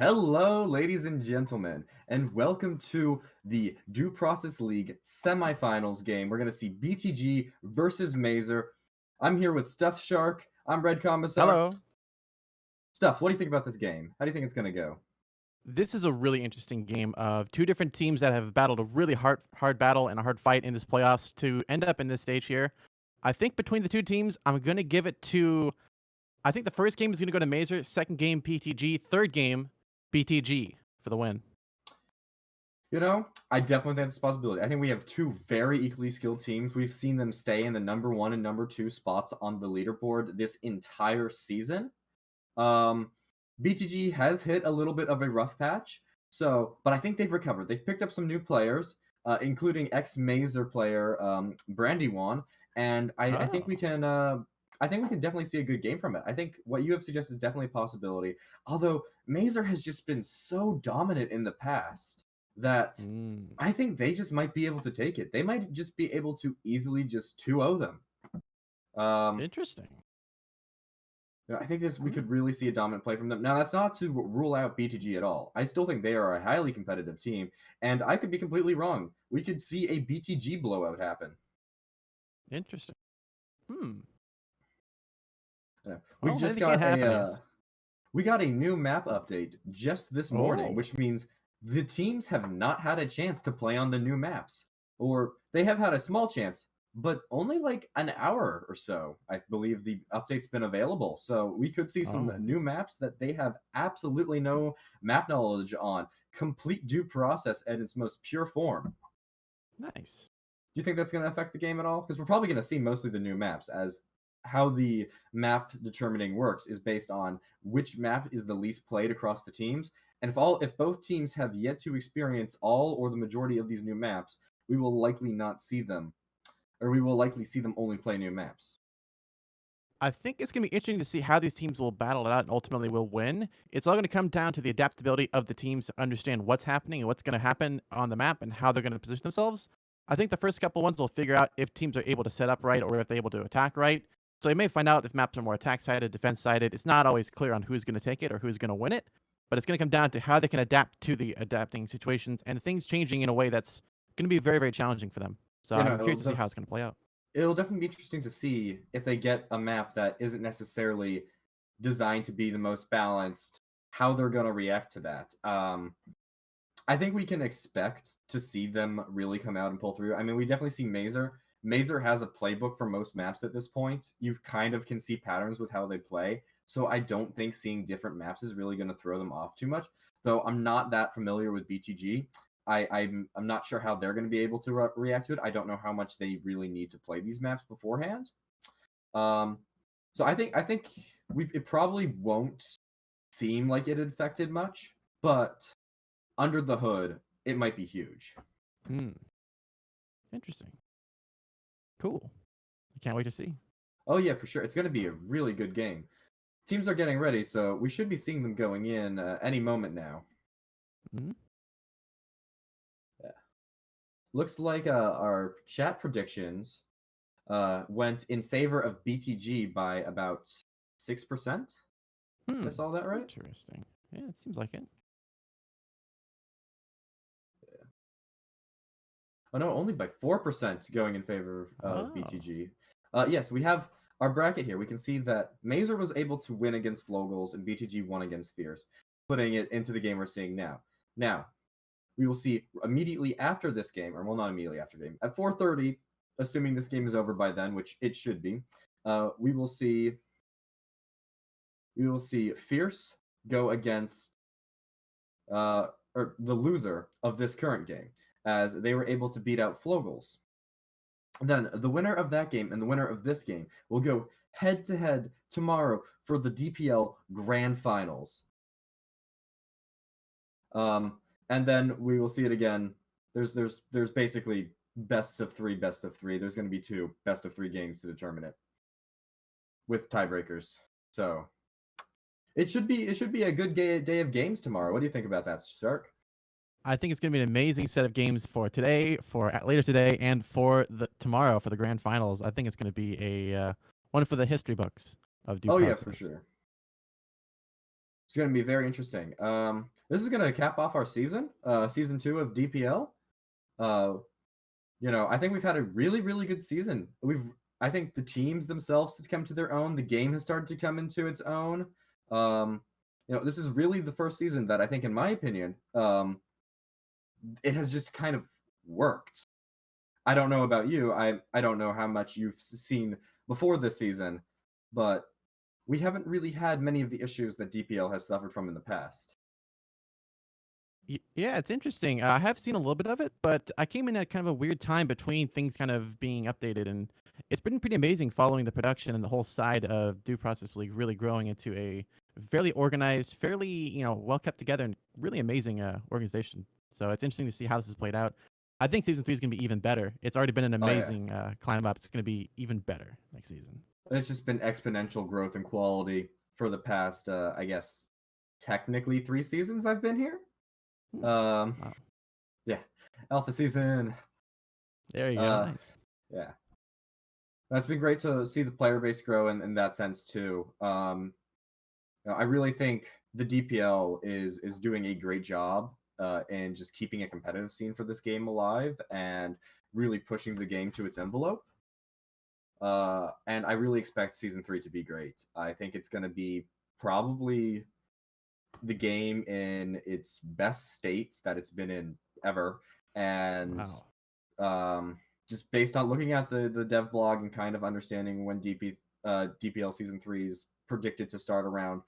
Hello, ladies and gentlemen, and welcome to the Due Process League semifinals game. We're going to see BTG versus Mazer. I'm here with Stuff Shark. I'm Red Commissar. Hello. Stuff, what do you think about this game? How do you think it's going to go? This is a really interesting game of two different teams that have battled a really hard battle and a hard fight in this playoffs to end up in this stage here. I think between the two teams, I'm going to give it to I think the first game is going to go to Mazer, second game PTG, third game BTG for the win. I definitely think it's a possibility. I think we have two very equally skilled teams. We've seen them stay in the number 1 and number 2 spots on the leaderboard this entire season. Um, BTG has hit a little bit of a rough patch, but I think they've recovered. They've picked up some new players, including ex-Mazer player Brandywan, and I think we Oh. can. I think we can definitely see a good game from it. I think what you have suggested is definitely a possibility. Although Mazer has just been so dominant in the past that Mm. I think they just might be able to take it. They might just be able to easily just 2-0 them. Um, Interesting. I think we Mm. could really see a dominant play from them. Now, that's not to rule out BTG at all. I still think they are a highly competitive team, and I could be completely wrong. We could see a BTG blowout happen. Interesting. Hmm. We Well, just anything can got happen, I guess. we got a new map update just this morning, Oh. which means the teams have not had a chance to play on the new maps, or they have had a small chance, but only like an hour or so. I believe the update's been available, so we could see some Oh. new maps that they have absolutely no map knowledge on. Complete due process at its most pure form. Nice. Do you think that's going to affect the game at all? Because we're probably going to see mostly the new maps, as how the map determining works is based on which map is the least played across the teams. And if both teams have yet to experience all or the majority of these new maps, we will likely not see them, or we will likely see them only play new maps. I think it's going to be interesting to see how these teams will battle it out and ultimately will win. It's all going to come down to the adaptability of the teams to understand what's happening and what's going to happen on the map and how they're going to position themselves. I think the first couple ones will figure out if teams are able to set up right or if they're able to attack right. So you may find out if maps are more attack sided, defense sided. It's not always clear on who's going to take it or who's going to win it, but it's going to come down to how they can adapt to the adapting situations and things changing in a way that's going to be very, very challenging for them. So You I'm know, curious to see how it's going to play out. it'll definitely be interesting to see if they get a map that isn't necessarily designed to be the most balanced, how they're going to react to that. I think we can expect to see them really come out and pull through. I mean, we definitely see Mazer. Mazer has a playbook for most maps at this point. You kind of can see patterns with how they play. So I don't think seeing different maps is really going to throw them off too much. Though I'm not that familiar with BTG. I'm not sure how they're going to be able to react to it. I don't know how much they really need to play these maps beforehand. Um, so I think it probably won't seem like it affected much, but under the hood, it might be huge. Hmm. Interesting. Cool. I can't wait to see. Oh yeah, for sure. It's going to be a really good game. Teams are getting ready, so we should be seeing them going in any moment now. Mhm. Yeah. Looks like our chat predictions went in favor of BTG by about 6%. If I Hmm. saw that right. Interesting. Yeah, it seems like it. Oh no, only by 4% going in favor of Oh. BTG. Yes, we have our bracket here. We can see that Mazer was able to win against Flogels and BTG won against Fierce, putting it into the game we're seeing now. Now, we will see immediately after this game, or well, not immediately after game, at 4:30, assuming this game is over by then, which it should be. We will see Fierce go against or the loser of this current game, as they were able to beat out Flogels. Then the winner of that game and the winner of this game will go head to head tomorrow for the DPL Grand Finals. Um, and then we will see it again. There's basically best of three, best of three. There's going to be two best of three games to determine it with tiebreakers. So it should be a good day of games tomorrow. What do you think about that, Stark? I think it's going to be an amazing set of games for today, for later today, and for the tomorrow for the grand finals. I think it's going to be a one for the history books of due Oh yeah, for process. sure. It's going to be very interesting. This is going to cap off our season, season 2 of DPL. I think we've had a really, really good season. I think the teams themselves have come to their own. The game has started to come into its own. This is really the first season that I think, in my opinion, it has just kind of worked. I don't know about you. I don't know how much you've seen before this season, but we haven't really had many of the issues that DPL has suffered from in the past. Yeah, it's interesting. I have seen a little bit of it, but I came in at kind of a weird time between things kind of being updated, and it's been pretty amazing following the production and the whole side of Due Process League really growing into a fairly organized, fairly well kept together, and really amazing organization. So it's interesting to see how this has played out. I think season 3 is going to be even better. It's already been an Oh yeah, amazing climb up. It's going to be even better next season. it's just been exponential growth and quality for the past, I guess, technically 3 seasons I've been here. Wow. Yeah, Alpha season. There you go. Nice. Yeah, it's been great to see the player base grow in that sense too. I really think the DPL is doing a great job in just keeping a competitive scene for this game alive and really pushing the game to its envelope. And I really expect season 3 to be great. I think it's going to be probably the game in its best state that it's been in ever. And just based on looking at the dev blog and kind of understanding when DPL season 3 is predicted to start around,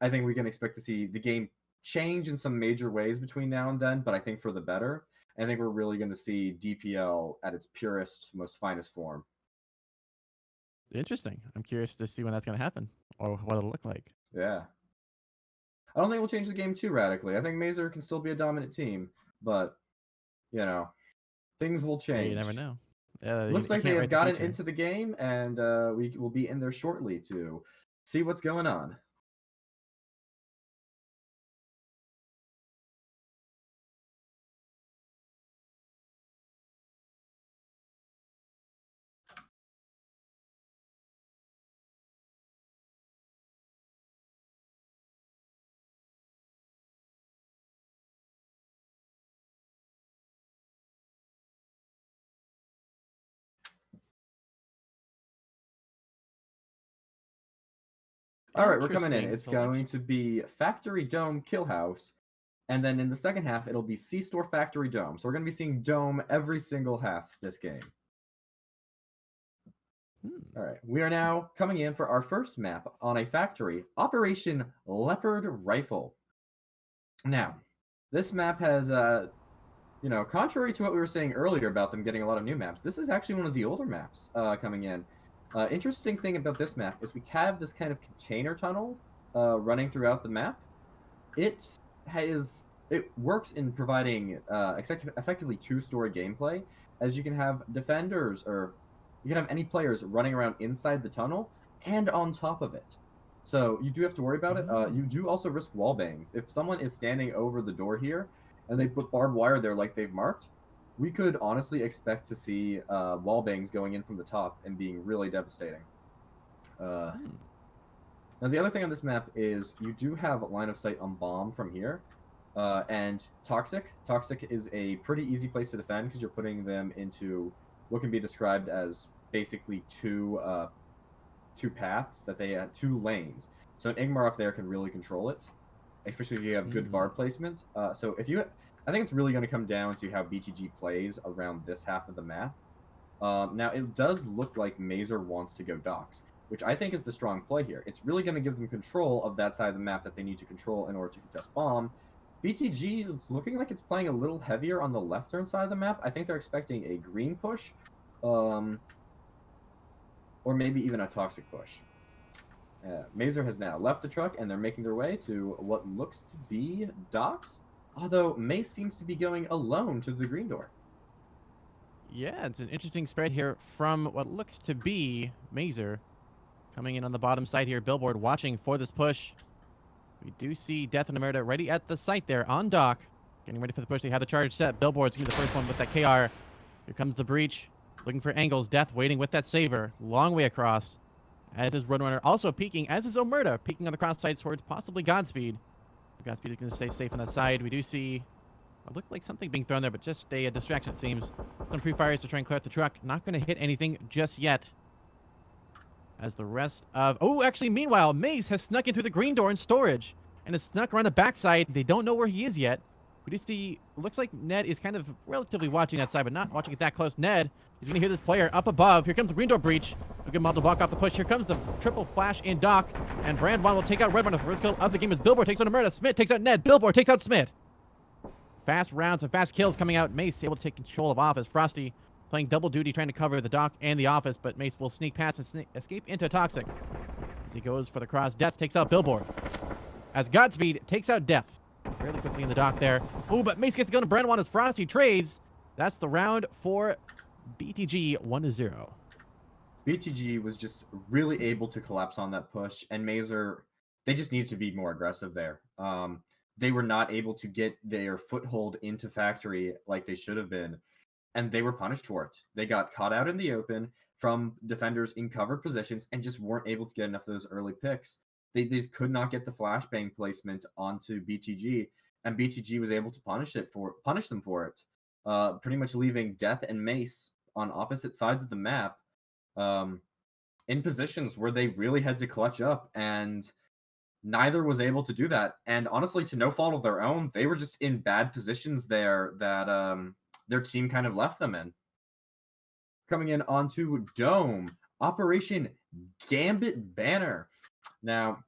I think we can expect to see the game change in some major ways between now and then, but I think for the better. I think we're really going to see DPL at its purest, most finest form. Interesting. I'm curious to see when that's going to happen or what it'll look like. Yeah. I don't think we'll change the game too radically. I think Mazer can still be a dominant team, but, things will change. Yeah, you never know. Looks like they have gotten into the game, and we will be in there shortly to see what's going on. All right, we're coming in. It's going to be Factory Dome Kill House, and then in the second half, it'll be C-Store Factory Dome. So we're going to be seeing Dome every single half this game. All right, we are now coming in for our first map on a factory, Operation Leopard Rifle. Now, this map has, contrary to what we were saying earlier about them getting a lot of new maps, this is actually one of the older maps coming in. Interesting thing about this map is we have this kind of container tunnel running throughout the map. It works in providing effectively two-story gameplay, as you can have defenders or you can have any players running around inside the tunnel and on top of it. So you do have to worry about it. You do also risk wall bangs. If someone is standing over the door here and they put barbed wire there like they've marked, we could honestly expect to see wall bangs going in from the top and being really devastating. Now, the other thing on this map is you do have a line of sight on bomb from here. And Toxic. Toxic is a pretty easy place to defend because you're putting them into what can be described as basically two paths that they have, 2 lanes. So an Igmar up there can really control it, especially if you have good bar placement. So I think it's really going to come down to how BTG plays around this half of the map. Now, it does look like Mazer wants to go docks, which I think is the strong play here. It's really going to give them control of that side of the map that they need to control in order to contest bomb. BTG is looking like it's playing a little heavier on the left-hand side of the map. I think they're expecting a green push, or maybe even a toxic push. Mazer has now left the truck, and they're making their way to what looks to be docks. Although Mace seems to be going alone to the green door. Yeah, it's an interesting spread here from what looks to be Mazer coming in on the bottom side here. Billboard watching for this push. We do see Death and Emerita ready at the site there on dock. Getting ready for the push. They have the charge set. Billboard's going to be the first one with that KR. Here comes the breach. Looking for angles. Death waiting with that saber. Long way across. As is Roadrunner also peeking, as is Omerta, peeking on the cross side towards possibly Godspeed. Godspeed is going to stay safe on that side. We do see it looked like something being thrown there, but just a distraction, it seems. Some pre-fires to try and clear out the truck. Not going to hit anything just yet. As the rest of... Oh, actually, meanwhile, Mace has snuck in through the green door in storage. And has snuck around the backside. They don't know where he is yet. We do see... Looks like Ned is kind of relatively watching that side, but not watching it that close. Ned is going to hear this player up above. Here comes the green door breach. Look at Mod to block off the push. Here comes the triple flash in Doc. And Brandwan will take out Redrunner. The first kill of the game as Billboard takes out Omerta. Smith takes out Ned. Billboard takes out Smith. Fast rounds and fast kills coming out. Mace able to take control of Office. Frosty playing double duty, trying to cover the Doc and the Office, but Mace will sneak past and escape into Toxic. As he goes for the cross, Death takes out Billboard. As Godspeed takes out Death. Fairly quickly in the Doc there. Oh, but Mace gets the gun to Brandwan as Frosty trades. That's the round for BTG 1-0. BTG was just really able to collapse on that push, and Mazer, they just needed to be more aggressive there. They were not able to get their foothold into factory like they should have been, and they were punished for it. They got caught out in the open from defenders in covered positions and just weren't able to get enough of those early picks. They just could not get the flashbang placement onto BTG, and BTG was able to punish them for it, pretty much leaving Death and Mace on opposite sides of the map, in positions where they really had to clutch up, and neither was able to do that. And honestly, to no fault of their own, they were just in bad positions there that their team kind of left them in. Coming in onto Dome, Operation Gambit Banner. Now,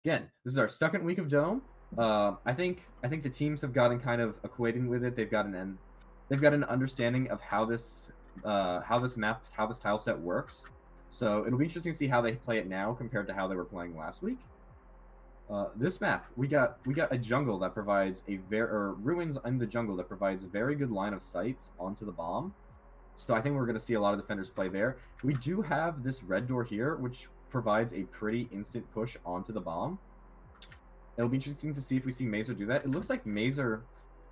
again, this is our second week of Dome. I think the teams have gotten kind of acquainted with it. They've got an understanding of how this tile set works. So it'll be interesting to see how they play it now compared to how they were playing last week. This map, we got a jungle that provides ruins in the jungle that provides a very good line of sights onto the bomb. So I think we're going to see a lot of defenders play there. We do have this red door here, which provides a pretty instant push onto the bomb. It'll be interesting to see if we see Mazer do that. It looks like Mazer,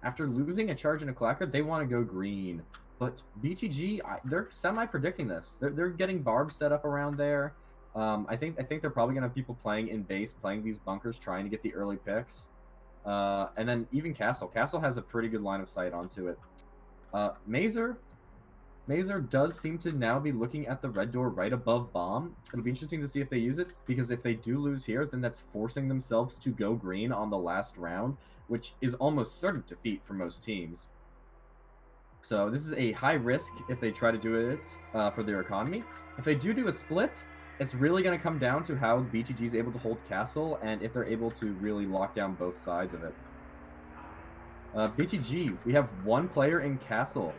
after losing a charge and a clacker, they want to go green. But BTG, they're semi-predicting this. They're getting barbs set up around there. I think they're probably gonna have people playing in base, playing these bunkers, trying to get the early picks. And then even Castle. Castle has a pretty good line of sight onto it. Mazer does seem to now be looking at the red door right above bomb. It'll be interesting to see if they use it, because if they do lose here, then that's forcing themselves to go green on the last round, which is almost certain defeat for most teams. So this is a high risk if they try to do it for their economy. If they do a split, it's really going to come down to how BTG is able to hold Castle and if they're able to really lock down both sides of it. BTG, we have one player in Castle.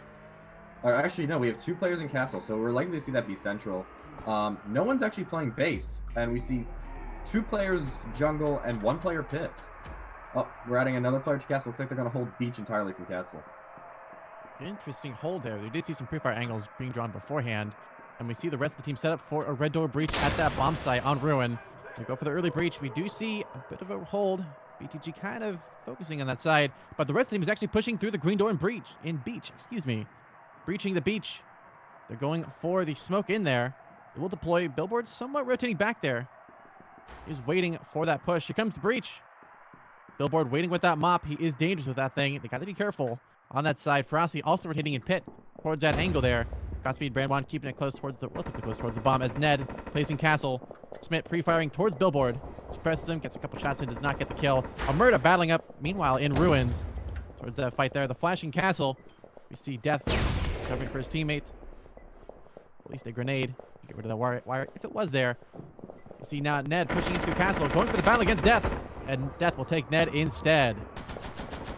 Actually, no, we have two players in Castle, so we're likely to see that be Central. No one's actually playing base, and we see two players Jungle and one player Pit. Oh, we're adding another player to Castle. Looks like they're going to hold Beach entirely from Castle. Interesting hold there. We did see some pre-fire angles being drawn beforehand. And we see the rest of the team set up for a red door breach at that bomb site on Ruin. We go for the early breach. We do see a bit of a hold. BTG kind of focusing on that side. But the rest of the team is actually pushing through the green door and beach. Breaching the beach. They're going for the smoke in there. They will deploy billboards somewhat rotating back there. He's waiting for that push. Here comes the breach. Billboard waiting with that mop. He is dangerous with that thing. They got to be careful on that side. Frosty also rotating in pit towards that angle there. Godspeed, Brandwan keeping it relatively close towards the bomb as Ned placing Castle. Smith pre-firing towards Billboard. Suppresses him, gets a couple shots in, does not get the kill. Omerta battling up, meanwhile, in Ruins. Towards that fight there. The flashing Castle. We see Death covering for his teammates. At least a grenade. Get rid of the wire if it was there. You see now Ned pushing through Castle, going for the battle against Death. And Death will take Ned instead.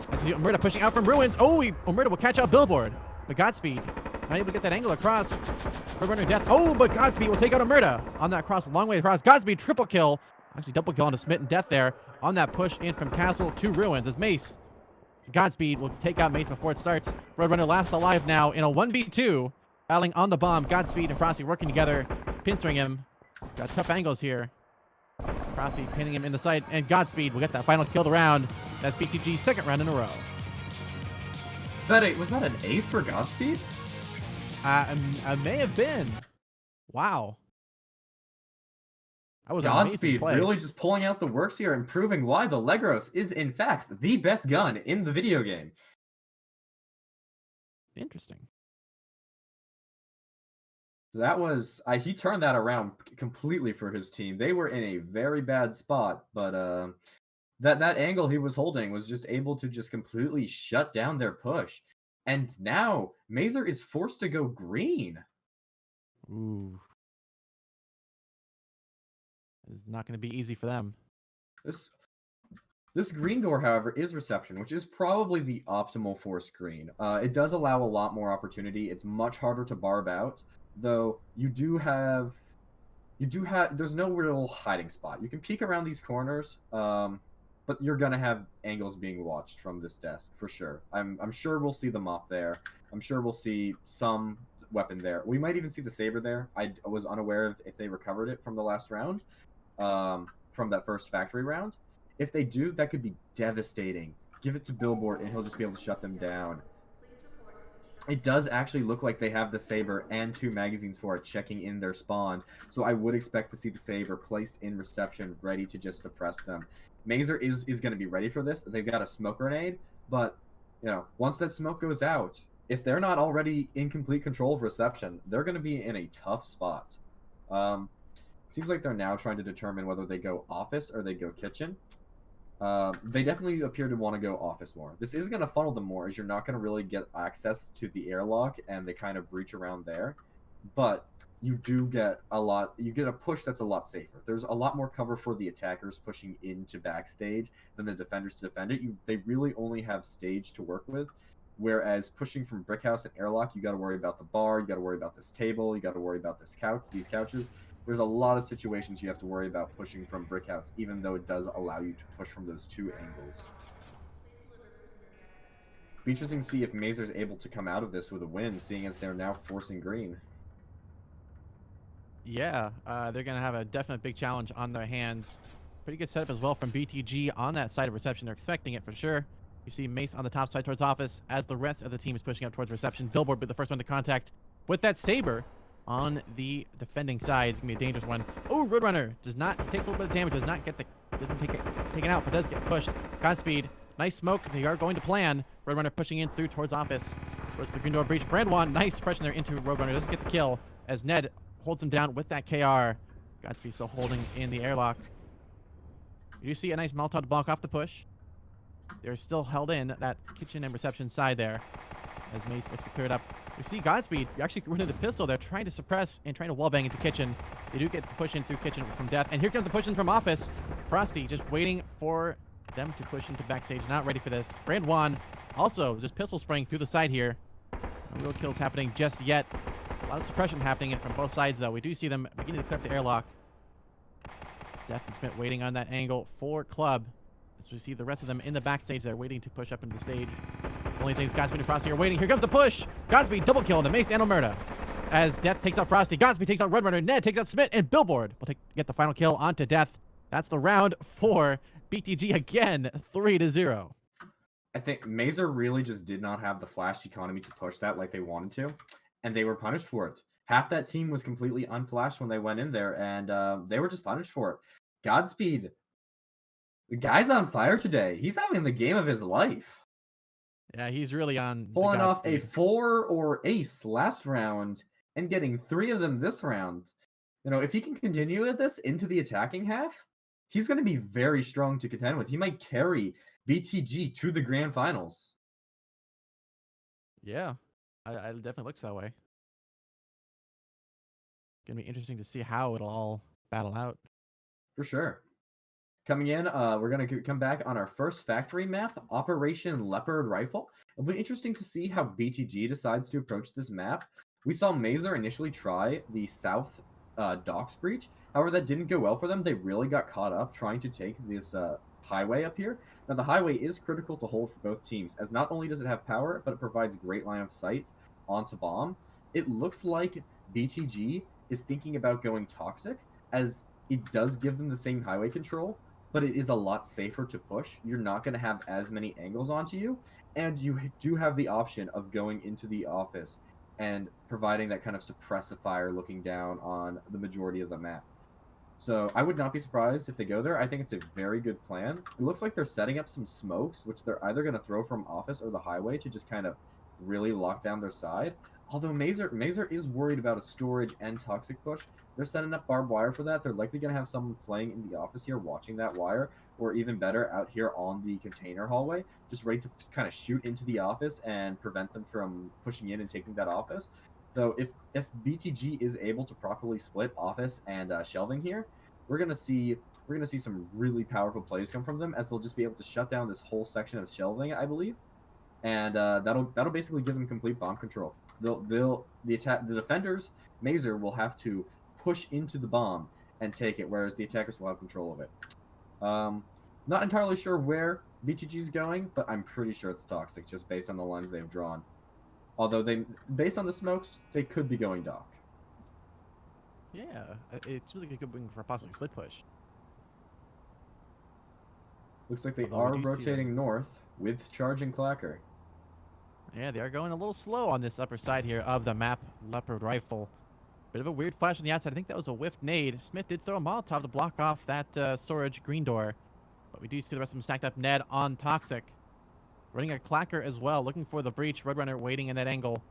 Omerta pushing out from Ruins. Oh, Omerta will catch out Billboard. But Godspeed not able to get that angle across. Roadrunner Death. Oh, but Godspeed will take out Omerta on that cross, a long way across. Godspeed triple kill. Actually, double kill onto Smith and Death there on that push in from Castle to Ruins as Mace. Godspeed will take out Mace before it starts. Roadrunner last alive now in a 1v2. Battling on the bomb. Godspeed and Frosty working together. Pincering him. Got tough angles here. Frosty pinning him in the side. And Godspeed will get that final kill of the round. That's BTG's second round in a row. Was that an ace for Godspeed? I may have been. Wow. That was an amazing Godspeed play. really just pulling out the works here and proving why the Legros is, in fact, the best gun in the video game. Interesting. So that was he turned that around completely for his team. They were in a very bad spot, but that angle he was holding was just able to just completely shut down their push. And now Mazer is forced to go green. Ooh. It's not going to be easy for them. This green door, however, is reception, which is probably the optimal for screen. It does allow a lot more opportunity. It's much harder to barb out, though there's no real hiding spot. You can peek around these corners, but you're gonna have angles being watched from this desk for sure. I'm sure we'll see the mop there. I'm sure we'll see some weapon there. We might even see the saber there. I was unaware of if they recovered it from the last round, from that first factory round. If they do, that could be devastating. Give it to Billboard, and he'll just be able to shut them down. It does actually look like they have the saber and 2 magazines for it checking in their spawn, so I would expect to see the saber placed in reception, ready to just suppress them. Mazer is going to be ready for this. They've got a smoke grenade, but once that smoke goes out, if they're not already in complete control of reception, they're going to be in a tough spot. Seems like they're now trying to determine whether they go office or they go kitchen. They definitely appear to want to go office more. This is going to funnel them more, as you're not going to really get access to the airlock, and they kind of breach around there. But you do get you get a push that's a lot safer. There's a lot more cover for the attackers pushing into backstage than the defenders to defend it. They really only have stage to work with, whereas pushing from brickhouse and airlock, you got to worry about the bar, you got to worry about this table, you got to worry about these couches. There's a lot of situations you have to worry about pushing from brickhouse, even though it does allow you to push from those 2 angles. Be interesting to see if Mazer's able to come out of this with a win, seeing as they're now forcing green. Yeah, they're going to have a definite big challenge on their hands. Pretty good setup as well from BTG on that side of reception. They're expecting it for sure. You see Mace on the top side towards office as the rest of the team is pushing up towards reception. Billboard be the first one to contact with that saber on the defending side. It's going to be a dangerous one. Oh, Roadrunner takes a little bit of damage, doesn't take it taken out, but does get pushed. Godspeed. Nice smoke. They are going to plan. Roadrunner pushing in through towards office. Towards the green door breach. Brandwan, nice suppression there into Roadrunner. Doesn't get the kill as Ned holds him down with that KR. Godspeed still holding in the airlock. You do see a nice Molotov to block off the push. They're still held in that kitchen and reception side there as Mace looks to clear it up. You see Godspeed actually running the pistol. They're trying to suppress and trying to wallbang into kitchen. They do get the push in through kitchen from death. And here comes the push in from office. Frosty just waiting for them to push into backstage. Not ready for this. Brand Juan also just pistol spraying through the side here. No real kills happening just yet. A lot of suppression happening from both sides, though. We do see them beginning to clear up the airlock. Death and Smith waiting on that angle for Club. As we see the rest of them in the backstage, they're waiting to push up into the stage. Only things Godspeed and Frosty are waiting. Here comes the push. Godspeed double kill into Mace and Omerta. As Death takes out Frosty, Godspeed takes out Roadrunner, Ned takes out Smith, and Billboard will get the final kill onto Death. That's the round for BTG again, 3-0. I think Mazer really just did not have the flash economy to push that like they wanted to, and they were punished for it. Half that team was completely unflashed when they went in there, and they were just punished for it. Godspeed, the guy's on fire today. He's having the game of his life. Yeah, he's really on. Pulling off a 4 or ace last round and getting 3 of them this round. If he can continue with this into the attacking half, he's going to be very strong to contend with. He might carry BTG to the grand finals. Yeah, I definitely looks that way. Gonna be interesting to see how it'll all battle out. For sure. Coming in, we're going to come back on our first factory map, Operation Leopard Rifle. It'll be interesting to see how BTG decides to approach this map. We saw Mazer initially try the south docks breach. However, that didn't go well for them. They really got caught up trying to take this highway up here. Now, the highway is critical to hold for both teams, as not only does it have power, but it provides great line of sight onto bomb. It looks like BTG is thinking about going toxic, as it does give them the same highway control, but it is a lot safer to push. You're not going to have as many angles onto you, and you do have the option of going into the office and providing that kind of suppressive fire looking down on the majority of the map. So I would not be surprised if they go there. I think it's a very good plan. It looks like they're setting up some smokes, which they're either going to throw from office or the highway to just kind of really lock down their side. Although Mazer is worried about a storage and toxic push. They're setting up barbed wire for that. They're likely going to have someone playing in the office here watching that wire, or even better, out here on the container hallway, just ready to kind of shoot into the office and prevent them from pushing in and taking that office. So if BTG is able to properly split office and shelving here, we're gonna see some really powerful plays come from them, as they'll just be able to shut down this whole section of shelving, I believe, and that'll basically give them complete bomb control. The defenders, Mazer, will have to push into the bomb and take it, whereas the attackers will have control of it. Not entirely sure where BTG is going, but I'm pretty sure it's toxic, just based on the lines they've drawn. Although based on the smokes, they could be going dock. Yeah, it seems like a good wing for a possible split push. Looks like they Although are we do see them. rotating north with charging clacker. Yeah, they are going a little slow on this upper side here of the map. Leopard rifle. Bit of a weird flash on the outside. I think that was a whiffed nade. Smith did throw a Molotov to block off that storage green door. But we do see the rest of them stacked up. Ned on Toxic. Running a clacker as well, looking for the breach. Roadrunner waiting in that angle.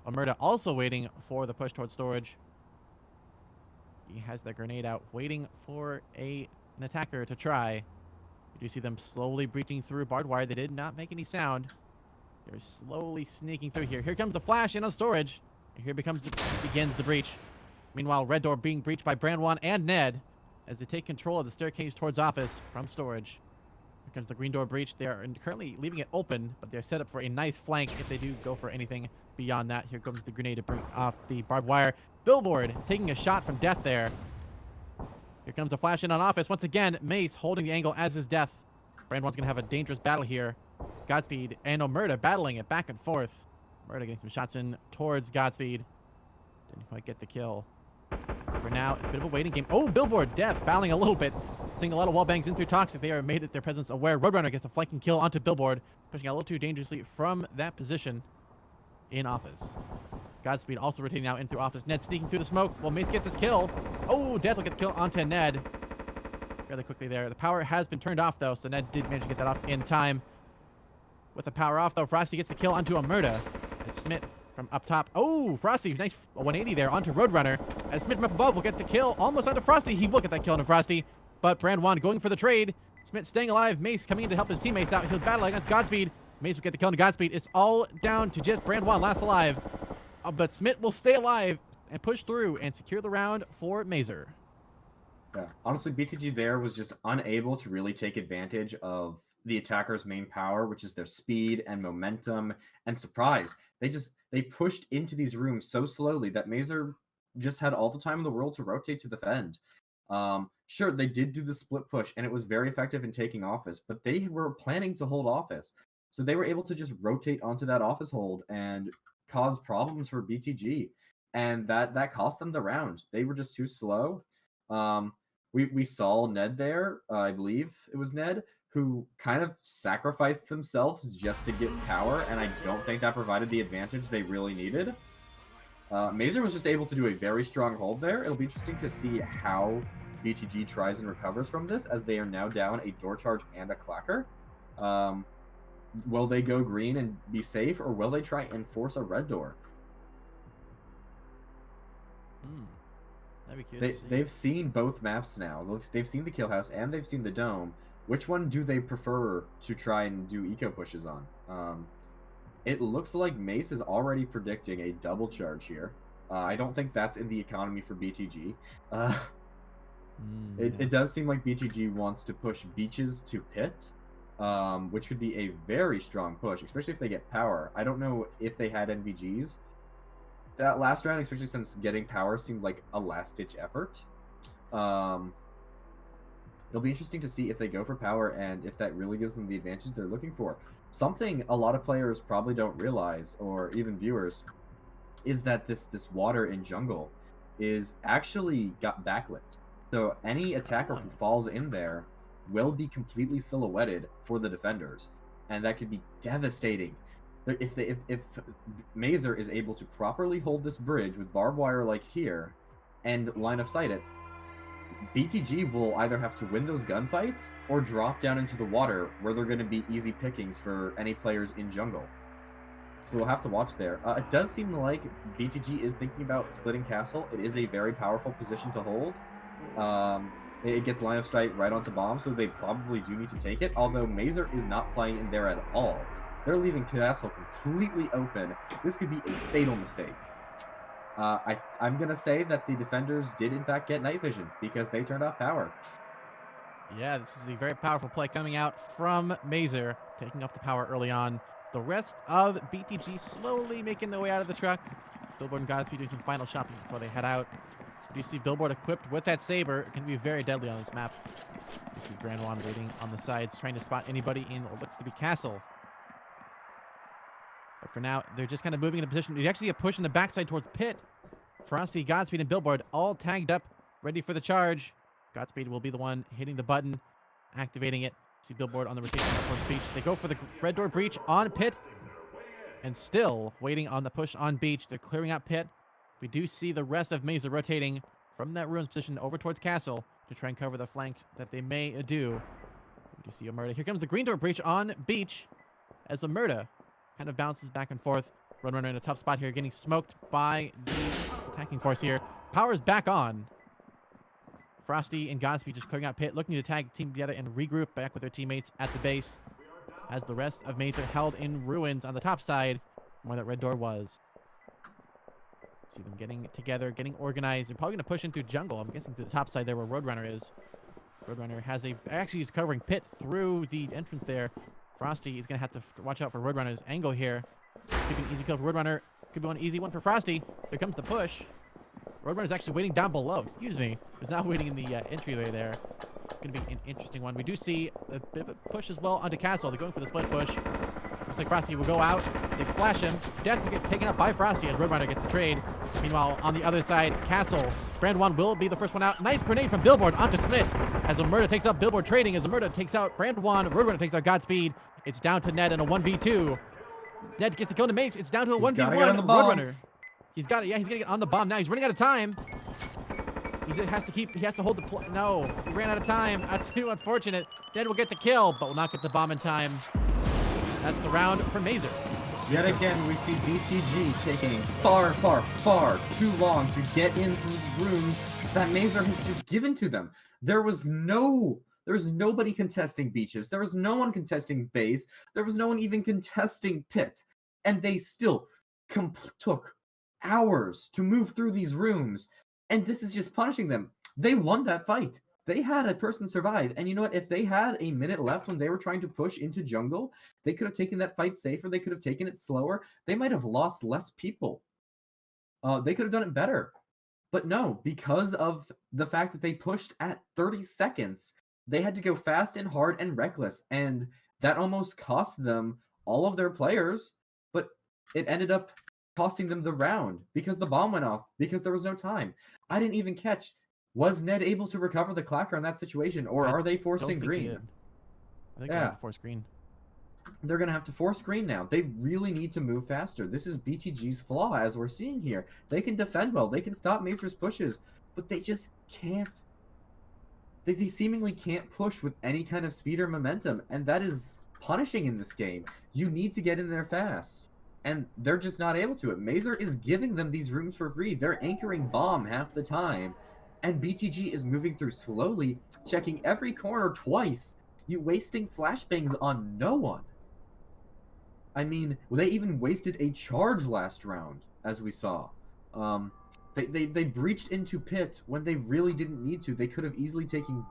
Omerta also waiting for the push towards storage. He has the grenade out, waiting for an attacker to try. You do see them slowly breaching through barbed wire. They did not make any sound. They're slowly sneaking through here. Here comes the flash in on storage. Here begins the breach. Meanwhile, red door being breached by Brandwan and Ned as they take control of the staircase towards office from storage. Here comes the green door breach. They are currently leaving it open, but they're set up for a nice flank if they do go for anything beyond that. Here comes the grenade to break off the barbed wire. Billboard taking a shot from death there. Here comes the flash in on office. Once again, Mace holding the angle as his death. Brandwan's going to have a dangerous battle here. Godspeed and Omerta battling it back and forth. Omerta getting some shots in towards Godspeed. Didn't quite get the kill. For now, it's a bit of a waiting game. Oh, Billboard, death, battling a little bit. Seeing a lot of wall bangs in through Toxic. They are made it their presence aware. Roadrunner gets a flanking kill onto Billboard, pushing out a little too dangerously from that position in office. Godspeed also rotating now in through office. Ned sneaking through the smoke. Will Mace get this kill? Oh, Death will get the kill onto Ned. Fairly quickly there. The power has been turned off, though, so Ned did manage to get that off in time. With the power off, though, Frosty gets the kill onto Omerta. As Smith from up top. Oh, Frosty, nice 180 there onto Roadrunner. As Smith from up above will get the kill almost onto Frosty. He will get that kill onto Frosty. But Brandwan going for the trade. Smith staying alive. Mace coming in to help his teammates out. He'll battle against Godspeed. Mace will get the kill onto Godspeed. It's all down to just Brandwan last alive. But Smith will stay alive and push through and secure the round for Mazer. Yeah, honestly, BTG there was just unable to really take advantage of the attacker's main power, which is their speed and momentum and surprise. They pushed into these rooms so slowly that Mazer just had all the time in the world to rotate to defend. Sure, they did do the split push, and it was very effective in taking office, but they were planning to hold office. So they were able to just rotate onto that office hold and cause problems for BTG. And that cost them the round. They were just too slow. We saw Ned there, I believe it was Ned, who kind of sacrificed themselves just to get power, and I don't think that provided the advantage they really needed. Mazer was just able to do a very strong hold there. It'll be interesting to see how BTG tries and recovers from this, as they are now down a door charge and a clacker. Will they go green and be safe, or will they try and force a red door? They've seen both maps now. They've seen the kill house and they've seen the dome. Which one do they prefer to try and do eco pushes on? It looks like Mace is already predicting a double charge here. I don't think that's in the economy for BTG. It does seem like BTG wants to push beaches to pit, which could be a very strong push, especially if they get power. I don't know if they had NVGs that last round, especially since getting power seemed like a last-ditch effort. It'll be interesting to see if they go for power and if that really gives them the advantage they're looking for. Something a lot of players probably don't realize, or even viewers, is that this water in jungle is actually got backlit. So any attacker who falls in there will be completely silhouetted for the defenders, and that could be devastating. If Mazer is able to properly hold this bridge with barbed wire like here, and line of sight it, BTG will either have to win those gunfights or drop down into the water where they're going to be easy pickings for any players in jungle. So we'll have to watch there. It does seem like BTG is thinking about splitting castle. It is a very powerful position to hold. It gets line of sight right onto bomb, so they probably do need to take it, although Mazer is not playing in there at all. They're leaving castle completely open. This could be a fatal mistake. I'm going to say that the defenders did, in fact, get night vision because they turned off power. Yeah, this is a very powerful play coming out from Mazer, taking off the power early on. The rest of BTG slowly making their way out of the truck. Billboard and Godspeed doing some final shopping before they head out. You see Billboard equipped with that saber. It can be very deadly on this map. You see Grand Juan waiting on the sides, trying to spot anybody in what looks to be castle. But for now, they're just kind of moving in a position. You actually see a push in the backside towards Pit. Frosty, Godspeed, and Billboard all tagged up, ready for the charge. Godspeed will be the one hitting the button, activating it. See Billboard on the rotation towards Beach. They go for the red door breach on Pit. And still waiting on the push on Beach. They're clearing out Pit. We do see the rest of Mazer rotating from that ruins position over towards Castle to try and cover the flank that they may do. We do see Omerta. Here comes the green door breach on Beach as Omerta kind of bounces back and forth. Roadrunner in a tough spot here, getting smoked by the attacking force here. Power's back on. Frosty and Godspeed just clearing out Pit, looking to tag team together and regroup back with their teammates at the base as the rest of Mazer held in ruins on the top side where that red door was. See them getting together, getting organized. They're probably going to push into jungle. I'm guessing to the top side there where Roadrunner is. Roadrunner has actually he's covering Pit through the entrance there. Frosty is going to have to watch out for Roadrunner's angle here. Could be an easy kill for Roadrunner. Could be one easy one for Frosty. Here comes the push. Roadrunner's actually waiting down below. Excuse me. He's not waiting in the entryway there. Going to be an interesting one. We do see a bit of a push as well onto Castle. They're going for the split push. Looks like Frosty will go out. They flash him. Death will get taken up by Frosty as Roadrunner gets the trade. Meanwhile, on the other side, Castle. Brand 1 will be the first one out. Nice grenade from Billboard onto Smith as Omerta takes out Billboard trading. As Omerta takes out Brand 1. Roadrunner takes out Godspeed. It's down to Ned in a 1v2. Ned gets the kill to Mace. It's down to a 1v1. Roadrunner. He's got it. Yeah, he's going to get on the bomb now. He's running out of time. He has to hold the no, he ran out of time. That's too unfortunate. Ned will get the kill, but will not get the bomb in time. That's the round for Mazer. Yet again, we see BTG taking far, far, far too long to get in through the rooms that Mazer has just given to them. There was nobody contesting beaches. There was no one contesting base. There was no one even contesting pit. And they still took hours to move through these rooms. And this is just punishing them. They won that fight. They had a person survive. And you know what? If they had a minute left when they were trying to push into jungle, they could have taken that fight safer. They could have taken it slower. They might have lost less people. They could have done it better. But no, because of the fact that they pushed at 30 seconds, they had to go fast and hard and reckless. And that almost cost them all of their players. But it ended up costing them the round because the bomb went off, because there was no time. I didn't even catch. Was Ned able to recover the clacker in that situation, or are they forcing green? I think they have to force green. They're going to have to force green now. They really need to move faster. This is BTG's flaw, as we're seeing here. They can defend well. They can stop Mazer's pushes, but they just can't. They seemingly can't push with any kind of speed or momentum, and that is punishing in this game. You need to get in there fast. And they're just not able to. Mazer is giving them these rooms for free. They're anchoring bomb half the time. And BTG is moving through slowly, checking every corner twice. You wasting flashbangs on no one. I mean, they even wasted a charge last round, as we saw. They breached into pit when they really didn't need to. They could have easily taken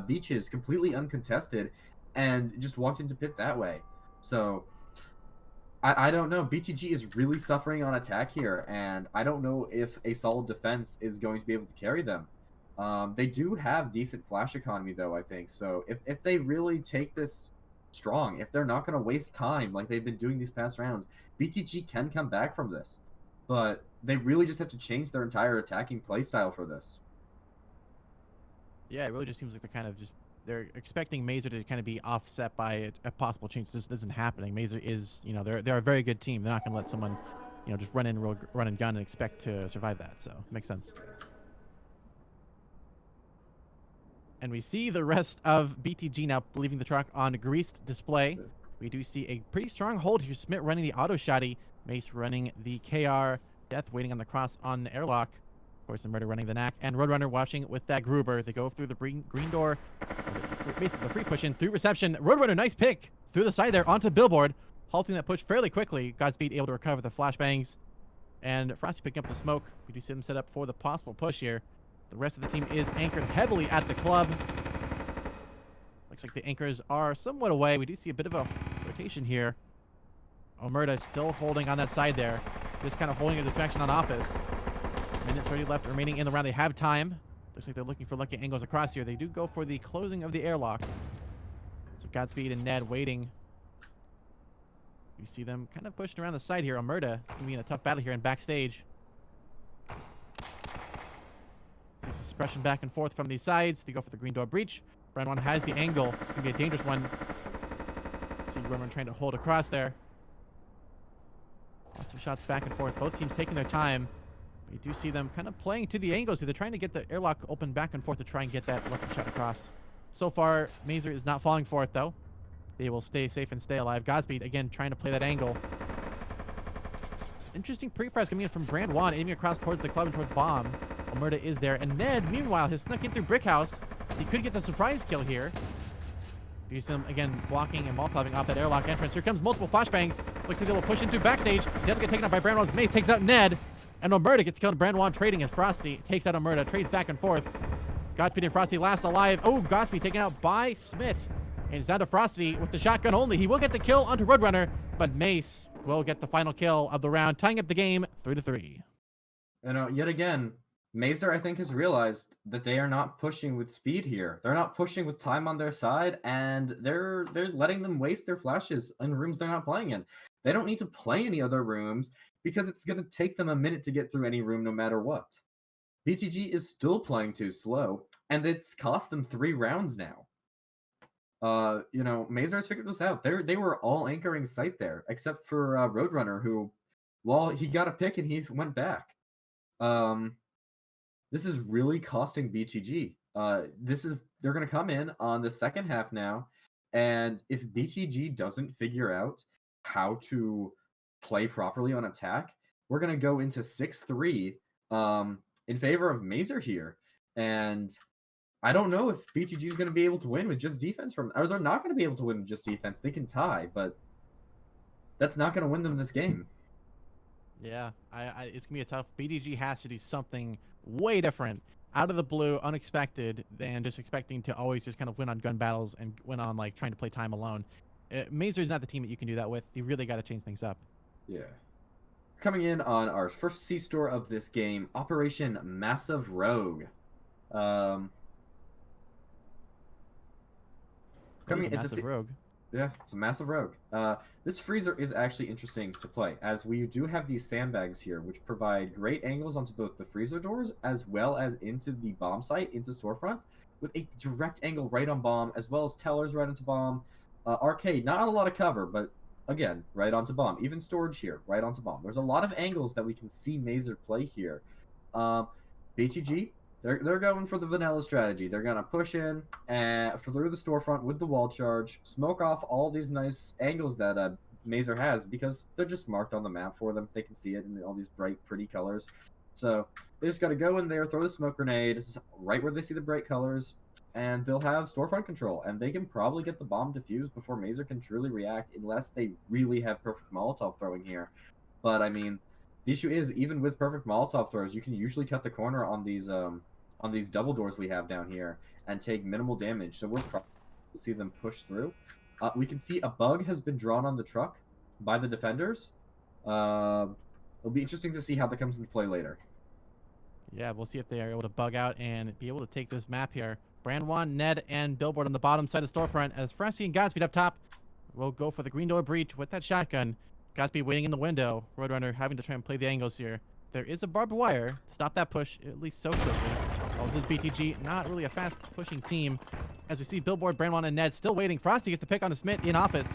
beaches completely uncontested and just walked into pit that way. So I don't know. BTG is really suffering on attack here, and I don't know if a solid defense is going to be able to carry them. They do have decent flash economy, though, I think. So if they really take this strong, if they're not going to waste time like they've been doing these past rounds, BTG can come back from this. But they really just have to change their entire attacking playstyle for this. Yeah, it really just seems like they're expecting Mazer to kind of be offset by a possible change. This isn't happening. Mazer is, they're a very good team. They're not going to let someone, just run and gun and expect to survive that. So it makes sense. And we see the rest of BTG now leaving the truck on greased display. We do see a pretty strong hold here. Smith running the auto shotty. Mace running the KR. Death waiting on the cross on the airlock. Of course, the Murder running the knack. And Roadrunner watching with that Gruber. They go through the green door. Basically, the free push in through reception. Roadrunner, nice pick through the side there onto Billboard. Halting that push fairly quickly. Godspeed able to recover the flashbangs. And Frosty picking up the smoke. We do see them set up for the possible push here. The rest of the team is anchored heavily at the club. Looks like the anchors are somewhat away. We do see a bit of a rotation here. Omerta still holding on that side there. Just kind of holding a distraction on office. Minute 30 left remaining in the round. They have time. Looks like they're looking for lucky angles across here. They do go for the closing of the airlock. So Godspeed and Ned waiting. You see them kind of pushing around the side here. Omerta going to be in a tough battle here in backstage. See some suppression back and forth from these sides. They go for the green door breach. Brand 1 has the angle. It's going to be a dangerous one. See Roman trying to hold across there. Lots of shots back and forth. Both teams taking their time. We do see them kind of playing to the angles. They're trying to get the airlock open back and forth to try and get that lucky shot across. So far, Mazer is not falling for it, though. They will stay safe and stay alive. Godspeed, again, trying to play that angle. Interesting pre-press coming in from Brand 1, aiming across towards the club and towards bomb. Omerta is there. And Ned, meanwhile, has snuck in through Brickhouse. He could get the surprise kill here. You see him, again, blocking and Molotoving off that airlock entrance. Here comes multiple flashbangs. Looks like they will push into backstage. Death get taken out by Brand 1's Mace. Takes out Ned. And Omerta gets killed. Brand 1 trading as Frosty takes out Omerta. Trades back and forth. Godspeed and Frosty last alive. Oh, Godspeed taken out by Smith. And it's down to Frosty with the shotgun only. He will get the kill onto Roadrunner, but Mace will get the final kill of the round, tying up the game 3-3. Yet again, Mazer, I think, has realized that they are not pushing with speed here. They're not pushing with time on their side, and they're letting them waste their flashes in rooms they're not playing in. They don't need to play any other rooms because it's going to take them a minute to get through any room no matter what. BTG is still playing too slow, and it's cost them 3 rounds now. Mazer has figured this out. They were all anchoring site there, except for Roadrunner, who, well, he got a pick and he went back. This is really costing BTG. They're going to come in on the second half now, and if BTG doesn't figure out how to play properly on attack, we're going to go into 6-3 in favor of Mazer here. And I don't know if BTG is going to be able to win with just defense or they're not going to be able to win with just defense. They can tie, but that's not going to win them this game. Yeah, it's going to be a tough. BTG has to do something way different, out of the blue, unexpected, than just expecting to always just kind of win on gun battles and win on like trying to play time alone. Mazer is not the team that you can do that with. You really got to change things up. Yeah. Coming in on our first C-store of this game, Operation Massive Rogue. Rogue. Yeah, it's a massive rogue. This freezer is actually interesting to play, as we do have these sandbags here, which provide great angles onto both the freezer doors as well as into the bomb site, into storefront, with a direct angle right on bomb, as well as tellers right onto bomb. Arcade, not a lot of cover, but again, right onto bomb. Even storage here, right onto bomb. There's a lot of angles that we can see Mazer play here. BTG, they're going for the vanilla strategy. They're going to push in through the storefront with the wall charge, smoke off all these nice angles that Mazer has because they're just marked on the map for them. They can see it in all these bright, pretty colors. So they just got to go in there, throw the smoke grenade right where they see the bright colors, and they'll have storefront control. And they can probably get the bomb defused before Mazer can truly react unless they really have perfect Molotov throwing here. But, I mean, the issue is, even with perfect Molotov throws, you can usually cut the corner on these double doors we have down here and take minimal damage. So we'll probably see them push through. We can see a bug has been drawn on the truck by the defenders. It'll be interesting to see how that comes into play later. Yeah, we'll see if they are able to bug out and be able to take this map here. Brand 1, Ned, and Billboard on the bottom side of the storefront, as Frosty and Godspeed up top will go for the green door breach with that shotgun. Godspeed waiting in the window. Roadrunner having to try and play the angles here. There is a barbed wire to stop that push, at least so quickly. This is BTG, not really a fast-pushing team. As we see Billboard, Brand 1, and Ned still waiting. Frosty gets the pick on the Smith in office.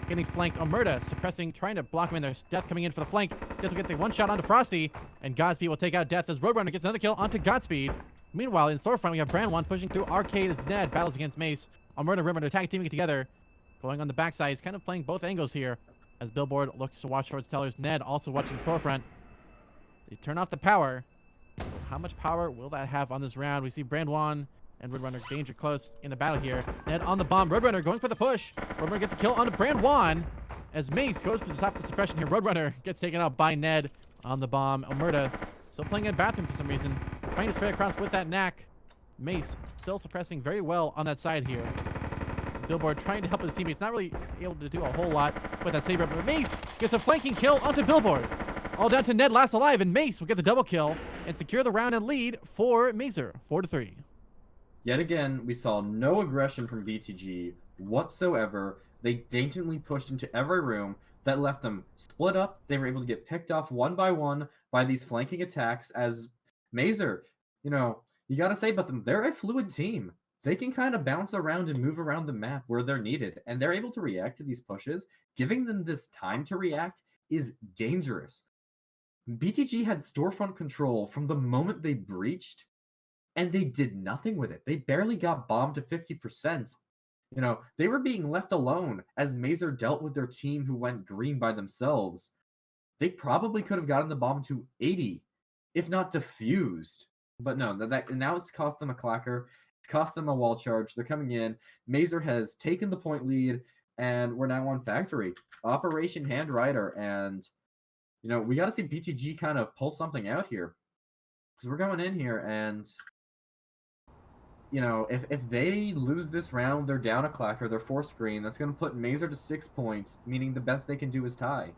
Getting flanked. Omerta suppressing, trying to block him in there. Death coming in for the flank. Death will get the one shot onto Frosty. And Godspeed will take out Death as Roadrunner gets another kill onto Godspeed. Meanwhile, in storefront, we have Brand1 pushing through Arcade as Ned battles against Mace. Alberta Rimmer tag teaming together. Going on the backside. He's kind of playing both angles here as Billboard looks to watch towards Tellers. Ned also watching storefront. They turn off the power. How much power will that have on this round? We see Brand1 and Roadrunner danger close in the battle here. Ned on the bomb. Roadrunner going for the push. Roadrunner gets the kill onto Brand1 as Mace goes for the stop the suppression here. Roadrunner gets taken out by Ned on the bomb. Omerta still playing in bathroom for some reason. Trying to spray across with that knack. Mace still suppressing very well on that side here. Billboard trying to help his teammates. Not really able to do a whole lot with that saber, but Mace gets a flanking kill onto Billboard. All down to Ned last alive, and Mace will get the double kill and secure the round and lead for Mazer, 4-3. Yet again, we saw no aggression from BTG whatsoever. They daintily pushed into every room that left them split up. They were able to get picked off one by one by these flanking attacks as Mazer, you got to say about them, they're a fluid team. They can kind of bounce around and move around the map where they're needed, and they're able to react to these pushes. Giving them this time to react is dangerous. BTG had storefront control from the moment they breached, and they did nothing with it. They barely got bombed to 50%. They were being left alone as Mazer dealt with their team who went green by themselves. They probably could have gotten the bomb to 80, if not defused. But no, now it's cost them a clacker. It's cost them a wall charge. They're coming in. Mazer has taken the point lead, and we're now on Factory. Operation Handwriter, and we got to see BTG kind of pull something out here. Because we're going in here, and if they lose this round, they're down a clacker, they're forced green. That's going to put Mazer to 6 points, meaning the best they can do is tie.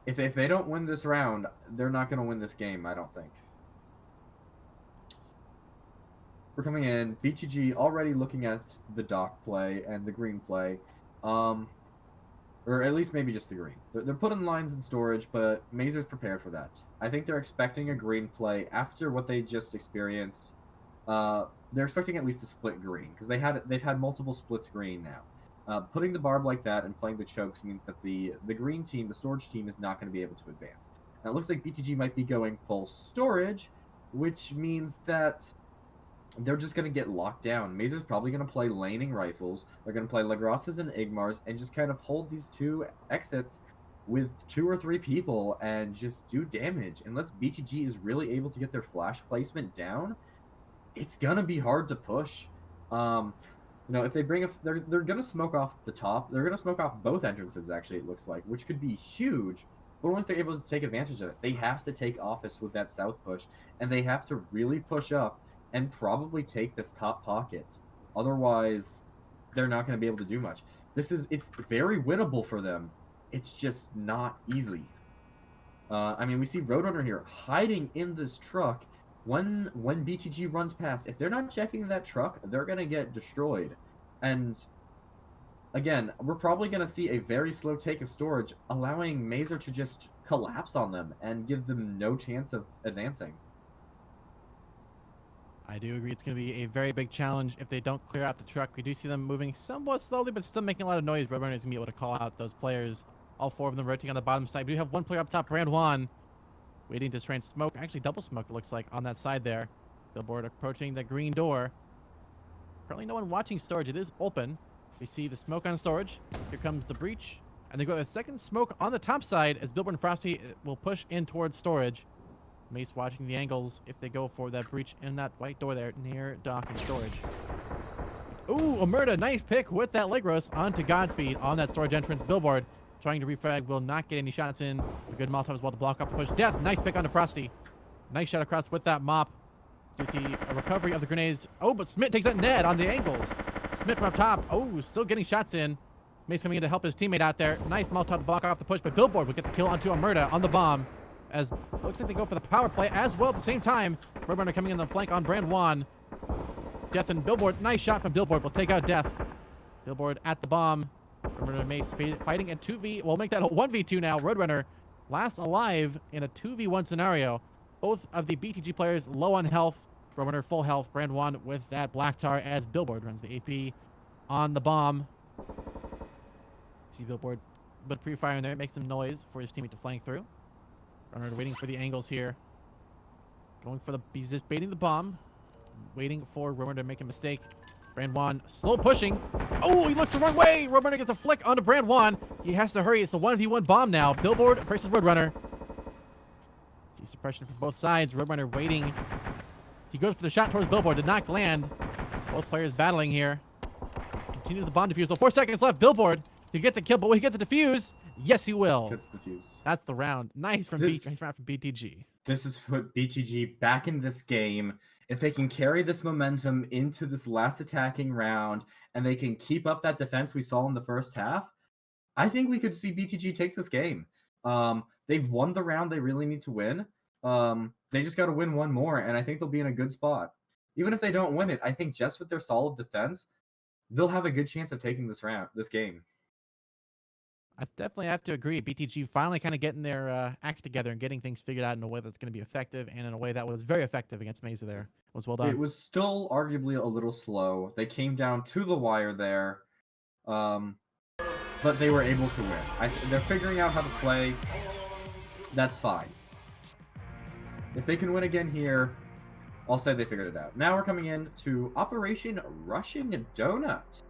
If they don't win this round, they're not going to win this game, I don't think. We're coming in. BTG already looking at the dock play and the green play. Or at least maybe just the green. They're putting lines in storage, but Mazer's prepared for that. I think they're expecting a green play after what they just experienced. They're expecting at least a split green, because they've had multiple splits green now. Putting the barb like that and playing the chokes means that the green team, the storage team, is not going to be able to advance. Now it looks like BTG might be going full storage, which means that they're just going to get locked down. Mazer's probably going to play laning rifles. They're going to play Lagrosses and Igmars and just kind of hold these two exits with 2 or 3 people and just do damage. Unless BTG is really able to get their flash placement down, it's going to be hard to push. If they bring they're going to smoke off the top. They're going to smoke off both entrances, actually, it looks like, which could be huge. But only if they're able to take advantage of it. They have to take office with that south push, and they have to really push up and probably take this top pocket. Otherwise, they're not going to be able to do much. It's very winnable for them. It's just not easy. We see Roadrunner here hiding in this truck. When BTG runs past, if they're not checking that truck, they're going to get destroyed. And again, we're probably going to see a very slow take of storage, allowing Mazer to just collapse on them and give them no chance of advancing. I do agree it's going to be a very big challenge if they don't clear out the truck. We do see them moving somewhat slowly, but still making a lot of noise. Roadrunner is going to be able to call out those players. All 4 of them rotating on the bottom side. We do have one player up top, Brand1, waiting to try and smoke. Actually, double smoke, it looks like, on that side there. Billboard approaching the green door. Currently no one watching storage. It is open. We see the smoke on storage. Here comes the breach. And they go with a second smoke on the top side as Billboard and Frosty will push in towards storage. Mace watching the angles if they go for that breach in that white door there near dock and storage. Ooh, Omerta, nice pick with that leg roast onto Godspeed on that storage entrance. Billboard trying to refrag, will not get any shots in. A good Molotov as well to block up the push. Death, nice pick onto Frosty. Nice shot across with that mop. You see a recovery of the grenades. Oh, but Smith takes that Ned on the angles. Smith from up top. Oh, still getting shots in. Mace coming in to help his teammate out there. Nice Molotov to block off the push, but Billboard will get the kill onto Omerta on the bomb. As looks like they go for the power play as well at the same time. Roadrunner coming in the flank on Brand1. Death and Billboard. Nice shot from Billboard. Will take out Death. Billboard at the bomb. Roadrunner and Mace fighting a 2v. We'll make that a 1v2 now. Roadrunner last alive in a 2v1 scenario. Both of the BTG players low on health. Roadrunner full health. Brand1 with that Black Tar as Billboard runs the AP on the bomb. See Billboard, but pre-fire in there. Makes some noise for his teammate to flank through. Runner waiting for the angles here. Going for he's just baiting the bomb. Waiting for Roadrunner to make a mistake. Brand Juan slow pushing. Oh, he looks the wrong way. Roadrunner gets a flick onto Brand Juan. He has to hurry. It's a 1v1 bomb now. Billboard versus Roadrunner. See suppression from both sides. Roadrunner waiting. He goes for the shot towards Billboard. Did not land. Both players battling here. Continue the bomb defusal. 4 seconds left. Billboard to get the kill, but will he get the defuse? Yes, he will. Gets the fuse. That's the round. Nice from BTG. This is put BTG back in this game. If they can carry this momentum into this last attacking round and they can keep up that defense we saw in the first half, I think we could see BTG take this game. They've won the round they really need to win. They just got to win one more, and I think they'll be in a good spot. Even if they don't win it, I think just with their solid defense, they'll have a good chance of taking this game. I definitely have to agree. BTG finally kind of getting their act together and getting things figured out in a way that's going to be effective, and in a way that was very effective against Mesa there. It was well done. It was still arguably a little slow. They came down to the wire there, but they were able to win. They're figuring out how to play. That's fine. If they can win again here, I'll say they figured it out. Now we're coming in to Operation Russian Donut.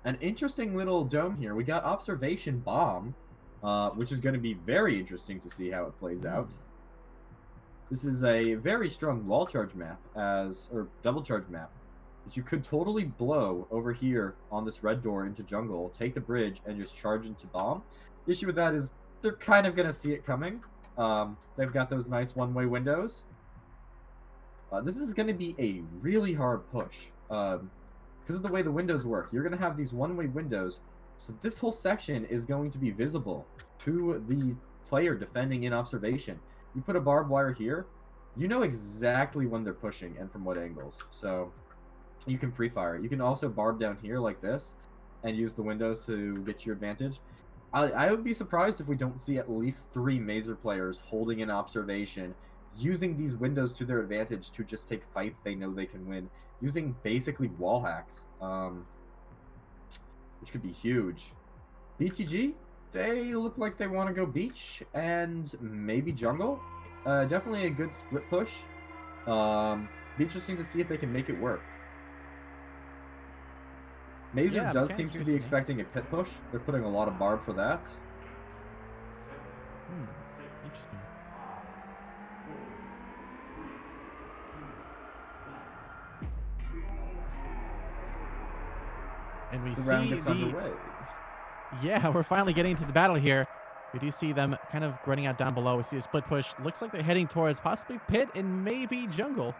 An interesting little dome here. We got Observation Bomb, which is going to be very interesting to see how it plays out. This is a very strong wall charge map, or double charge map, that you could totally blow over here on this red door into jungle, take the bridge, and just charge into bomb. The issue with that is they're kind of going to see it coming. They've got those nice one-way windows. This is going to be a really hard push. Because of the way the windows work, you're going to have these one-way windows, so this whole section is going to be visible to the player defending in observation. You put a barbed wire here, you know exactly when they're pushing and from what angles, so you can pre-fire it. You can also barb down here like this and use the windows to get your advantage. I would be surprised if we don't see at least 3 Mazer players holding an observation, using these windows to their advantage to just take fights they know they can win, using basically wall hacks, which could be huge. BTG, they look like they want to go beach and maybe jungle. Definitely a good split push. Be interesting to see if they can make it work. Mazer does seem to be expecting a pit push. They're putting a lot of barb for that. Interesting. And we the round gets underway. Yeah, we're finally getting into the battle here. We do see them kind of running out down below. We see a split push. Looks like they're heading towards possibly pit and maybe jungle,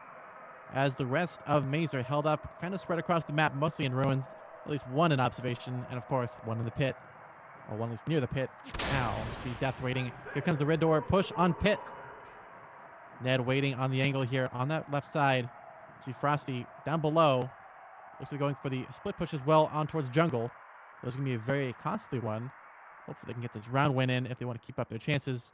as the rest of Mazer held up, kind of spread across the map, mostly in ruins. At least one in observation, and of course, one in the pit. Or one at least near the pit. Now, see Death waiting. Here comes the red door. Push on pit. Ned waiting on the angle here on that left side. See Frosty down below. Looks like going for the split push as well on towards jungle. There's going to be a very costly one. Hopefully they can get this round win in if they want to keep up their chances.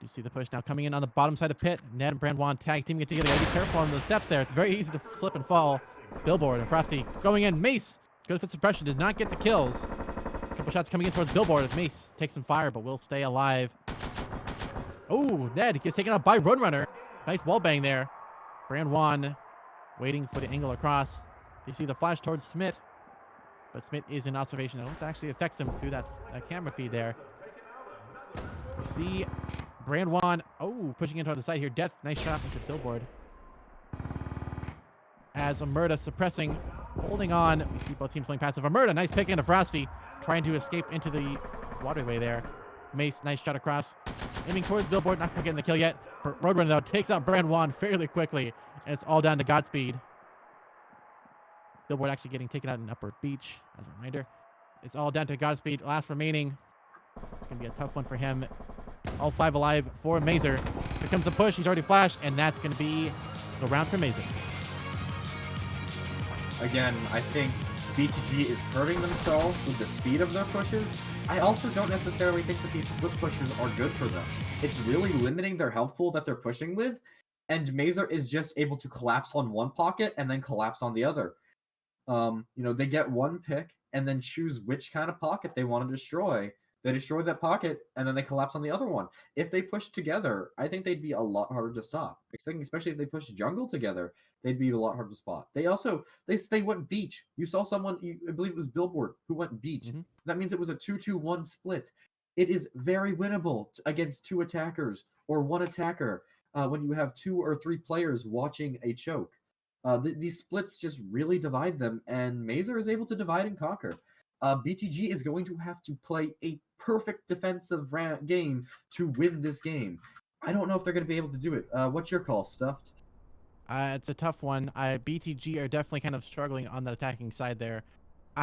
You see the push now coming in on the bottom side of pit. Ned and Brand Juan tag teaming it together. Gotta be careful on the steps there. It's very easy to slip and fall. Billboard and Frosty going in. Mace goes for suppression. Does not get the kills. A couple shots coming in towards Billboard as Mace takes some fire but will stay alive. Oh, Ned gets taken out by Roadrunner. Nice wall bang there. Brand Juan waiting for the angle across. You see the flash towards Smith. But Smith is in observation. I don't think it actually affects him through that camera feed there. We see Brand Juan, pushing into the side here. Death, nice shot into Billboard. As Omerta suppressing, holding on. We see both teams playing passive. Omerta, nice pick into Frosty, trying to escape into the waterway there. Mace, nice shot across. Aiming towards Billboard, not quite getting the kill yet. Roadrunner, though, takes out Brand Juan fairly quickly. And it's all down to Godspeed. Billboard actually getting taken out in Upper Beach, as a reminder. It's all down to Godspeed. Last remaining. It's going to be a tough one for him. All 5 alive for Mazer. Here comes the push. He's already flashed, and that's going to be the round for Mazer. Again, I think BTG is hurting themselves with the speed of their pushes. I also don't necessarily think that these split pushes are good for them. It's really limiting their health pool that they're pushing with, and Mazer is just able to collapse on one pocket and then collapse on the other. They get one pick and then choose which kind of pocket they want to destroy. They destroyed that pocket, and then they collapse on the other one. If they pushed together, I think they'd be a lot harder to stop. Especially if they pushed jungle together, they'd be a lot harder to spot. They also they went beach. You saw someone, I believe it was Billboard, who went beach. Mm-hmm. That means it was a 2-2-1 split. It is very winnable against 2 attackers or 1 attacker when you have 2 or 3 players watching a choke. These splits just really divide them, and Mazer is able to divide and conquer. BTG is going to have to play a perfect defensive game to win this game. I don't know if they're going to be able to do it. What's your call, Stuffed? It's a tough one. BTG are definitely kind of struggling on the attacking side there.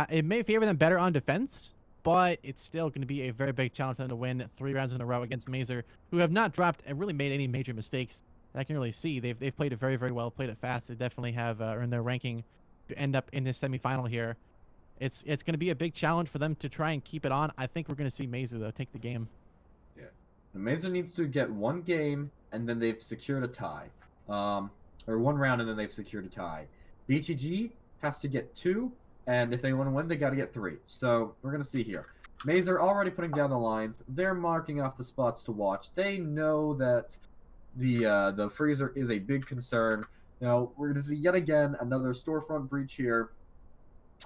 It may favor them better on defense, but it's still going to be a very big challenge for them to win 3 rounds in a row against Mazer, who have not dropped and really made any major mistakes that I can really see. They've played it very, very well, played it fast. They definitely have earned their ranking to end up in this semifinal here. It's going to be a big challenge for them to try and keep it on. I think we're going to see Mazer, though, take the game. Yeah. Mazer needs to get 1 game, and then they've secured a tie. Or 1 round, and then they've secured a tie. BTG has to get 2, and if they want to win, they got to get 3. So we're going to see here. Mazer already putting down the lines. They're marking off the spots to watch. They know that the freezer is a big concern. Now, we're going to see yet again another storefront breach here.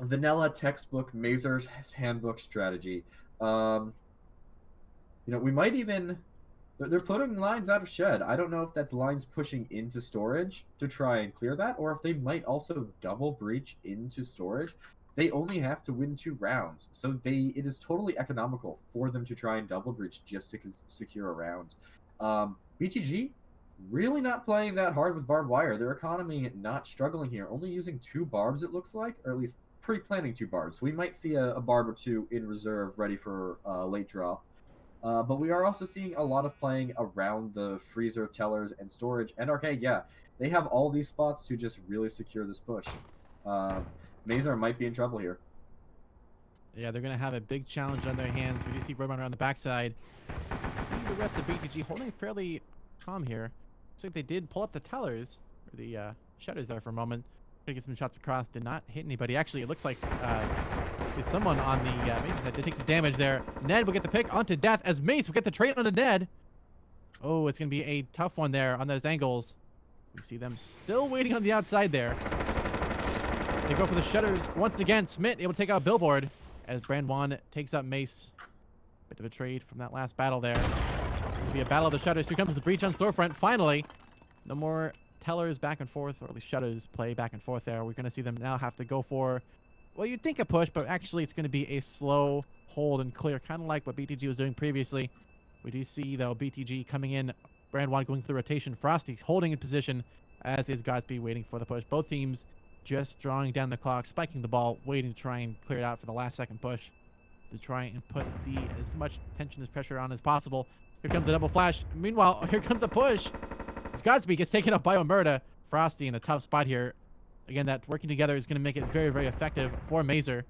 Vanilla textbook Mazer's handbook strategy. We might even... They're putting lines out of shed. I don't know if that's lines pushing into storage to try and clear that, or if they might also double breach into storage. They only have to win 2 rounds, so it is totally economical for them to try and double breach just to secure a round. BTG really not playing that hard with barbed wire. Their economy not struggling here. Only using 2 barbs, it looks like, or at least pre-planning 2 barbs. We might see a barb or 2 in reserve ready for late draw. But we are also seeing a lot of playing around the freezer, tellers, and storage. And Arcade, yeah, they have all these spots to just really secure this push. Mazer might be in trouble here. Yeah, they're going to have a big challenge on their hands. We do see Roadrunner on the backside. See the rest of BTG holding fairly calm here. Looks like they did pull up the tellers, or the shutters there for a moment. Gonna get some shots across. Did not hit anybody. Actually, it looks like there's someone on the Mazer side did take some damage there. Ned will get the pick onto Death as Mace will get the trade onto Ned. Oh, it's going to be a tough one there on those angles. We see them still waiting on the outside there. They go for the shutters once again. Smith able to take out Billboard as Brandwan takes up Mace. Bit of a trade from that last battle there. It'll be a battle of the shutters. Here comes the breach on storefront. Finally, no more tellers back and forth, or at least shutters play back and forth there. We're going to see them now have to go for, well, you'd think a push, but actually it's going to be a slow hold and clear, kind of like what BTG was doing previously. We do see, though, BTG coming in, Brandwan going through rotation, Frosty holding in position, as is Godspeed waiting for the push. Both teams just drawing down the clock, spiking the ball, waiting to try and clear it out for the last second push to try and put as much tension as pressure on as possible. Here comes the double flash. Meanwhile, here comes the push. Godspeed gets taken up by Omerta. Frosty in a tough spot here. Again, that working together is going to make it very, very effective for Mazer.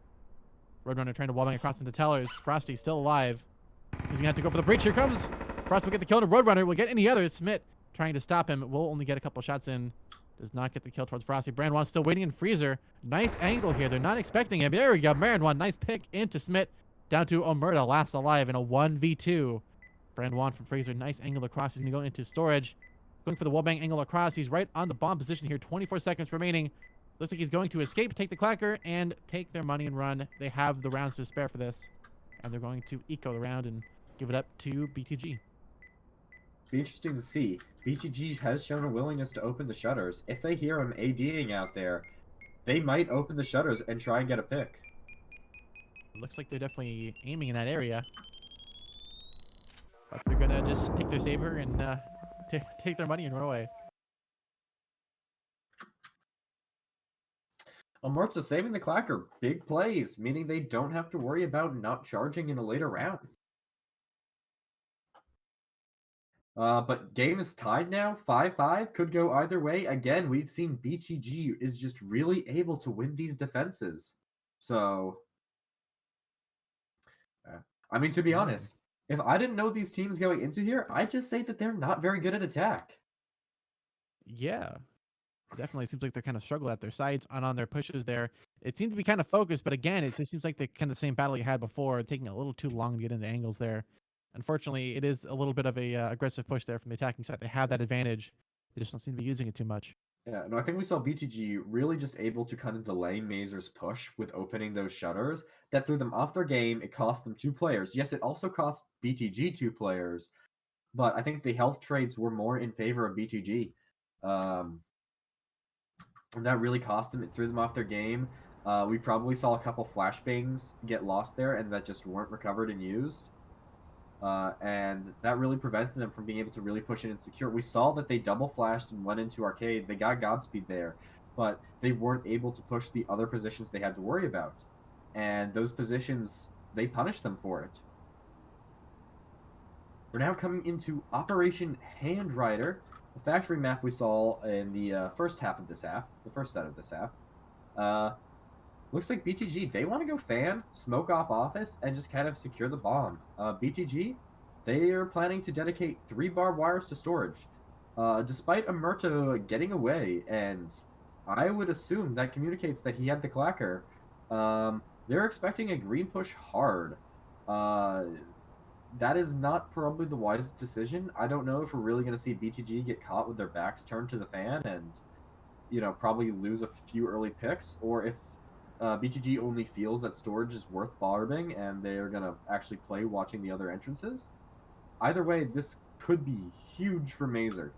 Roadrunner trying to wallbang across into tellers. Frosty still alive. He's going to have to go for the breach. Here comes. Frosty will get the kill on Roadrunner. Will get any others. Smith trying to stop him. Will only get a couple shots in. Does not get the kill towards Frosty. Brandwan still waiting in freezer. Nice angle here. They're not expecting him. There we go. Brandwan, nice pick into Smith. Down to Omerta, last alive in a 1v2. Brandwan from freezer. Nice angle across. He's going to go into storage. Going for the wallbang angle across. He's right on the bomb position here. 24 seconds remaining. Looks like he's going to escape, take the clacker, and take their money and run. They have the rounds to spare for this. And they're going to eco the round and give it up to BTG. It's be interesting to see. BTG has shown a willingness to open the shutters. If they hear him ADing out there, they might open the shutters and try and get a pick. Looks like they're definitely aiming in that area. But they're going to just take their saber and take their money and run away. Omerta saving the clacker. Big plays, meaning they don't have to worry about not charging in a later round. But game is tied now, 5-5. Could go either way. Again, we've seen BTG is just really able to win these defenses. So, I mean, to be honest, if I didn't know these teams going into here, I'd just say that they're not very good at attack. Yeah. Definitely seems like they're kind of struggle at their sides and on their pushes there. It seemed to be kind of focused, but again, it just seems like the kind of same battle you had before, taking a little too long to get into angles there. Unfortunately, it is a little bit of a aggressive push there from the attacking side. They have that advantage. They just don't seem to be using it too much. Yeah, no, I think we saw BTG really just able to kind of delay Mazer's push with opening those shutters. That threw them off their game. It cost them 2 players. Yes, it also cost BTG 2 players, but I think the health trades were more in favor of BTG. And that really cost them. It threw them off their game. We probably saw a couple flashbangs get lost there and that just weren't recovered and used. And that really prevented them from being able to really push in and secure. We saw that they double flashed and went into arcade. They got Godspeed there, but they weren't able to push the other positions they had to worry about. And those positions, they punished them for it. We're now coming into Operation Handwriter, the factory map we saw in the first half of this half, the first set of this half. Looks like BTG, they want to go fan, smoke off office, and just kind of secure the bomb. BTG, they are planning to dedicate 3 barbed wires to storage. Despite Emerto getting away, and I would assume that communicates that he had the clacker, they're expecting a green push hard. That is not probably the wisest decision. I don't know if we're really going to see BTG get caught with their backs turned to the fan and, probably lose a few early picks, or if BTG only feels that storage is worth barbing and they are going to actually play watching the other entrances. Either way, this could be huge for Mazer.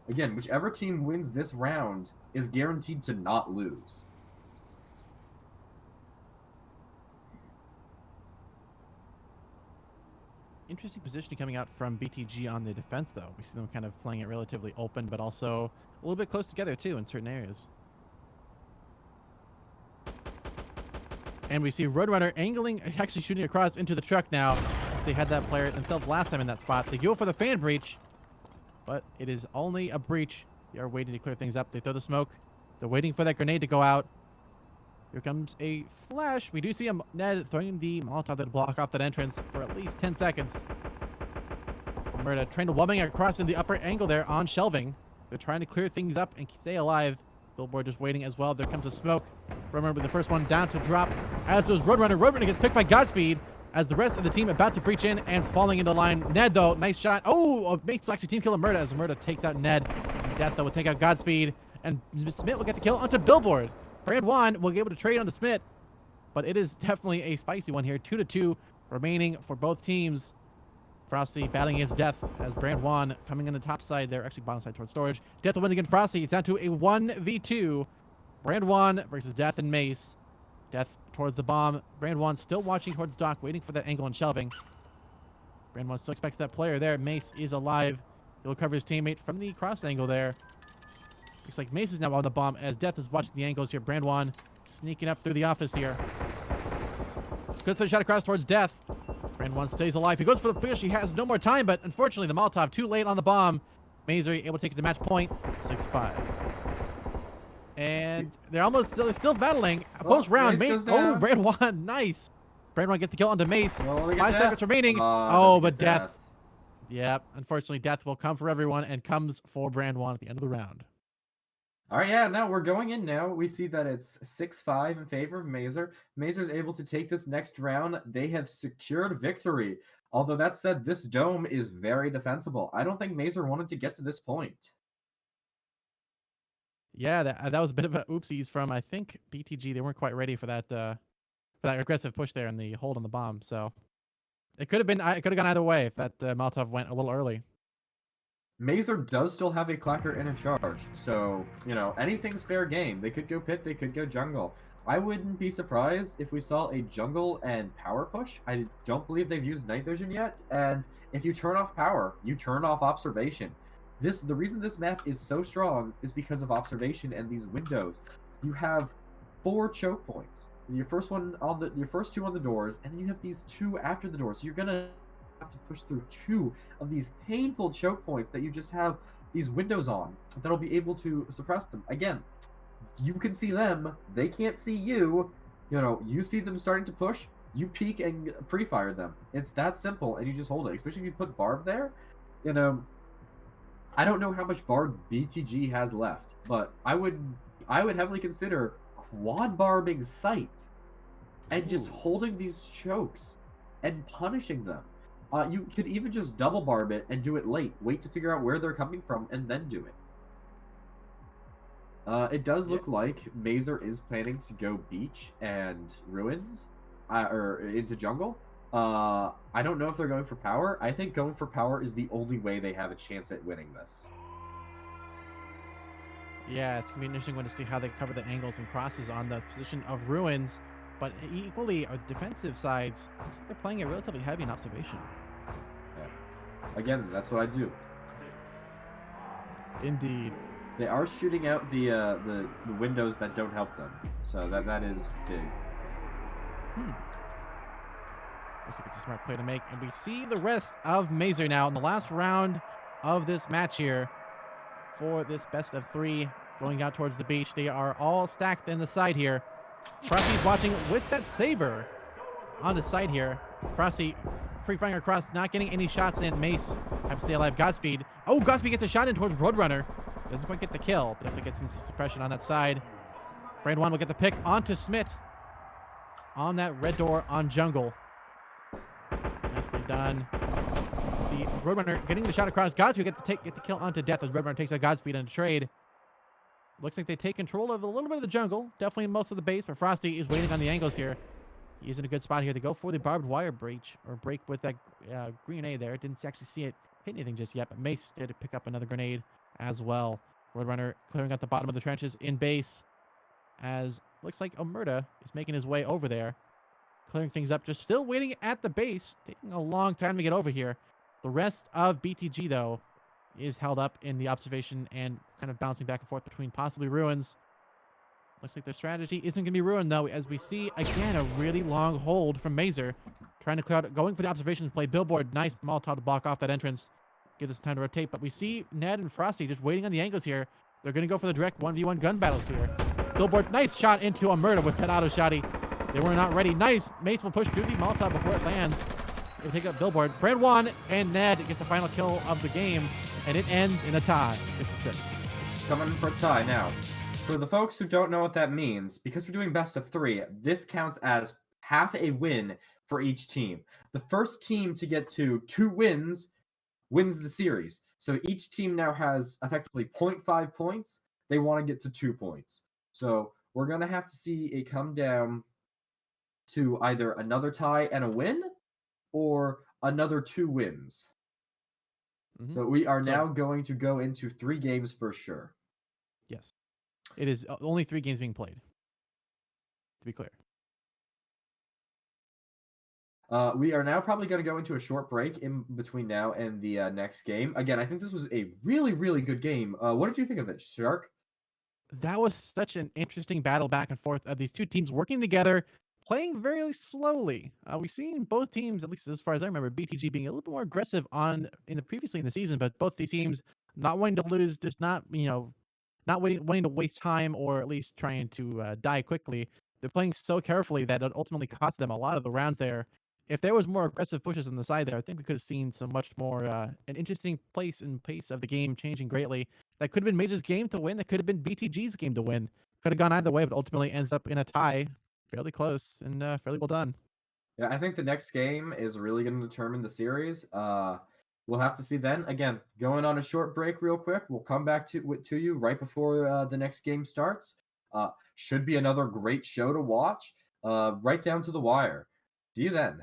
Again, whichever team wins this round is guaranteed to not lose. Interesting positioning coming out from BTG on the defense, though. We see them kind of playing it relatively open, but also a little bit close together, too, in certain areas. And we see Roadrunner angling, actually shooting across into the truck now, since they had that player themselves last time in that spot. They go for the fan breach, but it is only a breach. They are waiting to clear things up. They throw the smoke. They're waiting for that grenade to go out. Here comes a flash. We do see Ned throwing the Molotov to block off that entrance for at least 10 seconds. Murda trying to wobbling across in the upper angle there on shelving. They're trying to clear things up and stay alive. Billboard just waiting as well. There comes a smoke. Roadrunner with the first one down to drop. As does Roadrunner. Roadrunner gets picked by Godspeed as the rest of the team about to breach in and falling into line. Ned, though, nice shot. Oh, makes actually team kill Murda as Murda takes out Ned. Death, though, will take out Godspeed. And Smith will get the kill onto Billboard. Brand 1 will be able to trade on the Smith, but it is definitely a spicy one here. 2-2 remaining for both teams. Frosty battling against Death as Brand 1 coming in the top side there, actually bottom side towards storage. Death will win against Frosty. It's down to a 1v2. Brand 1 versus Death and Mace. Death towards the bomb. Brand 1 still watching towards Dock, waiting for that angle and shelving. Brand 1 still expects that player there. Mace is alive. He'll cover his teammate from the cross angle there. Looks like Mace is now on the bomb as Death is watching the angles here. Brand 1 sneaking up through the office here. Good for the shot across towards Death. Brand 1 stays alive. He goes for the push. He has no more time, but unfortunately the Molotov too late on the bomb. Mazer able to take it to match point. 6-5. And they're almost still battling. Post round. Mace. Oh, Brand 1. Nice. Brand 1 gets the kill onto Mace. 5 seconds remaining. Oh, but Death. Yep. Unfortunately, Death will come for everyone and comes for Brand 1 at the end of the round. All right, yeah, now we're going in now. We see that it's 6-5 in favor of Mazer. Mazer's able to take this next round. They have secured victory. Although that said, this dome is very defensible. I don't think Mazer wanted to get to this point. Yeah, that was a bit of an oopsies from, I think, BTG. They weren't quite ready for that aggressive push there and the hold on the bomb. So it could have gone either way if that Molotov went a little early. Mazer does still have a clacker and a charge, so, anything's fair game. They could go pit, they could go jungle. I wouldn't be surprised if we saw a jungle and power push. I don't believe they've used night vision yet, and if you turn off power, you turn off observation. The reason this map is so strong is because of observation and these windows. You have 4 choke points. Your first two on the doors, and then you have these 2 after the doors. So you're gonna have to push through 2 of these painful choke points that you just have these windows on that'll be able to suppress them. Again, you can see them, they can't see you. You see them starting to push, you peek and pre-fire them. It's that simple, and you just hold it. Especially if you put Barb there, I don't know how much bar BTG has left, but I would heavily consider quad barbing Sight and just Ooh. holding these chokes and punishing them. You could even just double barb it and do it late. Wait to figure out where they're coming from and then do it. It does Yeah. look like Mazer is planning to go beach and ruins, or into jungle. I don't know if they're going for power. I think going for power is the only way they have a chance at winning this. Yeah, it's gonna be an interesting one to see how they cover the angles and crosses on the position of ruins. But equally, defensive sides, they're playing it relatively heavy in observation. Yeah. Again, that's what I do. Indeed. They are shooting out the windows that don't help them, so that is big. Looks like it's a smart play to make, and we see the rest of Mazer now in the last round of this match here for this best of 3 going out towards the beach. They are all stacked in the side here. Frosty's watching with that saber on the side here. Frosty free firing across, not getting any shots in. Mace have to stay alive. Godspeed. Oh, Godspeed gets a shot in towards Roadrunner. Doesn't quite get the kill, but if it gets some suppression on that side, Brand 1 will get the pick onto Smith on that red door on jungle. Nicely done. See Roadrunner getting the shot across. Godspeed get the kill onto Death as Roadrunner takes out Godspeed on a trade. Looks like they take control of a little bit of the jungle, definitely most of the base, but Frosty is waiting on the angles here. He's in a good spot here to go for the barbed wire break with that grenade there. Didn't actually see it hit anything just yet, but Mace did pick up another grenade as well. Roadrunner clearing out the bottom of the trenches in base, as looks like Omerta is making his way over there, clearing things up, just still waiting at the base, taking a long time to get over here. The rest of BTG, though, is held up in the observation and kind of bouncing back and forth between possibly ruins. Looks like their strategy isn't going to be ruined, though, as we see, again, a really long hold from Mazer, trying to clear out, going for the observation play. Billboard, nice Molotov to block off that entrance. Give this time to rotate, but we see Ned and Frosty just waiting on the angles here. They're going to go for the direct 1v1 gun battles here. Billboard, nice shot into Omerta with that auto shotty. They were not ready. Nice. Mace will push through the Molotov before it lands. They'll take up Billboard. Brand 1 and Ned get the final kill of the game, and it ends in a tie, 6-6. Coming for a tie now. For the folks who don't know what that means, because we're doing best of 3, this counts as half a win for each team. The first team to get to 2 wins wins the series. So each team now has effectively 0.5 points. They want to get to 2 points. So we're going to have to see it come down to either another tie and a win or another 2 wins. Mm-hmm. So we are now going to go into 3 games for sure. Yes. It is only 3 games being played, to be clear. We are now probably going to go into a short break in between now and the next game. Again, I think this was a really, really good game. What did you think of it, Shark? That was such an interesting battle back and forth of these 2 teams working together, playing very slowly. We've seen both teams, at least as far as I remember, BTG being a little bit more aggressive previously in the season, but both these teams not wanting to lose, just not wanting to waste time, or at least trying to die quickly. They're playing so carefully that it ultimately cost them a lot of the rounds there. If there was more aggressive pushes on the side there, I think we could have seen some much more an interesting pace of the game changing greatly. That could have been Mazer's game to win. That could have been BTG's game to win. Could have gone either way, but ultimately ends up in a tie. Fairly close and fairly well done. Yeah, I think the next game is really going to determine the series. We'll have to see then. Again, going on a short break real quick. We'll come back to you right before the next game starts. Should be another great show to watch, right down to the wire. See you then.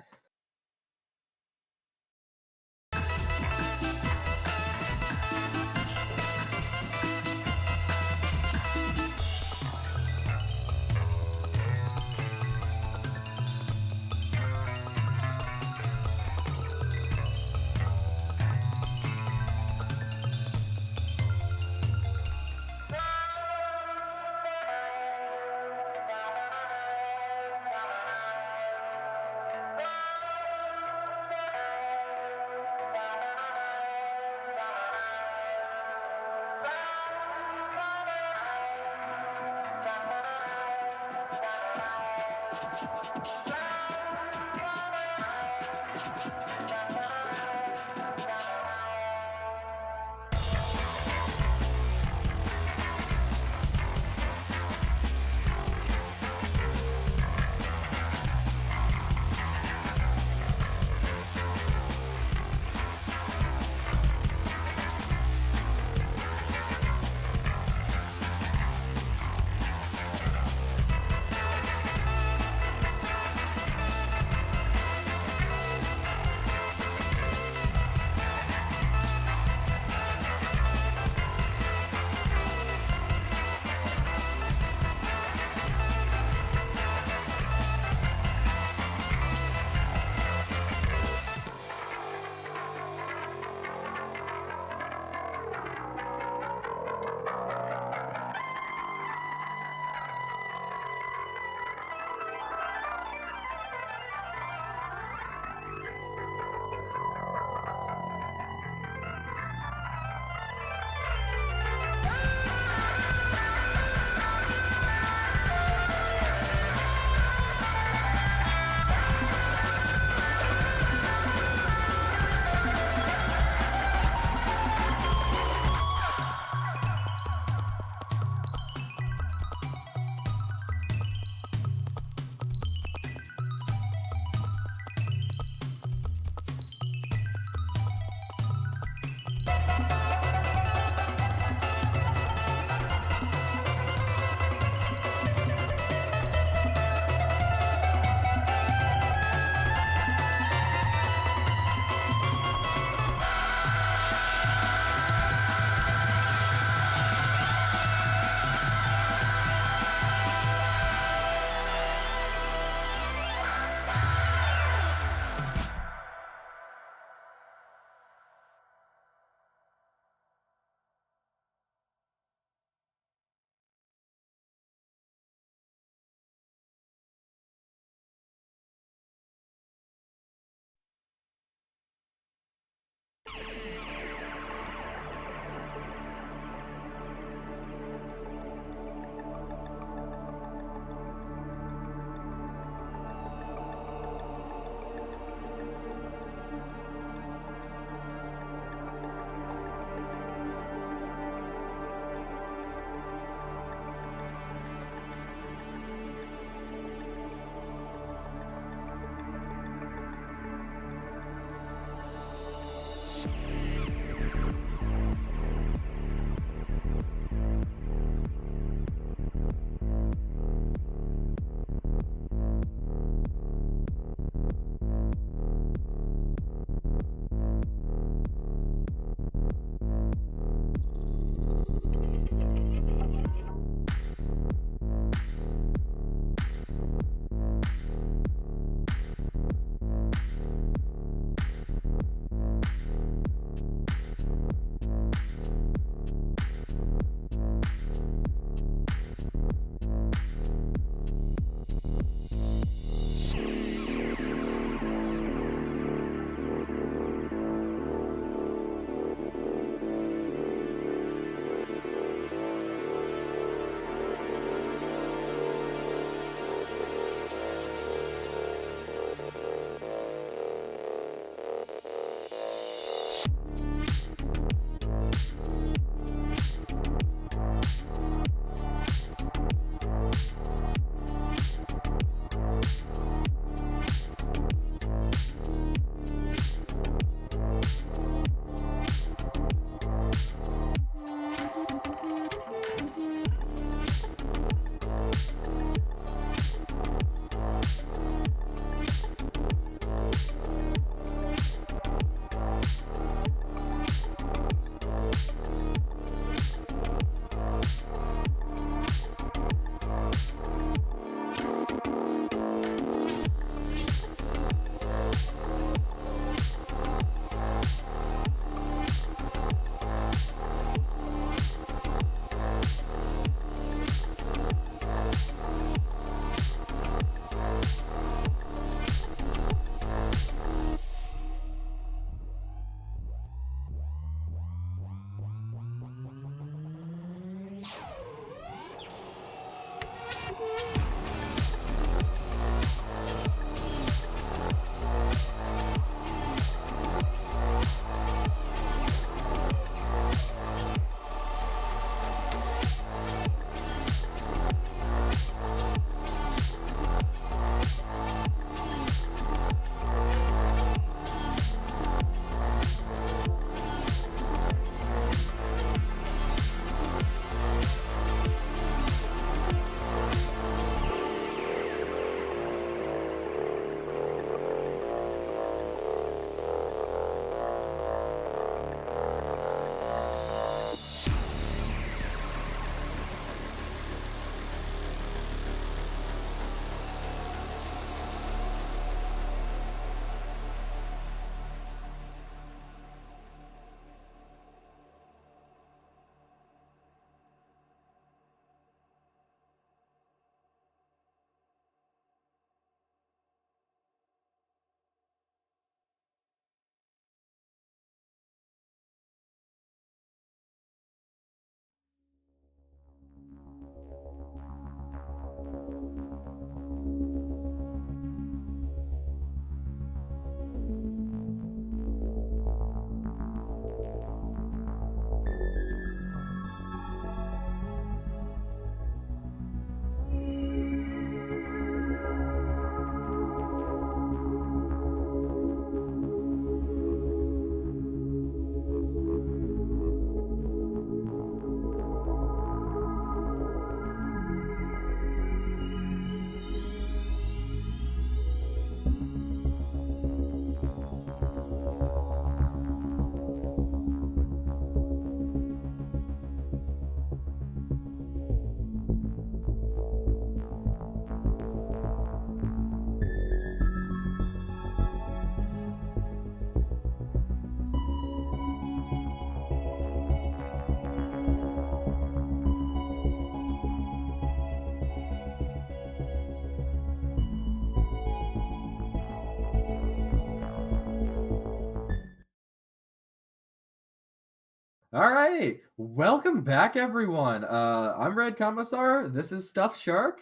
All right, welcome back, everyone. I'm Red Commissar. This is Stuffed Shark.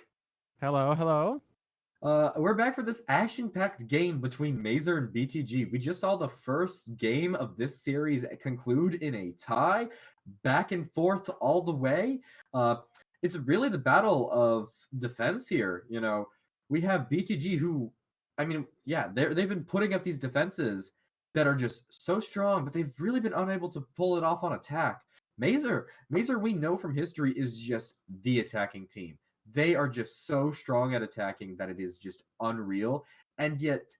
Hello, hello. We're back for this action-packed game between Mazer and BTG. We just saw the first game of this series conclude in a tie, back and forth all the way. It's really the battle of defense here. You know, we have BTG who, I mean, yeah, they've been putting up these defenses that are just so strong, but they've really been unable to pull it off on attack. Mazer, we know from history, is just the attacking team. They are just so strong at attacking that it is just unreal, and yet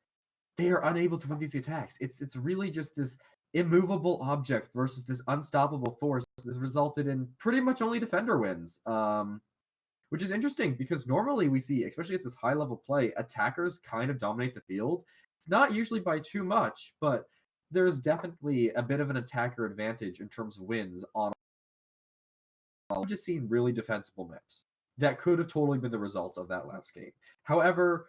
they are unable to win these attacks. It's really just this immovable object versus this unstoppable force that's resulted in pretty much only defender wins. Which is interesting because normally we see, especially at this high level play, attackers kind of dominate the field. It's not usually by too much, but there's definitely a bit of an attacker advantage in terms of wins on. I've just seen really defensible maps that could have totally been the result of that last game. However,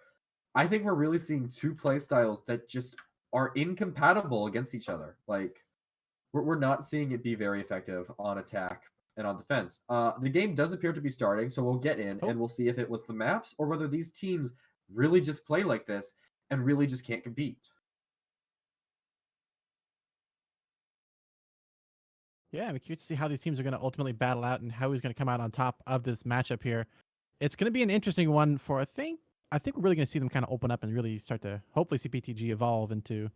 I think we're really seeing two play styles that just are incompatible against each other. Like, we're not seeing it be very effective on attack and on defense. The game does appear to be starting, so we'll get in and we'll see if it was the maps or whether these teams really just play like this and really just can't compete. Yeah, I'm curious to see how these teams are going to ultimately battle out and how who's going to come out on top of this matchup here. It's going to be an interesting one for I think we're really going to see them kind of open up and really start to hopefully see PTG evolve into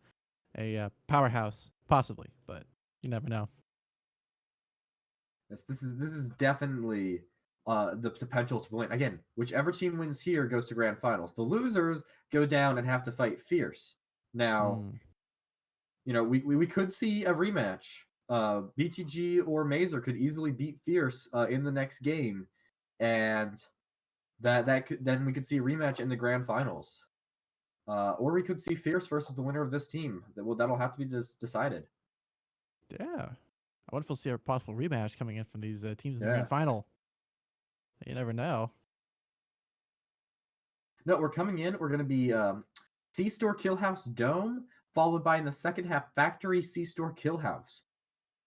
a powerhouse, possibly, but you never know. Yes, this is definitely the potential to win. Again, whichever team wins here goes to grand finals. The losers go down and have to fight Fierce. Now, you know, we could see a rematch. BTG or Mazer could easily beat Fierce in the next game, and that could, then we could see a rematch in the grand finals. Or we could see Fierce versus the winner of this team. That'll have to be decided. Yeah. I wonder if we'll see a possible rematch coming in from these teams in the Yeah. grand final. You never know. No, we're coming in. We're going to be C-Store Killhouse Dome, followed by in the second half Factory C-Store Killhouse.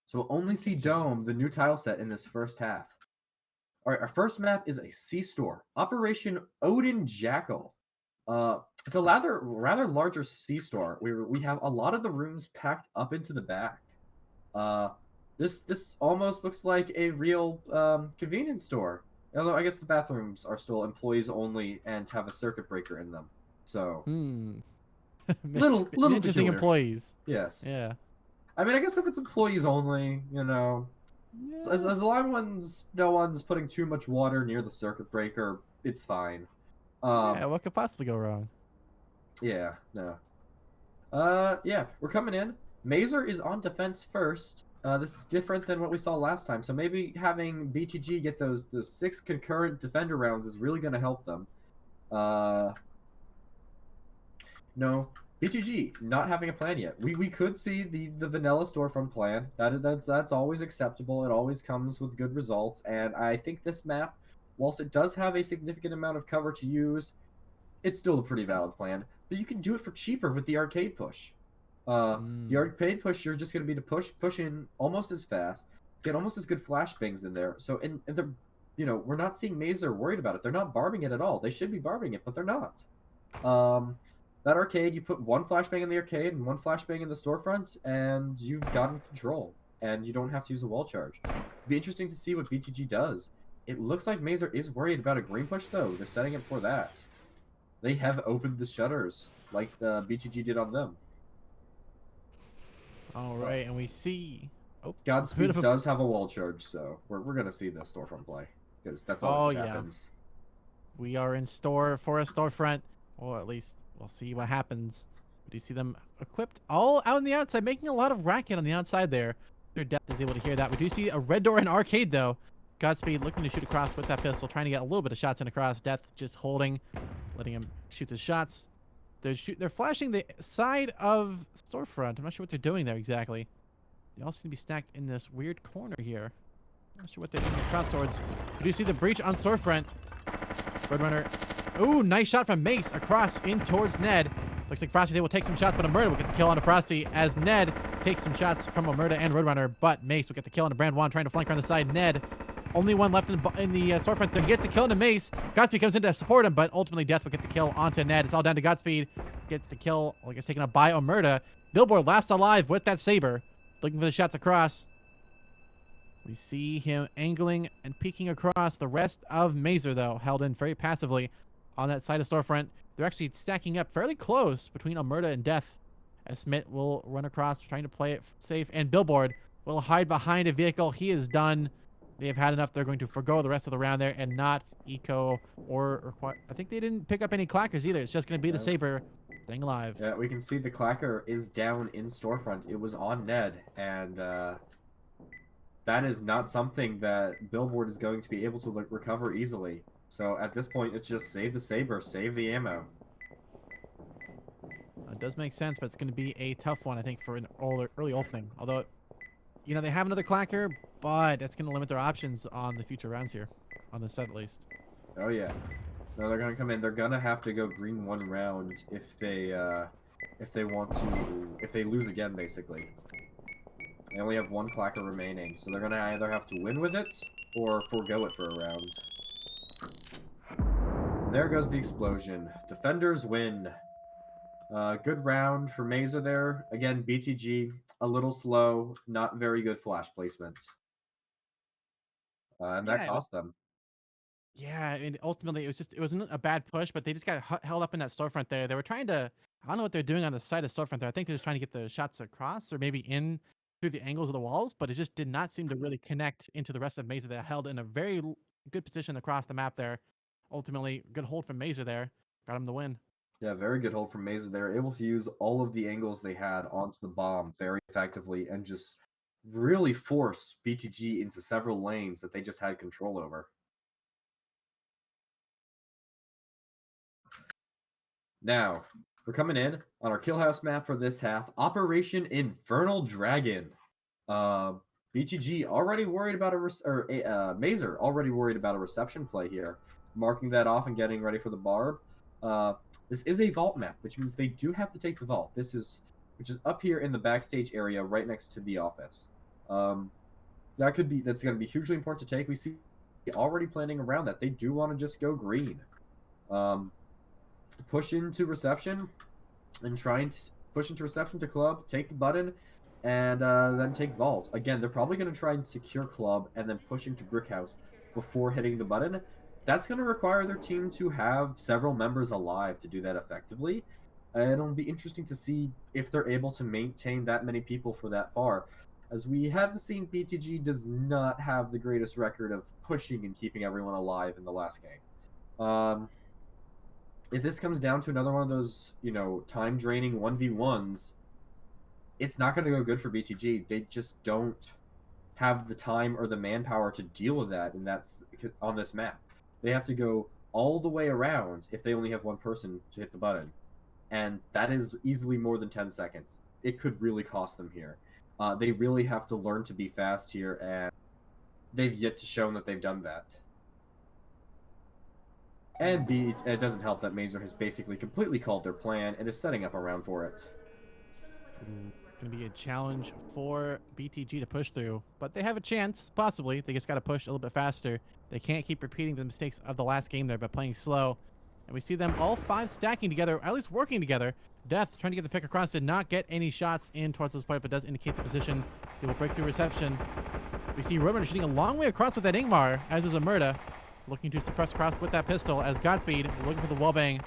So we'll only see Dome, the new tile set, in this first half. All right, our first map is a C-store, Operation Odin Jackal. It's a rather larger C-store. We have a lot of the rooms packed up into the back. Uh, this almost looks like a real convenience store. Although I guess the bathrooms are still employees only and have a circuit breaker in them. So Hmm. little Interesting peculiar. employees. Yes. Yeah. I mean, I guess if it's employees only, as long as no one's putting too much water near the circuit breaker, it's fine. Yeah, what could possibly go wrong? Yeah, no. Yeah, we're coming in. Mazer is on defense first. This is different than what we saw last time, so maybe having BTG get those 6 concurrent defender rounds is really going to help them. No, BTG not having a plan yet. We could see the vanilla storefront plan. That's always acceptable. It always comes with good results, and I think this map, whilst it does have a significant amount of cover to use, it's still a pretty valid plan. But you can do it for cheaper with the arcade push. The arcade push, you're just going to be to push in almost as fast, get almost as good flashbangs in there. So, and they're, we're not seeing Mazer worried about it. They're not barbing it at all. They should be barbing it, but they're not. That arcade, you put one flashbang in the arcade and one flashbang in the storefront, and you've gotten control. And you don't have to use a wall charge. It'd be interesting to see what BTG does. It looks like Mazer is worried about a green push, though. They're setting it for that. They have opened the shutters, like the BTG did on them. All right, and we see. Oh, Godspeed does have a wall charge, so we're gonna see this storefront play because that's always what happens. We are in store for a storefront, or at least we'll see what happens. Do you see them equipped all out on the outside, making a lot of racket on the outside there? Their depth is able to hear that. We do see a red door in arcade though. Godspeed looking to shoot across with that pistol, trying to get a little bit of shots in across. Death just holding, letting him shoot the shots. They're flashing the side of storefront. I'm not sure what they're doing there exactly. They all seem to be stacked in this weird corner here. I'm not sure what they're doing across towards. We do see the breach on storefront. Roadrunner. Ooh, nice shot from Mace across in towards Ned. Looks like Frosty will take some shots, but Omerta will get the kill on Frosty as Ned takes some shots from Omerta and Roadrunner, but Mace will get the kill on Brand 1, trying to flank around the side. Ned, only one left in the storefront. He gets the kill into Mace. Godspeed comes in to support him, but ultimately Death will get the kill onto Ned. It's all down to Godspeed. Gets the kill, I guess, taken up by Omerta. Billboard last alive with that saber, looking for the shots across. We see him angling and peeking across. The rest of Mazer, though, held in very passively on that side of storefront. They're actually stacking up fairly close between Omerta and Death, as Smith will run across, trying to play it safe, and Billboard will hide behind a vehicle. He is done. They have had enough. They're going to forgo the rest of the round there and not eco or require. I think they didn't pick up any clackers either. It's just going to be the saber staying alive. Yeah, we can see the clacker is down in storefront. It was on Ned, and that is not something that Billboard is going to be able to recover easily. So at this point, it's just save the saber, save the ammo. It does make sense, but it's going to be a tough one, I think, for an early opening. Although, they have another clacker, but that's going to limit their options on the future rounds here, on the set at least. Oh yeah, no, they're going to come in. They're going to have to go green one round if they want to, if they lose again, basically. They only have one clacker remaining, so they're going to either have to win with it or forego it for a round. There goes the explosion. Defenders win. Good round for Mazer there. Again, BTG, a little slow, not very good flash placement. And that cost them. Yeah, and ultimately it wasn't a bad push, but they just got held up in that storefront there. They were trying to, I don't know what they're doing on the side of the storefront there. I think they're just trying to get the shots across or maybe in through the angles of the walls, but it just did not seem to really connect into the rest of Mazer. That held in a very good position across the map there. Ultimately, good hold from Mazer there. Got him the win. Yeah, very good hold from Mazer. They were able to use all of the angles they had onto the bomb very effectively and just really force BTG into several lanes that they just had control over. Now, we're coming in on our Killhouse map for this half. Operation Infernal Dragon. BTG already worried about Mazer already worried about a reception play here. Marking that off and getting ready for the barb. This is a vault map, which means they do have to take the vault. Which is up here in the backstage area, right next to the office. That's going to be hugely important to take. We see already planning around that. They do want to just go green. Push into reception and try and push into reception to club, take the button, and then take vault. Again, they're probably going to try and secure club and then push into brick house before hitting the button. That's going to require their team to have several members alive to do that effectively. It'll be interesting to see if they're able to maintain that many people for that far, as we have seen BTG does not have the greatest record of pushing and keeping everyone alive in the last game. If this comes down to another one of those, time draining 1v1s, it's not going to go good for BTG. They just don't have the time or the manpower to deal with that, and that's on this map. They have to go all the way around if they only have one person to hit the button, and that is easily more than 10 seconds. It could really cost them here. They really have to learn to be fast here, and they've yet to show that they've done that. And B, it doesn't help that Mazer has basically completely called their plan and is setting up a round for it. Going to be a challenge for BTG to push through, but they have a chance, possibly. They just got to push a little bit faster. They can't keep repeating the mistakes of the last game there by playing slow. And we see them all 5 stacking together, at least working together. Death trying to get the pick across, did not get any shots in towards this point, but does indicate the position. They will break through reception. We see Roman shooting a long way across with that Ingmar, as is Amerta, looking to suppress across with that pistol, as Godspeed looking for the wallbang.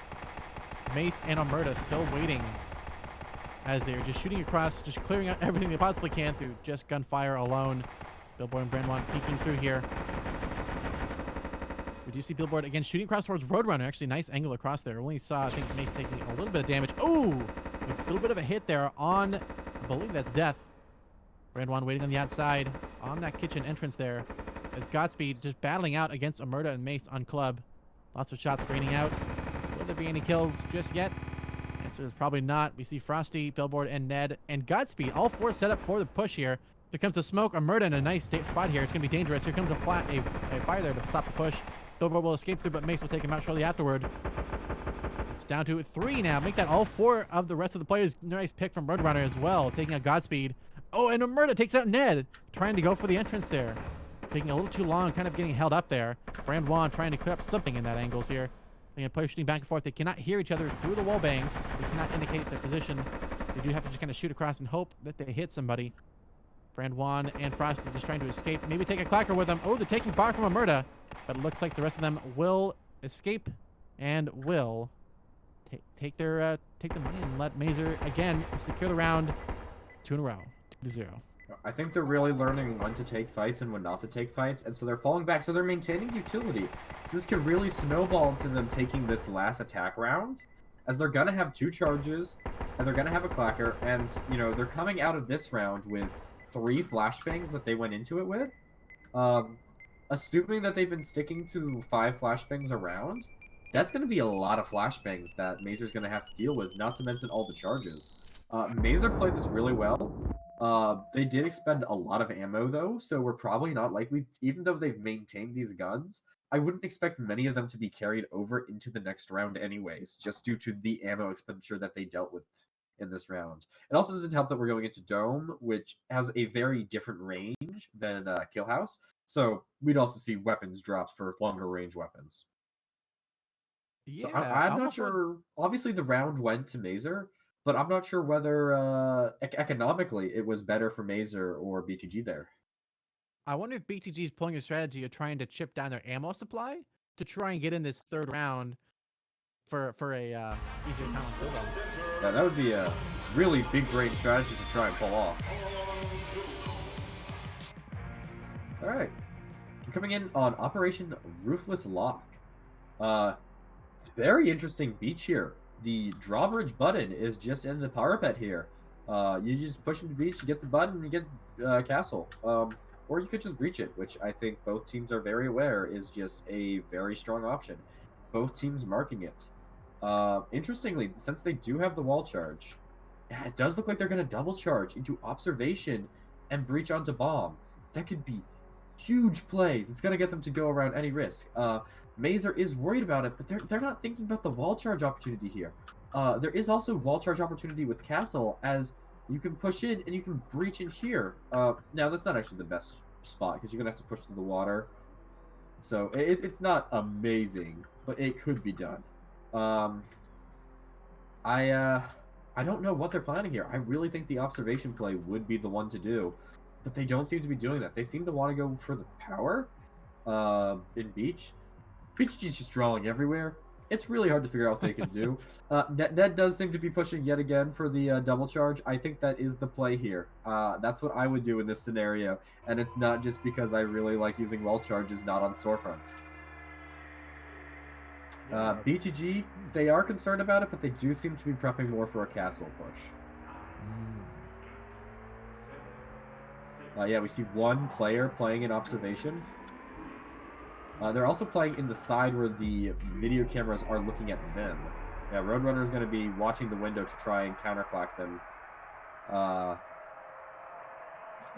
Mace and Amerta still waiting, as they're just shooting across, just clearing out everything they possibly can through just gunfire alone. Billboard and Brandwan peeking through here. We do see Billboard again shooting across towards Roadrunner. Actually, nice angle across there. Only saw, I think, Mace taking a little bit of damage. Oh! A little bit of a hit there on, I believe that's Death. Brandwan waiting on the outside on that kitchen entrance there, as Godspeed just battling out against Amerta and Mace on club. Lots of shots raining out. Will there be any kills just yet? Answer is probably not. We see Frosty, Billboard, and Ned, and Godspeed, all 4 set up for the push here. Here comes the smoke. Amerta in a nice spot here. It's going to be dangerous. Here comes a fire there to stop the push. Billboard will escape through, but Mace will take him out shortly afterward. It's down to 3 now. Make that all 4 of the rest of the players. Nice pick from Roadrunner as well, taking out Godspeed. Oh, and Amerta takes out Ned, trying to go for the entrance there. Taking a little too long, kind of getting held up there. Brandwan trying to clear up something in that angles here. And players shooting back and forth. They cannot hear each other through the wall bangs. They cannot indicate their position. They do have to just kind of shoot across and hope that they hit somebody. Brandwan and Frosty just trying to escape. Maybe take a clacker with them. Oh, they're taking fire from Amerta. But it looks like the rest of them will escape and will take the money and let Mazer again secure the round. 2 in a row. 2-0. I think they're really learning when to take fights and when not to take fights, and so they're falling back. So they're maintaining utility. So this could really snowball into them taking this last attack round, as they're going to have 2 charges, and they're going to have a clacker, and, they're coming out of this round with 3 flashbangs that they went into it with. Assuming that they've been sticking to 5 flashbangs around, that's going to be a lot of flashbangs that Mazer's going to have to deal with, not to mention all the charges. Mazer played this really well. They did expend a lot of ammo, though, so we're probably not likely, even though they've maintained these guns, I wouldn't expect many of them to be carried over into the next round anyways, just due to the ammo expenditure that they dealt with in this round. It also doesn't help that we're going into Dome, which has a very different range than Killhouse, so we'd also see weapons drops for longer range weapons. Yeah, so I'm not sure. Obviously, the round went to Mazer, but I'm not sure whether economically it was better for Mazer or BTG there. I wonder if BTG is pulling a strategy of trying to chip down their ammo supply to try and get in this 3rd round for a easier time on Philbell. Yeah, that would be a really big brain strategy to try and pull off. All right, coming in on Operation Ruthless Lock. Very interesting beach here. The drawbridge button is just in the parapet here. You just push into the beach, you get the button, and you get castle. Or you could just breach it, which I think both teams are very aware is just a very strong option. Both teams marking it. Interestingly, since they do have the wall charge, it does look like they're going to double charge into observation and breach onto bomb. That could be huge plays. It's going to get them to go around any risk. Mazer is worried about it, but they're not thinking about the wall charge opportunity here. There is also wall charge opportunity with Castle, as you can push in and you can breach in here. Now, that's not actually the best spot, because you're going to have to push through the water. So it's not amazing, but it could be done. Um, I uh, I don't know what they're planning here. I really think the observation play would be the one to do, but they don't seem to be doing that. They seem to want to go for the power in Beach. BTG's just drawing everywhere. It's really hard to figure out what they can do. Ned does seem to be pushing yet again for the double charge. I think that is the play here. That's what I would do in this scenario, and it's not just because I really like using well charges not on storefront. BTG, they are concerned about it, but they do seem to be prepping more for a castle push. Yeah, we see one player playing in observation. They're also playing in the side where the video cameras are looking at them. Yeah, Roadrunner is going to be watching the window to try and counterclock them. But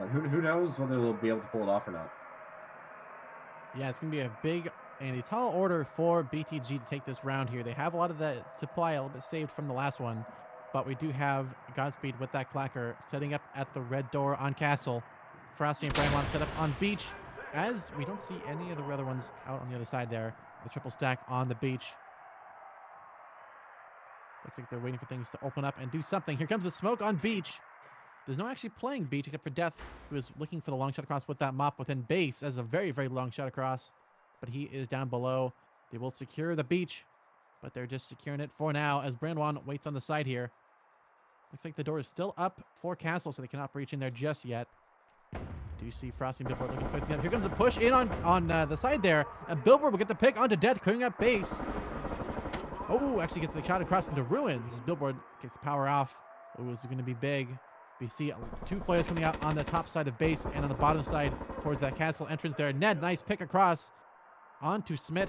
who knows whether they'll be able to pull it off or not. Yeah, it's going to be a big and a tall order for BTG to take this round here. They have a lot of the supply a little bit saved from the last one, but we do have Godspeed with that clacker setting up at the red door on Castle. Frosty and Brandon set up on Beach, as we don't see any of the other ones out on the other side there. The triple stack on the Beach. Looks like they're waiting for things to open up and do something. Here comes the smoke on Beach. There's no actually playing Beach except for Death, who is looking for the long shot across with that mop within base. As a very, very long shot across, but he is down below. They will secure the Beach, but they're just securing it for now as Brandwan waits on the side here. Looks like the door is still up for Castle, so they cannot breach in there just yet. Do you see Frosty and Billboard looking for it? Here comes the push in on the side there. And Billboard will get the pick onto Death, clearing up base. Oh, actually gets the shot across into Ruins. Billboard gets the power off. Oh, this is going to be big. We see two players coming out on the top side of base and on the bottom side towards that Castle entrance there. Ned, nice pick across onto Smith.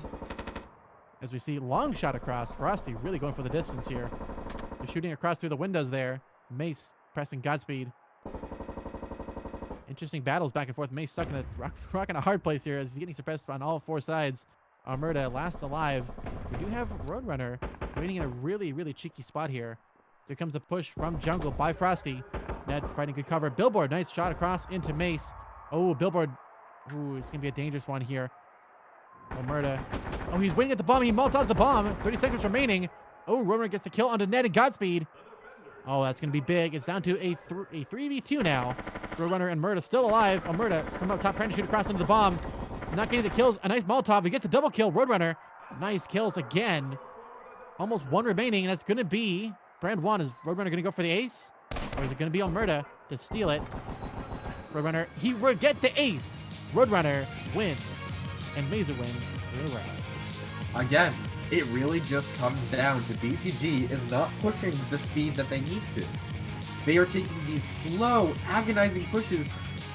As we see long shot across. Frosty really going for the distance here. They're shooting across through the windows there. Mace pressing Godspeed. Interesting battles back and forth. Mace stuck in rocking a hard place here as he's getting suppressed on all four sides. Almerda last alive. We do have Roadrunner waiting in a really, really cheeky spot here. Here comes the push from jungle by Frosty. Ned fighting good cover. Billboard, nice shot across into Mace. Oh, Billboard. Ooh, it's going to be a dangerous one here. Almerda. Oh, he's waiting at the bomb. He Molotovs the bomb. 30 seconds remaining. Oh, Roadrunner gets the kill onto Ned and Godspeed. Oh, that's going to be big. It's down to a 3v2 now. Roadrunner and Murda still alive. Almerda from up top trying to shoot across into the bomb. Not getting the kills. A nice Molotov. He gets a double kill. Roadrunner. Nice kills again. Almost one remaining, and that's going to be Brand 1. Is Roadrunner going to go for the ace? Or is it going to be Almerda to steal it? Roadrunner, he will get the ace. Roadrunner wins. And Mazer wins the round. Again, it really just comes down to BTG is not pushing the speed that they need to. They are taking these slow, agonizing pushes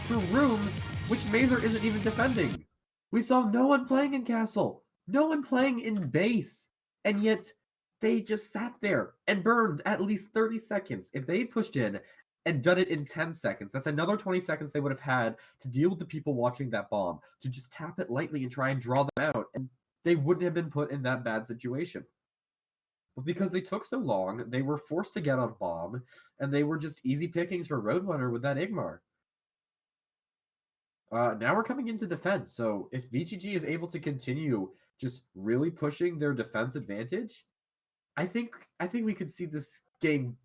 through rooms which Mazer isn't even defending. We saw no one playing in Castle, no one playing in base, and yet they just sat there and burned at least 30 seconds. If they pushed in and done it in 10 seconds, that's another 20 seconds they would have had to deal with the people watching that bomb, to just tap it lightly and try and draw them out, and they wouldn't have been put in that bad situation. But because they took so long, they were forced to get on bomb, and they were just easy pickings for Roadrunner with that Igmar. Now we're coming into defense, so if BTG is able to continue just really pushing their defense advantage, I think we could see this game,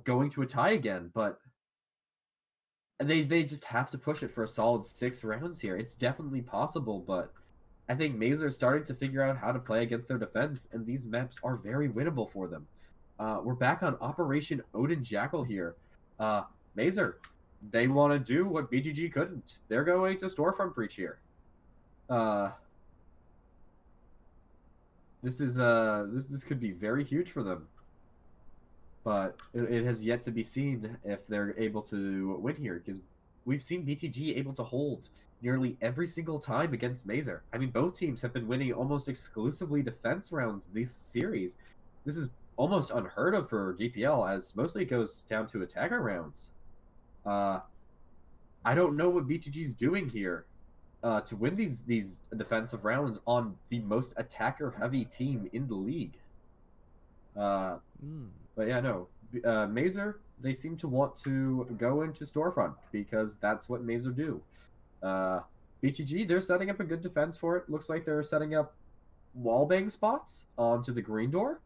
going to a tie again, but they just have to push it for a solid 6 rounds here. It's definitely possible, but I think Mazer's starting to figure out how to play against their defense, and these maps are very winnable for them. We're back on Operation Odin Jackal here. Mazer, they want to do what BGG couldn't. They're going to storefront breach here. This could be very huge for them, but it has yet to be seen if they're able to win here, because we've seen BTG able to hold nearly every single time against Mazer. I mean, both teams have been winning almost exclusively defense rounds this series. This is almost unheard of for DPL, as mostly it goes down to attacker rounds. I don't know what BTG's doing here to win these defensive rounds on the most attacker-heavy team in the league. But yeah, no. Mazer, they seem to want to go into storefront because that's what Mazer do. BTG, they're setting up a good defense for it. Looks like they're setting up wallbang spots onto the green door,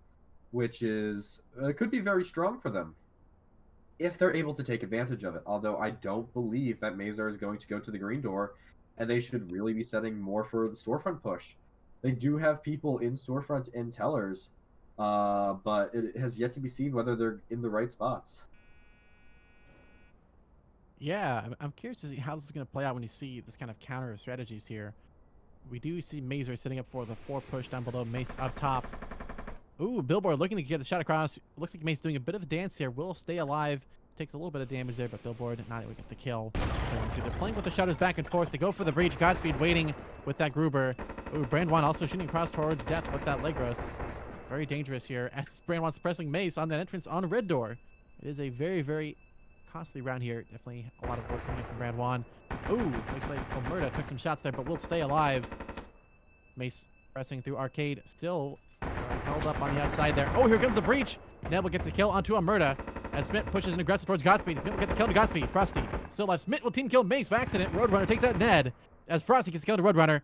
which is could be very strong for them if they're able to take advantage of it. Although I don't believe that Mazar is going to go to the green door, and they should really be setting more for the storefront push. They do have people in storefront and tellers, but it has yet to be seen whether they're in the right spots. Yeah, I'm curious to see how this is going to play out when you see this kind of counter strategies here. We do see Mazar sitting up for the 4 push down below, Mace up top. Ooh, Billboard looking to get the shot across. Looks like Mace doing a bit of a dance here. Will stay alive. Takes a little bit of damage there, but Billboard not able to get the kill. They're playing with the shutters back and forth. They go for the breach. Godspeed waiting with that Gruber. Ooh, Brandwan also shooting across towards Death with that Legros. Very dangerous here as Brandwan suppressing Mace on that entrance on red door. It is a very, very costly round here. Definitely a lot of work coming from Brandwan. Ooh, looks like Omerta took some shots there, but will stay alive. Mace pressing through Arcade. Still held up on the outside there. Oh, here comes the breach. Ned will get the kill onto Omerta as Smith pushes an aggressive towards Godspeed. Smith will get the kill to Godspeed. Frosty still left. Smith will team kill Mace by accident. Roadrunner takes out Ned as Frosty gets the kill to Roadrunner.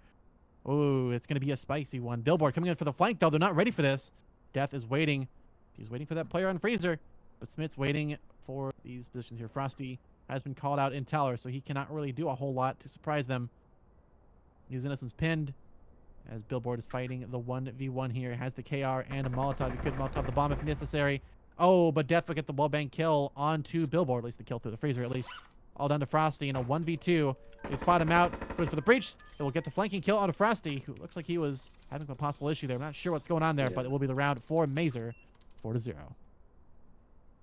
Ooh, it's going to be a spicy one. Billboard coming in for the flank, though. They're not ready for this. Death is waiting. He's waiting for that player on Freezer, but Smith's waiting for these positions here. Frosty has been called out in Teller, so he cannot really do a whole lot to surprise them. His Innocence pinned as Billboard is fighting the 1v1 here. Has the KR and a Molotov. He could Molotov the bomb if necessary. Oh, but Death will get the wallbang kill onto Billboard. At least the kill through the Freezer, at least. All down to Frosty in a 1v2. They spot him out. Goes for the breach. They will get the flanking kill onto Frosty, who looks like he was having a possible issue there. I'm not sure what's going on there, but it will be the round for Mazar. 4-0.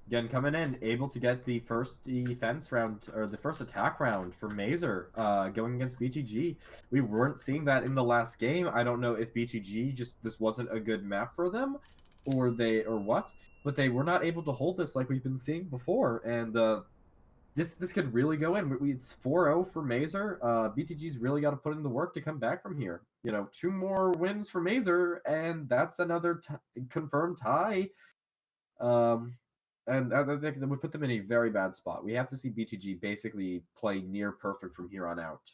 Again, coming in, able to get the first defense round, or the first attack round for Mazar, going against BTG. We weren't seeing that in the last game. I don't know if BTG this wasn't a good map for them, or what, but they were not able to hold this like we've been seeing before, and this could really go in. It's 4-0 for Mazar. BTG's really got to put in the work to come back from here. 2 more wins for Mazar, and that's another confirmed tie. And I think that would put them in a very bad spot. We have to see BTG basically play near perfect from here on out.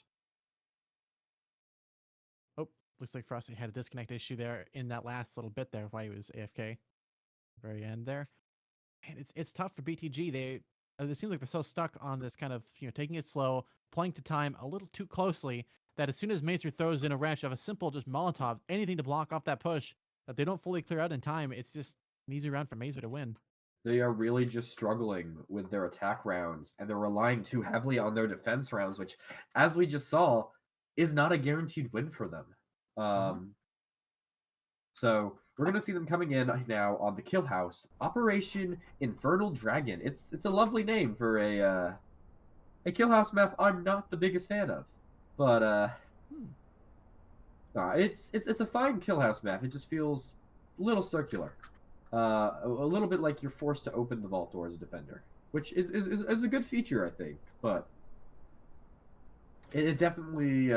Oh, looks like Frosty had a disconnect issue there in that last little bit there while he was AFK. Very end there. And it's tough for BTG. It seems like they're so stuck on this kind of, taking it slow, playing to time a little too closely, that as soon as Mazar throws in a rash of a simple just Molotov, anything to block off that push, that they don't fully clear out in time, it's just an easy round for Mazar to win. They are really just struggling with their attack rounds, and they're relying too heavily on their defense rounds, which, as we just saw, is not a guaranteed win for them. So we're going to see them coming in now on the Kill House, Operation Infernal Dragon. It's a lovely name for a Kill House map I'm not the biggest fan of, but it's a fine Kill House map. It just feels a little circular. A little bit like you're forced to open the vault door as a defender, which is a good feature, I think, but it definitely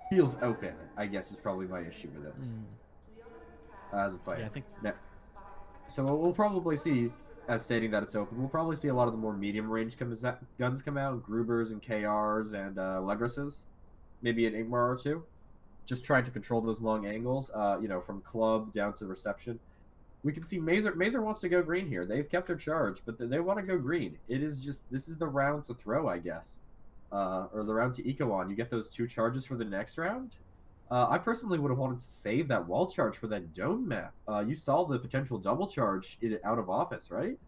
feels open, I guess, is probably my issue with it as a player. Yeah, I think. So we'll probably see, as stating that it's open, we'll probably see a lot of the more medium range guns come out, Grubers and KRs and Legroses, maybe an Ingmar or 2, just trying to control those long angles, from club down to reception. We can see Mazar wants to go green here. They've kept their charge, but they want to go green. This is the round to throw, I guess. Or the round to eco on. You get those 2 charges for the next round. I personally would have wanted to save that wall charge for that dome map. You saw the potential double charge out of office, right?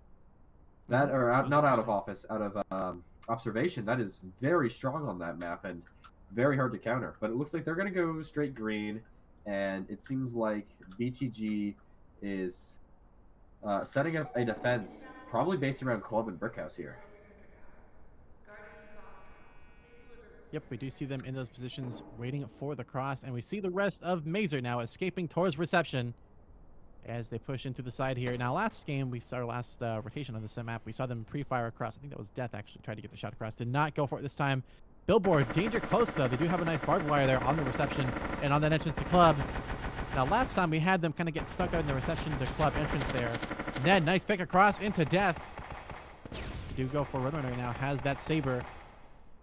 Not out of office, out of observation. That is very strong on that map and very hard to counter. But it looks like they're going to go straight green, and it seems like BTG is setting up a defense probably based around Club and Brickhouse here. Yep, we do see them in those positions waiting for the cross, and we see the rest of Mazar now escaping towards reception as they push into the side here. Now, last game, our last rotation on the map, we saw them pre-fire across. I think that was Death actually tried to get the shot across. Did not go for it this time. Billboard, danger close though. They do have a nice barbed wire there on the reception and on that entrance to Club. Now, last time we had them kind of get stuck out in the reception to Club entrance there. Ned, nice pick across into Death. They do go for Roadrunner now, has that Saber.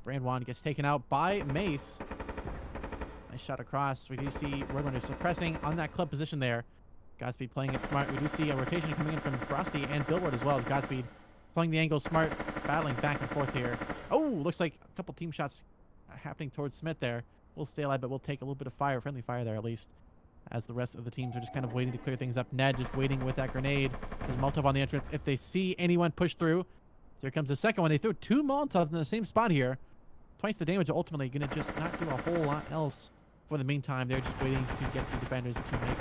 Brandwan gets taken out by Mace. Nice shot across. We do see Roadrunner suppressing on that club position there. Godspeed playing it smart. We do see a rotation coming in from Frosty and Billboard as well as Godspeed playing the angle smart, battling back and forth here. Oh, looks like a couple team shots happening towards Smith there. We'll stay alive, but we'll take a little bit of fire, friendly fire there at least, as the rest of the teams are just kind of waiting to clear things up. Ned just waiting with that grenade. There's Molotov on the entrance. If they see anyone push through, here comes the second one. They threw 2 Molotovs in the same spot here. Twice the damage, ultimately going to just not do a whole lot else for the meantime. They're just waiting to get the defenders to make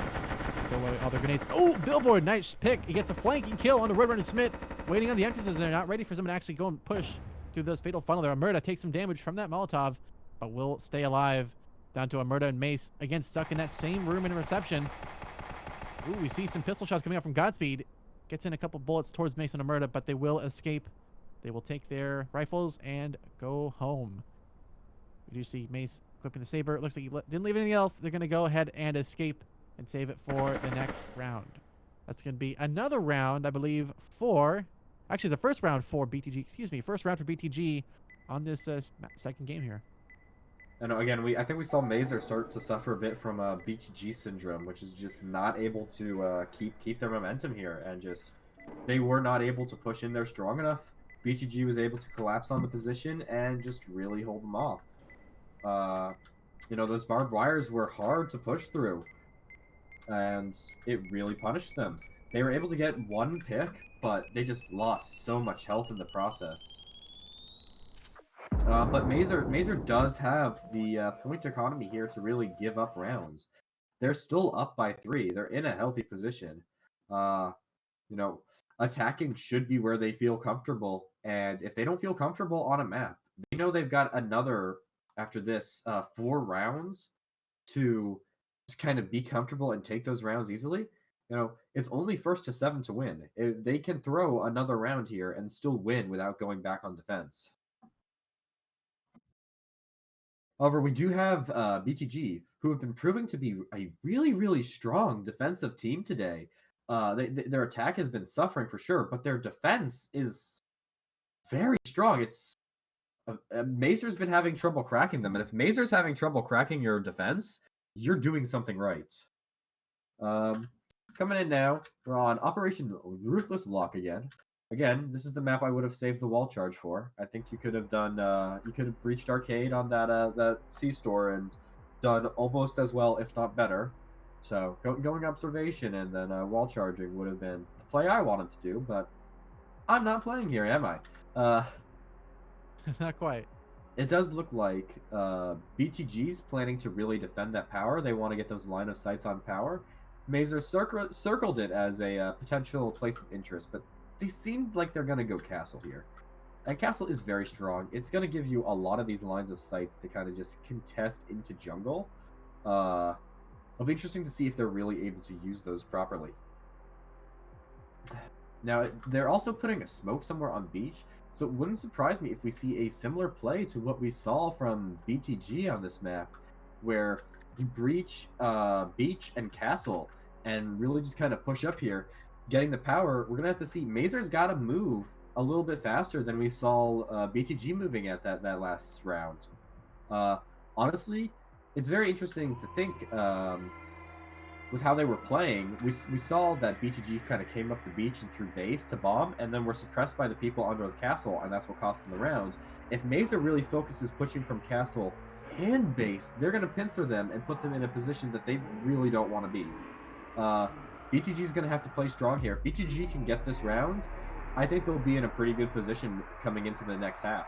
throw away all their grenades. Oh, Billboard, nice pick. He gets a flanking kill on the Roadrunner Smith, waiting on the entrances. They're not ready for someone to actually go and push through those fatal funnel there. Murda takes some damage from that Molotov, but will stay alive. Down to a Murda and Mace, again stuck in that same room in reception. Ooh, we see some pistol shots coming out from Godspeed. Gets in a couple bullets towards Mace and Murda, but they will escape. They will take their rifles and go home. We do see Mace equipping the saber. It looks like he didn't leave anything else. They're going to go ahead and escape and save it for the next round. That's going to be another round, I believe, for... Actually, the first round for BTG. Excuse me, first round for BTG on this second game here. And again, I think we saw Mazer start to suffer a bit from BTG syndrome, which is just not able to keep their momentum here, and just they were not able to push in there strong enough. BTG was able to collapse on the position and just really hold them off. You know, those barbed wires were hard to push through, and it really punished them. They were able to get 1 pick, but they just lost so much health in the process. But Mazer does have the point economy here to really give up rounds. They're still up by 3. They're in a healthy position. You know, attacking should be where they feel comfortable. And if they don't feel comfortable on a map, they know they've got another, after this, 4 rounds to just kind of be comfortable and take those rounds easily. You know, it's only 1st to 7 to win. If they can throw another round here and still win without going back on defense. However, we do have BTG, who have been proving to be a really, really strong defensive team today. Their attack has been suffering for sure, but their defense is very strong. It's Mazer's been having trouble cracking them, and if Mazer's having trouble cracking your defense, you're doing something right. Coming in now, we're on Operation Ruthless Lock again. Again, this is the map I would have saved the wall charge for. I think you could have done, you could have breached arcade on that C-store and done almost as well, if not better. So going observation and then wall charging would have been the play I wanted to do, but I'm not playing here, am I? Not quite. It does look like BTG's planning to really defend that power. They want to get those line of sights on power. Mazer circled it as a potential place of interest, but they seem like they're going to go Castle here. And Castle is very strong. It's going to give you a lot of these lines of sights to kind of just contest into jungle. It'll be interesting to see if they're really able to use those properly. Now, they're also putting a smoke somewhere on beach, so it wouldn't surprise me if we see a similar play to what we saw from BTG on this map, where you breach beach and castle and really just kind of push up here. Getting the power, we're going to have to see Mazer's got to move a little bit faster than we saw BTG moving at that last round. Honestly, it's very interesting to think with how they were playing. We saw that BTG kind of came up the beach and threw base to bomb, and then were suppressed by the people under the castle, and that's what cost them the round. If Mazer really focuses pushing from castle and base, they're going to pincer them and put them in a position that they really don't want to be. BTG is going to have to play strong here. If BTG can get this round, I think they'll be in a pretty good position coming into the next half.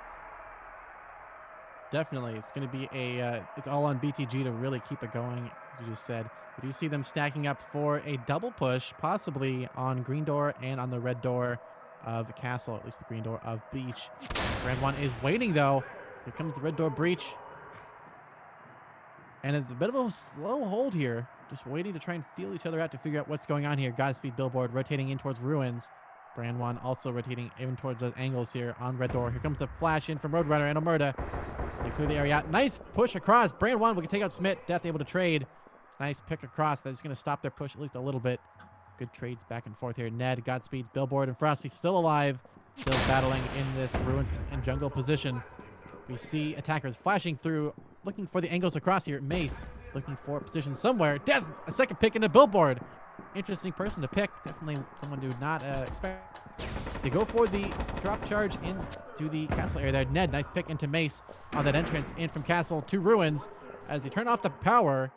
Definitely. It's going to be it's all on BTG to really keep it going, as you just said. We do see them stacking up for a double push, possibly on green door and on the red door of castle, at least the green door of beach. Red one is waiting, though. Here comes the red door breach. And it's a bit of a slow hold here. Just waiting to try and feel each other out to figure out what's going on here. Godspeed Billboard rotating in towards ruins. Brand one also rotating in towards those angles here on red door. Here comes the flash in from Roadrunner and Omerta. They clear the area out. Nice push across. Brand one will take out Smith. Death able to trade. Nice pick across. That's going to stop their push at least a little bit. Good trades back and forth here. Ned, Godspeed, Billboard, and Frosty still alive. Still battling in this ruins and jungle position. We see attackers flashing through looking for the angles across here. Mace looking for a position somewhere. Death, a second pick into Billboard. Interesting person to pick. Definitely someone to not expect. They go for the drop charge into the castle area there. Ned, nice pick into Mace on that entrance in from castle to ruins as they turn off the power.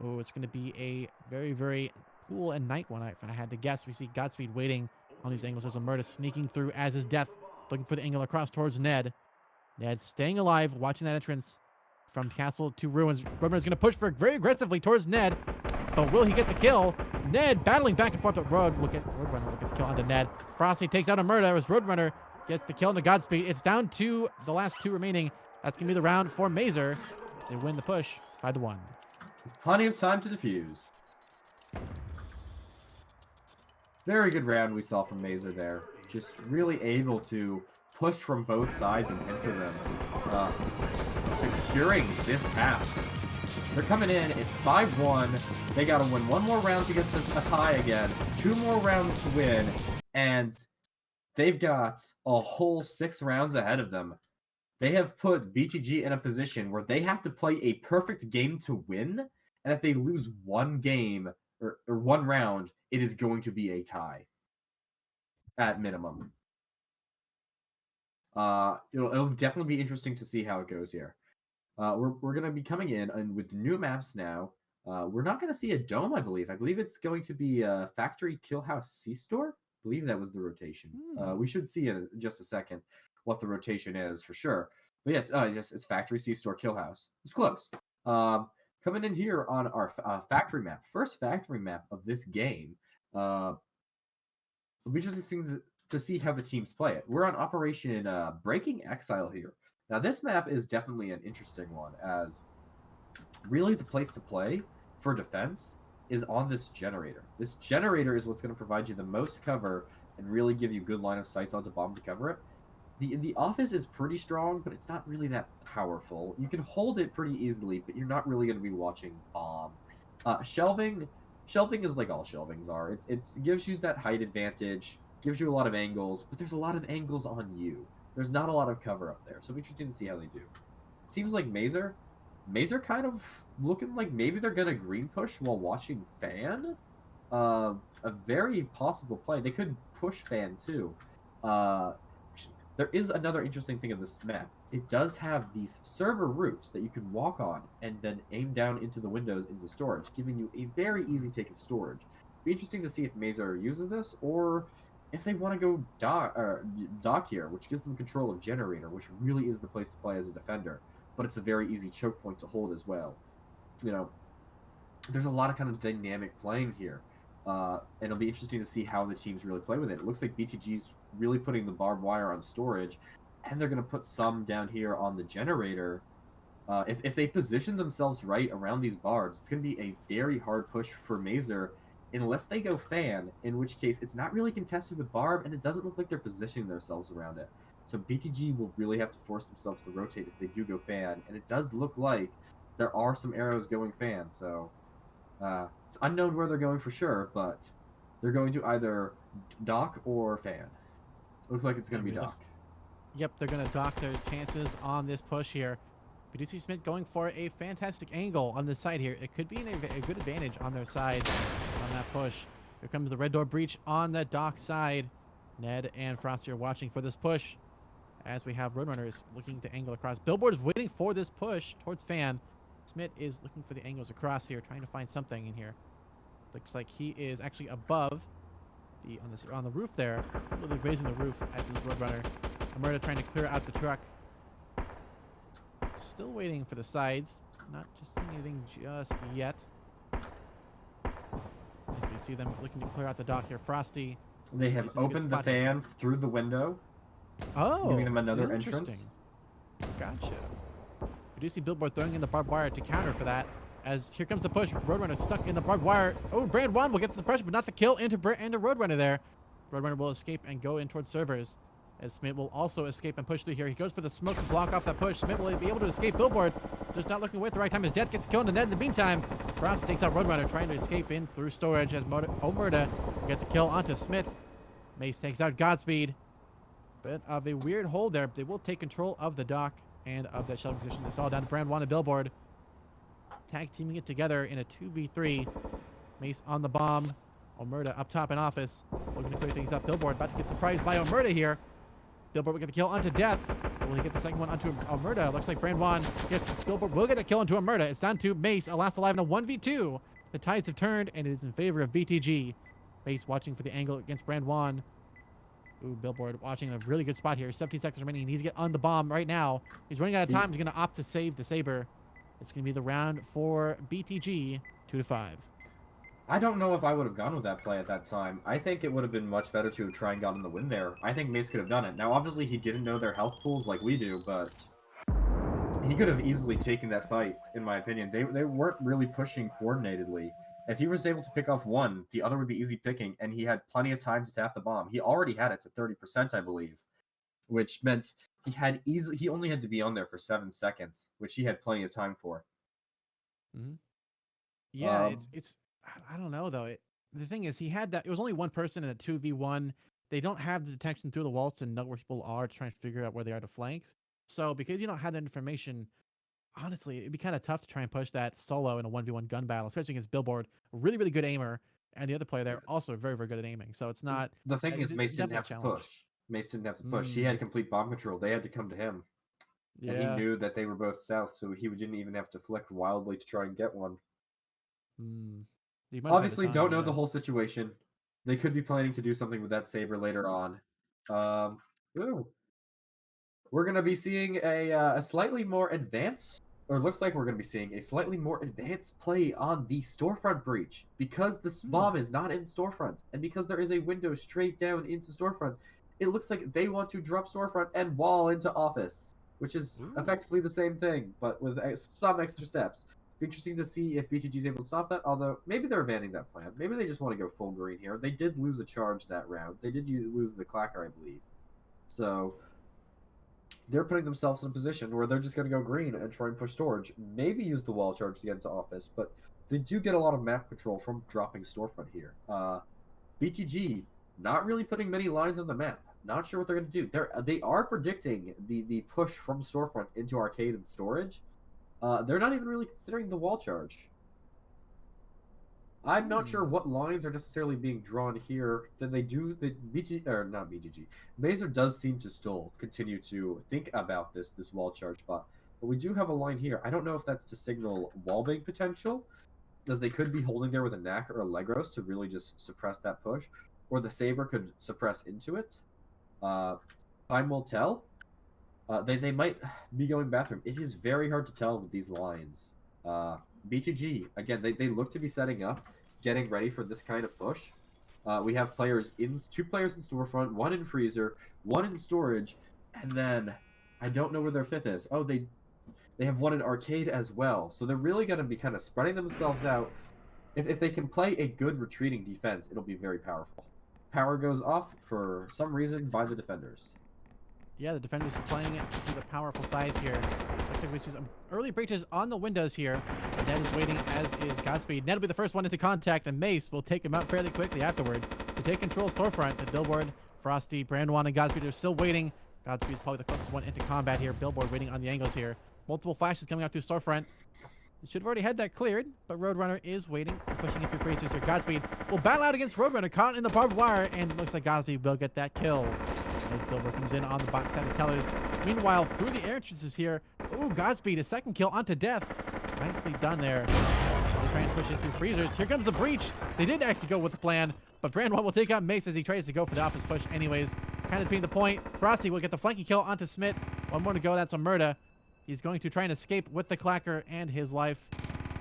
Oh, it's going to be a very, very cool and night one, if I had to guess. We see Godspeed waiting on these angles. There's a murder sneaking through as is Death, looking for the angle across towards Ned. Ned staying alive, watching that entrance from castle to ruins. Roadrunner's going to push for very aggressively towards Ned, but will he get the kill? Ned battling back and forth, but Roadrunner will get the kill onto Ned. Frosty takes out a murder as Roadrunner gets the kill into Godspeed. It's down to the last two remaining. That's going to be the round for Mazer. They win the push 5-1. Plenty of time to defuse. Very good round we saw from Mazer there. Just really able to push from both sides and into them. Securing this half. They're coming in. It's 5-1. They got to win one more round to get a tie again. 2 more rounds to win. And they've got a whole 6 rounds ahead of them. They have put BTG in a position where they have to play a perfect game to win. And if they lose one game or one round, it is going to be a tie at minimum. It'll definitely be interesting to see how it goes here. We're going to be coming in and with new maps now. We're not going to see a dome, I believe. I believe it's going to be a Factory Killhouse C-Store. I believe that was the rotation. We should see in just a second what the rotation is for sure. But yes, it's Factory C-Store Killhouse. It's close. Coming in here on our factory map, first factory map of this game. It'll be interesting to see how the teams play it. We're on Operation Breaking Exile here. Now, this map is definitely an interesting one, as really the place to play for defense is on this generator. This generator is what's going to provide you the most cover and really give you good line of sights onto bomb to cover it. The office is pretty strong, but it's not really that powerful. You can hold it pretty easily, but you're not really going to be watching bomb. Shelving is like all shelvings are. It gives you that height advantage, gives you a lot of angles, but there's a lot of angles on you. There's not a lot of cover up there, so it'll be interesting to see how they do. It seems like Mazer kind of looking like maybe they're going to green push while watching Fan. A very possible play. They could push Fan too. There is another interesting thing of this map. It does have these server roofs that you can walk on and then aim down into the windows into storage, giving you a very easy take of storage. It'll be interesting to see if Mazer uses this or if they want to go dock here, which gives them control of generator, which really is the place to play as a defender. But it's a very easy choke point to hold as well. There's a lot of kind of dynamic playing here. And it'll be interesting to see how the teams really play with it. It looks like BTG's really putting the barbed wire on storage, and they're going to put some down here on the generator. If they position themselves right around these barbs, it's going to be a very hard push for Mazer, unless they go Fan, in which case it's not really contested with barb, and it doesn't look like they're positioning themselves around it. So BTG will really have to force themselves to rotate if they do go Fan, and it does look like there are some arrows going Fan, so it's unknown where they're going for sure, but they're going to either dock or Fan. Looks like it's going to be dock. Yep, they're going to dock their chances on this push here. We do see Smith going for a fantastic angle on the side here. It could be a good advantage on their side on that push. Here comes the red door breach on the dock side. Ned and Frosty are watching for this push as we have Roadrunners looking to angle across. Billboard is waiting for this push towards Fan. Smith is looking for the angles across here, trying to find something in here. Looks like he is actually above on the roof there, really raising the roof as he's Roadrunner. Amurda trying to clear out the truck. Still waiting for the sides. Not just seeing anything just yet. As we can see them looking to clear out the dock here. Frosty. They have opened the fan through the window. Oh, giving them another entrance. Gotcha. We do see Billboard throwing in the barbed wire to counter for that. As here comes the push. Roadrunner stuck in the barbed wire. Oh, Brand 1 will get the suppression, but not the kill into Roadrunner there. Roadrunner will escape and go in towards servers. As Smith will also escape and push through here. He goes for the smoke to block off that push. Smith will be able to escape. Billboard just not looking away at the right time as Death gets killed in the net. In the meantime, Frost takes out Roadrunner, trying to escape in through storage as Omerta will get the kill onto Smith. Mace takes out Godspeed. Bit of a weird hold there, but they will take control of the dock. and of that shelter position. It's all down to Brand 1 and Billboard. Tag teaming it together in a 2v3. Mace on the bomb. Omerta up top in office. Looking to clear things up. Billboard about to get surprised by Omerta here. Billboard will get the kill onto Death. Will he get the second one onto Omerta? Looks like Brand 1. Yes, Billboard will get a kill onto Omerta. It's down to Mace, last alive in a 1v2. The tides have turned, and it is in favor of BTG. Mace watching for the angle against Brand 1. Ooh, Billboard watching a really good spot here. 17 seconds remaining. He needs to get on the bomb right now. He's running out of time. He's going to opt to save the Saber. It's going to be the round for BTG, 2-5. I don't know if I would have gone with that play at that time. I think it would have been much better to have tried and gotten the win there. I think Mace could have done it. Now, obviously, he didn't know their health pools like we do, but he could have easily taken that fight, in my opinion. They weren't really pushing coordinatedly. If he was able to pick off one, the other would be easy picking, and he had plenty of time to tap the bomb. He already had it to 30%, I believe, which meant he only had to be on there for 7 seconds, which he had plenty of time for. Mm-hmm. Yeah, it's I don't know though. The thing is, he had that. It was only one person in a 2v1. They don't have the detection through the walls to know where people are to try and figure out where they are to flanks. So because you don't have that information, honestly, it'd be kind of tough to try and push that solo in a 1v1 gun battle, especially against Billboard, a really, really good aimer, and the other player there also very, very good at aiming. So it's not. The thing is, Mace didn't have to push. Mace didn't have to push. He had complete bomb control. They had to come to him. Yeah. And he knew that they were both south, so he didn't even have to flick wildly to try and get one. Obviously, don't know the whole situation. They could be planning to do something with that Saber later on. We're going to be seeing a slightly more advanced, or looks like we're going to be seeing a slightly more advanced play on the storefront breach. Because this bomb is not in storefront, and because there is a window straight down into storefront, it looks like they want to drop storefront and wall into office, which is effectively the same thing, but with some extra steps. Be interesting to see if BTG is able to stop that, although maybe they're abandoning that plan. Maybe they just want to go full green here. They did lose a charge that round. They did lose the clacker, I believe. So they're putting themselves in a position where they're just going to go green and try and push storage. Maybe use the wall charge to get into office, but they do get a lot of map control from dropping storefront here. BTG not really putting many lines on the map. Not sure what they're going to do. They are predicting the push from storefront into arcade and storage. They're not even really considering the wall charge. I'm not sure what lines are necessarily being drawn here. Then they do the not BTG. Mazer does seem to still continue to think about this wall charge spot. But we do have a line here. I don't know if that's to signal wallbang potential, as they could be holding there with a Knack or a Legros to really just suppress that push, or the Saber could suppress into it. Time will tell. They might be going bathroom. It is very hard to tell with these lines. BTG, again, they look to be setting up, getting ready for this kind of push. We have two players in storefront, one in freezer, one in storage, and then I don't know where their fifth is. Oh, they have one in arcade as well. So they're really going to be kind of spreading themselves out. If they can play a good retreating defense, it'll be very powerful. Power goes off for some reason by the defenders. Yeah, the defenders are playing it to the powerful side here. Looks like we see some early breaches on the windows here. Ned is waiting, as is Godspeed. Ned will be the first one into contact, and Mace will take him out fairly quickly afterward to take control of storefront. The Billboard, Frosty, Brandwan, and Godspeed are still waiting. Godspeed is probably the closest one into combat here. Billboard waiting on the angles here. Multiple flashes coming out through storefront. They should have already had that cleared, but Roadrunner is waiting, pushing in through freezers here. Godspeed will battle out against Roadrunner, caught in the barbed wire, and looks like Godspeed will get that kill. As Billboard comes in on the box side of Tellers. Meanwhile, through the air entrances here, ooh, Godspeed, a second kill onto Death. Nicely done there. They're trying to push in through freezers. Here comes the breach. They did actually go with the plan, but Brandwan will take out Mace as he tries to go for the office push anyways. Kind of between the point. Frosty will get the flanking kill onto Smith. One more to go. That's Omerta. He's going to try and escape with the clacker and his life.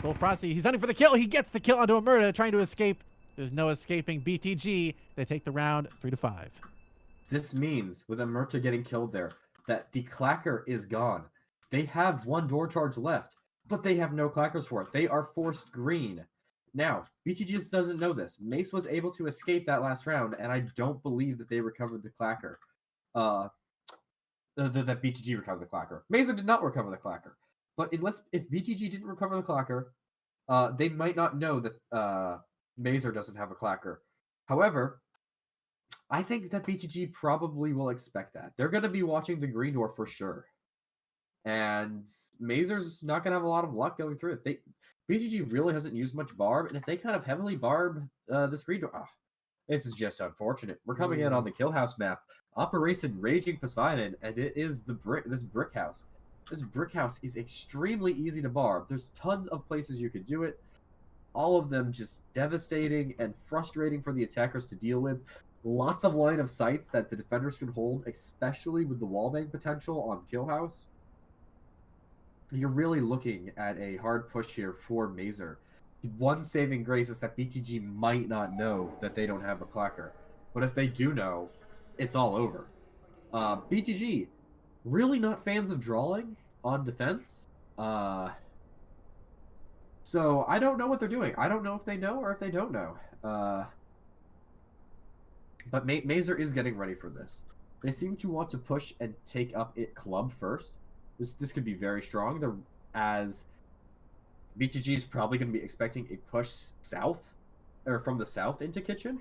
Well, Frosty, he's hunting for the kill. He gets the kill onto Omerta, trying to escape. There's no escaping BTG. They take the round 3-5. This means, with Omerta getting killed there, that the clacker is gone. They have one door charge left, but they have no clackers for it. They are forced green. Now, BTG just doesn't know this. Mace was able to escape that last round, and I don't believe that they recovered the clacker. That BTG recovered the clacker. Mazer did not recover the clacker. But if BTG didn't recover the clacker, they might not know that Mazer doesn't have a clacker. However, I think that BTG probably will expect that. They're going to be watching the green door for sure. and Mazer's not going to have a lot of luck going through it. BTG really hasn't used much barb, and if they kind of heavily barb this read, this is just unfortunate. We're coming in on the kill house map, Operation Raging Poseidon, and it is this brick house. This brick house is extremely easy to barb. There's tons of places you could do it. All of them just devastating and frustrating for the attackers to deal with. Lots of line of sights that the defenders can hold, especially with the wallbang potential on kill house. You're really looking at a hard push here for Mazer. One saving grace is that BTG might not know that they don't have a clacker. But if they do know, it's all over. BTG, really not fans of drawing on defense. So I don't know what they're doing. I don't know if they know or if they don't know. But Mazer is getting ready for this. They seem to want to push and take up it club first. This could be very strong. As BTG is probably going to be expecting a push south, or from the south into kitchen.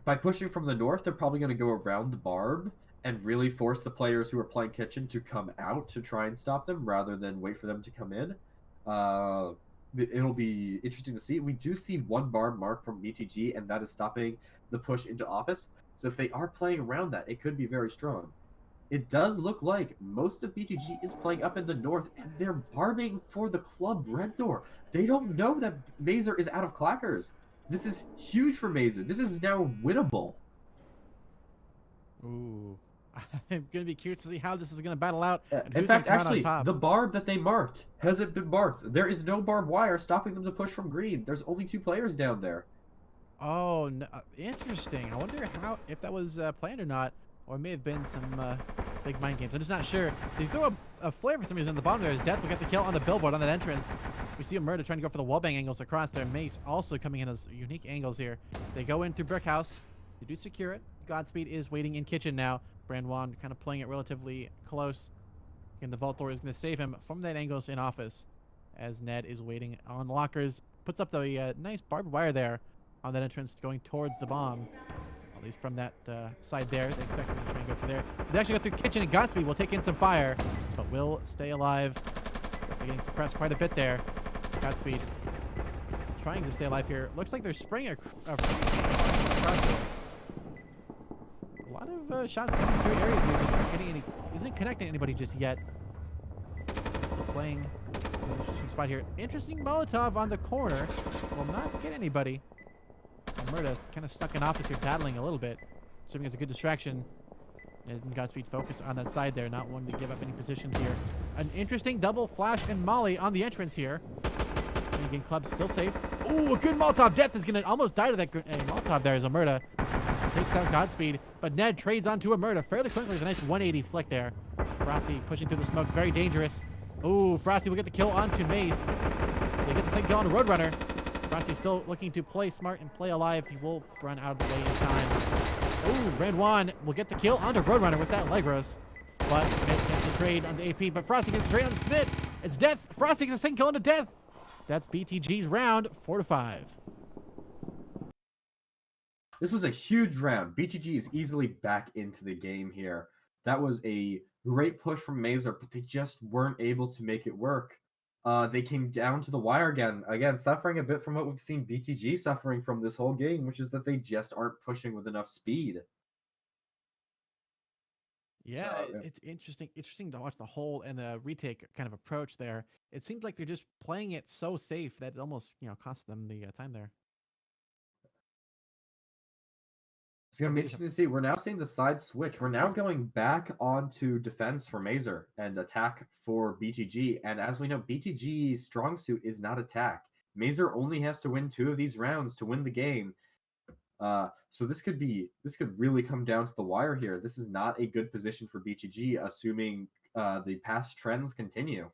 By pushing from the north, they're probably going to go around the barb and really force the players who are playing kitchen to come out to try and stop them rather than wait for them to come in. It'll be interesting to see. We do see one barb mark from BTG, and that is stopping the push into office. So if they are playing around that, it could be very strong. It does look like most of BTG is playing up in the north, and they're barbing for the club red door. They don't know that Mazer is out of clackers. This is huge for Mazer. This is now winnable. Ooh. I'm going to be curious to see how this is going to battle out. In fact, actually, the barb that they marked hasn't been marked. There is no barbed wire stopping them to push from green. There's only 2 players down there. Oh, no, interesting. I wonder if that was planned or not, or it may have been some big mind games. I'm just not sure. They throw a flare for some reason in the bottom there. His Death will get the kill on the billboard on that entrance. We see a Murder trying to go for the wallbang angles across there. Mace also coming in as unique angles here. They go in through Brick House. They do secure it. Godspeed is waiting in kitchen now. Brandwan kind of playing it relatively close. And the Vault Door is going to save him from that angles in office as Ned is waiting on lockers. Puts up the nice barbed wire there on that entrance going towards the bomb. At least from that side there. They expect him to try and go for there. They actually go through kitchen, and Godspeed will take in some fire, but will stay alive. They're getting suppressed quite a bit there. Godspeed trying to stay alive here. Looks like they're spraying across there. A lot of shots coming through areas here. Just not getting any. Isn't connecting anybody just yet. Still playing. Interesting spot here. Interesting Molotov on the corner. Will not get anybody. Murda kind of stuck in office here, battling a little bit. Assuming it's a good distraction. And Godspeed focus on that side there, not wanting to give up any positions here. An interesting double flash and molly on the entrance here. And again, Club's still safe. Ooh, a good Molotov. Death is going to almost die to that Molotov there as a Murda. Takes out Godspeed, but Ned trades onto a Murda fairly quickly with a nice 180 flick there. Frosty pushing through the smoke, very dangerous. Ooh, Frosty will get the kill onto Mace. They get the second kill on Roadrunner. Frosty's still looking to play smart and play alive. He will run out of the way in time. Ooh, Brandwan will get the kill onto Roadrunner with that Legros. But Smith gets the trade on the AP, but Frosty gets the trade on Smith. It's Death. Frosty gets the second kill onto Death. That's BTG's round 4-5. This was a huge round. BTG is easily back into the game here. That was a great push from Mazer, but they just weren't able to make it work. They came down to the wire again, suffering a bit from what we've seen BTG suffering from this whole game, which is that they just aren't pushing with enough speed. Yeah, it's interesting to watch the whole and the retake kind of approach there. It seems like they're just playing it so safe that it almost, cost them the time there. It's going to be interesting to see. We're now seeing the side switch. We're now going back onto defense for Mazer and attack for BTG. And as we know, BTG's strong suit is not attack. Mazer only has to win 2 of these rounds to win the game. So this could really come down to the wire here. This is not a good position for BTG, assuming the past trends continue.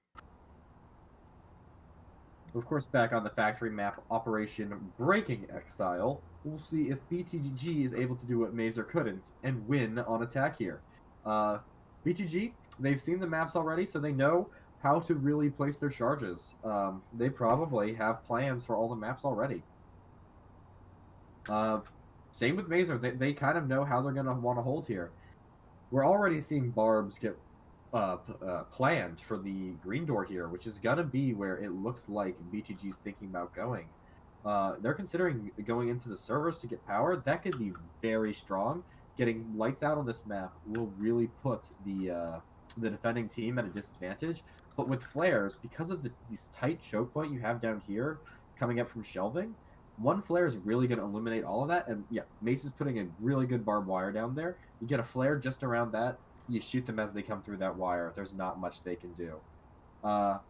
Of course, back on the factory map, Operation Breaking Exile, we'll see if BTG is able to do what Mazer couldn't and win on attack here. BTG, they've seen the maps already, so they know how to really place their charges. They probably have plans for all the maps already. Same with Mazer. They kind of know how they're going to want to hold here. We're already seeing barbs get planned for the green door here, which is gonna be where it looks like BTG's thinking about going. They're considering going into the servers to get power. That could be very strong. Getting lights out on this map will really put the defending team at a disadvantage. But with flares, because of these tight choke point you have down here coming up from shelving, one flare is really going to eliminate all of that. And yeah, Mace is putting a really good barbed wire down there. You get a flare just around that. You shoot them as they come through that wire. There's not much they can do. Brandy1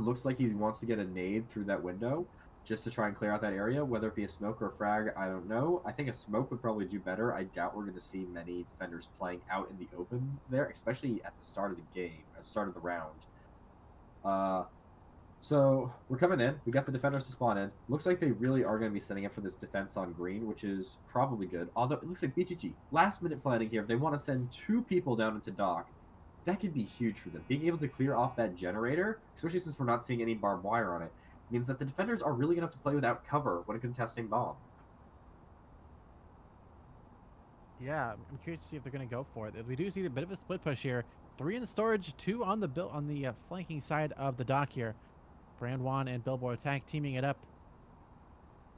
looks like he wants to get a nade through that window just to try and clear out that area, whether it be a smoke or a frag, I don't know. I think a smoke would probably do better. I doubt we're going to see many defenders playing out in the open there, especially at the start of the game, at the start of the round. So we're coming in. We got the defenders to spawn in. Looks like they really are going to be setting up for this defense on green, which is probably good. Although it looks like BTG, last minute planning here. If they want to send 2 people down into dock, that could be huge for them. Being able to clear off that generator, especially since we're not seeing any barbed wire on it, means that the defenders are really going to have to play without cover when contesting bomb. Yeah, I'm curious to see if they're going to go for it. We do see a bit of a split push here. 3 in the storage, 2 on the flanking side of the dock here. Brand1 and Billboard tag teaming it up.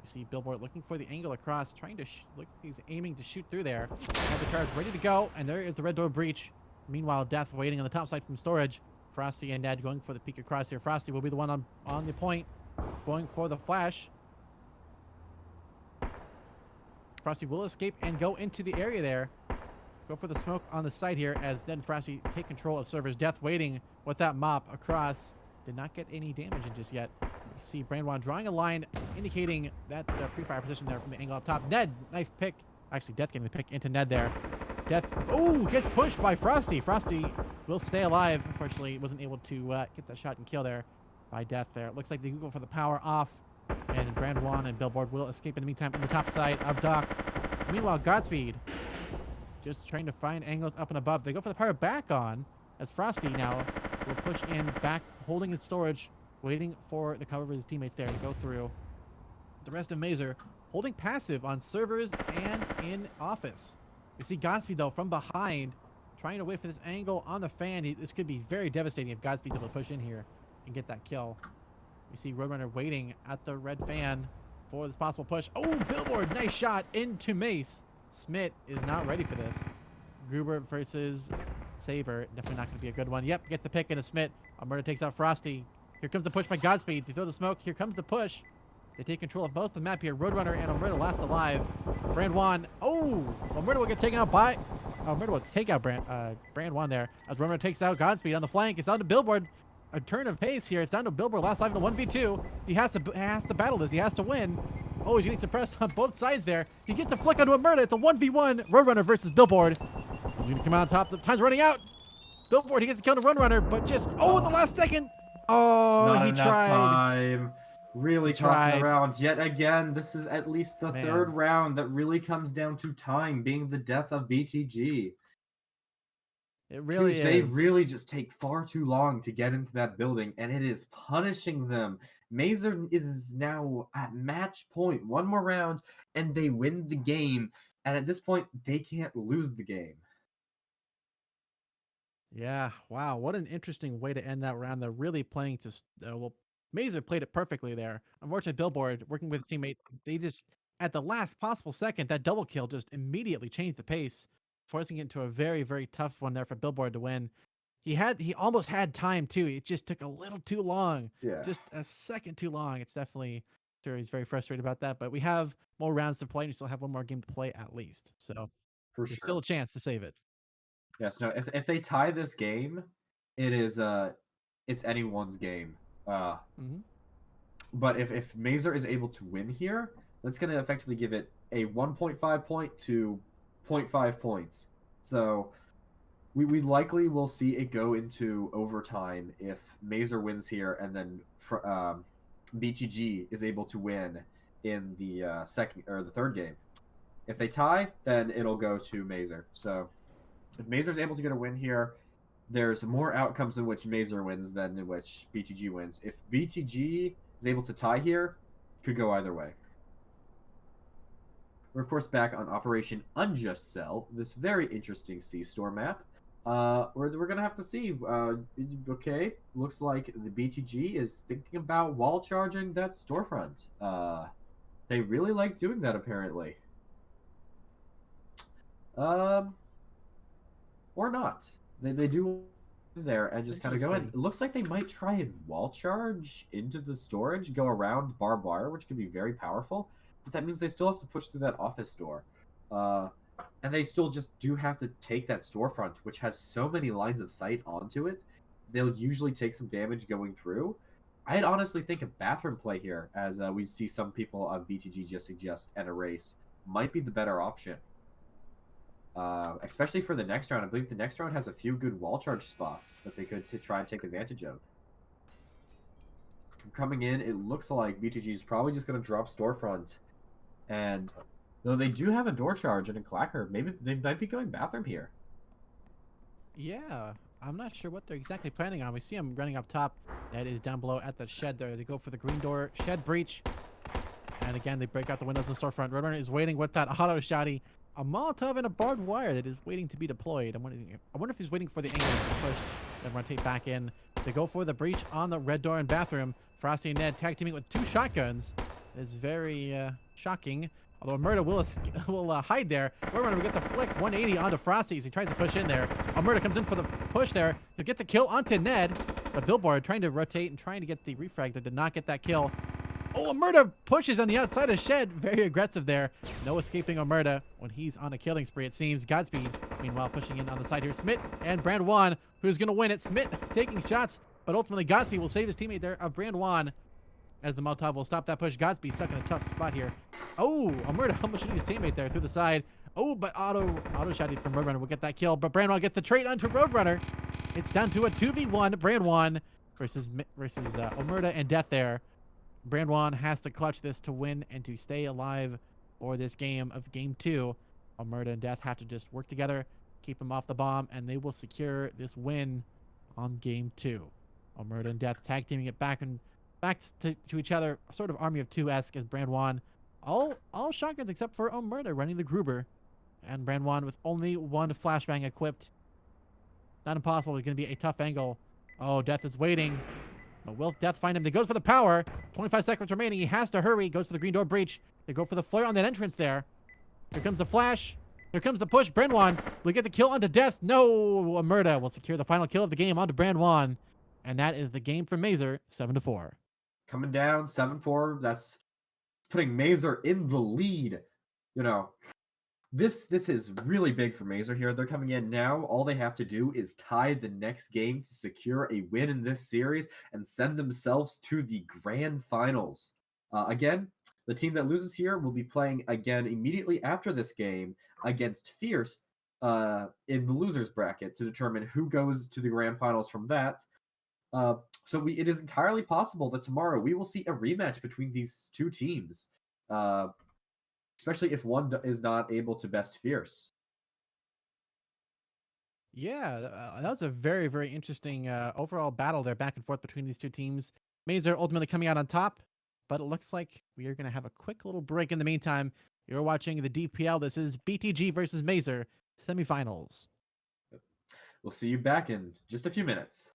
We see Billboard looking for the angle across, trying to look. He's aiming to shoot through there. Have the charge ready to go, and there is the red door breach. Meanwhile, Death waiting on the top side from storage. Frosty and Ned going for the peek across here. Frosty will be the one on the point, going for the flash. Frosty will escape and go into the area there. Go for the smoke on the side here as Ned and Frosty take control of servers. Death waiting with that mop across. Did not get any damage in just yet. We see Brand1 drawing a line indicating that the pre-fire position there from the angle up top. Ned, nice pick. Actually, Death getting the pick into Ned there. Death, oh, gets pushed by Frosty. Frosty will stay alive. Unfortunately, wasn't able to get that shot and kill there by Death there. It looks like they go for the power off, and Brand1 and Billboard will escape in the meantime on the top side of dock. Meanwhile, Godspeed just trying to find angles up and above. They go for the power back on, as Frosty now will push in back, holding his storage, waiting for the cover of his teammates there to go through. The rest of Mazer holding passive on servers and in office. We see Godspeed, though, from behind, trying to wait for this angle on the fan. This could be very devastating if Godspeed's able to push in here and get that kill. We see Roadrunner waiting at the red fan for this possible push. Oh, Billboard, nice shot into Mace. Smith is not ready for this. Gruber versus Saber, definitely not going to be a good one. Yep, get the pick into Smith. Alberta takes out Frosty. Here comes the push by Godspeed. They throw the smoke. Here comes the push. They take control of most of the map here. Roadrunner and Alberta last alive. Brand1. Oh, Alberta will get taken out by... Alberta will take out Brand1 there. As Roadrunner takes out Godspeed on the flank. It's down to Billboard. A turn of pace here. It's down to Billboard last alive in the 1v2. He has to battle this. He has to win. Oh, he's getting suppressed on both sides there. He gets the flick onto Alberta. It's a 1v1. Roadrunner versus Billboard. He's going to come out on top. The time's running out. Billboard, he gets the kill on the Roadrunner, but just, in the last second. Oh, Not he enough tried. Time. Really tossing around. Yet again, this is at least the third round that really comes down to time being the death of BTG. It really is. They really just take far too long to get into that building, and it is punishing them. Mazer is now at match point. One more round, and they win the game. And at this point, they can't lose the game. Yeah, wow. What an interesting way to end that round. They're really playing to... Mazer played it perfectly there. Unfortunately, Billboard, working with his teammate, they just, at the last possible second, that double kill just immediately changed the pace, forcing it into a very, very tough one there for Billboard to win. He almost had time, too. It just took a little too long. Yeah. Just a second too long. It's definitely... Sure, he's very frustrated about that, but we have more rounds to play, and we still have one more game to play at least. So there's still a chance to save it. Yes, no, if they tie this game, it is it's anyone's game. But if Mazer is able to win here, that's going to effectively give it a 1.5 point to 0.5 points. So we likely will see it go into overtime if Mazer wins here, and then BTG is able to win in the second or the third game. If they tie, then it'll go to Mazer. So if Mazer's able to get a win here, there's more outcomes in which Mazer wins than in which BTG wins. If BTG is able to tie here, could go either way. We're, of course, back on Operation Unjust Cell, this very interesting C-Store map. We're gonna have to see. Okay, looks like the BTG is thinking about wall charging that storefront. They really like doing that apparently. Um, or not. They do there and just kind of go in. Interesting. It looks like they might try and wall charge into the storage, go around barbed wire, which could be very powerful. But that means they still have to push through that office door. Uh, and they still just do have to take that storefront, which has so many lines of sight onto it. They'll usually take some damage going through. I'd honestly think a bathroom play here, as we see some people on BTG just suggest, and erase, might be the better option. Especially for the next round. I believe the next round has a few good wall charge spots that they could try and take advantage of. Coming in, it looks like BTG is probably just going to drop storefront. And though they do have a door charge and a clacker, maybe they might be going bathroom here. Yeah, I'm not sure what they're exactly planning on. We see him running up top. That is down below at the shed there. They go for the green door, shed breach. And again, they break out the windows of the storefront. Roadrunner is waiting with that auto shotty. A Molotov and a barbed wire that is waiting to be deployed. I wonder if he's waiting for the angle to push, then rotate back in. They go for the breach on the red door and bathroom. Frosty and Ned tag teaming with 2 shotguns. It is very shocking. Although Murda will hide there. Roadrunner will get the flick 180 onto Frosty as he tries to push in there. Murda comes in for the push there to get the kill onto Ned. But Billboard trying to rotate and trying to get the refrag that did not get that kill. Oh, Omerta pushes on the outside of shed. Very aggressive there. No escaping Omerta when he's on a killing spree, it seems. Godspeed, meanwhile, pushing in on the side here. Smith and Brand Juan, who's going to win it. Smith taking shots, but ultimately Godspeed will save his teammate there of Brand Juan as the Molotov will stop that push. Godspeed stuck in a tough spot here. Oh, Omerta almost shooting his teammate there through the side. Oh, but auto shotty from Roadrunner will get that kill, but Brand Juan gets the trade onto Roadrunner. It's down to a 2v1. Brand Juan versus Omerta and Death there. Brand Juan has to clutch this to win and to stay alive for this game of Game 2. Omerta and Death have to just work together, keep him off the bomb, and they will secure this win on Game 2. Omerta and Death tag teaming it back to each other, sort of Army of Two-esque as Brand Juan. All shotguns except for Omerta running the Gruber. And Brand Juan with only 1 flashbang equipped. Not impossible. It's going to be a tough angle. Oh, Death is waiting. But will Death find him? They goes for the power. 25 seconds remaining. He has to hurry. Goes for the green door breach. They go for the flare on that entrance there. Here comes the flash. Here comes the push. Brand Juan will get the kill onto Death. No, Omerta will secure the final kill of the game onto Brand Juan. And that is the game for Mazer, 7-4. Coming down 7-4. That's putting Mazer in the lead. You know, this is really big for Mazer here. They're coming in now. All they have to do is tie the next game to secure a win in this series and send themselves to the grand finals. Again, the team that loses here will be playing again immediately after this game against Fierce in the losers bracket to determine who goes to the grand finals from that. It is entirely possible that tomorrow we will see a rematch between these two teams. Especially if one is not able to best Fierce. Yeah, that was a very, very interesting overall battle there, back and forth between these two teams. Mazer ultimately coming out on top, but it looks like we are going to have a quick little break in the meantime. You're watching the DPL. This is BTG versus Mazer semifinals. We'll see you back in just a few minutes.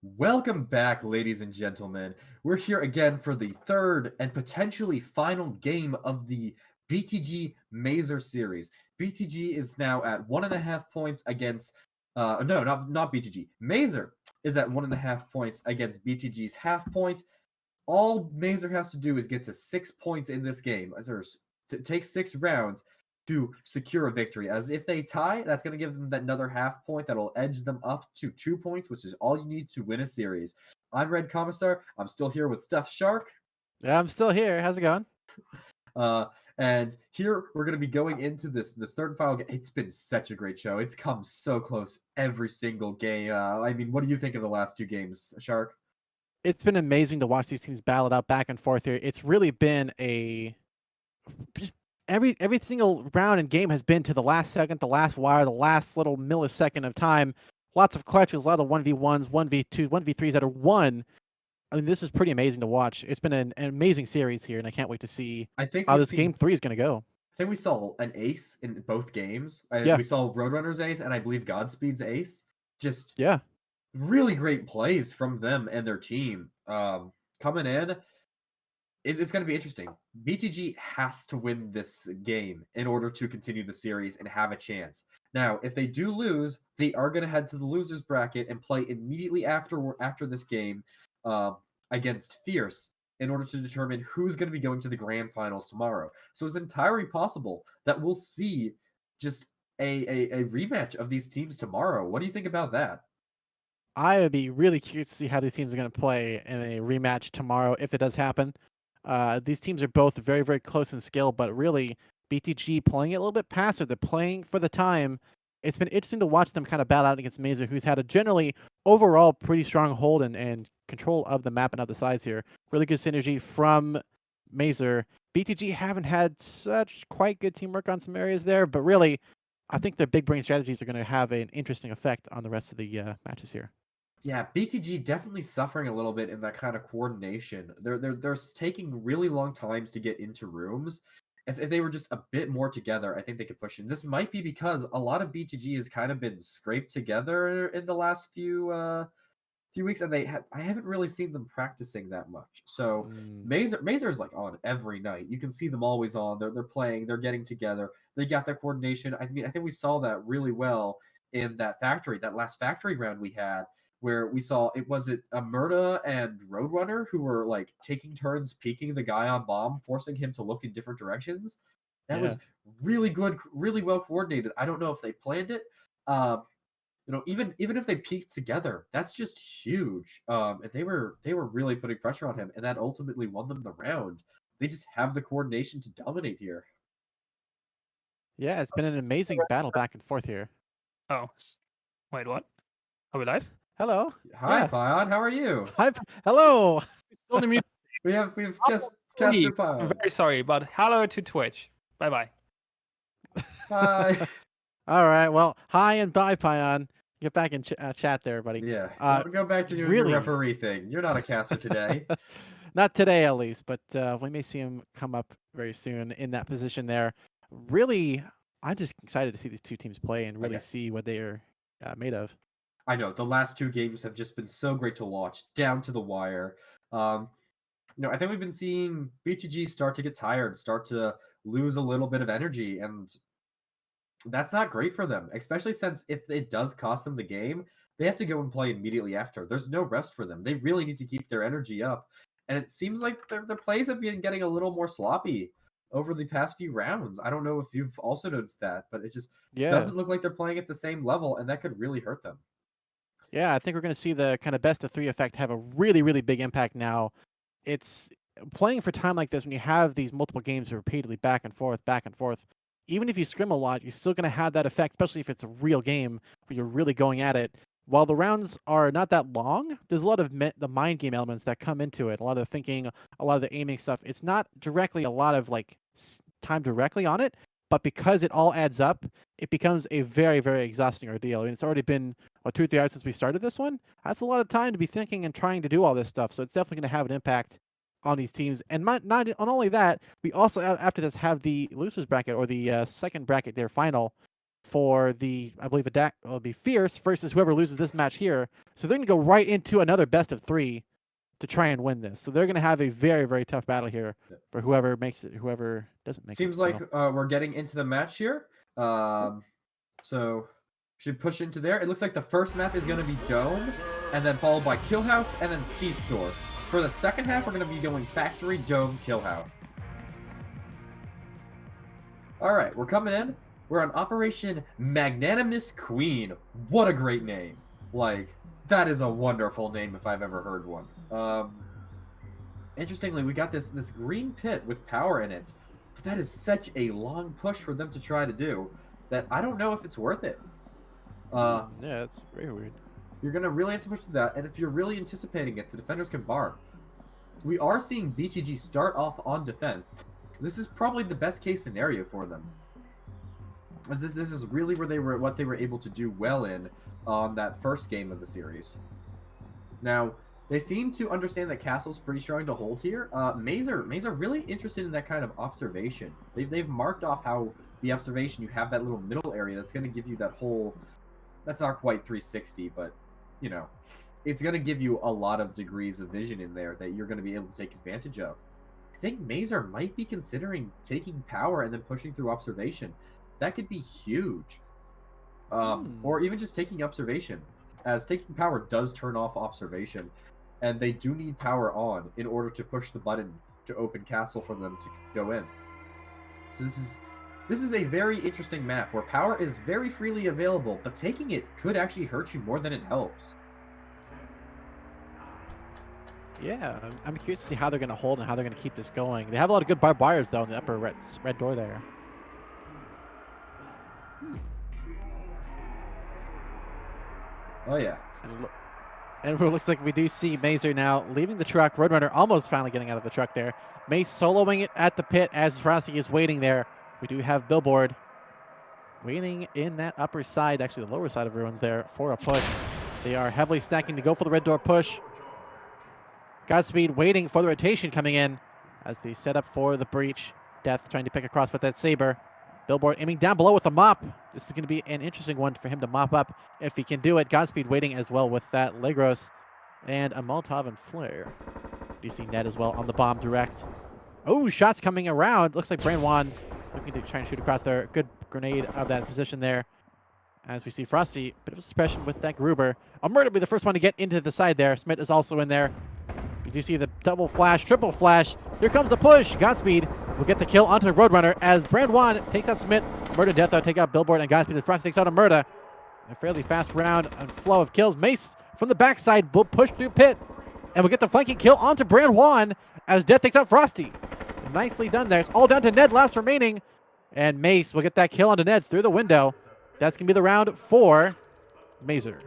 Welcome back, ladies and gentlemen. We're here again for the third and potentially final game of the BTG Mazer series. BTG is now at 1.5 points against. No, not BTG. Mazer is at 1.5 points against BTG's half point. All Mazer has to do is get to 6 points in this game. To take 6 rounds to secure a victory. As if they tie, that's going to give them that another half point that'll edge them up to 2 points, which is all you need to win a series. I'm Red Commissar. I'm still here with Stuff Shark. Yeah, I'm still here. How's it going? Uh, and here we're going to be going into this third and final game. It's been such a great show. It's come so close every single game. I mean, what do you think of the last 2 games, Shark? It's been amazing to watch these teams battle it out back and forth here. It's really been just every single round and game has been to the last second, the last wire, the last little millisecond of time. Lots of clutches, a lot of 1v1s, 1v2s, 1v3s that are won. I mean, this is pretty amazing to watch. It's been an amazing series here, and I can't wait to see I think how we've this seen game 3 is going to go. I think we saw an ace in both games. Yeah. We saw Roadrunner's ace, and I believe Godspeed's ace. Just Yeah. really great plays from them and their team. Coming in, it's going to be interesting. BTG has to win this game in order to continue the series and have a chance. Now, if they do lose, they are going to head to the losers bracket and play immediately after this game against Fierce in order to determine who's going to be going to the grand finals tomorrow. So it's entirely possible that we'll see just a rematch of these teams tomorrow. What do you think about that? I would be really curious to see how these teams are going to play in a rematch tomorrow if it does happen. These teams are both very, very close in skill, but really BTG playing it a little bit passive. They're playing for the time. It's been interesting to watch them kind of battle out against Mazer, who's had a generally overall pretty strong hold and control of the map and of the sides here. Really good synergy from Mazer. BTG haven't had such quite good teamwork on some areas there, but really, I think their big brain strategies are going to have an interesting effect on the rest of the matches here. Yeah, BTG definitely suffering a little bit in that kind of coordination. They're taking really long times to get into rooms. If they were just a bit more together, I think they could push in. This might be because a lot of BTG has kind of been scraped together in the last few weeks, and I haven't really seen them practicing that much. So Mazer is like on every night. You can see them always on. They're playing. They're getting together. They got that coordination. I mean, I think we saw that really well in that last factory round we had, where we saw it Murda and Roadrunner who were like taking turns peeking the guy on bomb, forcing him to look in different directions. That was really good, really well coordinated. I don't know if they planned it. Even if they peaked together, that's just huge. And they were really putting pressure on him, and that ultimately won them the round. They just have the coordination to dominate here. Yeah, it's been an amazing battle back and forth here. Oh, wait, what? Are we live? Hello. Hi, Yeah. Pion. How are you? Hi. Hello. Still the mute. We've just cast your Pion. I'm very sorry, but hello to Twitch. Bye bye. Hi. All right. Well, hi and bye, Pion. Get back in chat there, buddy. Yeah. Go back to doing really your referee thing. You're not a caster today. Not today, at least, but we may see him come up very soon in that position there. Really, I'm just excited to see these two teams play and really see what they are made of. I know the last 2 games have just been so great to watch, down to the wire. I think we've been seeing BTG start to get tired, start to lose a little bit of energy, and that's not great for them, especially since if it does cost them the game, they have to go and play immediately after. There's no rest for them. They really need to keep their energy up. And it seems like their plays have been getting a little more sloppy over the past few rounds. I don't know if you've also noticed that, but it just doesn't look like they're playing at the same level, and that could really hurt them. Yeah, I think we're going to see the kind of best of 3 effect have a really, really big impact now. It's playing for time like this when you have these multiple games repeatedly back and forth, even if you scrim a lot, you're still going to have that effect, especially if it's a real game where you're really going at it. While the rounds are not that long, there's a lot of the mind game elements that come into it, a lot of the thinking, a lot of the aiming stuff. It's not directly a lot of like time directly on it, but because it all adds up, it becomes a very, very exhausting ordeal. I mean, it's already been 2 or 3 hours since we started this one. That's a lot of time to be thinking and trying to do all this stuff. So it's definitely going to have an impact on these teams. And not only that, we also after this have the losers bracket or the second bracket, their final for the, I believe, it'll be Fierce versus whoever loses this match here. So they're going to go right into another best of 3 to try and win this. So they're going to have a very, very tough battle here for whoever makes it, whoever doesn't make it. Seems like we're getting into the match here. So should push into there. It looks like the first map is going to be Dome, and then followed by Kill House, and then C-Store. For the second half, we're going to be going Factory, Dome, Kill House. All right, we're coming in. We're on Operation Magnanimous Queen. What a great name. Like, that is a wonderful name if I've ever heard one. Interestingly, we got this green pit with power in it. But that is such a long push for them to try to do that I don't know if it's worth it. Yeah, it's very weird. You're going to really have to push through that, and if you're really anticipating it, the defenders can bar. We are seeing BTG start off on defense. This is probably the best case scenario for them. As this is really where what they were able to do well in on that first game of the series. Now, they seem to understand that Castle's pretty strong to hold here. Mazer really interested in that kind of observation. They've marked off how the observation, you have that little middle area that's going to give you that whole, that's not quite 360, but, you know, it's going to give you a lot of degrees of vision in there that you're going to be able to take advantage of. I think Mazer might be considering taking power and then pushing through observation. That could be huge. Or even just taking observation, as taking power does turn off observation, and they do need power on in order to push the button to open Castle for them to go in. So this is a very interesting map where power is very freely available, but taking it could actually hurt you more than it helps. Yeah, I'm curious to see how they're going to hold and how they're going to keep this going. They have a lot of good barbed wires, though, in the upper red door there. Oh, yeah. And it looks like we do see Mazer now leaving the truck. Roadrunner almost finally getting out of the truck there. Mace soloing it at the pit as Frosty is waiting there. We do have Billboard waiting in that upper side, actually the lower side of Ruins there, for a push. They are heavily stacking to go for the red door push. Godspeed waiting for the rotation coming in as they set up for the breach. Death trying to pick across with that saber. Billboard aiming down below with the mop. This is going to be an interesting one for him to mop up if he can do it. Godspeed waiting as well with that Legros and a Molotov and Flare. DC Ned as well on the bomb direct. Oh, shots coming around. Looks like Brandwan looking to try and shoot across there. Good grenade of that position there. As we see Frosty, bit of a suppression with that Gruber. Murder will be the first one to get into the side there. Smith is also in there. You do see the double flash, triple flash. Here comes the push. Godspeed will get the kill onto Roadrunner as Brandwan takes out Smith. Murder Death will take out Billboard, and Godspeed the front takes out a Murder. A fairly fast round and flow of kills. Mace from the backside will push through pit, and we'll get the flanking kill onto Brandwan as Death takes out Frosty. Nicely done there. It's all down to Ned last remaining, and Mace will get that kill onto Ned through the window. That's going to be the round for Mazer.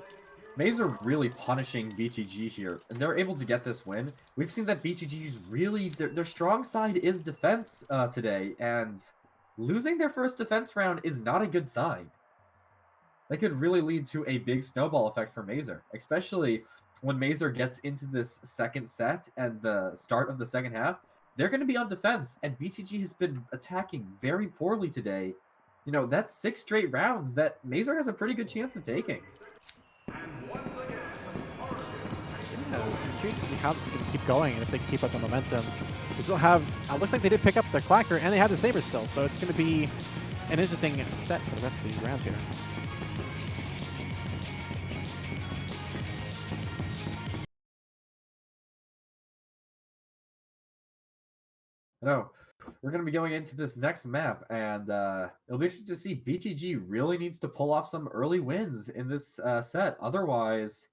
Mazer really punishing BTG here, and they're able to get this win. We've seen that BTG's really, their strong side is defense today, and losing their first defense round is not a good sign. That could really lead to a big snowball effect for Mazer, especially when Mazer gets into this second set and the start of the second half. They're going to be on defense, and BTG has been attacking very poorly today. You know, that's 6 straight rounds that Mazer has a pretty good chance of taking. I'm curious to see how this is going to keep going and if they can keep up the momentum. They still have, looks like they did pick up the Clacker and they have the Saber still, so it's going to be an interesting set for the rest of these rounds here. No, we're going to be going into this next map, and it'll be interesting to see. BTG really needs to pull off some early wins in this set. Otherwise,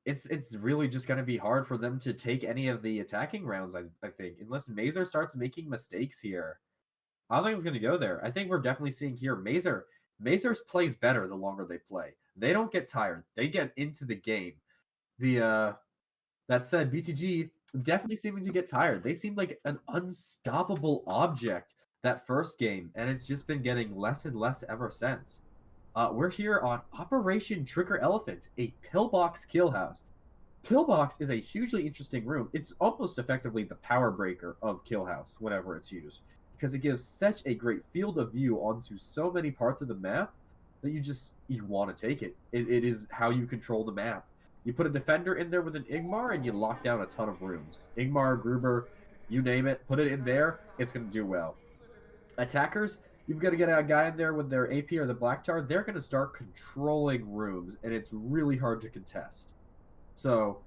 it's really just going to be hard for them to take any of the attacking rounds, I think. Unless Mazer starts making mistakes here. I don't think it's going to go there. I think we're definitely seeing here Mazer plays better the longer they play. They don't get tired. They get into the game. That said, BTG definitely seeming to get tired. They seemed like an unstoppable object that first game, and it's just been getting less and less ever since. We're here on Operation Trigger Elephant, a pillbox kill house. Pillbox is a hugely interesting room. It's almost effectively the power breaker of kill house whenever it's used, because it gives such a great field of view onto so many parts of the map that you want to take it. It is how you control the map. You put a defender in there with an Igmar, and you lock down a ton of rooms. Igmar, Gruber, you name it, put it in there, it's going to do well. Attackers, you've got to get a guy in there with their AP or the Black Tar. They're going to start controlling rooms, and it's really hard to contest. So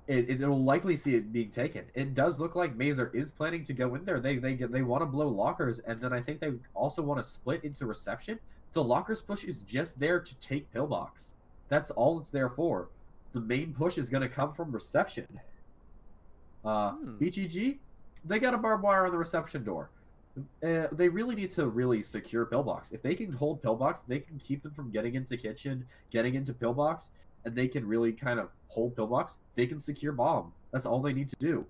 it'll likely see it being taken. It does look like Mazer is planning to go in there. They want to blow lockers, and then I think they also want to split into reception. The lockers push is just there to take pillbox. That's all it's there for. The main push is going to come from reception. BTG, they got a barbed wire on the reception door. They really need to really secure pillbox. If they can hold pillbox, they can keep them from getting into kitchen, getting into pillbox, and they can really kind of hold pillbox. They can secure bomb. That's all they need to do.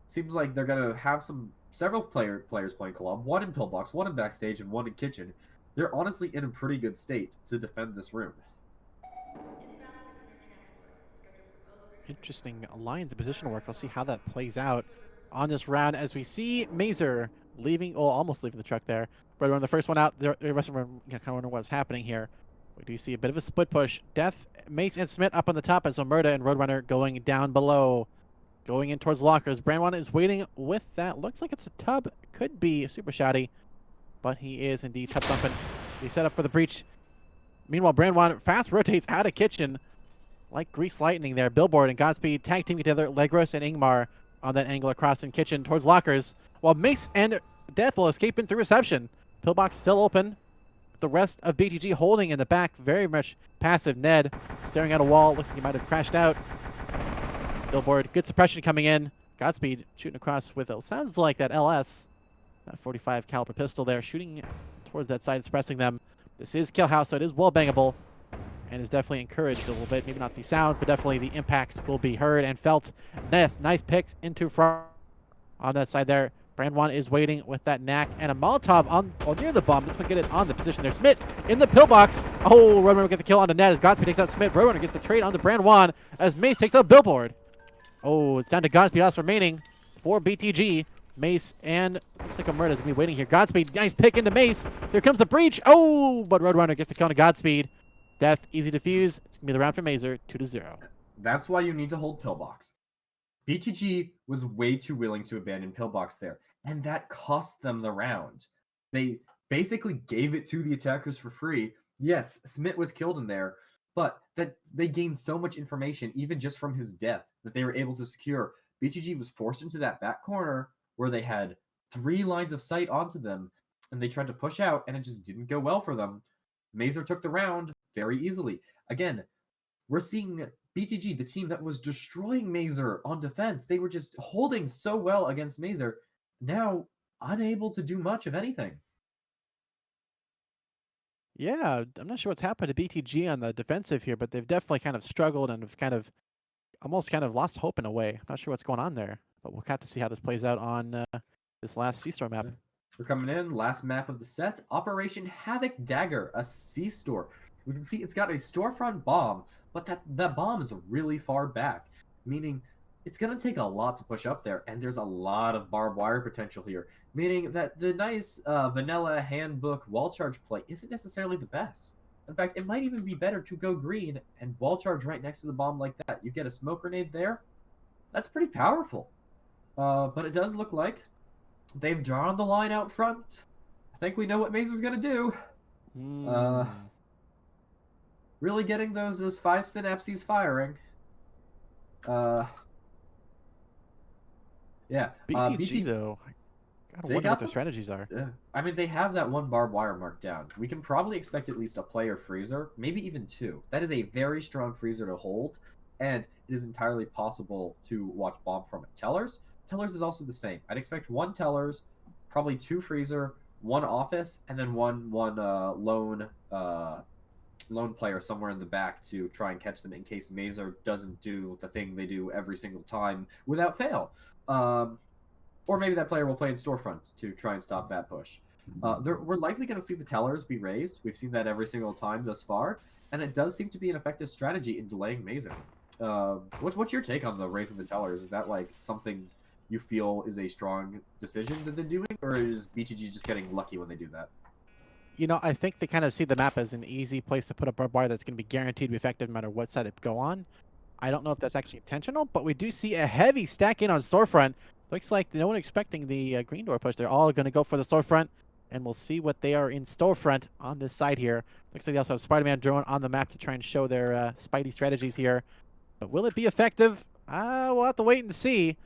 Seems like they're gonna have several players playing Column, one in pillbox, one in backstage, and one in kitchen. They're honestly in a pretty good state to defend this room. Interesting alliance and positional work. I'll see how that plays out on this round as we see Mazer leaving, almost leaving the truck there. But on the first one out, the rest of them kind of wonder what's happening here. We do see a bit of a split push. Death, Mace, and Smith up on the top as Omerta and Roadrunner going down below. Going in towards lockers. Brandwan is waiting with that. Looks like it's a tub. Could be super shoddy, but he is indeed tub thumping. He set up for the breach. Meanwhile, Brandwan fast rotates out of kitchen. Like grease lightning there. Billboard and Godspeed tag team together. Legros and Ingmar on that angle across in kitchen towards lockers. While Mace and Death will escape in through reception. Pillbox still open. The rest of BTG holding in the back. Very much passive. Ned staring at a wall. Looks like he might have crashed out. Billboard. Good suppression coming in. Godspeed shooting across with, it sounds like that LS. That 45 caliber pistol there. Shooting towards that side, suppressing them. This is Kill House, so it is well bangable. And is definitely encouraged a little bit. Maybe not the sounds, but definitely the impacts will be heard and felt. Nice picks into front on that side there. Brandwan is waiting with that knack and a Molotov on near the bomb. This one get it on the position there. Smith in the pillbox. Oh, Roadrunner will get the kill on the net as Godspeed takes out Smith. Roadrunner gets the trade on the Brandwan as Mace takes out Billboard. Oh, it's down to Godspeed last remaining for BTG. Mace and looks like Omerta is going to be waiting here. Godspeed, nice pick into Mace. Here comes the breach. Oh, but Roadrunner gets the kill on Godspeed. Death, easy defuse. It's going to be the round for Mazer, 2-0. That's why you need to hold pillbox. BTG was way too willing to abandon pillbox there, and that cost them the round. They basically gave it to the attackers for free. Yes, Smith was killed in there, but that they gained so much information, even just from his death, that they were able to secure. BTG was forced into that back corner where they had 3 lines of sight onto them, and they tried to push out, and it just didn't go well for them. Mazer took the round very easily. Again, we're seeing BTG, the team that was destroying Mazer on defense. They were just holding so well against Mazer, now unable to do much of anything. Yeah, I'm not sure what's happened to BTG on the defensive here, but they've definitely kind of struggled and have almost lost hope in a way. I'm not sure what's going on there, but we'll have to see how this plays out on this last C-Store map. We're coming in, last map of the set, Operation Havoc Dagger, a C-Store. We can see it's got a storefront bomb, but that bomb is really far back, meaning it's going to take a lot to push up there, and there's a lot of barbed wire potential here, meaning that the nice vanilla handbook wall charge play isn't necessarily the best. In fact, it might even be better to go green and wall charge right next to the bomb like that. You get a smoke grenade there. That's pretty powerful. But it does look like they've drawn the line out front. I think we know what Mazer's going to do. Really getting those 5 synapses firing. Yeah. BTG, though, I gotta wonder what their strategies are. I mean, they have that 1 barbed wire marked down. We can probably expect at least a player freezer, maybe even 2. That is a very strong freezer to hold, and it is entirely possible to watch bomb from it. Tellers is also the same. I'd expect 1 Tellers, probably 2 freezer, 1 office, and then one lone player somewhere in the back to try and catch them in case Mazer doesn't do the thing they do every single time without fail. Or maybe that player will play in storefronts to try and stop that push. We're likely going to see the Tellers be raised. We've seen that every single time thus far, and it does seem to be an effective strategy in delaying Mazer. What's your take on the raising the Tellers? Is that like something you feel is a strong decision that they're doing, or is BTG just getting lucky when they do that? You know, I think they kind of see the map as an easy place to put a barbed wire that's going to be guaranteed to be effective no matter what side they go on. I don't know if that's actually intentional, but we do see a heavy stack in on storefront. Looks like no one expecting the green door push. They're all going to go for the storefront, and we'll see what they are in storefront on this side here. Looks like they also have Spider-Man drone on the map to try and show their Spidey strategies here. But will it be effective? We'll have to wait and see.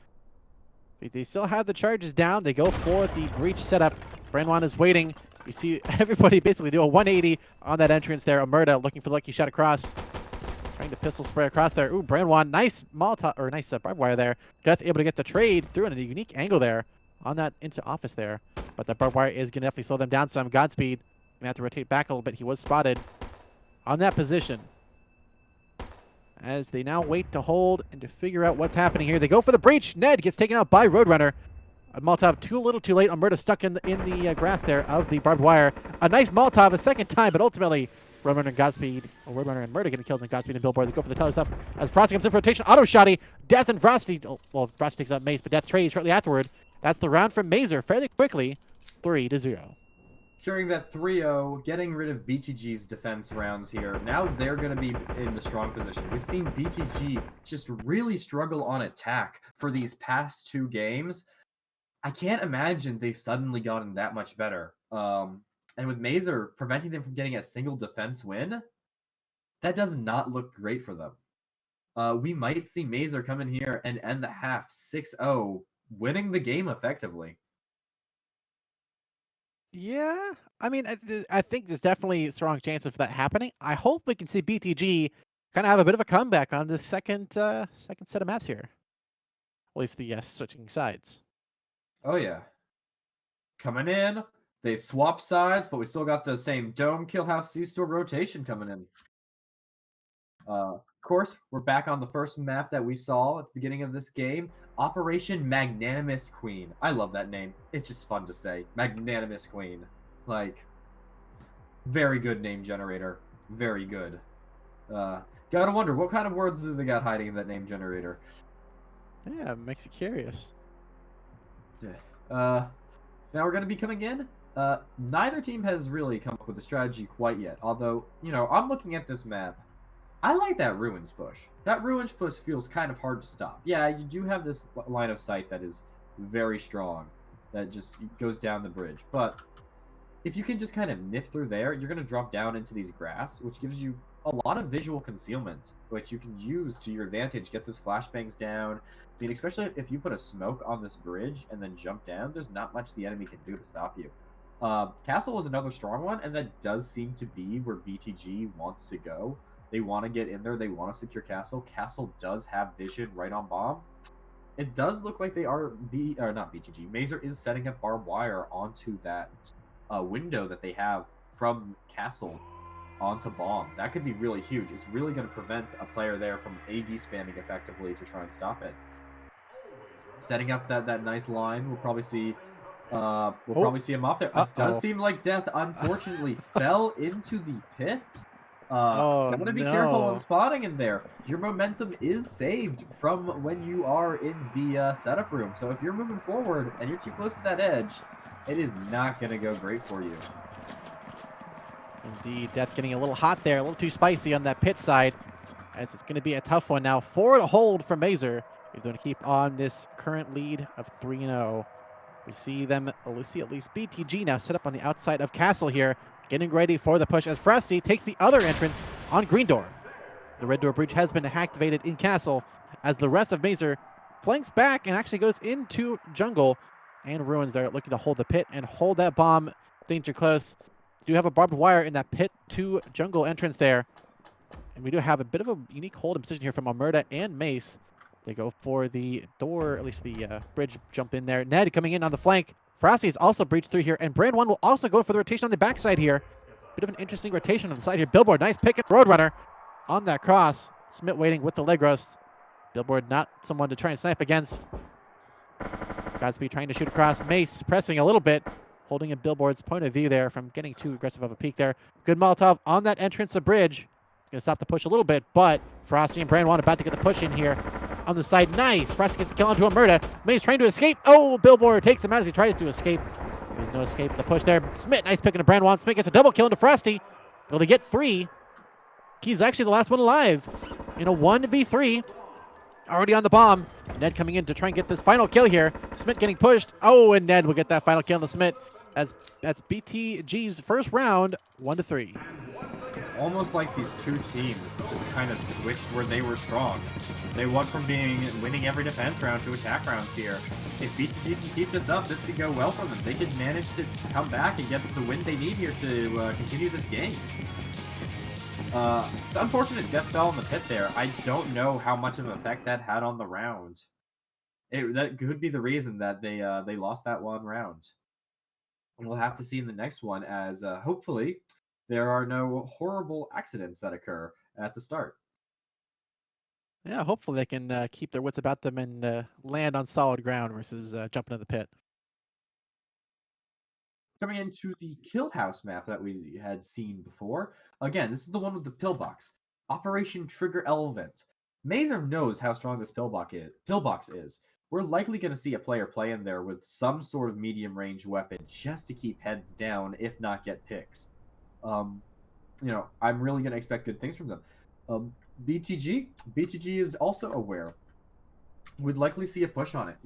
They still have the charges down. They go for the breach setup. Brandwan is waiting. You see everybody basically do a 180 on that entrance there. Omerta looking for the lucky shot across. Trying to pistol spray across there. Ooh, Brandwan, nice Molotov, or nice barbed wire there. Death able to get the trade through in a unique angle there on that into office there. But the barbed wire is going to definitely slow them down some. Godspeed. Going to have to rotate back a little bit. He was spotted on that position. As they now wait to hold and to figure out what's happening here. They go for the breach. Ned gets taken out by Roadrunner. Molotov too little too late. Omerta stuck in the grass there of the barbed wire. A nice Molotov a second time, but ultimately Roadrunner and Godspeed, or Roadrunner and Murder getting killed, and Godspeed and Billboard. They go for the teller stuff as Frosty comes in for rotation. Auto shotty. Death and Frosty. Oh, well, Frosty takes out Mace, but Death trades shortly afterward. That's the round from Mazer fairly quickly, 3-0. Securing that 3-0, getting rid of BTG's defense rounds here. Now they're going to be in the strong position. We've seen BTG just really struggle on attack for these past 2 games. I can't imagine they've suddenly gotten that much better. And with Mazer preventing them from getting a single defense win, that does not look great for them. We might see Mazer come in here and end the half 6-0, winning the game effectively. Yeah, I mean, I think there's definitely a strong chance of that happening. I hope we can see BTG kind of have a bit of a comeback on this second set of maps here. At least the switching sides. Oh, yeah. Coming in. They swap sides, but we still got the same Dome, Kill House, C-Store rotation coming in. Of course, we're back on the first map that we saw at the beginning of this game. Operation Magnanimous Queen. I love that name. It's just fun to say. Magnanimous Queen. Like, very good name generator. Very good. Gotta wonder, what kind of words do they got hiding in that name generator? Yeah, makes you curious. Yeah. Now we're going to be coming in. Neither team has really come up with a strategy quite yet. Although, you know, I'm looking at this map. I like that Ruins push. That Ruins push feels kind of hard to stop. Yeah, you do have this line of sight that is very strong. That just goes down the bridge. But if you can just kind of nip through there, you're going to drop down into these grass, which gives you a lot of visual concealment, which you can use to your advantage. Get those flashbangs down. I mean, especially if you put a smoke on this bridge and then jump down, there's not much the enemy can do to stop you. Castle is another strong one, and that does seem to be where BTG wants to go. They want to get in there. They want to secure Castle. Castle does have vision right on bomb. It does look like they are not BTG. Mazer is setting up barbed wire onto that window that they have from Castle onto bomb. That could be really huge. It's really going to prevent a player there from AD spamming effectively to try and stop it. Setting up that nice line. We'll probably see probably see him up there. It does seem like Death unfortunately fell into the pit. Gotta be careful on spotting in there. Your momentum is saved from when you are in the setup room. So if you're moving forward and you're too close to that edge, it is not going to go great for you. Indeed, Death getting a little hot there, a little too spicy on that pit side. As it's going to be a tough one now. 4 to hold for Mazer. He's going to keep on this current lead of 3-0. We see at least BTG now set up on the outside of Castle here. Getting ready for the push as Frosty takes the other entrance on Green Door. The Red Door Breach has been activated in Castle as the rest of Mazer flanks back and actually goes into Jungle. And Ruins there looking to hold the pit and hold that bomb. Danger close. Do have a barbed wire in that pit to Jungle entrance there. And we do have a bit of a unique hold in position here from Omerta and Mace. They go for the door, at least the bridge jump in there. Ned coming in on the flank. Frosty is also breached through here, and Brand1 will also go for the rotation on the backside here. Bit of an interesting rotation on the side here. Billboard, nice pick at Roadrunner on that cross. Smith waiting with the leg roast. Billboard not someone to try and snipe against. Godspeed trying to shoot across. Mace pressing a little bit, holding in Billboard's point of view there from getting too aggressive of a peek there. Good Molotov on that entrance to bridge. Gonna stop the push a little bit, but Frosty and Brand1 about to get the push in here. On the side, nice. Frosty gets the kill onto Omerta. Mace trying to escape. Oh, Billboard takes him out as he tries to escape. There's no escape. The push there. Smith, nice pick into Brand One. Smith gets a double kill into Frosty. Will they get 3? He's actually the last one alive in a 1v3. Already on the bomb. Ned coming in to try and get this final kill here. Smith getting pushed. Oh, and Ned will get that final kill on the Smith. That's BTG's first round, 1-3. It's almost like these two teams just kind of switched where they were strong. They went from winning every defense round to attack rounds here. If BTG can keep this up, this could go well for them. They could manage to come back and get the win they need here to continue this game. It's unfortunate death fell in the pit there. I don't know how much of an effect that had on the round. That could be the reason that they lost that one round. And we'll have to see in the next one as hopefully there are no horrible accidents that occur at the start. Yeah, hopefully they can keep their wits about them and land on solid ground versus jumping in the pit. Coming into the Kill House map that we had seen before. Again, this is the one with the pillbox. Operation Trigger Element. Mazer knows how strong this pillbox is. We're likely going to see a player play in there with some sort of medium-range weapon just to keep heads down, if not get picks. I'm really going to expect good things from them. BTG is also aware. We'd likely see a push on it.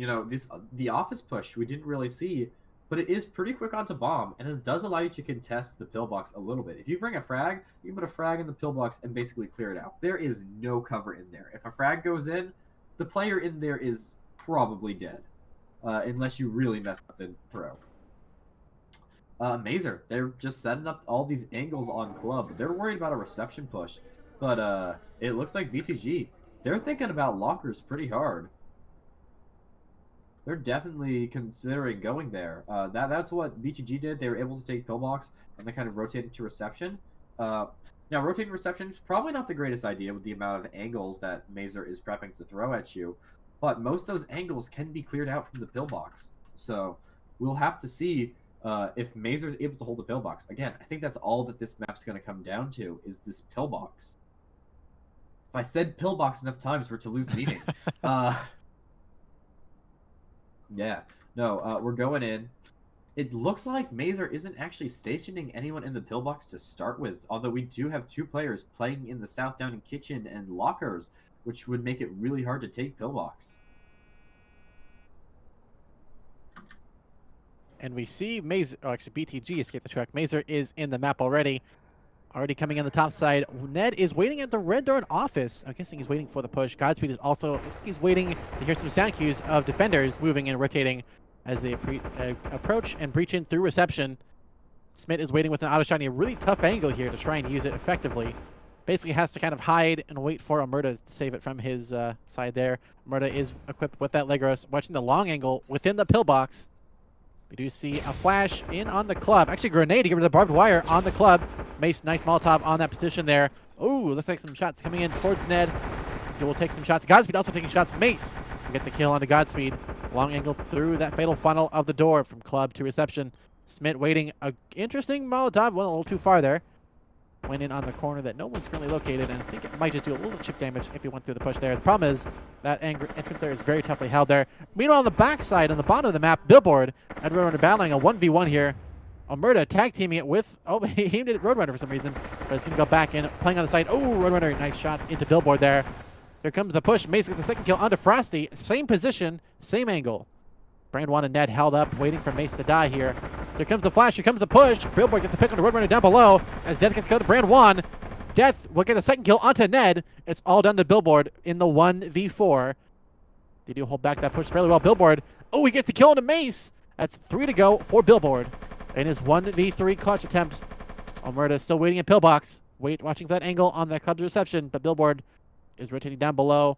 The office push we didn't really see, but it is pretty quick onto bomb, and it does allow you to contest the pillbox a little bit. If you bring a frag, you can put a frag in the pillbox and basically clear it out. There is no cover in there. If a frag goes in, the player in there is probably dead, unless you really mess up the throw. Mazer, they're just setting up all these angles on club. They're worried about a reception push, but it looks like BTG, they're thinking about lockers pretty hard. They're definitely considering going there. That's what BTG did. They were able to take pillbox and they kind of rotated to reception. Now, rotating reception is probably not the greatest idea with the amount of angles that Mazer is prepping to throw at you, but most of those angles can be cleared out from the pillbox. So we'll have to see if Mazer is able to hold the pillbox. Again, I think that's all that this map's going to come down to is this pillbox. If I said pillbox enough times for it to lose meaning. Yeah, no, we're going in. It looks like Mazer isn't actually stationing anyone in the pillbox to start with, although we do have 2 players playing in the South Downing kitchen and lockers, which would make it really hard to take pillbox. And we see Mazer, BTG escape the track. Mazer is in the map already coming on the top side. Ned is waiting at the red door office. I'm guessing he's waiting for the push. Godspeed is also, he's waiting to hear some sound cues of defenders moving and rotating as they approach and breach in through reception. Smith is waiting with an auto shotty, a really tough angle here to try and use it effectively. Basically has to kind of hide and wait for Omerta to save it from his side there. Omerta is equipped with that Legros, watching the long angle within the pillbox. We do see a flash in on the club. Actually, grenade to get rid of the barbed wire on the club. Mace, nice Molotov on that position there. Ooh, looks like some shots coming in towards Ned. He will take some shots. Godspeed also taking shots. Mace will get the kill onto Godspeed. Long angle through that fatal funnel of the door from club to reception. Smith waiting. A interesting Molotov. Went a little too far there. Went in on the corner that no one's currently located, and I think it might just do a little chip damage if he went through the push there. The problem is that entrance there is very toughly held there. Meanwhile, on the backside, on the bottom of the map, Billboard and Roadrunner battling a 1v1 here. Omerta tag teaming it with, he aimed it at Roadrunner for some reason, but it's going to go back in, playing on the side. Oh, Roadrunner, nice shots into Billboard there. Here comes the push. Mace gets a second kill onto Frosty. Same position, same angle. Brand 1 and Ned held up, waiting for Mace to die here. Here comes the flash, here comes the push. Billboard gets the pick on the Roadrunner down below as Death gets killed to Brand 1. Death will get the second kill onto Ned. It's all done to Billboard in the 1v4. They do hold back that push fairly well. Billboard, oh, he gets the kill onto Mace. That's 3 to go for Billboard in his 1v3 clutch attempt. Omerta still waiting at pillbox. Watching for that angle on the club's reception, but Billboard is rotating down below.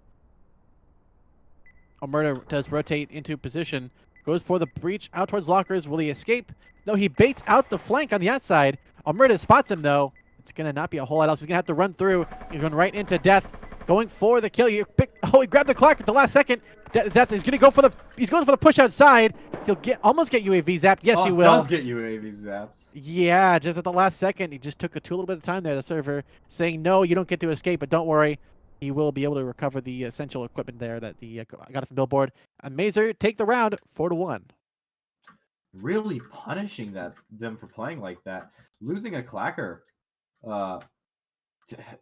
Omerta does rotate into position. Goes for the breach out towards lockers. Will he escape? No, he baits out the flank on the outside. Omerta spots him, though. It's going to not be a whole lot else. He's going to have to run through. He's going right into Death. Going for the kill. He grabbed the clock at the last second. Death is going to go for he's going for the push outside. He'll almost get UAV zapped. Yes, he will. Does get UAV zapped. Yeah, just at the last second. He just took a little bit of time there, the server, saying, no, you don't get to escape, but don't worry. He will be able to recover the essential equipment there that got it from Billboard. And Mazer take the round 4-1. really punishing them for playing like that. Losing a clacker.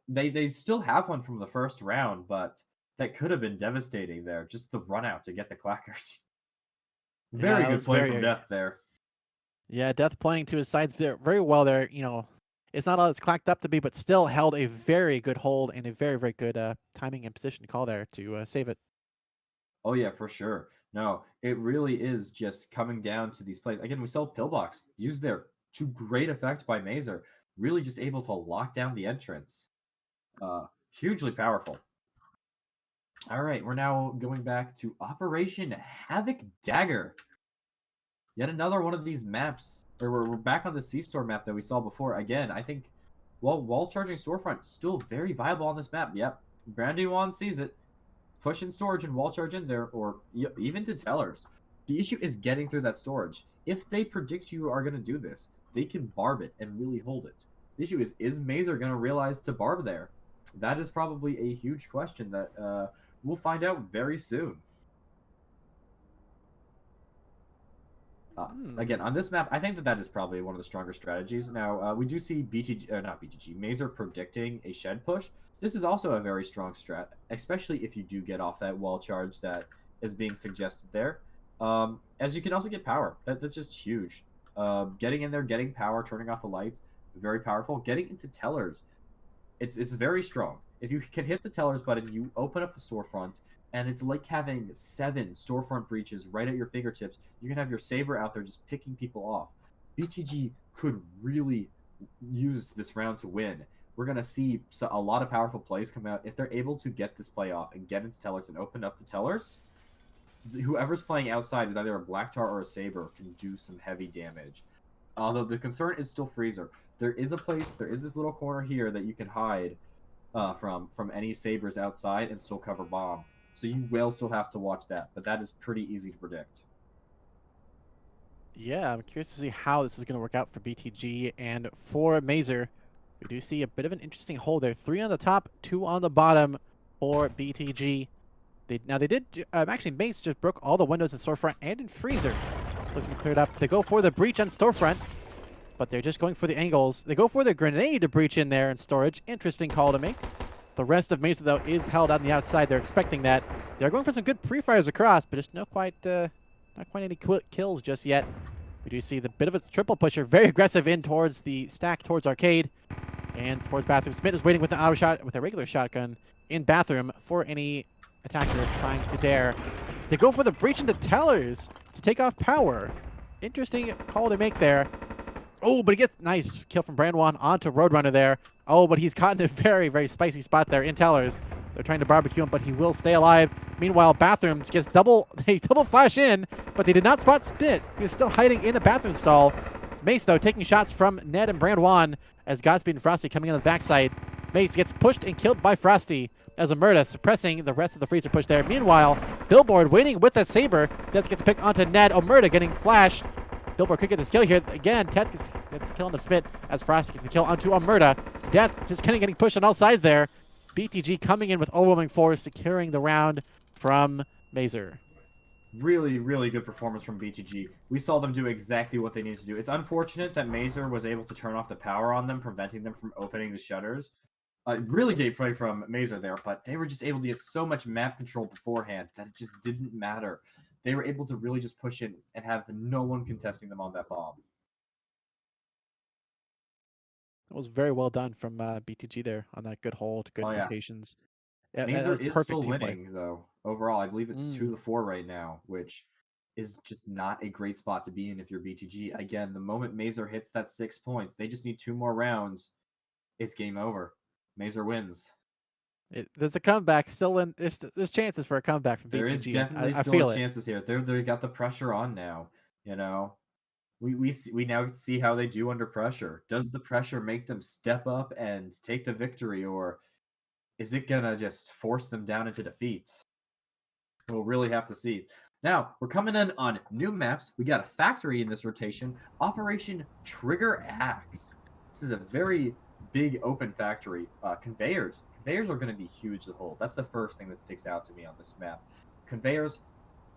They still have one from the first round, but that could have been devastating there. Just the run out to get the clackers. Yeah, Very that good was play from very. Death there. Yeah, Death playing to his sides very well there. It's not all it's clacked up to be, but still held a very good hold and a very good timing and position call there to save it. Oh yeah, for sure. No, it really is just coming down to these plays. Again, we saw Pillbox used there to great effect by Mazer. Really just able to lock down the entrance. Hugely powerful. All right, we're now going back to Operation Havoc Dagger. Yet another one of these maps. Or we're back on the C-Store map that we saw before. Again, I think wall charging storefront still very viable on this map. Yep, Brandywine sees it. Push in storage and wall charge in there, or even to tellers. The issue is getting through that storage. If they predict you are going to do this, they can barb it and really hold it. The issue is Mazer going to realize to barb there? That is probably a huge question that we'll find out very soon. Again, on this map, I think that is probably one of the stronger strategies. Now, we do see not BTG, Mazer predicting a shed push. This is also a very strong strat, especially if you do get off that wall charge that is being suggested there. As you can also get power. That's just huge. Getting in there, getting power, turning off the lights, very powerful. Getting into tellers, it's very strong. If you can hit the tellers button, you open up the storefront, and it's like having 7 storefront breaches right at your fingertips. You can have your saber out there just picking people off. BTG could really use this round to win. We're going to see a lot of powerful plays come out. If they're able to get this play off and get into tellers and open up the tellers, whoever's playing outside with either a black tar or a saber can do some heavy damage. Although the concern is still Freezer. There is this little corner here that you can hide from any sabers outside and still cover bomb. So you will still have to watch that, but that is pretty easy to predict. Yeah, I'm curious to see how this is going to work out for BTG and for Mazer. We do see a bit of an interesting hold there. 3 on the top, 2 on the bottom for BTG. They did actually Mace just broke all the windows in storefront and in freezer. Looking cleared up. They go for the breach on storefront, but they're just going for the angles. They go for the grenade to breach in there in storage. Interesting call to make. The rest of Mesa, though, is held on the outside. They're expecting that. They're going for some good pre-fires across, but just not quite any kills just yet. We do see the bit of a triple pusher, very aggressive in towards the stack, towards arcade, and towards bathroom. Smith is waiting with an auto shot, with a regular shotgun in bathroom for any attacker trying to dare. They go for the breach into tellers to take off power. Interesting call to make there. Oh, but he gets nice kill from Brandwan onto Roadrunner there. Oh, but he's caught in a very spicy spot there in tellers. They're trying to barbecue him, but he will stay alive. Meanwhile, Bathrooms gets they double flash in, but they did not spot Spit. He was still hiding in the bathroom stall. Mace, though, taking shots from Ned and Brandwan as Godspeed and Frosty coming on the backside. Mace gets pushed and killed by Frosty as Omerta suppressing the rest of the freezer push there. Meanwhile, Billboard waiting with a saber. Death gets a pick onto Ned. Omerta getting flashed. Billboard could get this kill here. Again, Teth gets the kill on the Smith as Frosty gets the kill onto Omerta. Death just kind of getting pushed on all sides there. BTG coming in with overwhelming force, securing the round from Mazer. Really good performance from BTG. We saw them do exactly what they needed to do. It's unfortunate that Mazer was able to turn off the power on them, preventing them from opening the shutters. Really great play from Mazer there, but they were just able to get so much map control beforehand that it just didn't matter. They were able to really just push in and have no one contesting them on that bomb. That was very well done from BTG there on that good hold, good rotations. Yeah, Mazer is still winning, though. Overall, I believe it's 2-4 right now, which is just not a great spot to be in if you're BTG. Again, the moment Mazer hits that 6 points, they just need 2 more rounds. It's game over. Mazer wins. There's a comeback still in. There's chances for a comeback from BTG. There is definitely still chances here. They got the pressure on now. You know, we now see how they do under pressure. Does the pressure make them step up and take the victory, or is it gonna just force them down into defeat? We'll really have to see. Now, we're coming in on new maps. We got a factory in this rotation. Operation Trigger Axe. This is a very big open factory. Conveyors are going to be huge to hold. That's the first thing that sticks out to me on this map. Conveyors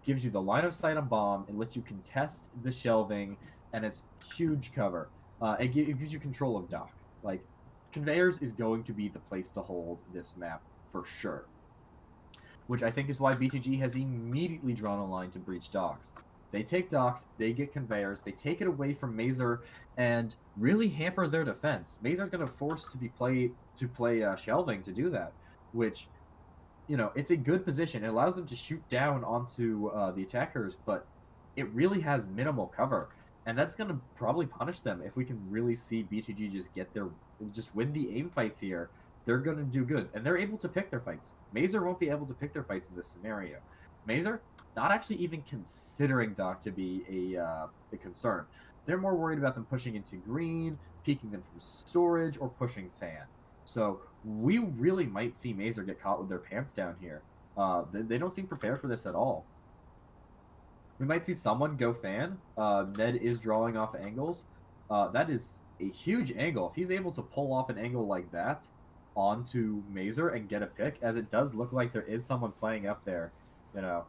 gives you the line of sight on bomb. It lets you contest the shelving, and it's huge cover. It gives you control of dock. Like, conveyors is going to be the place to hold this map for sure. Which I think is why BTG has immediately drawn a line to breach docks. They take docks, they get conveyors, they take it away from Mazer, and really hamper their defense. Mazer's going to force to play shelving to do that, which, you know, it's a good position. It allows them to shoot down onto the attackers, but it really has minimal cover, and that's going to probably punish them if we can really see BTG just win the aim fights here. They're going to do good, and they're able to pick their fights. Mazer won't be able to pick their fights in this scenario. Mazer, not actually even considering Doc to be a concern. They're more worried about them pushing into green, peeking them from storage, or pushing fan. So we really might see Mazer get caught with their pants down here. They don't seem prepared for this at all. We might see someone go fan. Ned is drawing off angles. That is a huge angle. If he's able to pull off an angle like that onto Mazer and get a pick, as it does look like there is someone playing up there, you know,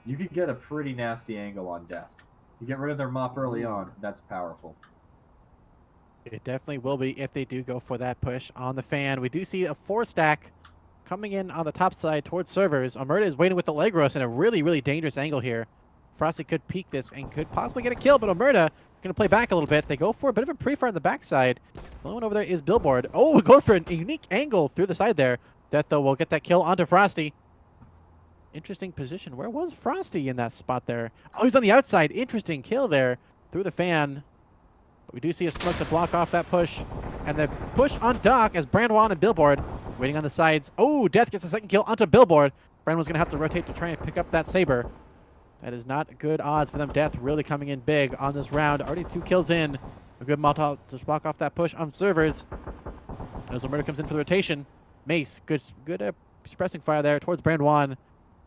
you could get a pretty nasty angle on Death. You get rid of their mop early on, that's powerful. It definitely will be if they do go for that push on the fan. We do see a 4-stack coming in on the top side towards servers. Omerta is waiting with the leg roast in a really, really dangerous angle here. Frosty could peek this and could possibly get a kill, but Omerta going to play back a little bit. They go for a bit of a pre-fire on the backside. The one over there is Billboard. Oh, go for a unique angle through the side there. Death, though, will get that kill onto Frosty. Interesting position. Where was Frosty in that spot there? Oh, he's on the outside. Interesting kill there through the fan. But we do see a smoke to block off that push. And the push on Doc as Brandwan and Billboard waiting on the sides. Oh, Death gets a second kill onto Billboard. Brandwan's going to have to rotate to try and pick up that Saber. That is not good odds for them. Death really coming in big on this round. Already 2 kills in. A good Molotov to block off that push on servers. As Omerta comes in for the rotation. Mace, good suppressing fire there towards Brandwan.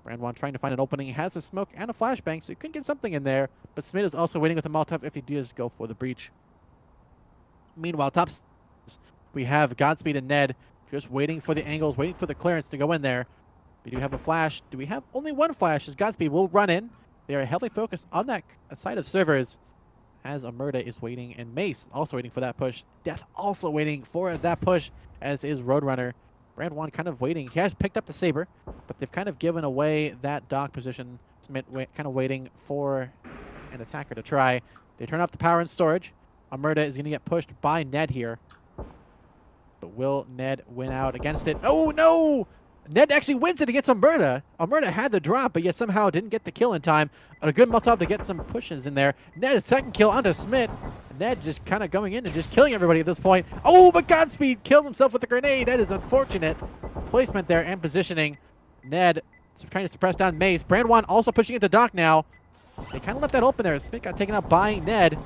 Brandwan trying to find an opening. He has a smoke and a flashbang, so he could get something in there. But Smith is also waiting with a Molotov if he does go for the breach. Meanwhile, top we have Godspeed and Ned just waiting for the angles, waiting for the clearance to go in there. We do have a flash. Do we have only one flash? As Godspeed will run in. They are heavily focused on that side of servers as Omerta is waiting, and Mace also waiting for that push. Death also waiting for that push, as is Roadrunner. Brandwan kind of waiting. He has picked up the Saber, but they've kind of given away that dock position. Smith kind of waiting for an attacker to try. They turn off the power and storage. Omerta is going to get pushed by Ned here. But will Ned win out against it? Oh, no! Ned actually wins it against Omerta. Omerta had the drop, but yet somehow didn't get the kill in time. A good Molotov to get some pushes in there. Ned's second kill onto Smith. Ned just kind of going in and just killing everybody at this point. Oh, but Godspeed kills himself with a grenade. That is unfortunate placement there and positioning. Ned trying to suppress down Mace. Brandwan also pushing into Doc now. They kind of left that open there. Smith got taken out by Ned.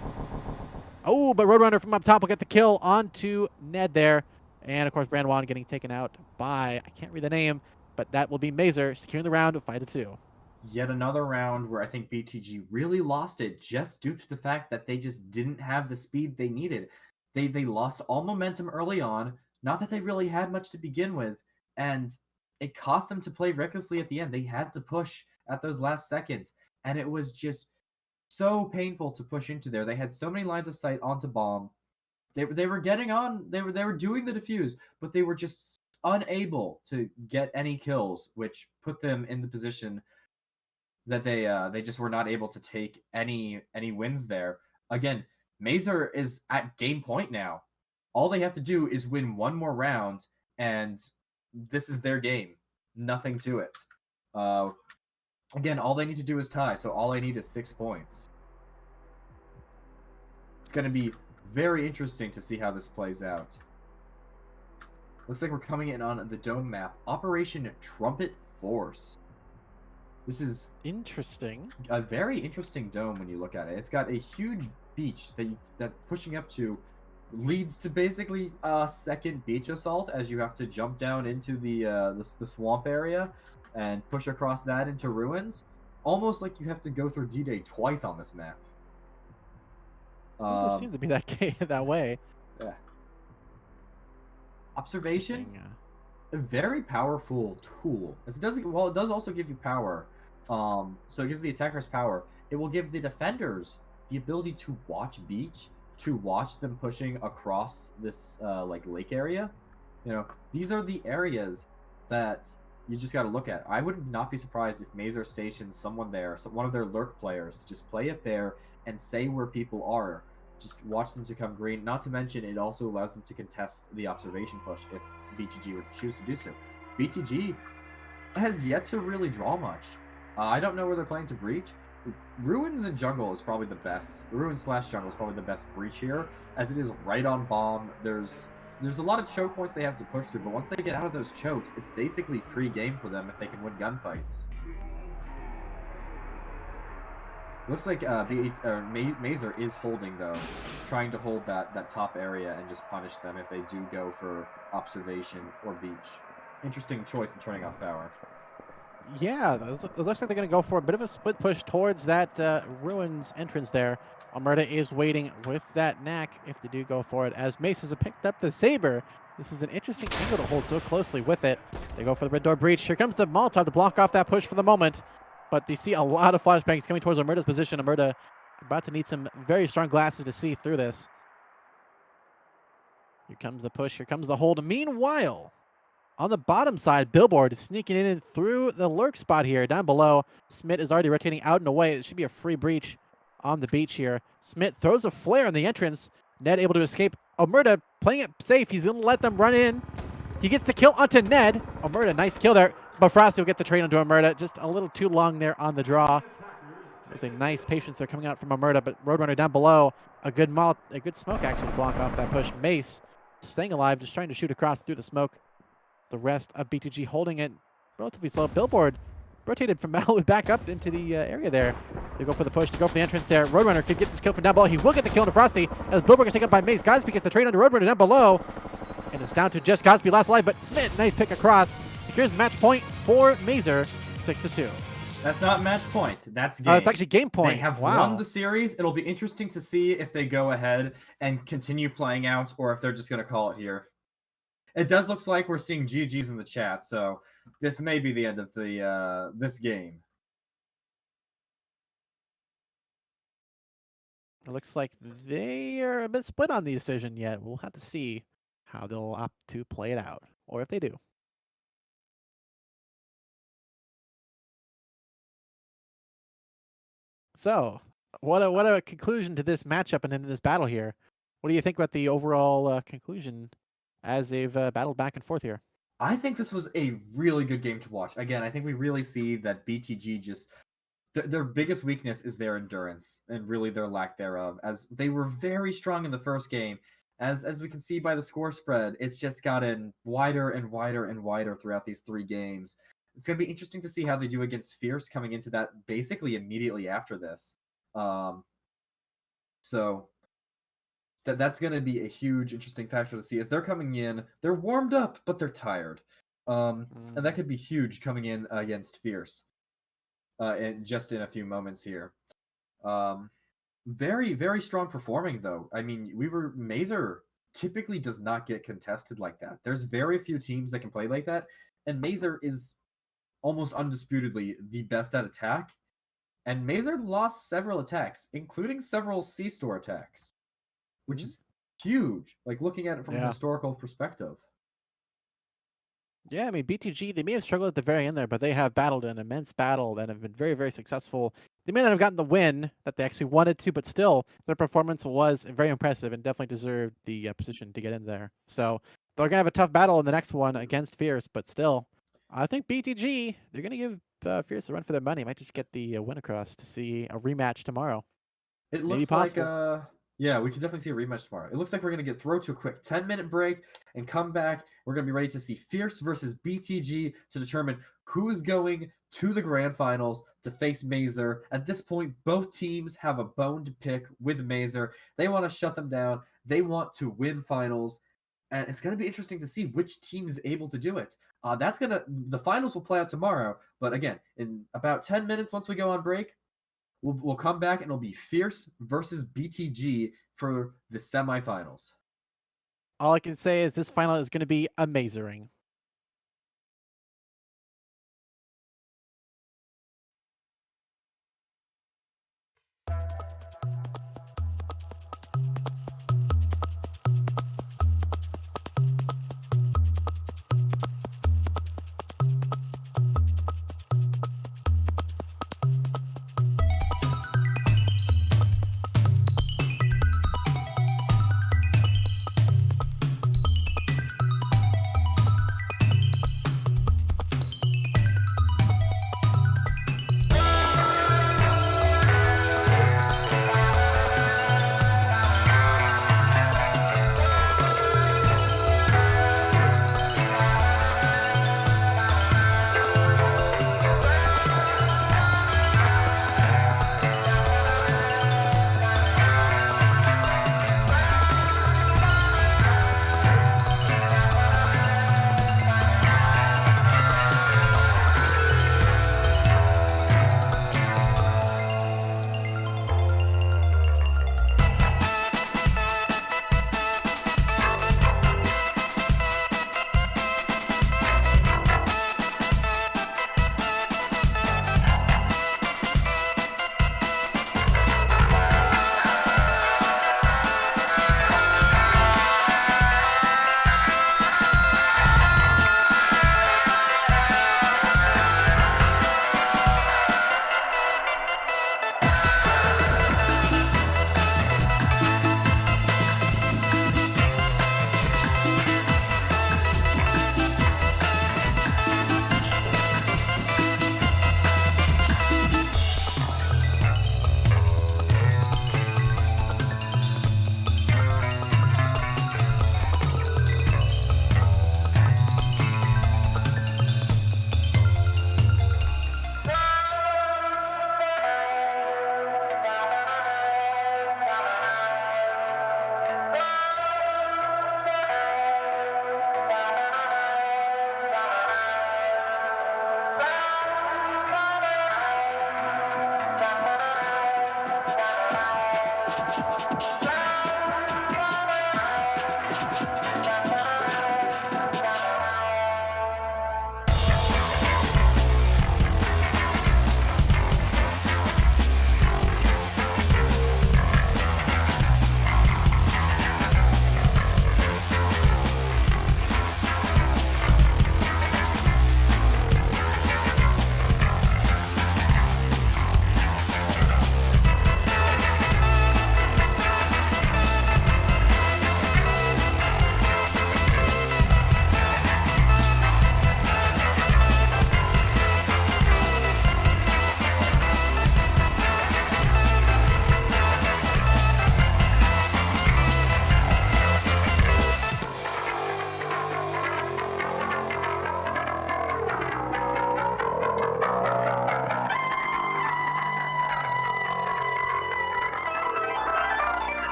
Oh, but Roadrunner from up top will get the kill onto Ned there. And, of course, Brandwan getting taken out by, I can't read the name, but that will be Mazer securing the round of 5-2. Yet another round where I think BTG really lost it just due to the fact that they just didn't have the speed they needed. They lost all momentum early on, not that they really had much to begin with, and it cost them to play recklessly at the end. They had to push at those last seconds, and it was just so painful to push into there. They had so many lines of sight onto bomb. They were getting on. They were doing the defuse, but they were just unable to get any kills, which put them in the position that they just were not able to take any wins there. Again, Mazer is at game point now. All they have to do is win one more round, and this is their game. Nothing to it. Again, all they need to do is tie, so all I need is 6 points. It's going to be very interesting to see how this plays out. Looks like we're coming in on the dome map. Operation Trumpet Force. This is interesting. A very interesting dome when you look at it. It's got a huge beach that pushing up to leads to basically a second beach assault, as you have to jump down into the swamp area and push across that into ruins. Almost like you have to go through D-Day twice on this map. It does seem to be that way. Yeah. Observation, a very powerful tool. It does also give you power, So it gives the attackers power. It will give the defenders the ability to watch beach, to watch them pushing across this like lake area. You know, these are the areas that you just got to look at. I would not be surprised if Mazer stations someone there, so one of their lurk players, just play it there and say where people are. Just watch them to come green. Not to mention, it also allows them to contest the observation push if BTG would choose to do so. BTG has yet to really draw much. I don't know where they're planning to breach. Ruins and jungle is probably the best. Ruins slash jungle is probably the best breach here, as it is right on bomb. There's a lot of choke points they have to push through, but once they get out of those chokes, it's basically free game for them if they can win gunfights. Looks like Mazer is holding though, trying to hold that top area and just punish them if they do go for observation or beach. Interesting choice in turning off power. Yeah, it looks like they're going to go for a bit of a split push towards that Ruins entrance there. Almerta is waiting with that knack if they do go for it, as Mace has picked up the Saber. This is an interesting angle to hold so closely with it. They go for the red door breach. Here comes the Molotov to block off that push for the moment. But you see a lot of flashbangs coming towards Almerta's position. Almerta about to need some very strong glasses to see through this. Here comes the push. Here comes the hold. Meanwhile, on the bottom side, Billboard sneaking in through the lurk spot here. Down below, Smith is already rotating out and away. It should be a free breach on the beach here. Smith throws a flare in the entrance. Ned able to escape. Almerta playing it safe. He's going to let them run in. He gets the kill onto Ned. Almerta, nice kill there. But Frosty will get the trade onto Almerta. Just a little too long there on the draw. There's a nice patience there coming out from Almerta, but Roadrunner down below. A good smoke actually to block off that push. Mace staying alive, just trying to shoot across through the smoke. The rest of BTG holding it relatively slow. Billboard rotated from Malibu back up into the area there. They go for the push, to go for the entrance there. Roadrunner could get this kill from down below. He will get the kill into Frosty as Billboard gets taken up by Mace. Gosby gets the trade under Roadrunner down below. And it's down to just Gosby last alive, but Smith, nice pick across. Secures match point for Mazer, 6-2. That's not match point. That's game. It's actually game point. They have won the series. It'll be interesting to see if they go ahead and continue playing out or if they're just going to call it here. It does look like we're seeing GGs in the chat, so this may be the end of the this game. It looks like they are a bit split on the decision yet. We'll have to see how they'll opt to play it out, or if they do. So, what a conclusion to this matchup and in this battle here. What do you think about the overall conclusion as they've battled back and forth here? I think this was a really good game to watch. Again, I think we really see that BTG just their biggest weakness is their endurance and really their lack thereof, as they were very strong in the first game. As we can see by the score spread, it's just gotten wider and wider and wider throughout these 3 games. It's going to be interesting to see how they do against Fierce coming into that basically immediately after this. So that's going to be a huge, interesting factor to see as they're coming in. They're warmed up, but they're tired. And that could be huge coming in against Fierce. And just in a few moments here. Very, very strong performing, though. I mean, Mazer typically does not get contested like that. There's very few teams that can play like that, and Mazer is almost undisputedly the best at attack. And Mazer lost several attacks, including several C-store attacks, which is huge, like looking at it from a historical perspective. Yeah, I mean, BTG, they may have struggled at the very end there, but they have battled an immense battle and have been very, very successful. They may not have gotten the win that they actually wanted to, but still, their performance was very impressive and definitely deserved the position to get in there. So they're going to have a tough battle in the next one against Fierce, but still, I think BTG, they're going to give Fierce a run for their money. Might just get the win across to see a rematch tomorrow. It looks like yeah, we can definitely see a rematch tomorrow. It looks like we're going to get thrown to a quick 10-minute break and come back. We're going to be ready to see Fierce versus BTG to determine who is going to the grand finals to face Mazer. At this point, both teams have a bone to pick with Mazer. They want to shut them down. They want to win finals. And it's going to be interesting to see which team is able to do it. The finals will play out tomorrow. But again, in about 10 minutes, once we go on break, We'll come back and it'll be Fierce versus BTG for the semifinals. All I can say is this final is going to be amazing.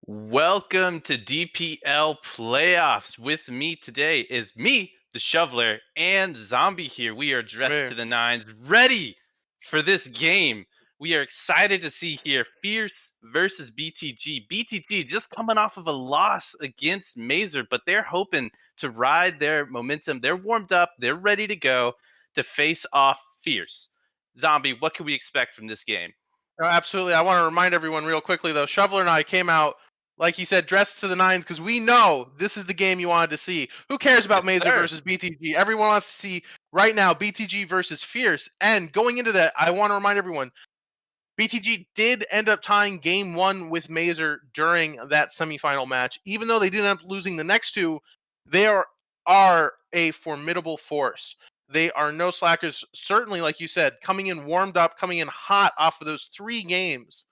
Welcome to DPL playoffs. With me today is me, the shoveler, and Zombie here. We are dressed to the nines, ready for this game. We are excited to see here Fierce versus BTG. BTG just coming off of a loss against Mazer, but they're hoping to ride their momentum. They're warmed up, they're ready to go to face off Fierce. Zombie, what can we expect from this game? Oh, absolutely. I want to remind everyone real quickly, though. Shoveler and I came out, like he said, dressed to the nines because we know this is the game you wanted to see. Who cares about Yes, Mazer sir. versus BTG? Everyone wants to see right now BTG versus Fierce. And going into that, I want to remind everyone, BTG did end up tying game one with Mazer during that semifinal match. Even though they did end up losing the next two, they are a formidable force. They are no slackers. Certainly, like you said, coming in warmed up, coming in hot off of those 3 games.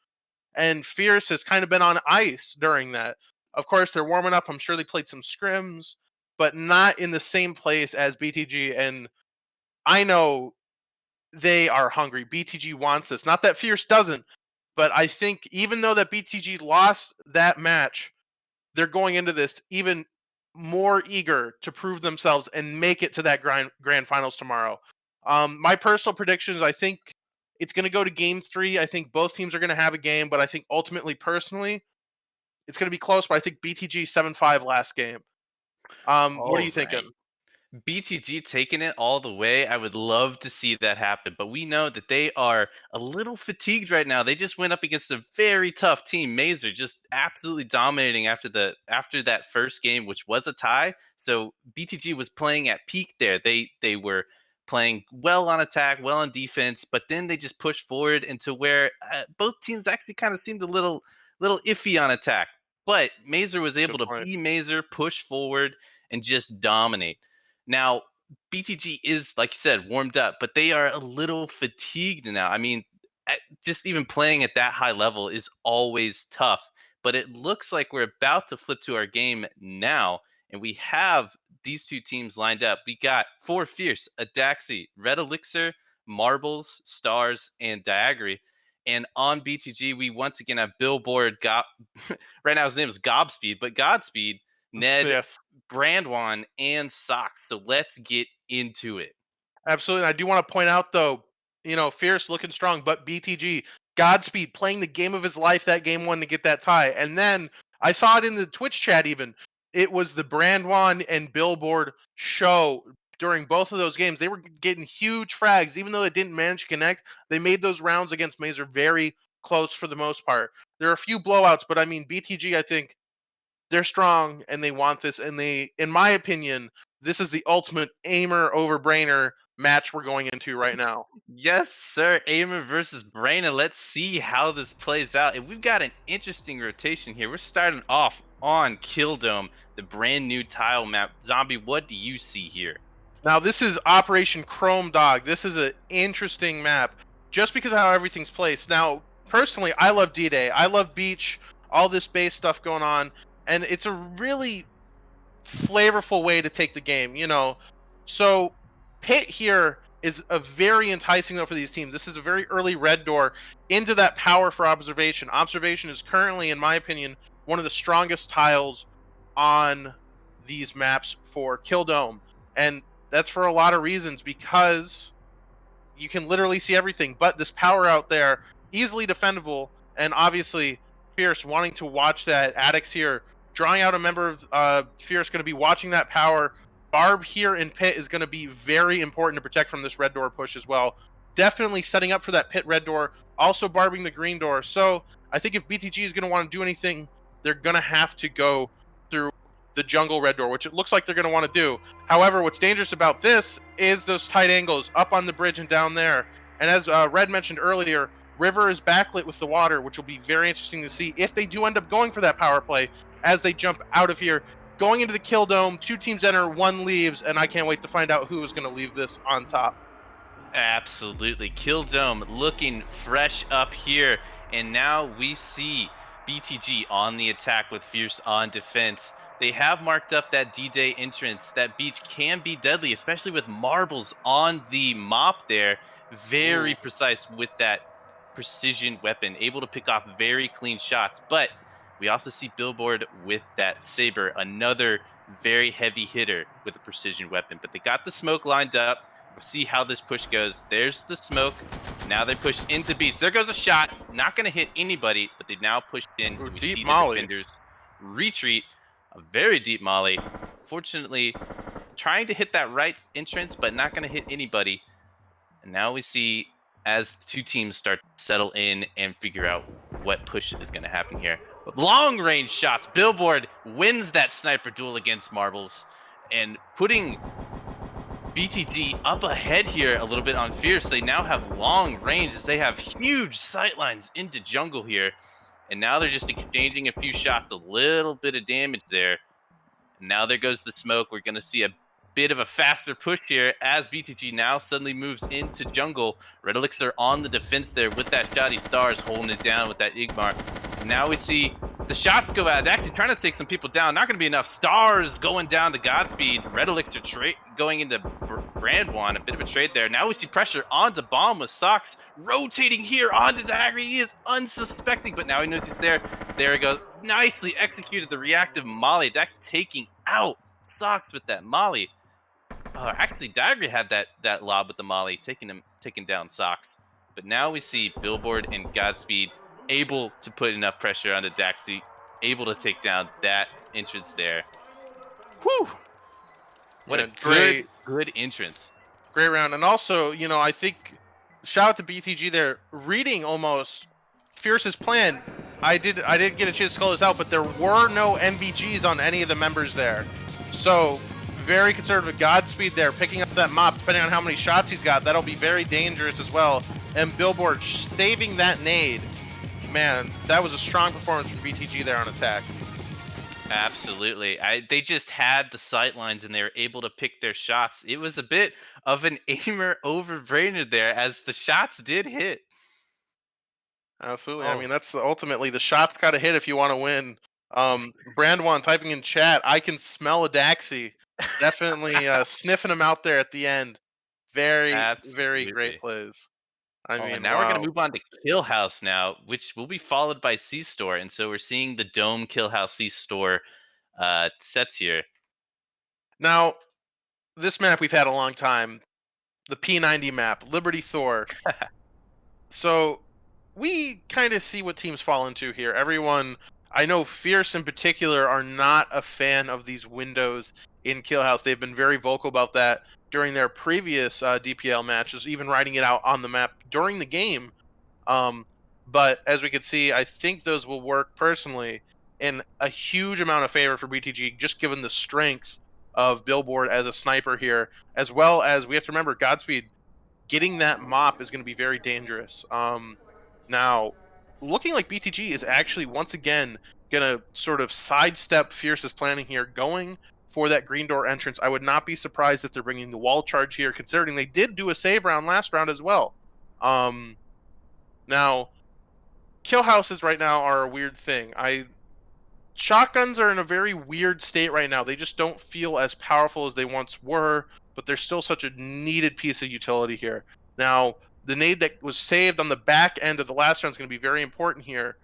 And Fierce has kind of been on ice during that. Of course, they're warming up. I'm sure they played some scrims, but not in the same place as BTG. And I know they are hungry. BTG wants this. Not that Fierce doesn't, but I think even though that BTG lost that match, they're going into this even more eager to prove themselves and make it to that grand finals tomorrow. My personal predictions, I think it's going to go to game 3. I think both teams are going to have a game, but I think ultimately, personally, it's going to be close. But I think BTG 7-5 last game. What are you thinking? BTG taking it all the way. I would love to see that happen, but we know that they are a little fatigued right now. They just went up against a very tough team. Mazer just absolutely dominating after that first game, which was a tie. So BTG was playing at peak there. They were playing well on attack, well on defense, but then they just pushed forward into where both teams actually kind of seemed a little iffy on attack. But Mazer was able to be Mazer, push forward, and just dominate. Now, BTG is, like you said, warmed up, but they are a little fatigued now. I mean, just even playing at that high level is always tough. But it looks like we're about to flip to our game now, and we have these two teams lined up. We got for Fierce, Adaxi, Red Elixir, Marbles, Stars, and Diagri. And on BTG, we once again have Billboard. Right now his name is Gobspeed, but Godspeed, Ned, Yes. Brandwan, and Socks. So let's get into it. Absolutely. And I do want to point out, though, Fierce looking strong, but BTG, Godspeed playing the game of his life that game 1 to get that tie. And then I saw it in the Twitch chat even. It was the Brandwan and Billboard show during both of those games. They were getting huge frags. Even though it didn't manage to connect, they made those rounds against Mazer very close for the most part. There are a few blowouts, but I mean, BTG, I think, they're strong and they want this. And they, in my opinion, this is the ultimate aimer over brainer match we're going into right now. Yes, sir. Aimer versus Braina. Let's see how this plays out. And we've got an interesting rotation here. We're starting off on Killdome, the brand new tile map. Zombie, what do you see here? Now, this is Operation Chrome Dog. This is an interesting map just because of how everything's placed. Now, personally, I love D-Day. I love Beach, all this base stuff going on. And it's a really flavorful way to take the game, So Pit here is a very enticing though for these teams. This is a very early red door into that power for observation. Observation is currently, in my opinion, one of the strongest tiles on these maps for Killdome. And that's for a lot of reasons, because you can literally see everything. But this power out there, easily defendable, and obviously Fierce wanting to watch that. Addicts here drawing out a member of Fierce, going to be watching that power. Barb here in pit is going to be very important to protect from this red door push as well. Definitely setting up for that pit red door, also barbing the green door. So I think if BTG is going to want to do anything, they're going to have to go through the jungle red door, which it looks like they're going to want to do. However, what's dangerous about this is those tight angles up on the bridge and down there. And as Red mentioned earlier, River is backlit with the water, which will be very interesting to see if they do end up going for that power play as they jump out of here. Going into the kill dome, 2 teams enter, 1 leaves, and I can't wait to find out who is going to leave this on top. Absolutely. Kill Dome looking fresh up here. And now we see BTG on the attack with Fierce on defense. They have marked up that D-Day entrance. That beach can be deadly, especially with marbles on the mop there. Very precise with that precision weapon, able to pick off very clean shots. But we also see Billboard with that saber, another very heavy hitter with a precision weapon. But they got the smoke lined up. We'll see how this push goes. There's the smoke. Now they push into beast. There goes a shot. Not going to hit anybody, but they've now pushed in. Ooh, We deep see molly. the defenders retreat. A very deep molly. Fortunately, trying to hit that right entrance, but not going to hit anybody. And now we see as the 2 teams start to settle in and figure out what push is going to happen here. With long range shots, Billboard wins that sniper duel against Marbles and putting BTG up ahead here a little bit on Fierce. They now have long range as they have huge sightlines into jungle here. And now they're just exchanging a few shots, a little bit of damage there. And now there goes the smoke. We're going to see a bit of a faster push here as BTG now suddenly moves into jungle. Red Elixir on the defense there with that Shoddy Stars holding it down with that Igmar. Now we see the shots go out. They're actually trying to take some people down. Not going to be enough. Stars going down to Godspeed. Red Elixir going into Brandwan. A bit of a trade there. Now we see pressure onto Bomb with Socks rotating here onto Dagger. He is unsuspecting, but now he knows he's there. There he goes. Nicely executed the reactive Molly. That's taking out Socks with that Molly. Actually, Dagger had that lob with the Molly, taking down Socks. But now we see Billboard and Godspeed able to put enough pressure on the Daxi, able to take down that entrance there. Whew! What a good entrance. Great round. And also, you know, I think shout out to BTG there, reading almost Fierce's plan. I did get a chance to call this out, but there were no MVGs on any of the members there. So very conservative. Godspeed there, picking up that mop, depending on how many shots he's got. That'll be very dangerous as well. And Billboard saving that nade. Man, that was a strong performance from BTG there on attack. Absolutely. They just had the sight lines and they were able to pick their shots. It was a bit of an aimer over brainer there as the shots did hit. Absolutely. I mean, that's ultimately the shots got to hit if you want to win. Brandwan typing in chat, I can smell a Daxi. Definitely sniffing him out there at the end. Very, very great plays. I mean, and now we're going to move on to Kill House now, which will be followed by C-Store. And so we're seeing the Dome Kill House C-Store sets here. Now, this map we've had a long time. The P90 map, Liberty Thor. So we kind of see what teams fall into here. Everyone, I know Fierce in particular, are not a fan of these windows in Kill House. They've been very vocal about that during their previous DPL matches, even writing it out on the map during the game. But as we can see, I think those will work personally in a huge amount of favor for BTG, just given the strength of Billboard as a sniper here, as well as we have to remember Godspeed getting that mop is going to be very dangerous. Now, looking like BTG is actually once again going to sort of sidestep Fierce's planning here, going for that green door entrance. I would not be surprised if they're bringing the wall charge here, considering they did do a save round last round as well. Now, kill houses right now are a weird thing. Shotguns are in a very weird state right now. They just don't feel as powerful as they once were, but they're still such a needed piece of utility here. Now, the nade that was saved on the back end of the last round is going to be very important here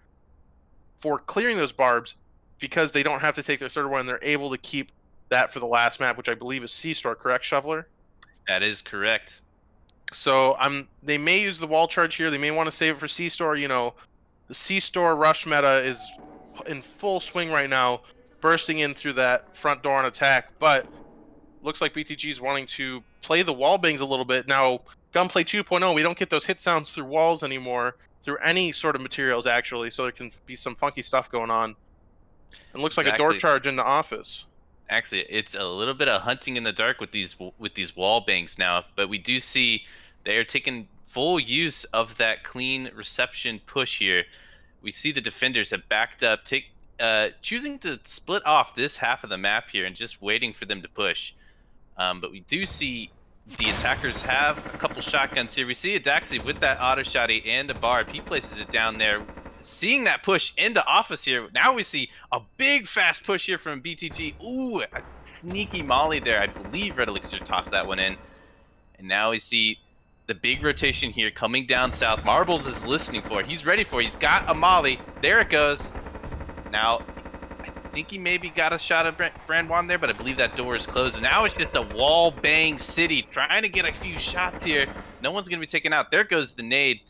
for clearing those barbs, because they don't have to take their third one and they're able to keep that for the last map, which I believe is C-Store, correct, Shoveler? That is correct. So they may use the wall charge here. They may want to save it for C-Store. You know, the C-Store rush meta is in full swing right now. bursting in through that front door on attack, but looks like BTG is wanting to play the wall bangs a little bit. Now, Gunplay 2.0, we don't get those hit sounds through walls anymore, through any sort of materials, actually, so there can be some funky stuff going on. And looks like a door charge in the office. Actually, it's a little bit of hunting in the dark with these wall bangs now, but we do see they are taking full use of that clean reception push here. We see the defenders have backed up, choosing to split off this half of the map here and just waiting for them to push. But we do see the attackers have a couple shotguns here. We see Adaxi with that auto shotty and a barb. He places it down there. Seeing that push into office here, now we see a big fast push here from BTG. Ooh, a sneaky molly there. I believe Red Elixir tossed that one in. And now we see the big rotation here coming down south. Marbles is listening for it. He's ready for it. He's got a molly. There it goes. Now, I think he maybe got a shot of Brandwan there, but I believe that door is closed. And now it's just a wall bang city trying to get a few shots here. No one's going to be taken out. There goes the nade.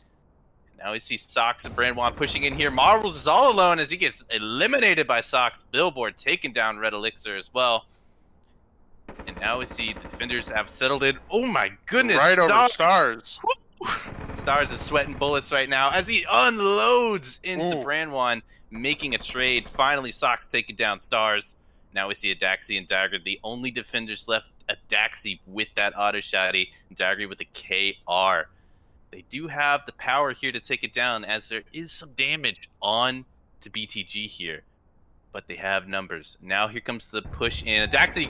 Now we see Sox and Brandwan pushing in here. Marbles is all alone as he gets eliminated by Sox. Billboard taking down Red Elixir as well. And now we see the defenders have settled in. Oh my goodness. Right over Stars. Stars is sweating bullets right now as he unloads into Brandwan, making a trade. Finally, Sox taking down Stars. Now we see Adaxi and Dagger, the only defenders left. Adaxi with that auto shotty, and Dagger with a KR. They do have the power here to take it down, as there is some damage on to BTG here, but they have numbers. Now here comes the push in. Adaxi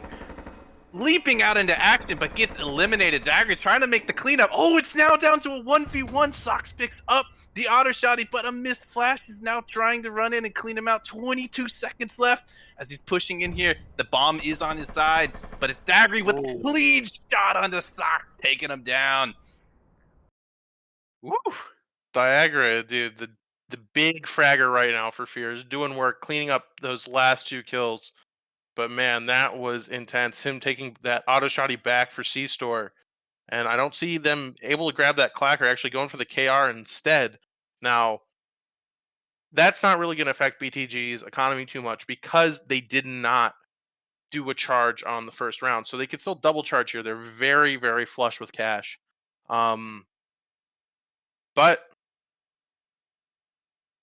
leaping out into action, but gets eliminated. Dagger's trying to make the cleanup. Oh, it's now down to a 1v1. Sox picks up the auto shotty, but a missed flash is now trying to run in and clean him out. 22 seconds left as he's pushing in here. The bomb is on his side, but it's Dagger with a clean shot on the Sox, taking him down. Woo! Diagra, dude, the big fragger right now for Fears, doing work, cleaning up those last 2 kills. But man, that was intense. Him taking that auto shotty back for C-Store. And I don't see them able to grab that clacker, actually going for the KR instead. Now, that's not really going to affect BTG's economy too much because they did not do a charge on the first round. So they could still double charge here. They're very, very flush with cash. But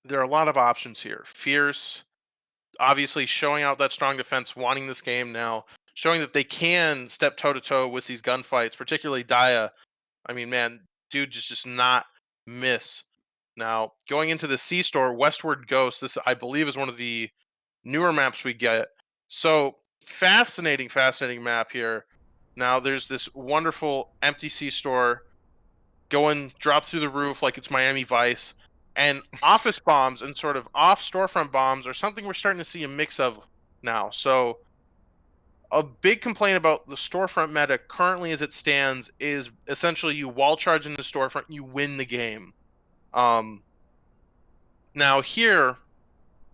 there are a lot of options here. Fierce, obviously showing out that strong defense, wanting this game now, showing that they can step toe-to-toe with these gunfights, particularly Dia. I mean, man, dude just not miss. Now, going into the C-Store, Westward Ghost, this, I believe, is one of the newer maps we get. So, fascinating map here. Now, there's this wonderful empty C-Store drops through the roof like it's Miami Vice. And office bombs and sort of off storefront bombs are something we're starting to see a mix of now. So a big complaint about the storefront meta currently as it stands is essentially you wall charge in the storefront, you win the game. Now here,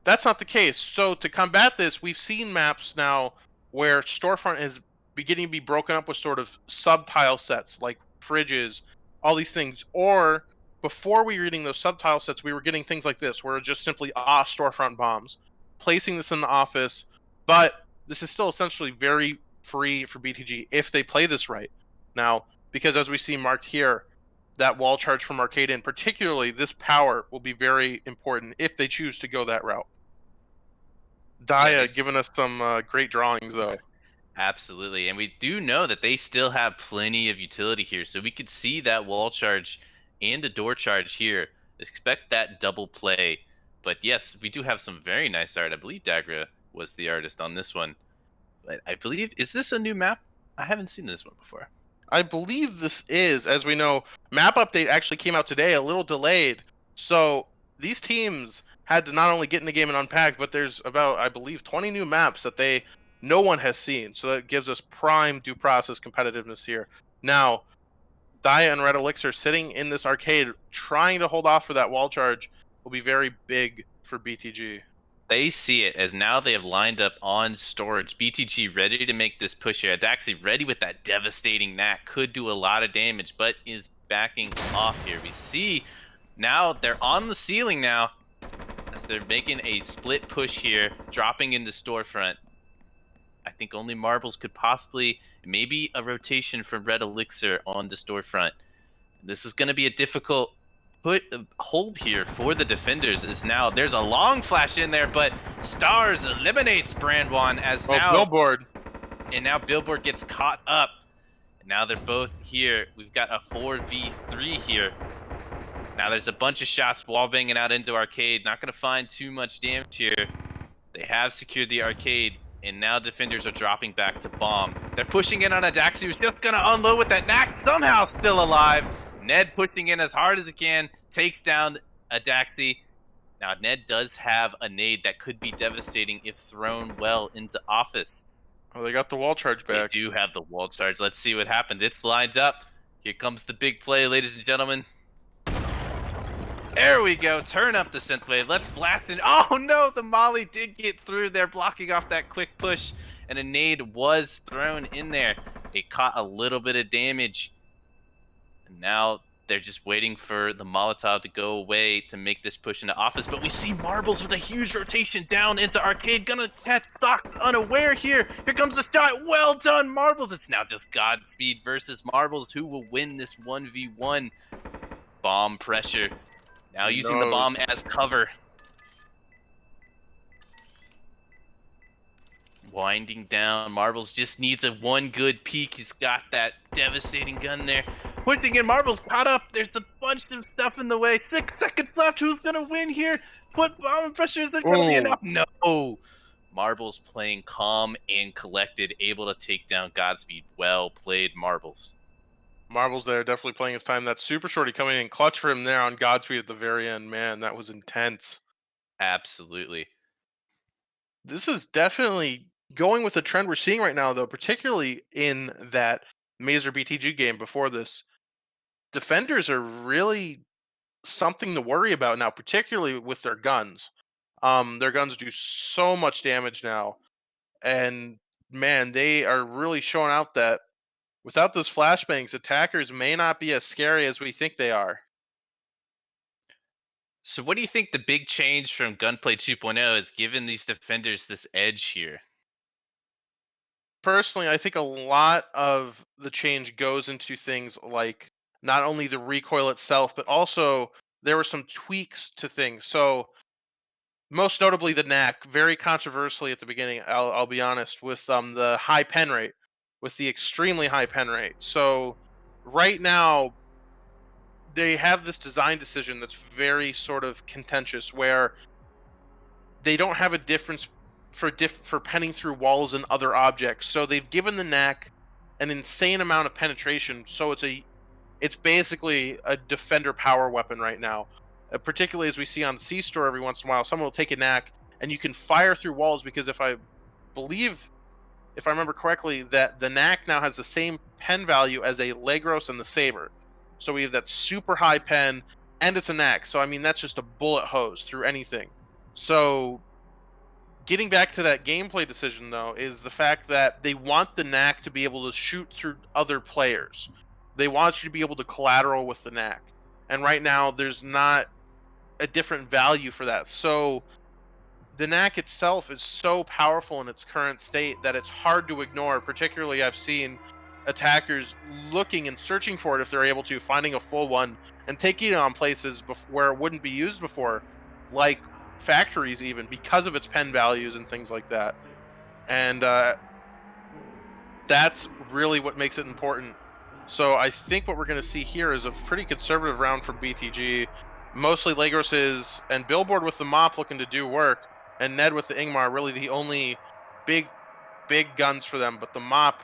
that's not the case. So to combat this, we've seen maps now where storefront is beginning to be broken up with sort of sub-tile sets like fridges, all these things. Or before we were getting those sub-tile sets, we were getting things like this, where it's just simply off storefront bombs, placing this in the office. But this is still essentially very free for BTG if they play this right. Now, because as we see marked here, that wall charge from Arcade Inn, particularly this power, will be very important if they choose to go that route. Dia giving us some great drawings, though. Absolutely, and we do know that they still have plenty of utility here, so we could see that wall charge and a door charge here. Expect that double play. But yes, we do have some very nice art. I believe Dagra was the artist on this one. But I believe, is this a new map? I haven't seen this one before. I believe this is. As we know, map update actually came out today, a little delayed. So these teams had to not only get in the game and unpack, but there's about, I believe, 20 new maps that no one has seen. So that gives us prime due process competitiveness here. Now, Dia and Red Elixir sitting in this arcade trying to hold off for that wall charge will be very big for BTG. They see it as now they have lined up on storage. BTG ready to make this push here. It's actually ready with that devastating knack. Could do a lot of damage, but is backing off here. We see now they're on the ceiling now. As they're making a split push here, dropping into storefront. I think only Marbles could possibly, maybe a rotation from Red Elixir on the storefront. This is going to be a difficult hold here for the defenders. Is now there's a long flash in there, but Stars eliminates Brandwan as now Billboard. And now Billboard gets caught up. And now they're both here. We've got a 4v3 here. Now there's a bunch of shots wall banging out into arcade. Not going to find too much damage here. They have secured the arcade, and now defenders are dropping back to bomb. They're pushing in on a Daxi who's just going to unload with that knack. Somehow still alive. Ned pushing in as hard as he can. Takes down a Daxi. Now Ned does have a nade that could be devastating if thrown well into office. Oh, they got the wall charge back. They do have the wall charge. Let's see what happens. It's lined up. Here comes the big play, ladies and gentlemen. There we go. Turn up the synthwave. Let's blast it. Oh no, the molly did get through there, blocking off that quick push, and a nade was thrown in there. It caught a little bit of damage. And now they're just waiting for the Molotov to go away to make this push into office. But we see Marbles with a huge rotation down into arcade. Gonna catch Sock unaware here. Here comes the shot. Well done, Marbles. It's now just Godspeed versus Marbles. Who will win this 1v1? Bomb pressure. Now using the bomb as cover. Winding down. Marbles just needs a one good peek. He's got that devastating gun there. Pushing in. Marbles caught up. There's a bunch of stuff in the way. 6 seconds left. Who's going to win here? Put bomb pressure. Is it going to be enough? No. Marbles playing calm and collected. Able to take down Godspeed. Well played, Marbles. Marbles there, definitely playing his time. That super shorty coming in clutch for him there on Godspeed at the very end. Man, that was intense. Absolutely. This is definitely going with the trend we're seeing right now, though, particularly in that Mazer BTG game before this. Defenders are really something to worry about now, particularly with their guns. Their guns do so much damage now. And, man, they are really showing out that without those flashbangs, attackers may not be as scary as we think they are. So what do you think the big change from Gunplay 2.0 has given these defenders this edge here? Personally, I think a lot of the change goes into things like not only the recoil itself, but also there were some tweaks to things. So most notably the knack, very controversially at the beginning, I'll be honest, with the high pen rate, with the extremely high pen rate. So right now they have this design decision that's very sort of contentious, where they don't have a difference for penning through walls and other objects. So they've given the knack an insane amount of penetration. So it's basically a defender power weapon right now. Particularly as we see on C-Store every once in a while, someone will take a knack and you can fire through walls, because if I remember correctly, that the knack now has the same pen value as a Legros and the Saber. So we have that super high pen, and it's a knack. So I mean, that's just a bullet hose through anything. So getting back to that gameplay decision, though, is the fact that they want the knack to be able to shoot through other players. They want you to be able to collateral with the knack. And right now, there's not a different value for that. So the knack itself is so powerful in its current state that it's hard to ignore. Particularly, I've seen attackers looking and searching for it if they're able to, finding a full one and taking it on places where it wouldn't be used before, like factories even, because of its pen values and things like that. And that's really what makes it important. So I think what we're going to see here is a pretty conservative round for BTG. Mostly Legros and Billboard with the Mop looking to do work, and Ned with the Ingmar really the only big guns for them. But the Mop,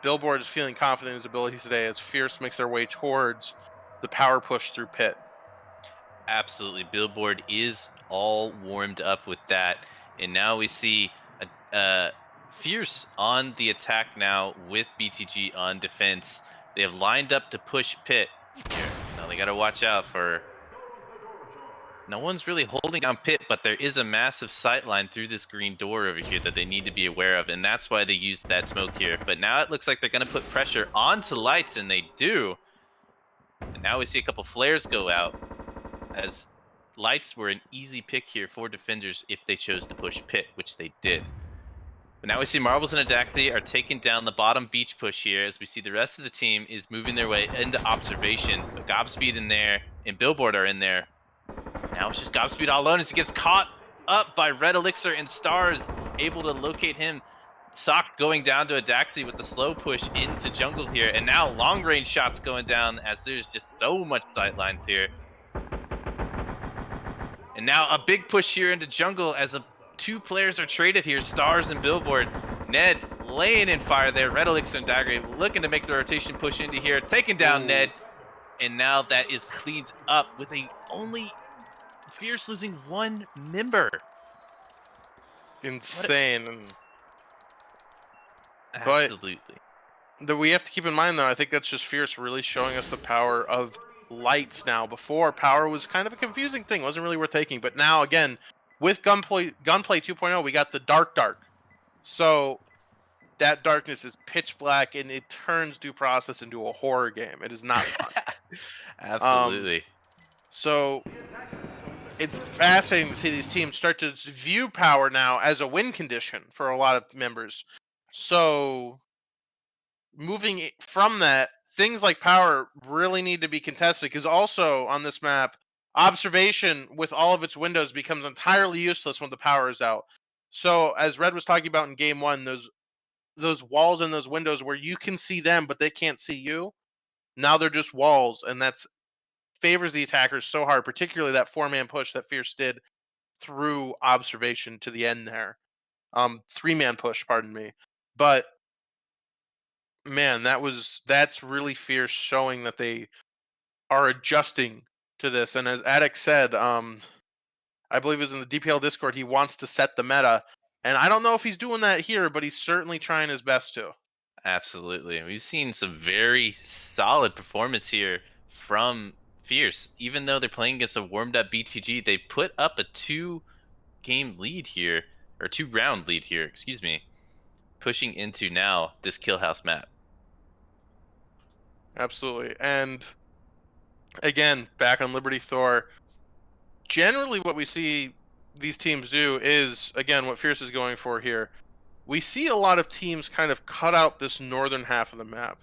Billboard is feeling confident in his abilities today as Fierce makes their way towards the power push through pit. Absolutely. Billboard is all warmed up with that. And now we see Fierce on the attack now with BTG on defense. They have lined up to push pit here. Now they got to watch out for... No one's really holding down pit, but there is a massive sight line through this green door over here that they need to be aware of, and that's why they used that smoke here. But now it looks like they're going to put pressure onto lights, and they do. And now we see a couple flares go out as Lights were an easy pick here for defenders if they chose to push pit, which they did. But now we see Marbles and Adaxi are taking down the bottom beach push here, as we see the rest of the team is moving their way into observation. But Gobspeed in there and Billboard are in there. Now it's just Gobspeed all alone as he gets caught up by Red Elixir and Stars, able to locate him. Sock going down to Adaxi with the slow push into jungle here, and now long range shots going down as there's just so much sightlines here. And now a big push here into jungle as two players are traded here, Stars and Billboard. Ned laying in fire there, Red Elixir and Dagger looking to make the rotation push into here, taking down Ned. And now that is cleaned up with only Fierce losing one member. Insane. Absolutely. That we have to keep in mind, though, I think that's just Fierce really showing us the power of lights now. Before, power was kind of a confusing thing, wasn't really worth taking. But now, again, with Gunplay 2.0, we got the dark. So that darkness is pitch black, and it turns Due Process into a horror game. It is not fun. Absolutely. So it's fascinating to see these teams start to view power now as a win condition for a lot of members. So moving from that, things like power really need to be contested, because also on this map, observation with all of its windows becomes entirely useless when the power is out. So as Red was talking about in game one, those walls and those windows where you can see them but they can't see you, now they're just walls, and that's favors the attackers so hard, particularly that 4-man push that Fierce did through observation to the end there. 3-man push, pardon me. But man, that's really Fierce, showing that they are adjusting to this. And as Attic said, I believe it was in the DPL Discord, he wants to set the meta. And I don't know if he's doing that here, but he's certainly trying his best to. Absolutely. We've seen some very solid performance here from Fierce. Even though they're playing against a warmed up BTG, they put up a 2-game lead here, or 2-round lead here, excuse me, pushing into now this Killhouse map. Absolutely. And again, back on Liberty Thor, generally what we see these teams do is, again, what Fierce is going for here. We see a lot of teams kind of cut out this northern half of the map.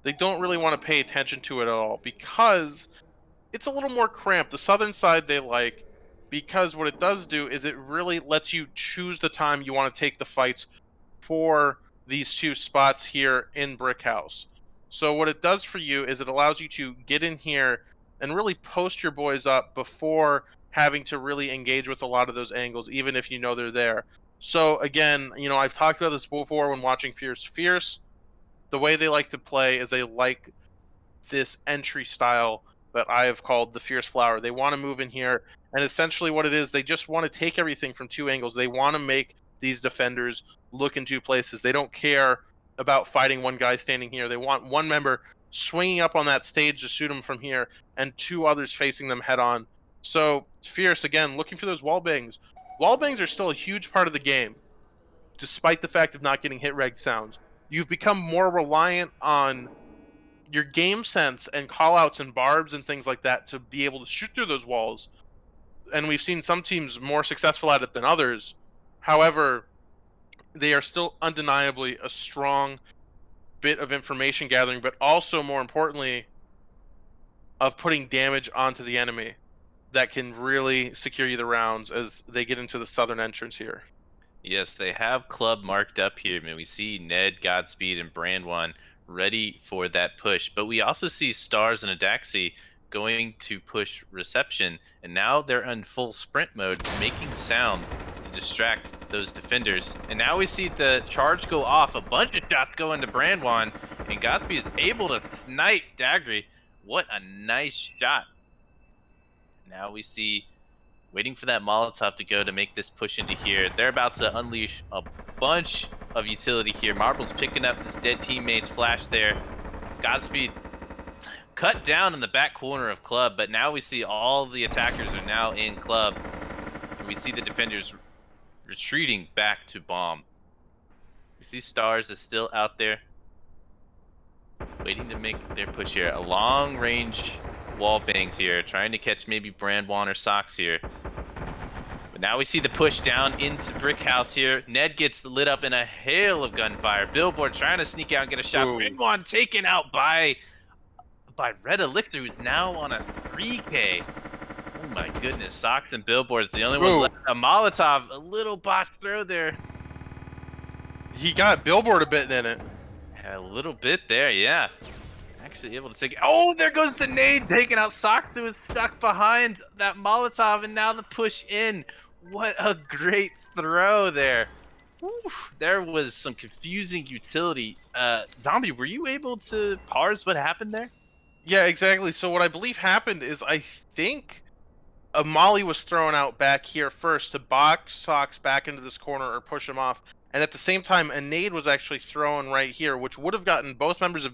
They don't really want to pay attention to it at all because it's a little more cramped. The southern side they like, because what it does do is it really lets you choose the time you want to take the fights for these two spots here in Brick House. So what it does for you is it allows you to get in here and really post your boys up before having to really engage with a lot of those angles, even if you know they're there. So again, I've talked about this before when watching Fierce. Fierce, the way they like to play is they like this entry style that I have called the Fierce Flower. They want to move in here, and essentially what it is, they just want to take everything from two angles. They want to make these defenders look in two places. They don't care about fighting one guy standing here. They want one member swinging up on that stage to shoot them from here, and two others facing them head on. So Fierce, again, looking for those wall bangs. Wall bangs are still a huge part of the game, despite the fact of not getting hit reg sounds. You've become more reliant on your game sense and callouts and barbs and things like that to be able to shoot through those walls. And we've seen some teams more successful at it than others. However, they are still undeniably a strong bit of information gathering, but also, more importantly, of putting damage onto the enemy that can really secure you the rounds as they get into the southern entrance here. Yes, they have club marked up here. I mean, we see Ned, Godspeed, and Brandwan ready for that push. But we also see Stars and Adaxi going to push reception. And now they're in full sprint mode, making sound to distract those defenders. And now we see the charge go off. A bunch of shots go into Brandwan. And Godspeed is able to snipe Daggery. What a nice shot. Now we see, waiting for that Molotov to go to make this push into here. They're about to unleash a bunch of utility here. Marbles picking up his dead teammate's flash there. Godspeed cut down in the back corner of Club, but now we see all the attackers are now in Club. And we see the defenders retreating back to Bomb. We see Stars is still out there, waiting to make their push here. A long range wall bangs here, trying to catch maybe Brandwan or Sox here. But now we see the push down into Brick House here. Ned gets lit up in a hail of gunfire. Billboard trying to sneak out and get a shot. Ooh. Brandwan taken out by Red Elixir, who's now on a 3K. Oh my goodness, Sox and Billboard's the only one Ooh. left. A Molotov, a little botched throw there. He got Billboard a bit in it. A little bit there, yeah. Actually able to take it. Oh, there goes the nade, taking out Sox, who is stuck behind that Molotov, and now the push in. What a great throw there. Whew, there was some confusing utility. Zombie, were you able to parse what happened there? Yeah, exactly. So what I believe happened is I think a molly was thrown out back here first to box Sox back into this corner or push him off. And at the same time, a nade was actually thrown right here, which would have gotten both members of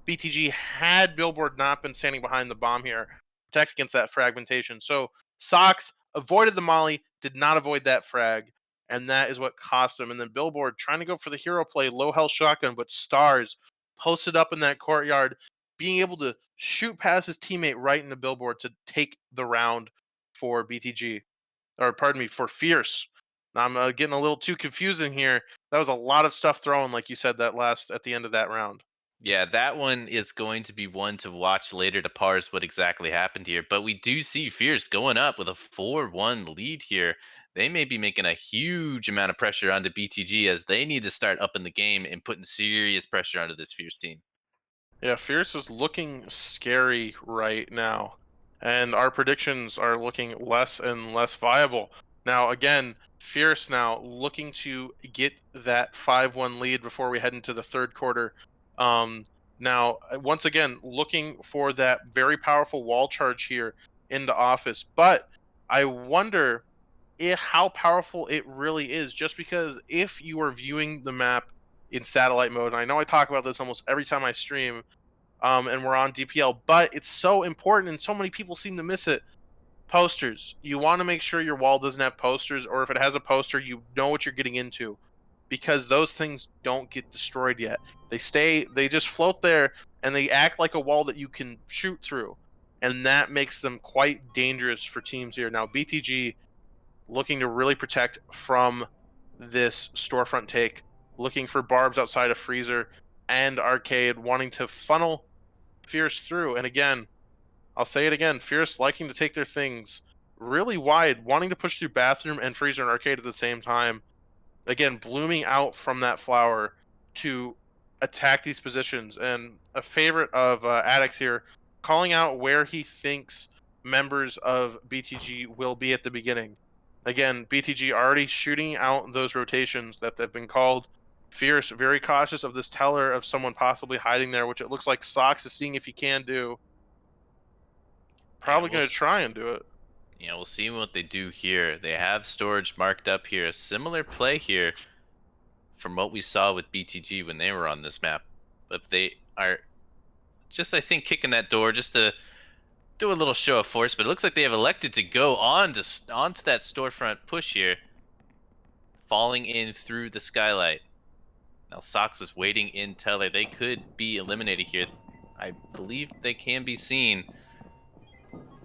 BTG had Billboard not been standing behind the bomb here, protect against that fragmentation. So Sox avoided the molly, did not avoid that frag, and that is what cost him. And then Billboard trying to go for the hero play, low health shotgun, but Stars posted up in that courtyard, being able to shoot past his teammate right into Billboard to take the round for BTG, or pardon me, for Fierce. Now I'm getting a little too confusing here. That was a lot of stuff thrown, like you said, that last at the end of that round. Yeah, that one is going to be one to watch later to parse what exactly happened here. But we do see Fierce going up with a 4-1 lead here. They may be making a huge amount of pressure onto BTG as they need to start up in the game and putting serious pressure onto this Fierce team. Yeah, Fierce is looking scary right now, and our predictions are looking less and less viable. Now, again, Fierce now looking to get that 5-1 lead before we head into the third quarter. Now, once again, looking for that very powerful wall charge here into office, but I wonder how powerful it really is, just because if you are viewing the map in satellite mode, and I know I talk about this almost every time I stream, and we're on DPL, but it's so important and so many people seem to miss it. Posters. You want to make sure your wall doesn't have posters, or if it has a poster, you know what you're getting into, because those things don't get destroyed yet. They just float there, and they act like a wall that you can shoot through, and that makes them quite dangerous for teams here. Now, BTG looking to really protect from this storefront take, looking for barbs outside of Freezer and Arcade, wanting to funnel Fierce through. And again, I'll say it again, Fierce liking to take their things really wide, wanting to push through Bathroom and Freezer and Arcade at the same time. Again, blooming out from that flower to attack these positions. And a favorite of Addicts here, calling out where he thinks members of BTG will be at the beginning. Again, BTG already shooting out those rotations that have been called. Fierce very cautious of this teller of someone possibly hiding there, which it looks like Sox is seeing if he can do. Probably going to try and do it. Yeah, we'll see what they do here. They have storage marked up here. A similar play here from what we saw with BTG when they were on this map. But they are just, I think, kicking that door just to do a little show of force. But it looks like they have elected to go onto that storefront push here, falling in through the skylight. Now Sox is waiting in teller. They could be eliminated here. I believe they can be seen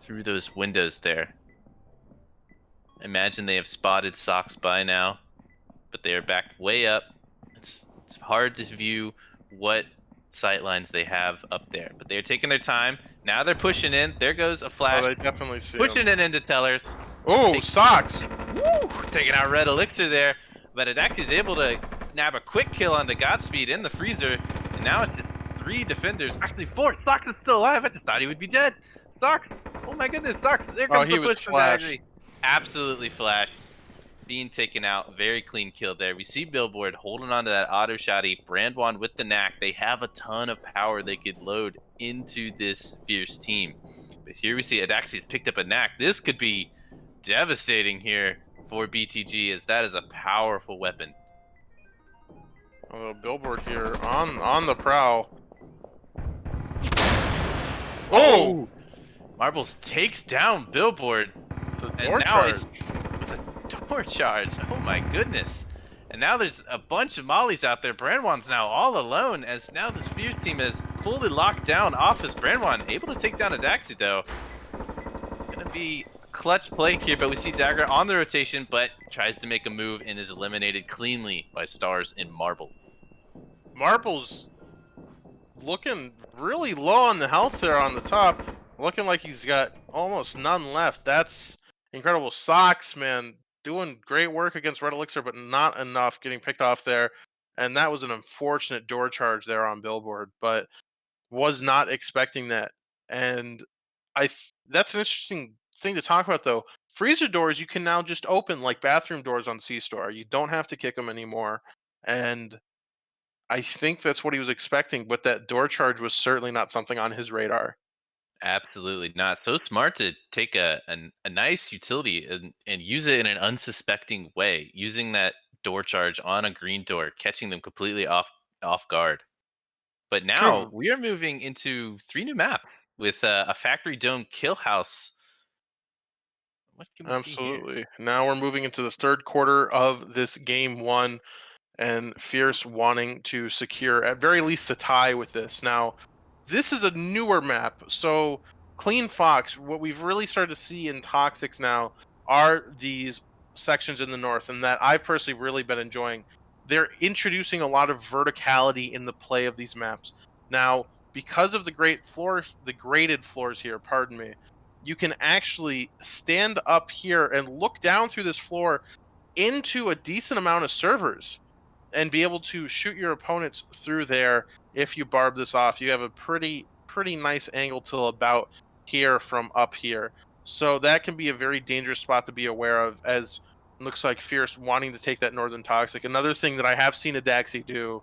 through those windows there. Imagine they have spotted Sox by now, but they are backed way up. It's hard to view what sight lines they have up there, but they're taking their time. Now they're pushing in. There goes a flash. Oh, they definitely see pushing him. it into tellers. Oh, Sox! Woo! Taking out Red Elixir there, but Adak is able to nab a quick kill on the Godspeed in the Freezer, and now it's just 3 defenders, actually 4. Sox is still alive. I just thought he would be dead. Sox, oh my goodness, Sox! There comes the push from Daggery. Absolutely flashed, being taken out. Very clean kill there. We see Billboard holding on to that auto shotty. Brandwan with the knack. They have a ton of power they could load into this Fierce team. But here we see Adaxi picked up a knack. This could be devastating here for BTG, as that is a powerful weapon. Billboard here on the prowl. Oh! Marbles takes down Billboard. And now charge. it's with a door charge. Oh my goodness. And now there's a bunch of mollies out there. Brandwan's now all alone, as now this Fierce team has fully locked down off his Brandwan. Able to take down Adaxi, though. Gonna be a clutch play here, but we see Dagger on the rotation, but tries to make a move and is eliminated cleanly by Stars and Marble. Marble's looking really low on the health there on the top. Looking like he's got almost none left. That's incredible. Socks, man, doing great work against Red Elixir, but not enough, getting picked off there. And that was an unfortunate door charge there on Billboard, but was not expecting that. And that's an interesting thing to talk about, though. Freezer doors you can now just open like bathroom doors on C-Store. You don't have to kick them anymore. And I think that's what he was expecting, but that door charge was certainly not something on his radar. Absolutely not. So smart to take a nice utility and use it in an unsuspecting way, using that door charge on a green door, catching them completely off guard. But now True. we are moving into 3 new maps with a factory dome kill house. What can we see here? Absolutely. Now we're moving into the third quarter of this game one, and Fierce wanting to secure at very least the tie with this. Now, this is a newer map, so Clean Fox, what we've really started to see in Toxics now are these sections in the north, and that I've personally really been enjoying. They're introducing a lot of verticality in the play of these maps. Now, because of the graded floors here, pardon me, you can actually stand up here and look down through this floor into a decent amount of servers and be able to shoot your opponents through there. If you barb this off, you have a pretty nice angle to about here from up here. So that can be a very dangerous spot to be aware of, as it looks like Fierce wanting to take that Northern Toxic. Another thing that I have seen Adaxi do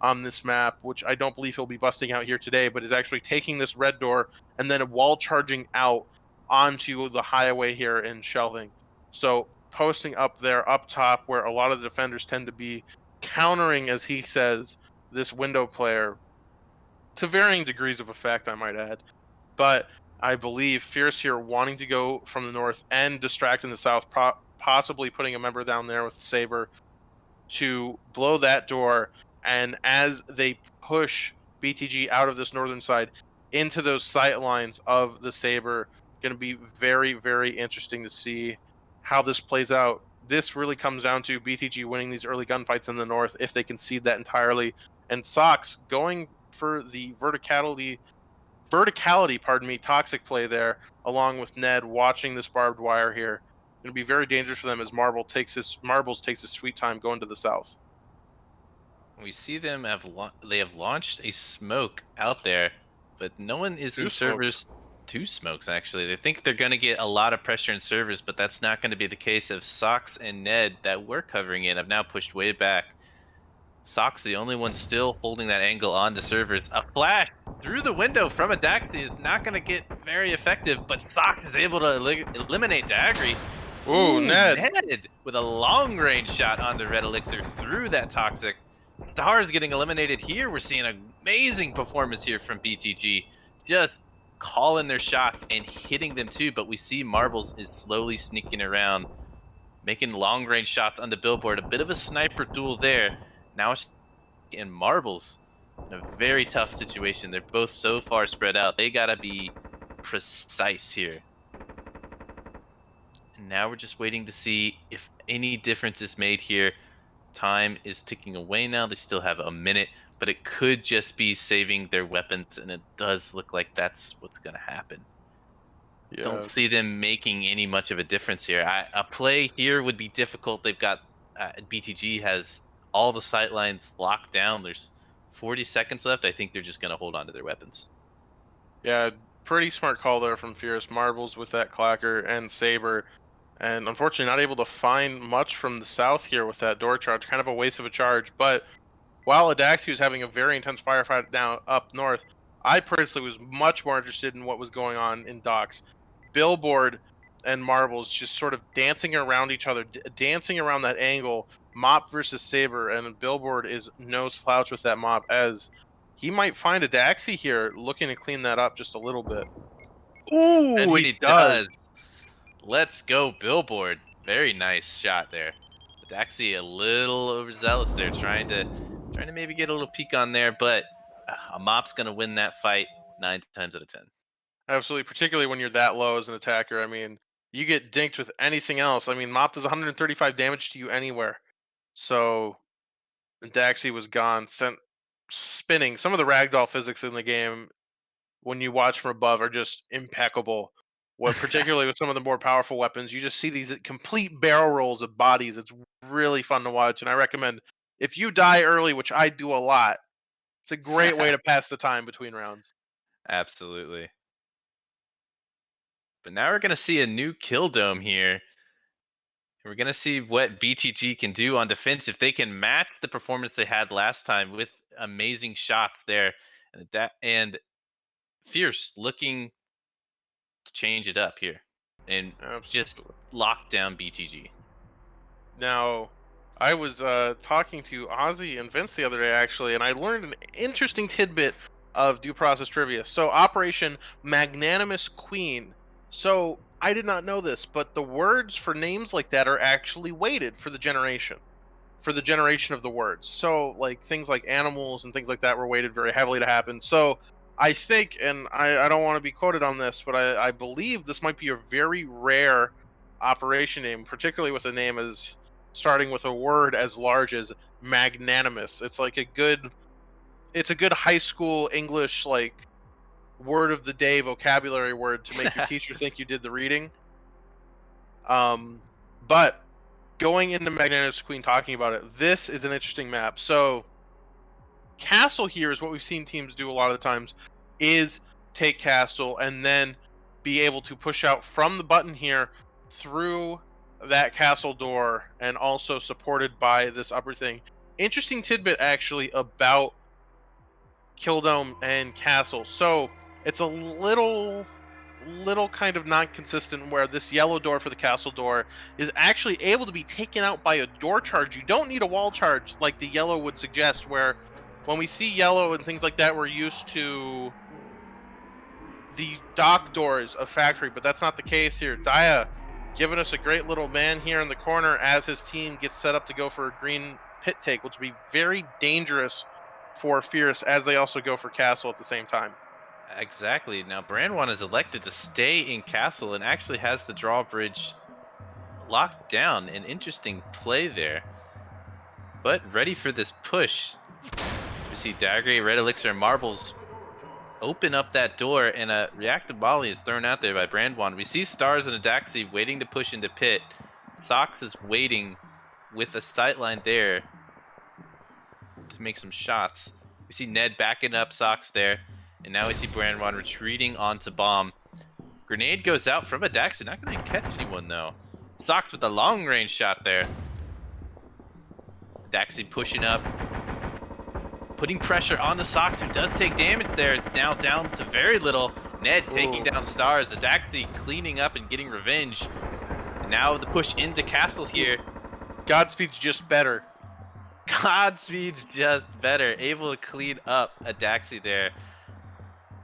on this map, which I don't believe he'll be busting out here today, but is actually taking this red door and then wall charging out onto the highway here in Shelving. So posting up there up top where a lot of the defenders tend to be, countering, as he says, this window player to varying degrees of effect, I might add. But I believe Fierce here wanting to go from the north and distract in the south, possibly putting a member down there with Saber to blow that door. And as they push BTG out of this northern side into those sight lines of the Saber, going to be very, very interesting to see how this plays out. This really comes down to BTG winning these early gunfights in the north if they concede that entirely, and Sox going for the verticality, pardon me, toxic play there, along with Ned watching this barbed wire here. Going to be very dangerous for them as Marbles takes his sweet time going to the south. We see them they have launched a smoke out there, but no one is in Two smokes. servers. 2 smokes, actually. They think they're going to get a lot of pressure in servers, but that's not going to be the case of Sox and Ned that were covering it have now pushed way back. Sox, the only one still holding that angle on the servers. A flash through the window from Adaxi is not going to get very effective, but Sox is able to eliminate Dagri. Ooh, Ned. Ned with a long range shot on the Red Elixir through that Toxic. Stars getting eliminated here. We're seeing an amazing performance here from BTG. Just calling their shots and hitting them too, but we see Marbles is slowly sneaking around, making long range shots on the Billboard. A bit of a sniper duel there. Now it's in Marbles in a very tough situation. They're both so far spread out. They gotta be precise here. And now we're just waiting to see if any difference is made here. Time is ticking away now. They still have a minute, but it could just be saving their weapons, and it does look like that's what's going to happen. Yeah. Don't see them making any much of a difference here. A play here would be difficult. They've got BTG has all the sight lines locked down. There's 40 seconds left. I think they're just going to hold on to their weapons. Yeah, pretty smart call there from Fierce. Marbles with that clacker and Saber. And unfortunately not able to find much from the south here with that door charge. Kind of a waste of a charge. But while Adaxi was having a very intense firefight down up north, I personally was much more interested in what was going on in docks. Billboard and Marbles just sort of dancing around each other, dancing around that angle. Mop versus Saber, and Billboard is no slouch with that Mop, as he might find Adaxi here looking to clean that up just a little bit. Ooh, And he does. Let's go, Billboard. Very nice shot there. But actually a little overzealous there, trying to maybe get a little peek on there, but Mop's going to win that fight 9 times out of 10. Absolutely, particularly when you're that low as an attacker. I mean, you get dinked with anything else. I mean, Mop does 135 damage to you anywhere. So Daxi was gone, sent spinning. Some of the ragdoll physics in the game, when you watch from above, are just impeccable. What particularly with some of the more powerful weapons, you just see these complete barrel rolls of bodies. It's really fun to watch, and I recommend if you die early, which I do a lot, it's a great way to pass the time between rounds. Absolutely. But now we're going to see a new kill dome here. We're going to see what BTG can do on defense if they can match the performance they had last time with amazing shots there. And Fierce looking to change it up here and just Absolutely. lock down BTG. Now, I was talking to Ozzy and Vince the other day, actually, and I learned an interesting tidbit of due process trivia. So, Operation Magnanimous Queen. So, I did not know this, but the words for names like that are actually weighted for the generation. For the generation of the words. So, like, things like animals and things like that were weighted very heavily to happen. So, I think, and I don't want to be quoted on this, but I believe this might be a very rare operation name, particularly with a name as starting with a word as large as magnanimous. It's a good high school English like word of the day vocabulary word to make your teacher think you did the reading. But going into Magnanimous Queen, talking about it, this is an interesting map. So castle here is what we've seen teams do a lot of the times, is take castle and then be able to push out from the button here through that castle door, and also supported by this upper thing. Interesting tidbit actually about Killdome and castle. So it's a little kind of not consistent, where this yellow door for the castle door is actually able to be taken out by a door charge. You don't need a wall charge like the yellow would suggest, where when we see yellow and things like that, we're used to the dock doors of factory, but that's not the case here. Daya giving us a great little man here in the corner as his team gets set up to go for a green pit take, which would be very dangerous for Fierce, as they also go for castle at the same time. Exactly. Now Brandwan is elected to stay in castle and actually has the drawbridge locked down. An interesting play there. But ready for this push. As we see Dagger, Red Elixir, and Marbles open up that door, and a reactive volley is thrown out there by Brandwan. We see Stars and Adaxi waiting to push into pit. Sox is waiting with a sightline there to make some shots. We see Ned backing up Sox there, and now we see Brandwan retreating onto bomb. Grenade goes out from Adaxi, not going to catch anyone though. Sox with a long range shot there. Adaxi pushing up, putting pressure on the Sox, who does take damage there. It's now down to very little. Ned taking down Stars. Adaxi cleaning up and getting revenge. And now the push into castle here. Godspeed's just better. Godspeed's just better. Able to clean up Adaxi there.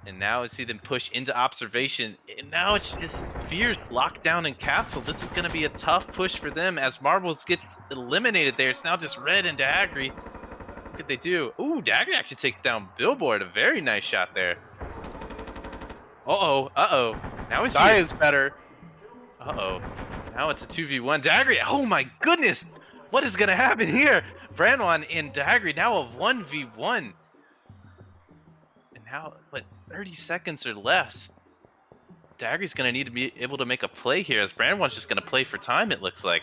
And now we see them push into observation. And now it's just Fierce locked down in castle. This is going to be a tough push for them as Marbles gets eliminated there. It's now just Red and Daggery. What could they do? Ooh, Daggery actually takes down Billboard. A very nice shot there. Uh-oh, uh-oh. Now we see Daya is better. Uh-oh. Now it's a 2v1. Daggery, oh my goodness! What is gonna happen here? Brandwan and Daggery now a 1v1. And now, what, 30 seconds or less. Daggery's gonna need to be able to make a play here, as Brandwan's just gonna play for time, it looks like.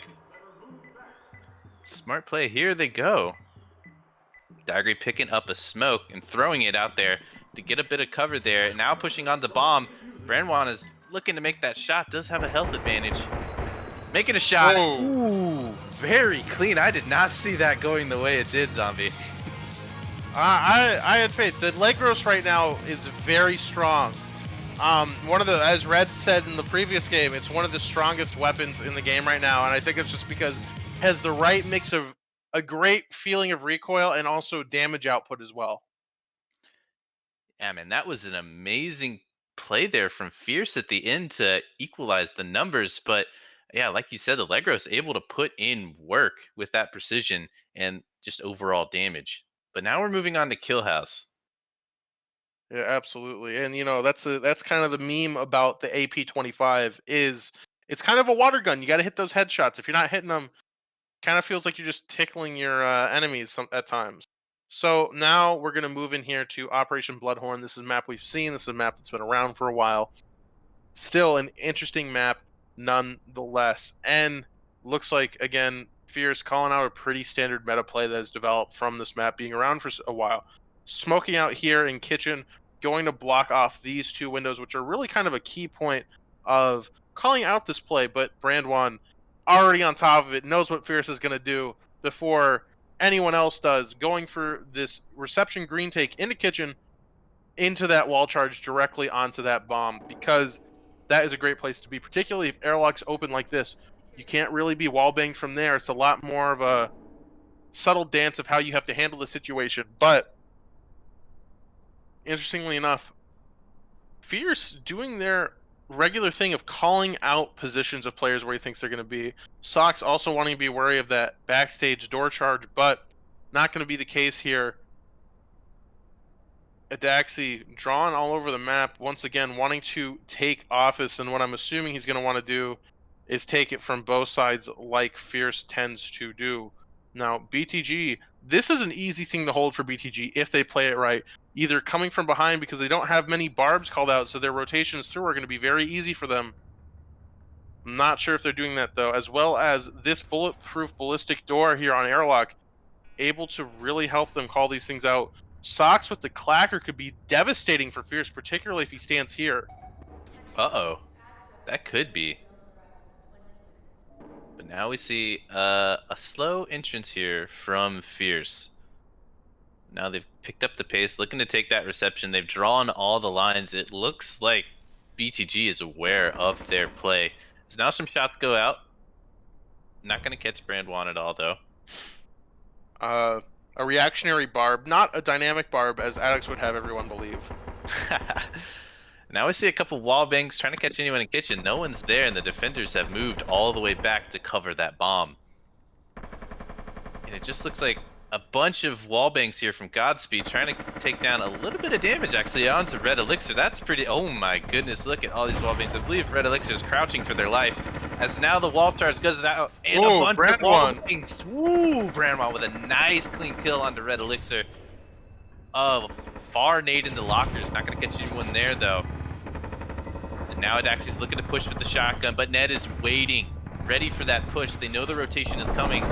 Smart play, here they go. Daggery picking up a smoke and throwing it out there to get a bit of cover there. And now pushing on the bomb. Brandwan is looking to make that shot, does have a health advantage. Making a shot. Whoa. Ooh, very clean. I did not see that going the way it did, Zombie. I had faith. The Legros right now is very strong. One of the, as Red said in the previous game, it's one of the strongest weapons in the game right now, and I think it's just because it has the right mix of a great feeling of recoil and also damage output as well. Yeah, man, that was an amazing play there from Fierce at the end to equalize the numbers. But yeah, like you said, the Legros able to put in work with that precision and just overall damage. But now we're moving on to Kill House. Yeah, absolutely. And that's kind of the meme about the AP-25 is it's kind of a water gun. You got to hit those headshots. If you're not hitting them, kind of feels like you're just tickling your enemies at times. So now we're gonna move in here to Operation Bloodhorn. This is a map we've seen. This is a map that's been around for a while. Still an interesting map nonetheless. And looks like, again, Fierce calling out a pretty standard meta play that has developed from this map being around for a while. Smoking out here in Kitchen, going to block off these two windows, which are really kind of a key point of calling out this play. But Brand One already on top of it, knows what Fierce is going to do before anyone else does, going for this reception green take into Kitchen, into that wall charge directly onto that bomb, because that is a great place to be, particularly if airlock's open like this. You can't really be wall banged from there. It's a lot more of a subtle dance of how you have to handle the situation. But interestingly enough, Fierce doing their regular thing of calling out positions of players where he thinks they're going to be. Sox also wanting to be wary of that backstage door charge, but not going to be the case here. Adaxi drawn all over the map, once again wanting to take office, and what I'm assuming he's going to want to do is take it from both sides like Fierce tends to do. Now, BTG, this is an easy thing to hold for BTG if they play it right. Either coming from behind because they don't have many barbs called out, so their rotations through are going to be very easy for them. I'm not sure if they're doing that, though, as well as this bulletproof ballistic door here on airlock, able to really help them call these things out. Sox with the clacker could be devastating for Fierce, particularly if he stands here. Uh-oh. That could be. But now we see a slow entrance here from Fierce. Now they've picked up the pace, looking to take that reception. They've drawn all the lines. It looks like BTG is aware of their play. So now some shots go out. Not going to catch Brand One at all, though. A reactionary barb, not a dynamic barb, as Addicts would have everyone believe. Now we see a couple wall bangs trying to catch anyone in Kitchen. No one's there, and the defenders have moved all the way back to cover that bomb. And it just looks like a bunch of wall bangs here from Godspeed trying to take down a little bit of damage actually onto Red Elixir. That's pretty, oh my goodness, look at all these wall bangs. I believe Red Elixir is crouching for their life as now the wall charge goes out and a bunch of wall bangs. Woo, Brandwan with a nice clean kill onto Red Elixir. Oh, far nade into lockers, not gonna catch anyone there though. And now Adaxi's looking to push with the shotgun, but Ned is waiting, ready for that push. They know the rotation is coming.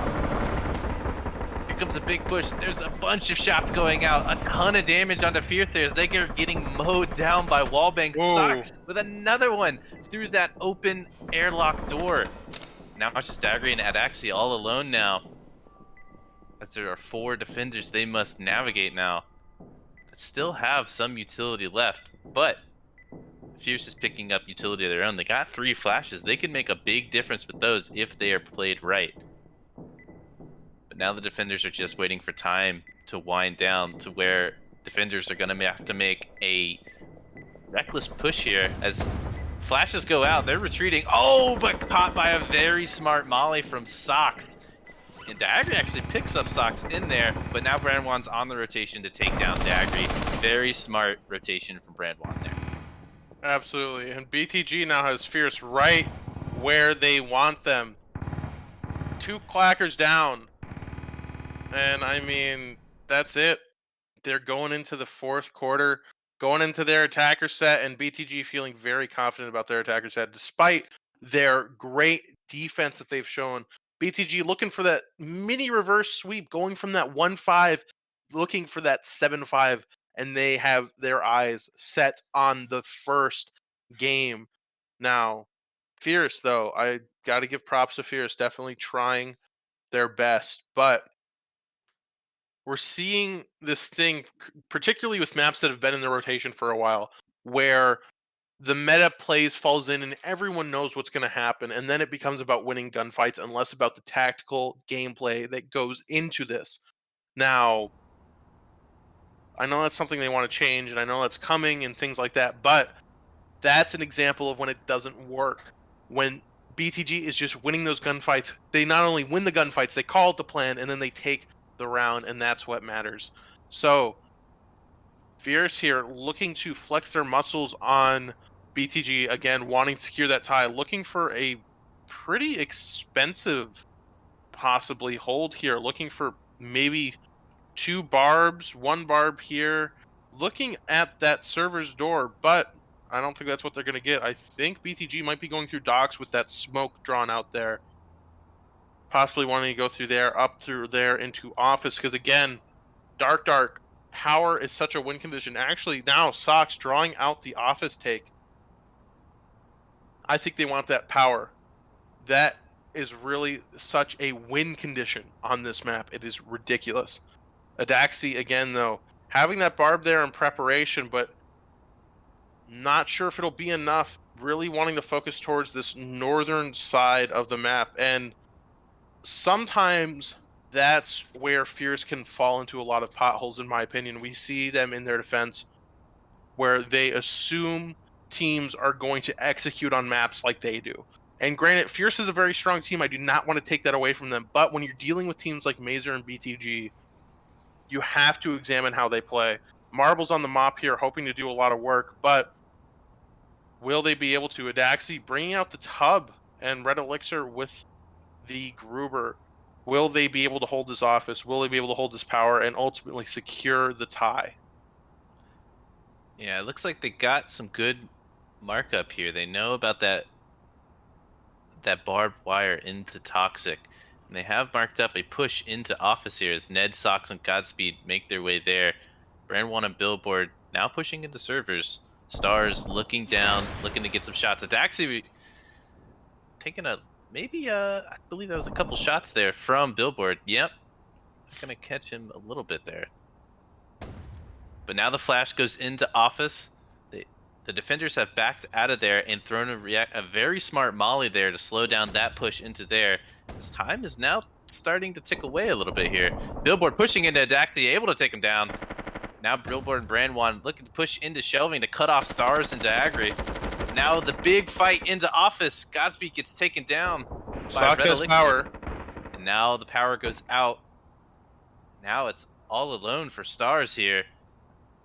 Here comes a big push. There's a bunch of shots going out. A ton of damage onto Fierce there. They are getting mowed down by wallbang. Sox with another one through that open airlock door. Now it's just Daggery and Adaxi all alone now. As there are 4 defenders they must navigate now. That still have some utility left, but Fierce is picking up utility of their own. They got 3 flashes. They can make a big difference with those if they are played right. But now the defenders are just waiting for time to wind down to where defenders are going to have to make a reckless push here as flashes go out. They're retreating. Oh, but caught by a very smart molly from Sox. And Daggery actually picks up Sox in there, but now Brandwan's on the rotation to take down Daggery. Very smart rotation from Brandwan there. Absolutely, and BTG now has Fierce right where they want them. 2 clackers down. And I mean, that's it. They're going into the 4th quarter, going into their attacker set, and BTG feeling very confident about their attacker set, despite their great defense that they've shown. BTG looking for that mini reverse sweep, going from that 1-5, looking for that 7-5, and they have their eyes set on the first game. Now, Fierce, though, I got to give props to Fierce, definitely trying their best, but we're seeing this thing, particularly with maps that have been in the rotation for a while, where the meta plays falls in and everyone knows what's going to happen, and then it becomes about winning gunfights and less about the tactical gameplay that goes into this. Now, I know that's something they want to change, and I know that's coming and things like that, but that's an example of when it doesn't work. When BTG is just winning those gunfights, they not only win the gunfights, they call it the plan, and then they take the round, and that's what matters. So Fierce here looking to flex their muscles on BTG again, wanting to secure that tie, looking for a pretty expensive possibly hold here, looking for maybe 2 barbs, 1 barb here, looking at that server's door, but I don't think that's what they're going to get. I think BTG might be going through docks with that smoke drawn out there, possibly wanting to go through there, up through there into office, because again, dark, power is such a win condition. Actually, now Sox drawing out the office take. I think they want that power. That is really such a win condition on this map. It is ridiculous. Adaxi, again, though, having that barb there in preparation, but not sure if it'll be enough. Really wanting to focus towards this northern side of the map. And sometimes that's where Fierce can fall into a lot of potholes, in my opinion. We see them in their defense where they assume teams are going to execute on maps like they do. And granted, Fierce is a very strong team. I do not want to take that away from them. But when you're dealing with teams like Mazer and BTG, you have to examine how they play. Marbles on the mop here, hoping to do a lot of work, but will they be able to? Adaxi bringing out the tub and Red Elixir with the Gruber. Will they be able to hold this office? Will they be able to hold this power and ultimately secure the tie? Yeah, it looks like they got some good markup here. They know about that barbed wire into Toxic. And they have marked up a push into office here as Ned, Sox, and Godspeed make their way there. Brand 1 and Billboard now pushing into servers. Stars looking down, looking to get some shots. Adaxi taking a, maybe, I believe that was a couple shots there from Billboard. Yep. Gonna catch him a little bit there. But now the flash goes into office. The defenders have backed out of there and thrown a very smart molly there to slow down that push into there. This time is now starting to tick away a little bit here. Billboard pushing into Adaxi, able to take him down. Now Billboard and Brand 1 looking to push into shelving to cut off Stars into Agri. Now the big fight into office. Godspeed gets taken down by Sox Red has Elixir. power. And now the power goes out. Now it's all alone for Stars here,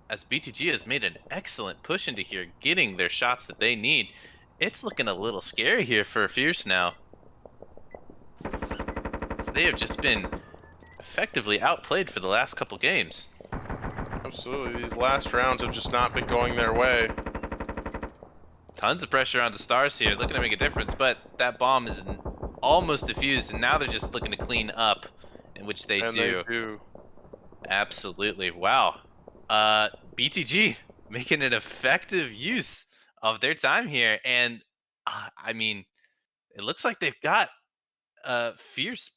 as BTG has made an excellent push into here, getting their shots that they need. It's looking a little scary here for Fierce now. So they have just been effectively outplayed for the last couple games. Absolutely. These last rounds have just not been going their way. Tons of pressure on the Stars here, looking to make a difference, but that bomb is almost defused, and now they're just looking to clean up, in which they do. Absolutely. Wow. BTG making an effective use of their time here, and I mean, it looks like they've got Fierce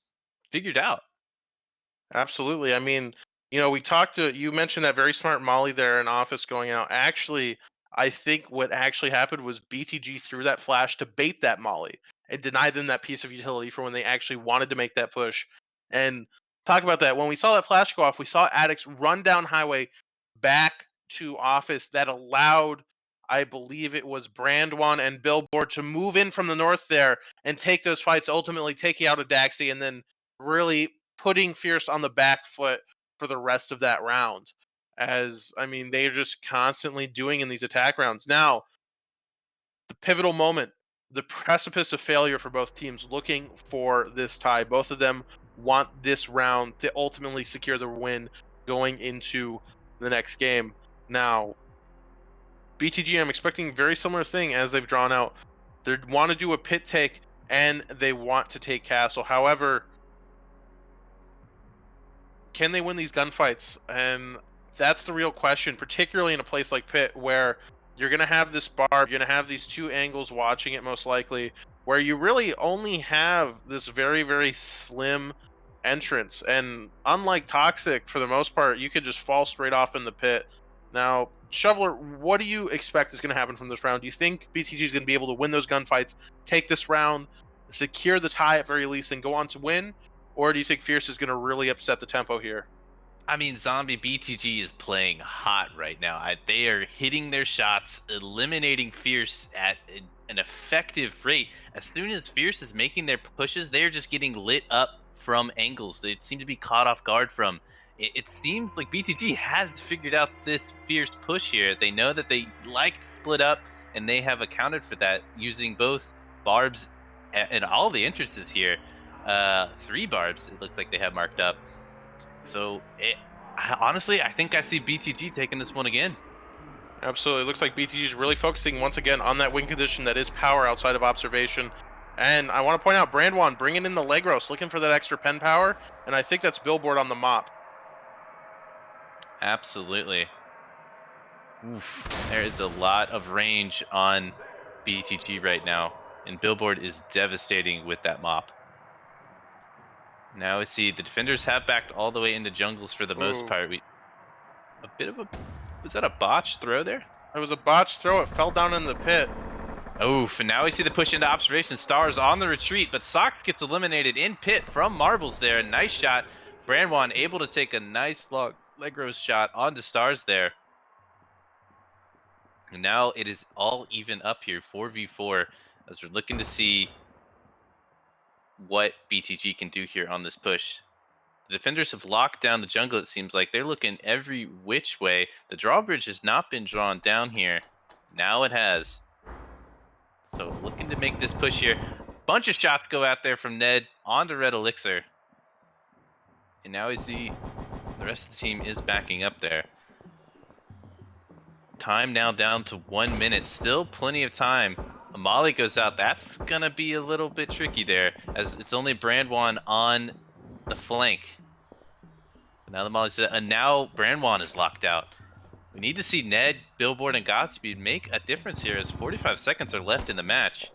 figured out. Absolutely. I mean, you mentioned that very smart molly there in office going out. Actually, I think what actually happened was BTG threw that flash to bait that molly and deny them that piece of utility for when they actually wanted to make that push. And talk about that. When we saw that flash go off, we saw Addicts run down highway back to office. That allowed, I believe it was Brand 1 and Billboard, to move in from the north there and take those fights, ultimately taking out Adaxi and then really putting Fierce on the back foot for the rest of that round. As, I mean, they're just constantly doing in these attack rounds. Now, the pivotal moment, the precipice of failure for both teams, looking for this tie. Both of them want this round to ultimately secure the win going into the next game. Now, BTG, I'm expecting a very similar thing as they've drawn out. They want to do a pit take and they want to take Castle. However, can they win these gunfights? And that's the real question, particularly in a place like Pit, where you're going to have this bar, you're going to have these two angles watching it most likely, where you really only have this very, very slim entrance. And unlike Toxic, for the most part, you could just fall straight off in the pit. Now, Shoveler, what do you expect is going to happen from this round? Do you think BTG is going to be able to win those gunfights, take this round, secure the tie at very least, and go on to win? Or do you think Fierce is going to really upset the tempo here? I mean, Zombie BTG is playing hot right now. They are hitting their shots, eliminating Fierce at an effective rate. As soon as Fierce is making their pushes, they're just getting lit up from angles they seem to be caught off guard from. it seems like BTG has figured out this fierce push here. They know that they like to split up, and they have accounted for that using both barbs and all the entrances here. 3 barbs it looks like they have marked up. So honestly, I think I see BTG taking this one again. Absolutely. It looks like BTG is really focusing once again on that win condition that is power outside of observation. And I want to point out Brandwan bringing in the leg roast, looking for that extra pen power. And I think that's Billboard on the mop. Absolutely. Oof, there is a lot of range on BTG right now, and Billboard is devastating with that mop. Now we see the defenders have backed all the way into jungles for the most Ooh. part. Was that a botch throw there? It was a botched throw. It fell down in the pit. Oof, and now we see the push into observation. Stars on the retreat, but Sock gets eliminated in pit from Marbles there. Nice shot. Brandwan able to take a nice leg roast shot onto Stars there. And now it is all even up here, 4v4, as we're looking to see what BTG can do here on this push. The defenders have locked down the jungle, it seems like. They're looking every which way. The drawbridge has not been drawn down here. Now it has. So looking to make this push here. Bunch of shots go out there from Ned onto Red Elixir. And now we see the rest of the team is backing up there. Time now down to 1 minute. Still plenty of time. Molly goes out. That's gonna be a little bit tricky there, as it's only Brandwan on the flank. But now the Molly's set, and now Brandwan is locked out. We need to see Ned, Billboard, and Godspeed make a difference here, as 45 seconds are left in the match.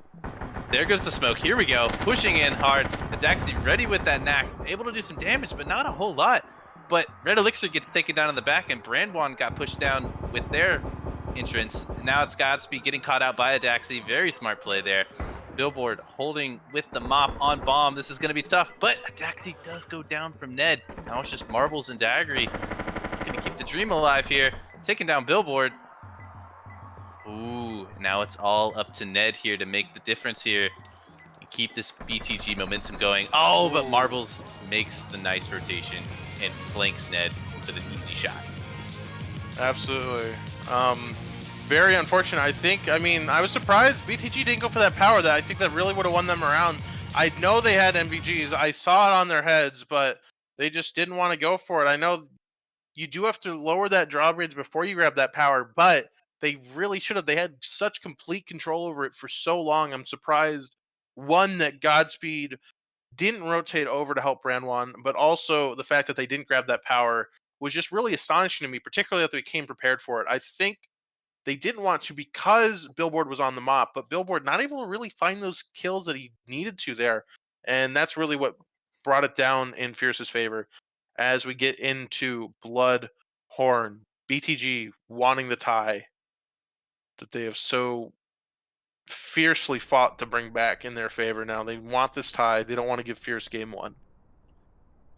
There goes the smoke. Here we go. Pushing in hard. Adacti ready with that knack. Able to do some damage, but not a whole lot. But Red Elixir gets taken down in the back, and Brandwan got pushed down with their entrance. And now it's Godspeed getting caught out by Adaxi. Very smart play there. Billboard holding with the mop on bomb. This is going to be tough, but Adaxi does go down from Ned. Now it's just Marbles and Daggery. Going to keep the dream alive here. Taking down Billboard. Ooh, now it's all up to Ned here to make the difference here. Keep this BTG momentum going. Oh, but Marbles makes the nice rotation and flanks Ned with an easy shot. Absolutely. Very unfortunate. I was surprised BTG didn't go for that power. That I think that really would have won them around. I know they had MVGs. I saw it on their heads, but they just didn't want to go for it. I know you do have to lower that drawbridge before you grab that power, but they really should have. They had such complete control over it for so long. I'm surprised, one, that Godspeed didn't rotate over to help Brandwan, but also the fact that they didn't grab that power was just really astonishing to me, particularly that they came prepared for it. I think they didn't want to because Billboard was on the mop, but Billboard not able to really find those kills that he needed to there. And that's really what brought it down in Fierce's favor. As we get into Blood Horn, BTG wanting the tie that they have so fiercely fought to bring back in their favor now. They want this tie. They don't want to give Fierce game 1.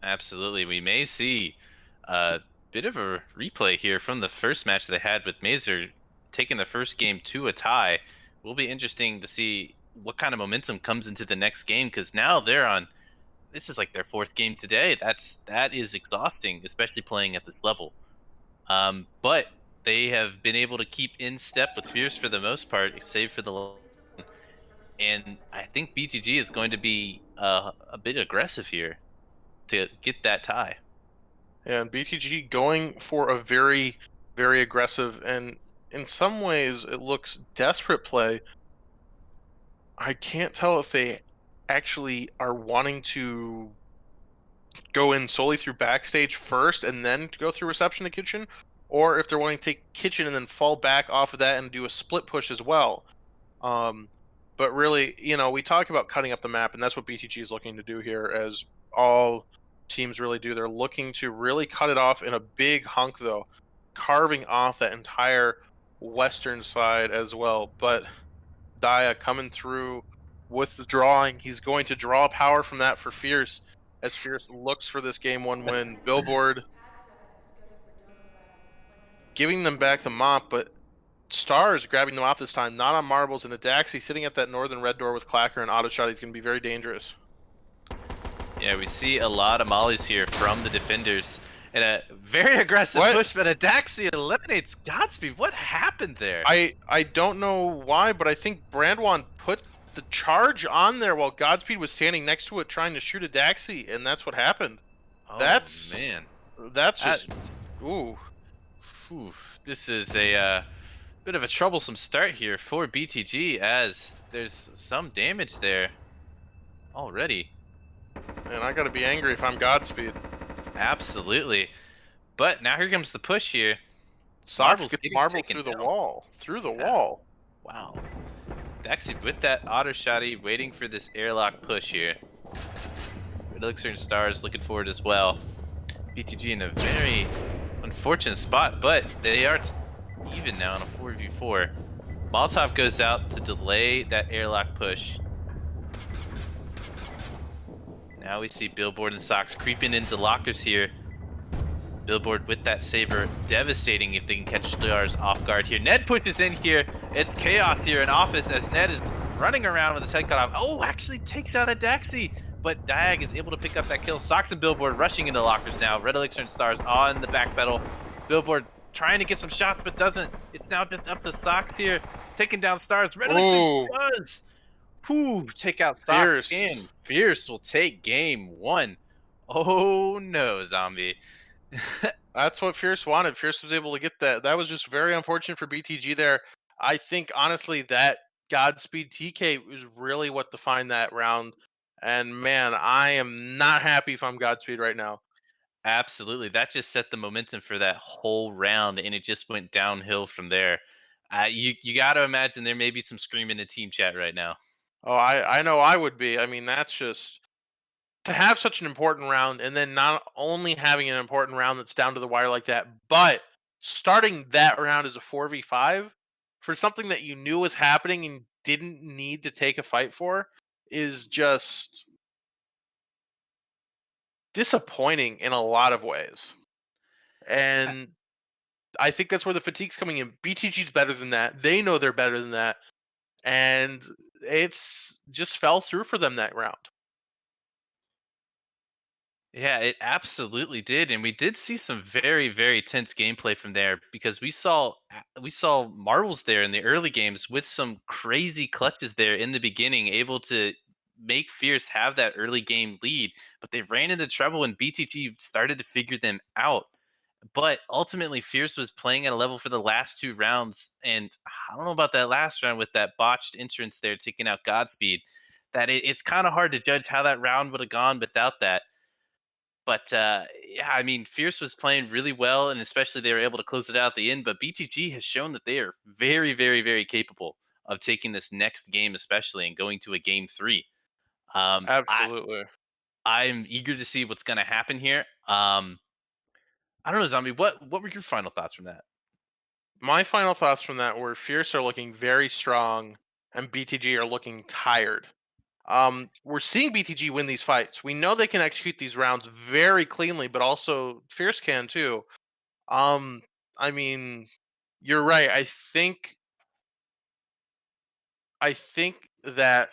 Absolutely. We may see a bit of a replay here from the first match they had with Mazer taking the first game to a tie. Will be interesting to see what kind of momentum comes into the next game, because now they're on, this is like their 4th game today. That is exhausting, especially playing at this level. But they have been able to keep in step with Fierce for the most part, save for the, and I think BTG is going to be a bit aggressive here to get that tie. And BTG going for a very, very aggressive and in some ways it looks desperate play. I can't tell if they actually are wanting to go in solely through backstage first and then to go through reception to kitchen, or if they're wanting to take kitchen and then fall back off of that and do a split push as well. But really, we talk about cutting up the map, and that's what BTG is looking to do here, as all teams really do. They're looking to really cut it off in a big hunk, though, carving off that entire western side as well. But Daya coming through with the drawing. He's going to draw power from that for Fierce, as Fierce looks for this game 1 win. Billboard giving them back the mop, but Stars grabbing them off this time, not on Marbles, and Adaxi sitting at that northern red door with Clacker and Auto Shot. He's going to be very dangerous. Yeah, we see a lot of mollies here from the defenders. And a very aggressive What? push, but Adaxi eliminates Godspeed. What happened there? I don't know why, but I think Brandwan put the charge on there while Godspeed was standing next to it trying to shoot a Daxi, and that's what happened. Oh, That's man. that's just That- ooh. Whew, this is a bit of a troublesome start here for BTG as there's some damage there already. And I gotta be angry if I'm Godspeed. Absolutely. But now here comes the push here. Sox Marbles gets getting marbled taken through the down. wall. Through the Yeah. wall. Wow. Daxi with that auto shotty waiting for this airlock push here. Red Elixir and Stars looking forward as well. BTG in a very unfortunate spot, but they are even now on a 4v4. Molotov goes out to delay that airlock push. Now we see Billboard and Sox creeping into lockers here. Billboard with that saber, devastating if they can catch Stars off guard here. Ned pushes in here. It's chaos here in office as Ned is running around with his head cut off. Oh, actually takes out a Daxi, but Diag is able to pick up that kill. Sox and Billboard rushing into lockers now. Red Elixir and Stars on the back pedal. Billboard trying to get some shots, but doesn't. It's now just up to Sox here, taking down Stars. Red Ooh. Elixir does. Whew, take out Sox, Fierce. and Fierce will take game 1. Oh no, Zombie. That's what Fierce wanted. Fierce was able to get that. That was just very unfortunate for BTG there. I think honestly that Godspeed TK was really what defined that round. And man, I am not happy if I'm Godspeed right now. Absolutely. That just set the momentum for that whole round, and it just went downhill from there. You got to imagine there may be some screaming in team chat right now. Oh, I know I would be. I mean, that's just to have such an important round and then not only having an important round that's down to the wire like that, but starting that round as a 4v5 for something that you knew was happening and didn't need to take a fight for is just disappointing in a lot of ways. And I think that's where the fatigue's coming in. BTG's better than that. They know they're better than that. And it's just fell through for them that round. Yeah, it absolutely did, and we did see some very, very tense gameplay from there because we saw Marvels there in the early games with some crazy clutches there in the beginning, able to make Fierce have that early game lead, but they ran into trouble and BTG started to figure them out. But ultimately, Fierce was playing at a level for the last 2 rounds, and I don't know about that last round with that botched entrance there, taking out Godspeed. That it's kind of hard to judge how that round would have gone without that. But yeah, I mean, Fierce was playing really well, and especially they were able to close it out at the end. But BTG has shown that they are very, very, very capable of taking this next game, especially and going to a game 3. I Absolutely. I'm eager to see what's going to happen here. I don't know, Zombie. What were your final thoughts from that? My final thoughts from that were Fierce are looking very strong and BTG are looking tired. We're seeing BTG win these fights. We know they can execute these rounds very cleanly, but also Fierce can too. Um, I mean, you're right. I think that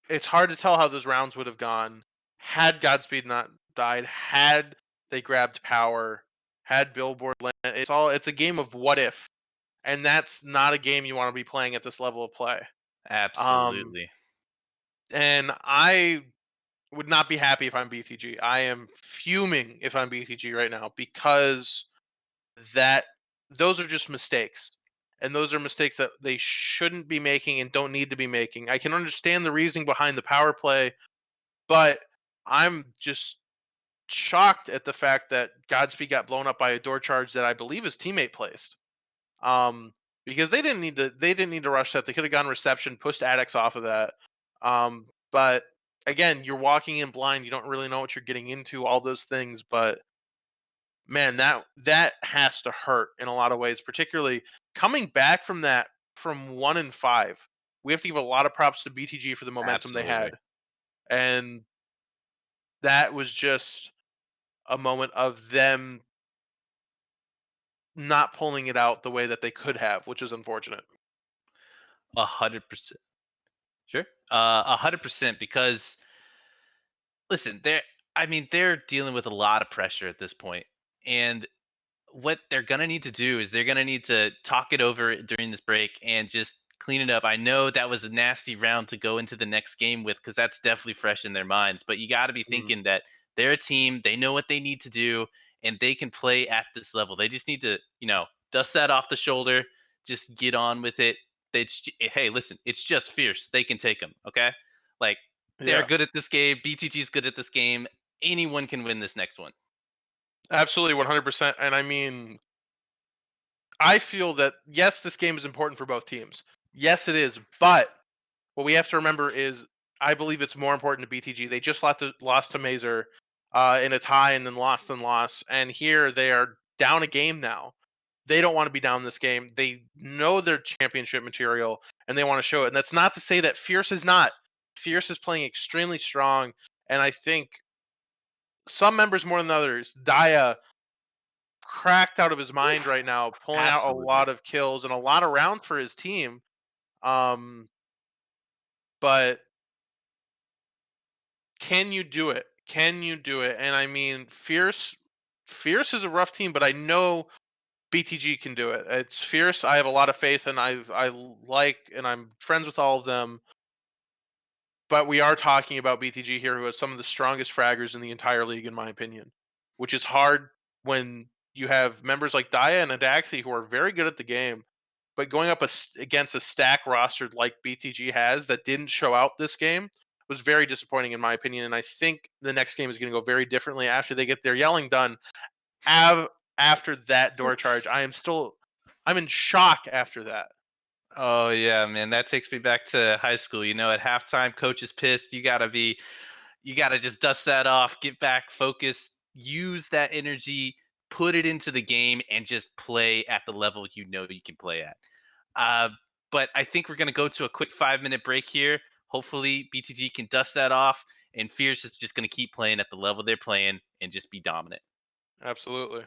it's hard to tell how those rounds would have gone had Godspeed not died, had they grabbed power, had Billboard land. It's a game of what if. And that's not a game you want to be playing at this level of play. Um, Absolutely. and I would not be happy if I'm BTG. I am fuming if I'm BTG right now because that those are just mistakes. And those are mistakes that they shouldn't be making and don't need to be making. I can understand the reasoning behind the power play, but I'm just shocked at the fact that Godspeed got blown up by a door charge that I believe his teammate placed. Um, because they didn't need to rush that. They could have gone reception, pushed Addicts off of that. But again, you're walking in blind. You don't really know what you're getting into. All those things, but man, that has to hurt in a lot of ways. Particularly coming back from that from 1-5. We have to give a lot of props to BTG for the momentum they Absolutely. had, and that was just a moment of them not pulling it out the way that they could have, which is unfortunate. 100%. Sure. 100% because listen, there I mean, they're dealing with a lot of pressure at this point, and what they're gonna need to do is they're gonna need to talk it over during this break and just clean it up. I know that was a nasty round to go into the next game with because that's definitely fresh in their minds. But you got to be thinking that they're a team, they know what they need to do, and they can play at this level. They just need to, dust that off the shoulder, just get on with it. Hey, listen, it's just fierce. They can take them. Okay, like they're Yeah, good at this game. BTG's good at this game. Anyone can win this next one. absolutely, 100%. And I mean, I feel that yes, this game is important for both teams. Yes, it is. But what we have to remember is, I believe it's more important to BTG. They just lost to Mazer in a tie and then lost and lost. And here they are down a game now. They don't want to be down this game. They know their championship material and they want to show it. And that's not to say that Fierce is not. Fierce is playing extremely strong. And I think some members more than others, Daya cracked out of his mind right now, pulling out a Absolutely. lot of kills and a lot of rounds for his team. But can you do it? Can you do it? And I mean, Fierce is a rough team, but I know BTG can do it. It's Fierce. I have a lot of faith, and I like, and I'm friends with all of them. But we are talking about BTG here, who has some of the strongest fraggers in the entire league, in my opinion, which is hard when you have members like Daya and Adaxi who are very good at the game, but going up against a stack roster like BTG has that didn't show out this game was very disappointing in my opinion. And I think the next game is going to go very differently after they get their yelling done. After that door charge, I'm in shock after that. Oh yeah, man, that takes me back to high school. At halftime, coach is pissed. You gotta just dust that off, get back, focus, use that energy, put it into the game, and just play at the level you can play at. Uh, but I think we're gonna go to a quick 5-minute break here. Hopefully, BTG can dust that off, and Fierce is just gonna keep playing at the level they're playing and just be dominant. Absolutely.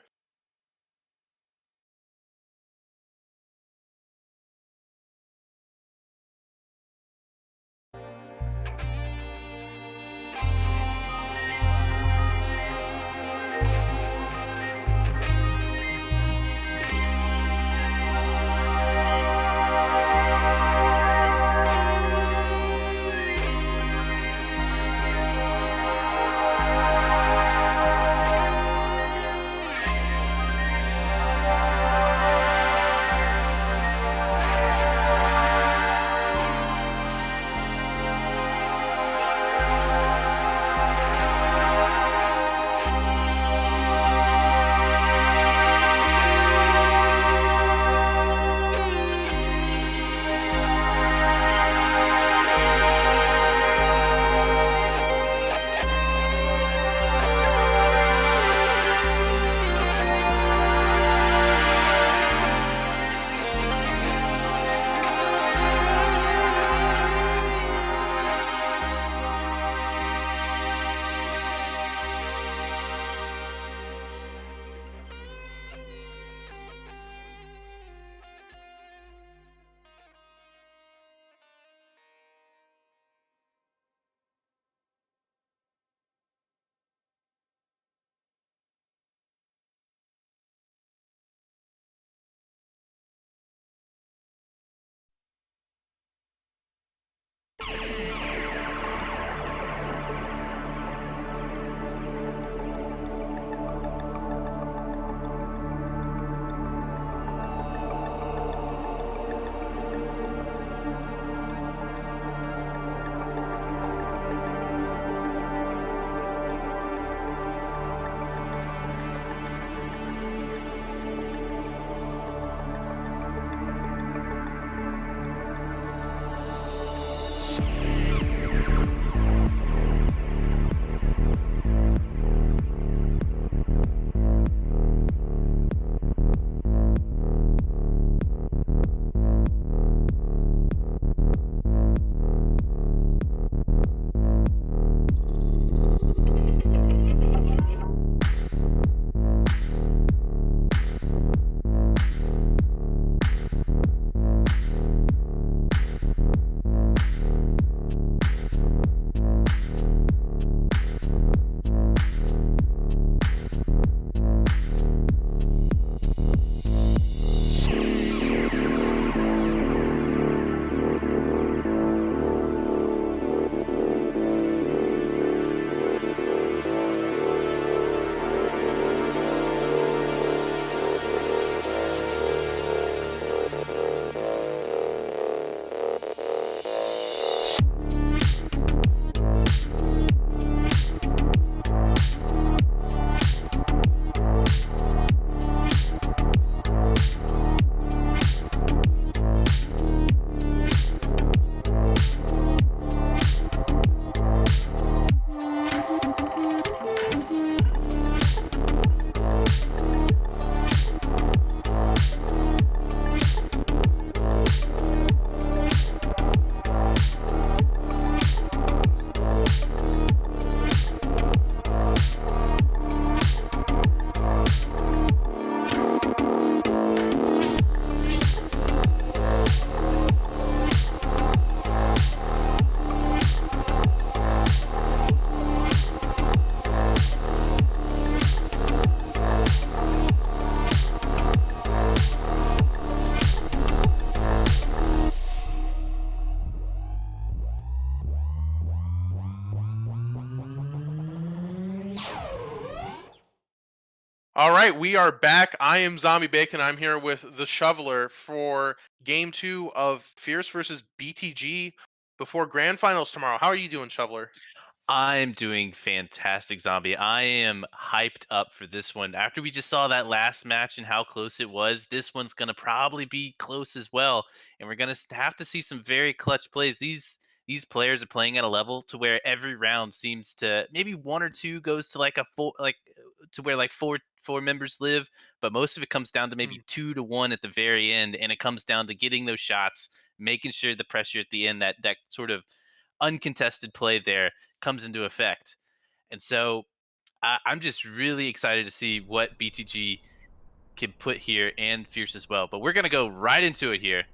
All right, we are back. I am Zombie Bacon. I'm here with the Shoveler for Game 2 of Fierce versus BTG before Grand Finals tomorrow. How are you doing, Shoveler? I'm doing fantastic, Zombie. I am hyped up for this one. After we just saw that last match and how close it was, this one's going to probably be close as well. And we're going to have to see some very clutch plays. These players are playing at a level to where every round seems to maybe one or two goes to like a full like to where like four members live, but most of it comes down to maybe 2-1 at the very end, and it comes down to getting those shots, making sure the pressure at the end, that sort of uncontested play there comes into effect. And so I'm just really excited to see what BTG can put here, and Fierce as well. But we're gonna go right into it here.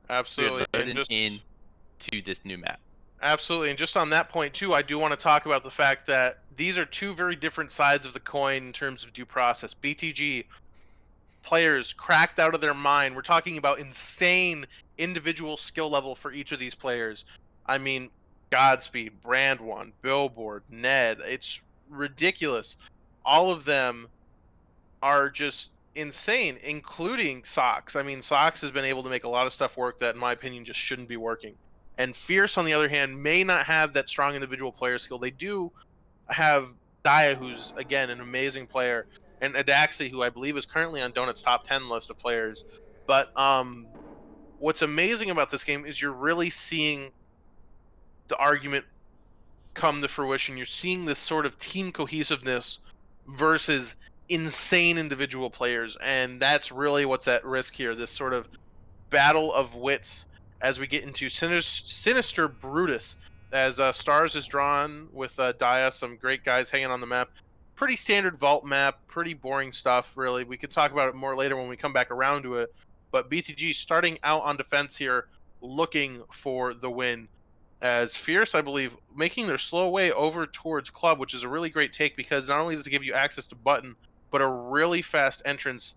We're Absolutely. And loading just into this new map. absolutely. And just on that point too, I do want to talk about the fact that these are two very different sides of the coin in terms of due process. BTG players cracked out of their mind. We're talking about insane individual skill level for each of these players. I mean, Godspeed, Brand One, Billboard, Ned. It's ridiculous. All of them are just insane, including Sox. I mean, Sox has been able to make a lot of stuff work that, in my opinion, just shouldn't be working. And Fierce, on the other hand, may not have that strong individual player skill. They do have Daya, who's again an amazing player, and Adaxi, who I believe is currently on Donut's top 10 list of players. But what's amazing about this game is you're really seeing the argument come to fruition. You're seeing this sort of team cohesiveness versus insane individual players, and that's really what's at risk here. This sort of battle of wits as we get into Sinister Brutus. As Stars is drawn with Dia, some great guys hanging on the map. Pretty standard vault map, pretty boring stuff, really. We could talk about it more later when we come back around to it. But BTG starting out on defense here, looking for the win. As Fierce, I believe, making their slow way over towards Club, which is a really great take because not only does it give you access to Button, but a really fast entrance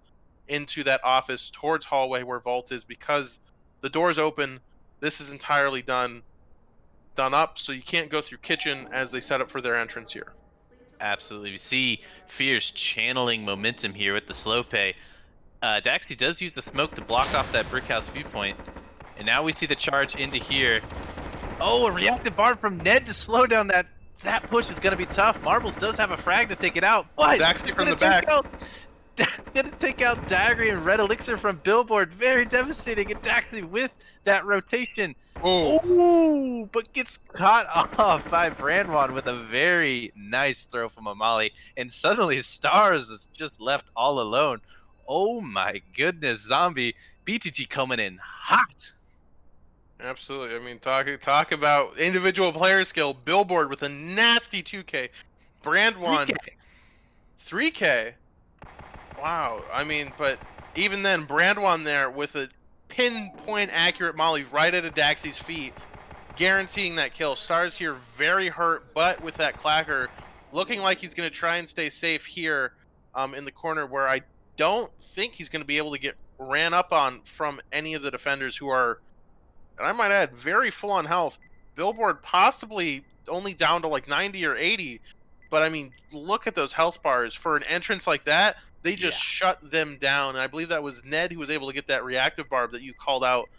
into that office towards hallway where Vault is because the door's open. This is entirely done up, so you can't go through kitchen as they set up for their entrance here. Absolutely. We see Fierce channeling momentum here with the slow pay. Daxi does use the smoke to block off that brick house viewpoint. And now we see the charge into here. Oh, a reactive barb from Ned to slow down that push is going to be tough. Marbles does have a frag to take it out, but Daxi from the back. Gonna take out Daggery and Red Elixir from Billboard. Very devastating. And Daxi with that rotation. Oh, but gets caught off by Brandwan with a very nice throw from Amali. And suddenly Stars is just left all alone. Oh my goodness, Zombie. BTG coming in hot. Absolutely. I mean, talk about individual player skill. Billboard with a nasty 2K. Brand one 3K. Wow. I mean, but even then, Brand one there with a pinpoint accurate molly right at Adaxi's feet, guaranteeing that kill. Stars here very hurt, but with that clacker, looking like he's going to try and stay safe here in the corner where I don't think he's going to be able to get ran up on from any of the defenders who are, and I might add, very full on health. Billboard possibly only down to like 90 or 80. But I mean, look at those health bars. For an entrance like that, they just shut them down. And I believe that was Ned who was able to get that reactive barb that you called out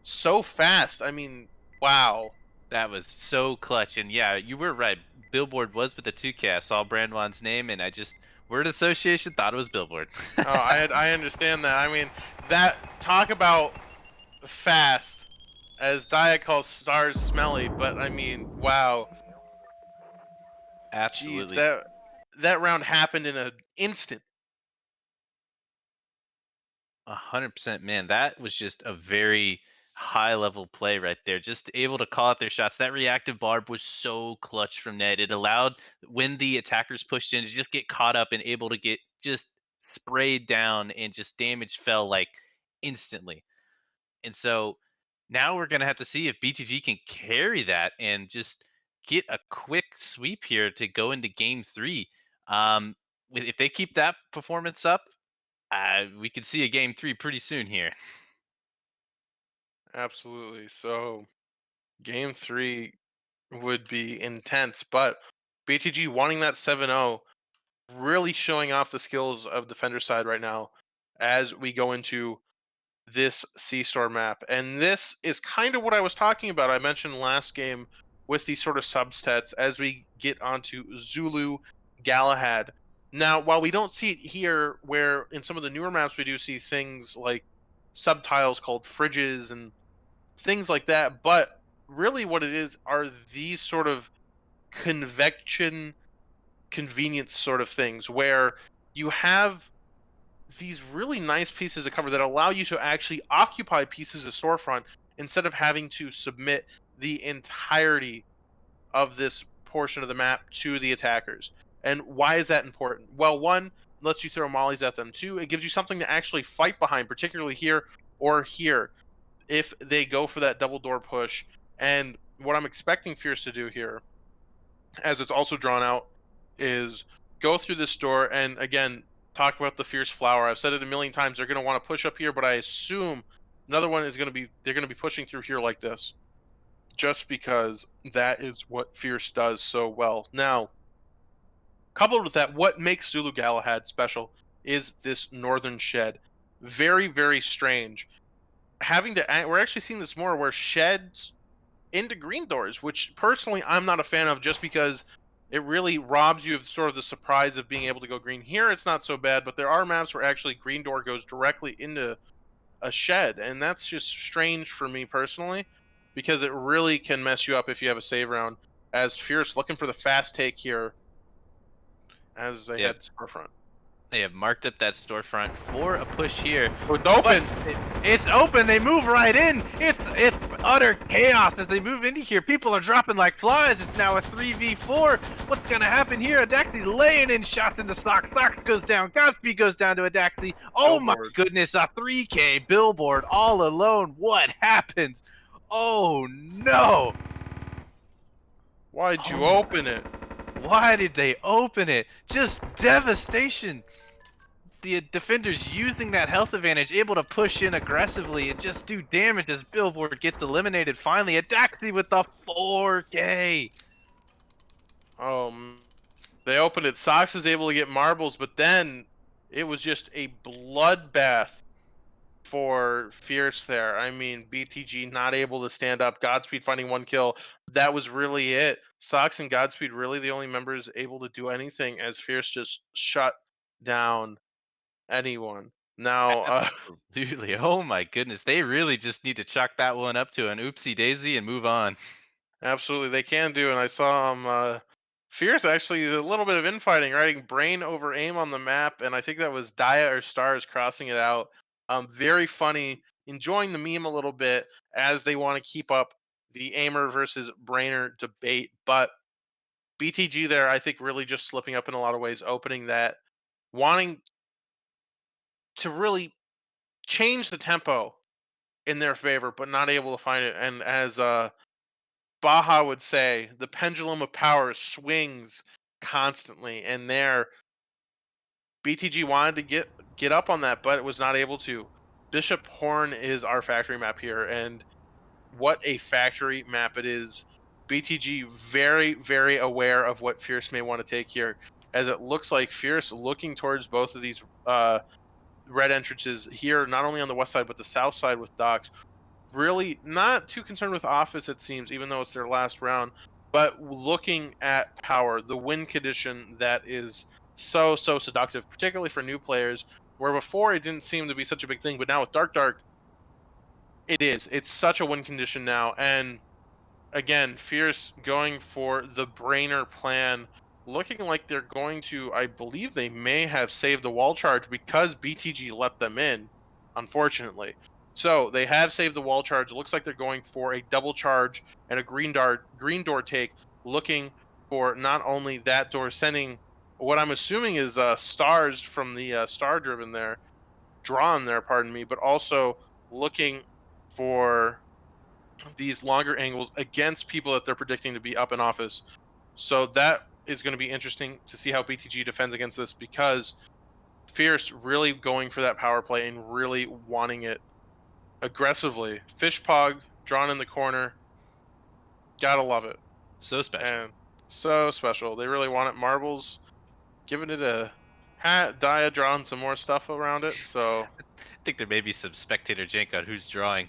so fast. I mean, wow. That was so clutch. And yeah, you were right. Billboard was with the 2K. I saw Brandwan's name and I just, word association, thought it was Billboard. Oh, I understand that. I mean, that, talk about fast, as Dia calls Stars smelly, but I mean, wow. Absolutely. Jeez, that round happened in an instant. 100%, man. That was just a very high level play right there. Just able to call out their shots. That reactive barb was so clutch from Ned. It allowed when the attackers pushed in to just get caught up and able to get just sprayed down, and just damage fell like instantly. And so now we're gonna have to see if BTG can carry that and just get a quick sweep here to go into game 3. If they keep that performance up, we could see a game 3 pretty soon here. Absolutely. So, game 3 would be intense, but BTG wanting that 7-0 really showing off the skills of defender side right now as we go into this C-Store map. And this is kind of what I was talking about. I mentioned last game with these sort of subsets as we get onto Zulu, Galahad. Now, while we don't see it here, where in some of the newer maps we do see things like subtiles called fridges and things like that, but really what it is are these sort of convection convenience sort of things where you have these really nice pieces of cover that allow you to actually occupy pieces of storefront instead of having to submit the entirety of this portion of the map to the attackers. And why is that important? Well, one, lets you throw mollies at them. Two, it gives you something to actually fight behind, particularly here or here, if they go for that double door push. And what I'm expecting Fierce to do here, as it's also drawn out, is go through this door and again talk about the Fierce Flower. I've said it a million times. They're going to want to push up here, but I assume another one is going to be they're going to be pushing through here like this, just because that is what Fierce does so well. Now, coupled with that, what makes Zulu Galahad special is this northern shed. Very, very strange. We're actually seeing this more where sheds into green doors, which personally I'm not a fan of, just because it really robs you of sort of the surprise of being able to go green. Here it's not so bad, but there are maps where actually green door goes directly into a shed, and that's just strange for me personally, because it really can mess you up if you have a save round. As Fierce looking for the fast take here as they head to storefront. They have marked up that storefront for a push here. Oh, it's open. It's open. They move right in. It's utter chaos as they move into here. People are dropping like flies. It's now a 3v4. What's gonna happen here? Adaxi laying in shots into Sox. Sox goes down. Godspeed goes down to Adaxi. Oh my goodness, a 3K billboard all alone. What happens? Oh no. Why'd you open it? Why did they open it? Just devastation. The defenders using that health advantage, able to push in aggressively and just do damage as Billboard gets eliminated finally. Adaxi with the 4K. They opened it. Sox is able to get marbles, but then it was just a bloodbath for Fierce there. I mean, BTG not able to stand up. Godspeed finding one kill. That was really it. Sox and Godspeed really the only members able to do anything as Fierce just shut down anyone. Now, Absolutely. Oh my goodness. They really just need to chalk that one up to an oopsie daisy and move on. absolutely, they can do. And I saw Fierce actually a little bit of infighting, writing brain over aim on the map, and I think that was Dia or Stars crossing it out. Very funny, enjoying the meme a little bit as they want to keep up the aimer versus brainer debate. But BTG there, I think, really just slipping up in a lot of ways, opening that, wanting to really change the tempo in their favor, but not able to find it. And as Baja would say, the pendulum of power swings constantly, and there BTG wanted to get up on that, but it was not able to. Bishop Horn is our factory map here, and what a factory map it is. BTG very, very aware of what Fierce may want to take here, as it looks like Fierce looking towards both of these red entrances here, not only on the west side, but the south side with docks. Really not too concerned with Office, it seems, even though it's their last round, but looking at power, the win condition that is so seductive, particularly for new players, where before it didn't seem to be such a big thing, but now with Dark, it is. It's such a win condition now, and again, Fierce going for the brainer plan, looking like they're going to, I believe they may have saved the wall charge because BTG let them in, unfortunately. So they have saved the wall charge. It looks like they're going for a double charge and a green door take, looking for not only that door, sending what I'm assuming is stars from the star driven there, drawn there, pardon me, but also looking for these longer angles against people that they're predicting to be up in office. So that is going to be interesting to see how BTG defends against this, because Fierce really going for that power play and really wanting it aggressively. Fishpog drawn in the corner. Gotta love it. So special. And so special. They really want it. Marbles giving it a hat. Dia drawing some more stuff around it, so I think there may be some spectator jank on who's drawing.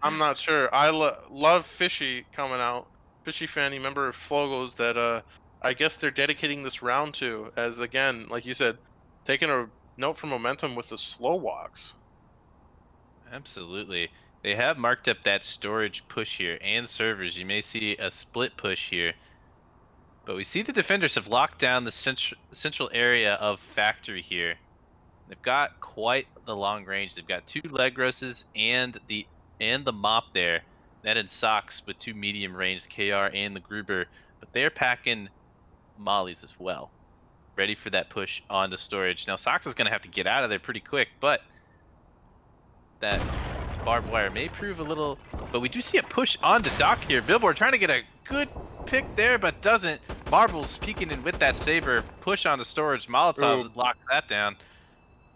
I'm not sure. I love Fishy coming out. Fishy Fanny, member of Flogos, that I guess they're dedicating this round to, as again, like you said, taking a note from Momentum with the slow walks. Absolutely. They have marked up that storage push here and servers. You may see a split push here. But we see the defenders have locked down the central area of factory here. They've got quite the long range. They've got 2 leg roses and the mop there. That in socks with 2 medium range KR and the Gruber. But they're packing mollies as well. Ready for that push onto storage. Now Socks is gonna have to get out of there pretty quick, but that barbed wire may prove a little, but we do see a push on the dock here. Billboard trying to get a good pick there, but doesn't. Marbles peeking in with that saber. Push on the storage. Molotov locks that down.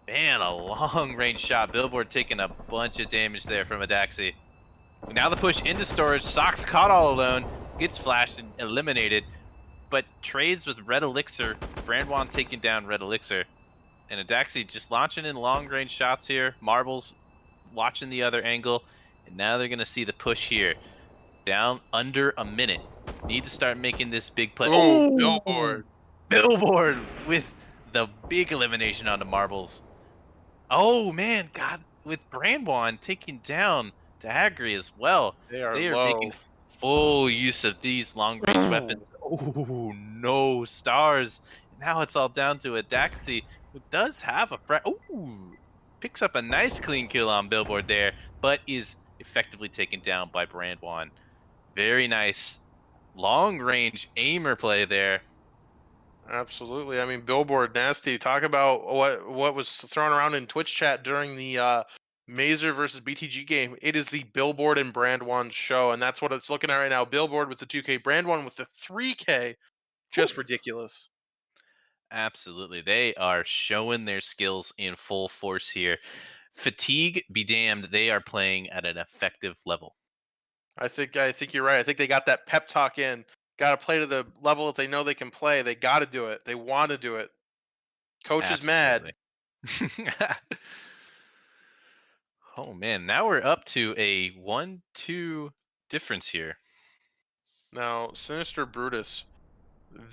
Man, a long range shot. Billboard taking a bunch of damage there from Adaxi. Now the push into storage. Socks caught all alone. Gets flashed and eliminated, but trades with Red Elixir. Brandwan taking down Red Elixir. And Adaxi just launching in long range shots here. Marbles watching the other angle, and now they're gonna see the push here. Down under a minute. Need to start making this big play. Oh, Billboard. Billboard with the big elimination onto Marbles. Oh man, God, with Brandwan taking down Dagri as well. They are making low. full use of these long range weapons. Oh no, stars. Now it's all down to Adaxi, who does have a ooh, picks up a nice clean kill on Billboard there, but is effectively taken down by Brandwan. Very nice long range aimer play there. Absolutely. I mean, Billboard nasty. Talk about what was thrown around in Twitch chat during the Mazer versus BTG game. It is the Billboard and Brandwan show, and that's what it's looking at right now. Billboard with the 2K, Brandwan with the 3K. Just ridiculous. Absolutely. They are showing their skills in full force here. Fatigue be damned, they are playing at an effective level. I think you're right. I think they got that pep talk in. Got to play to the level that they know they can play. They got to do it. They want to do it. Coach is mad. Absolutely. Oh man, now we're up to a 1-2 difference here. Now, Sinister Brutus.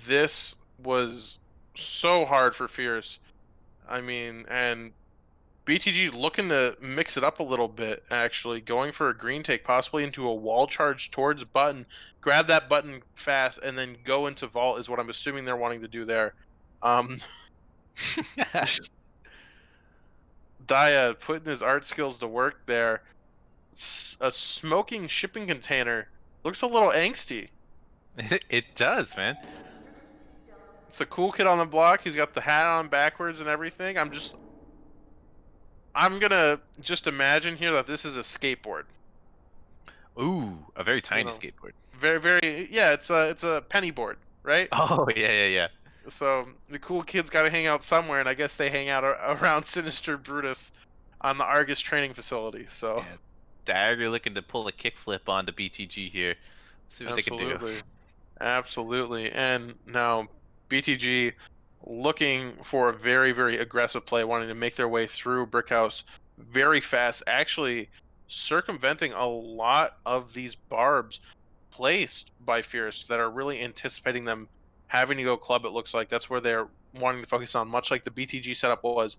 This was so hard for Fierce. I mean, and BTG looking to mix it up a little bit, actually, going for a green take, possibly into a wall charge towards button, grab that button fast, and then go into vault is what I'm assuming they're wanting to do there. Dia putting his art skills to work there. A smoking shipping container looks a little angsty. It does, man. It's a cool kid on the block. He's got the hat on backwards and everything. I'm gonna just imagine here that this is a skateboard. Ooh, a very tiny know, skateboard. Very, very, yeah. It's a penny board, right? Oh yeah. So the cool kids got to hang out somewhere, and I guess they hang out around Sinister Brutus on the Argus training facility. So Yeah. Dagger looking to pull a kickflip onto BTG here. Let's see what they can do. Absolutely. And now BTG looking for a very, very aggressive play, wanting to make their way through Brickhouse very fast, actually circumventing a lot of these barbs placed by Fierce that are really anticipating them having to go club. It looks like that's where they're wanting to focus on, much like the BTG setup was.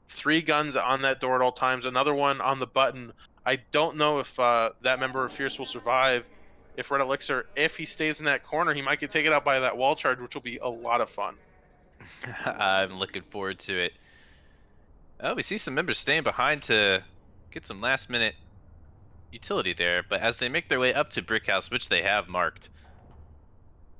3 guns on that door at all times, another one on the button. I don't know if that member of Fierce will survive. If Red Elixir, if he stays in that corner, he might get taken out by that wall charge, which will be a lot of fun. I'm looking forward to it. Oh, we see some members staying behind to get some last minute utility there, but as they make their way up to Brickhouse, which they have marked,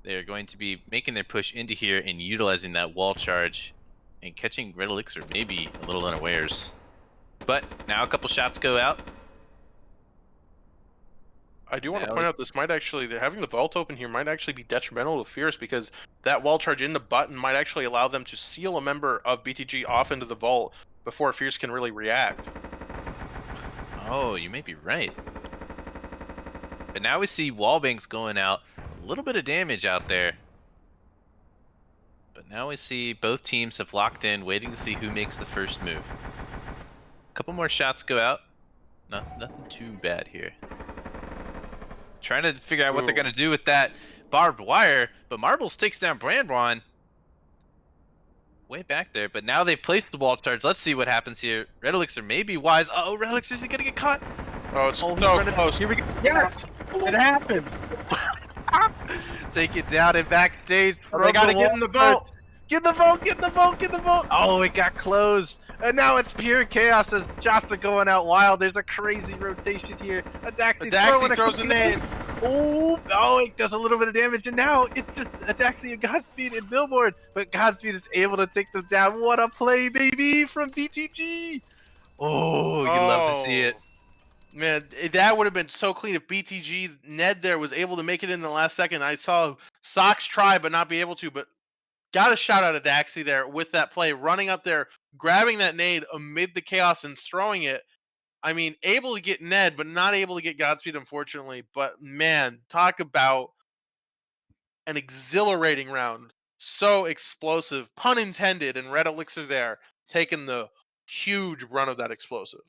they're going to be making their push into here and utilizing that wall charge and catching Red Elixir maybe a little unawares. But now a couple shots go out. I do want to point out this might actually, having the vault open here might actually be detrimental to Fierce, because that wall charge in the button might actually allow them to seal a member of BTG off into the vault before Fierce can really react. Oh, you may be right. But now we see wall banks going out. A little bit of damage out there. But now we see both teams have locked in, waiting to see who makes the first move. A couple more shots go out. Nothing too bad here. Trying to figure out what they're gonna do with that barbed wire, but Marbles takes down Brandwan. Way back there, but now they've placed the wall charge. Let's see what happens here. Red Elixir may be wise. Oh, Red Elixir is gonna get caught. Oh, it's Oh, he's so running. close. Here we go. Yes, it happened. Take it down and backstage. Oh, they gotta get in the boat. Get the vote, get the vote, get the vote. Oh, it got closed. And now it's pure chaos as shots are going out wild. There's a crazy rotation here. Adaxi throws a nade. Oh, it does a little bit of damage. And now it's just Adaxi and Godspeed and Billboard. But Godspeed is able to take them down. What a play, baby, from BTG. Oh, you love to see it. Man, that would have been so clean if BTG Ned there was able to make it in the last second. I saw Sox try but not be able to, but got a shout out of Daxi there with that play, running up there, grabbing that nade amid the chaos and throwing it. I mean, able to get Ned, but not able to get Godspeed, unfortunately. But man, talk about an exhilarating round. So explosive, pun intended, and Red Elixir there taking the huge run of that explosive.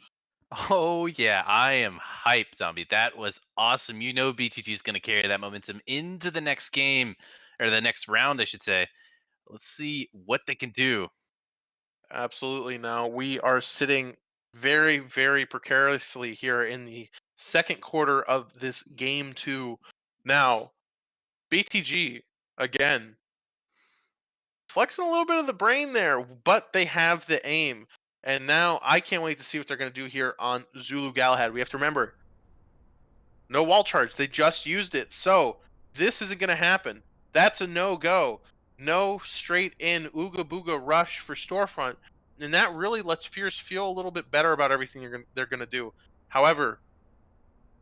Oh yeah, I am hyped, Zombie. That was awesome. You know BTG is going to carry that momentum into the next game, or the next round, I should say. Let's see what they can do. Absolutely. Now we are sitting very, very precariously here in the second quarter of this game 2. Now, BTG, again, flexing a little bit of the brain there, but they have the aim. And now I can't wait to see what they're going to do here on Zulu Galahad. We have to remember, no wall charge. They just used it. So this isn't going to happen. That's a no-go. No straight in Ooga Booga rush for Storefront. And that really lets Fierce feel a little bit better about everything they're going to do. However,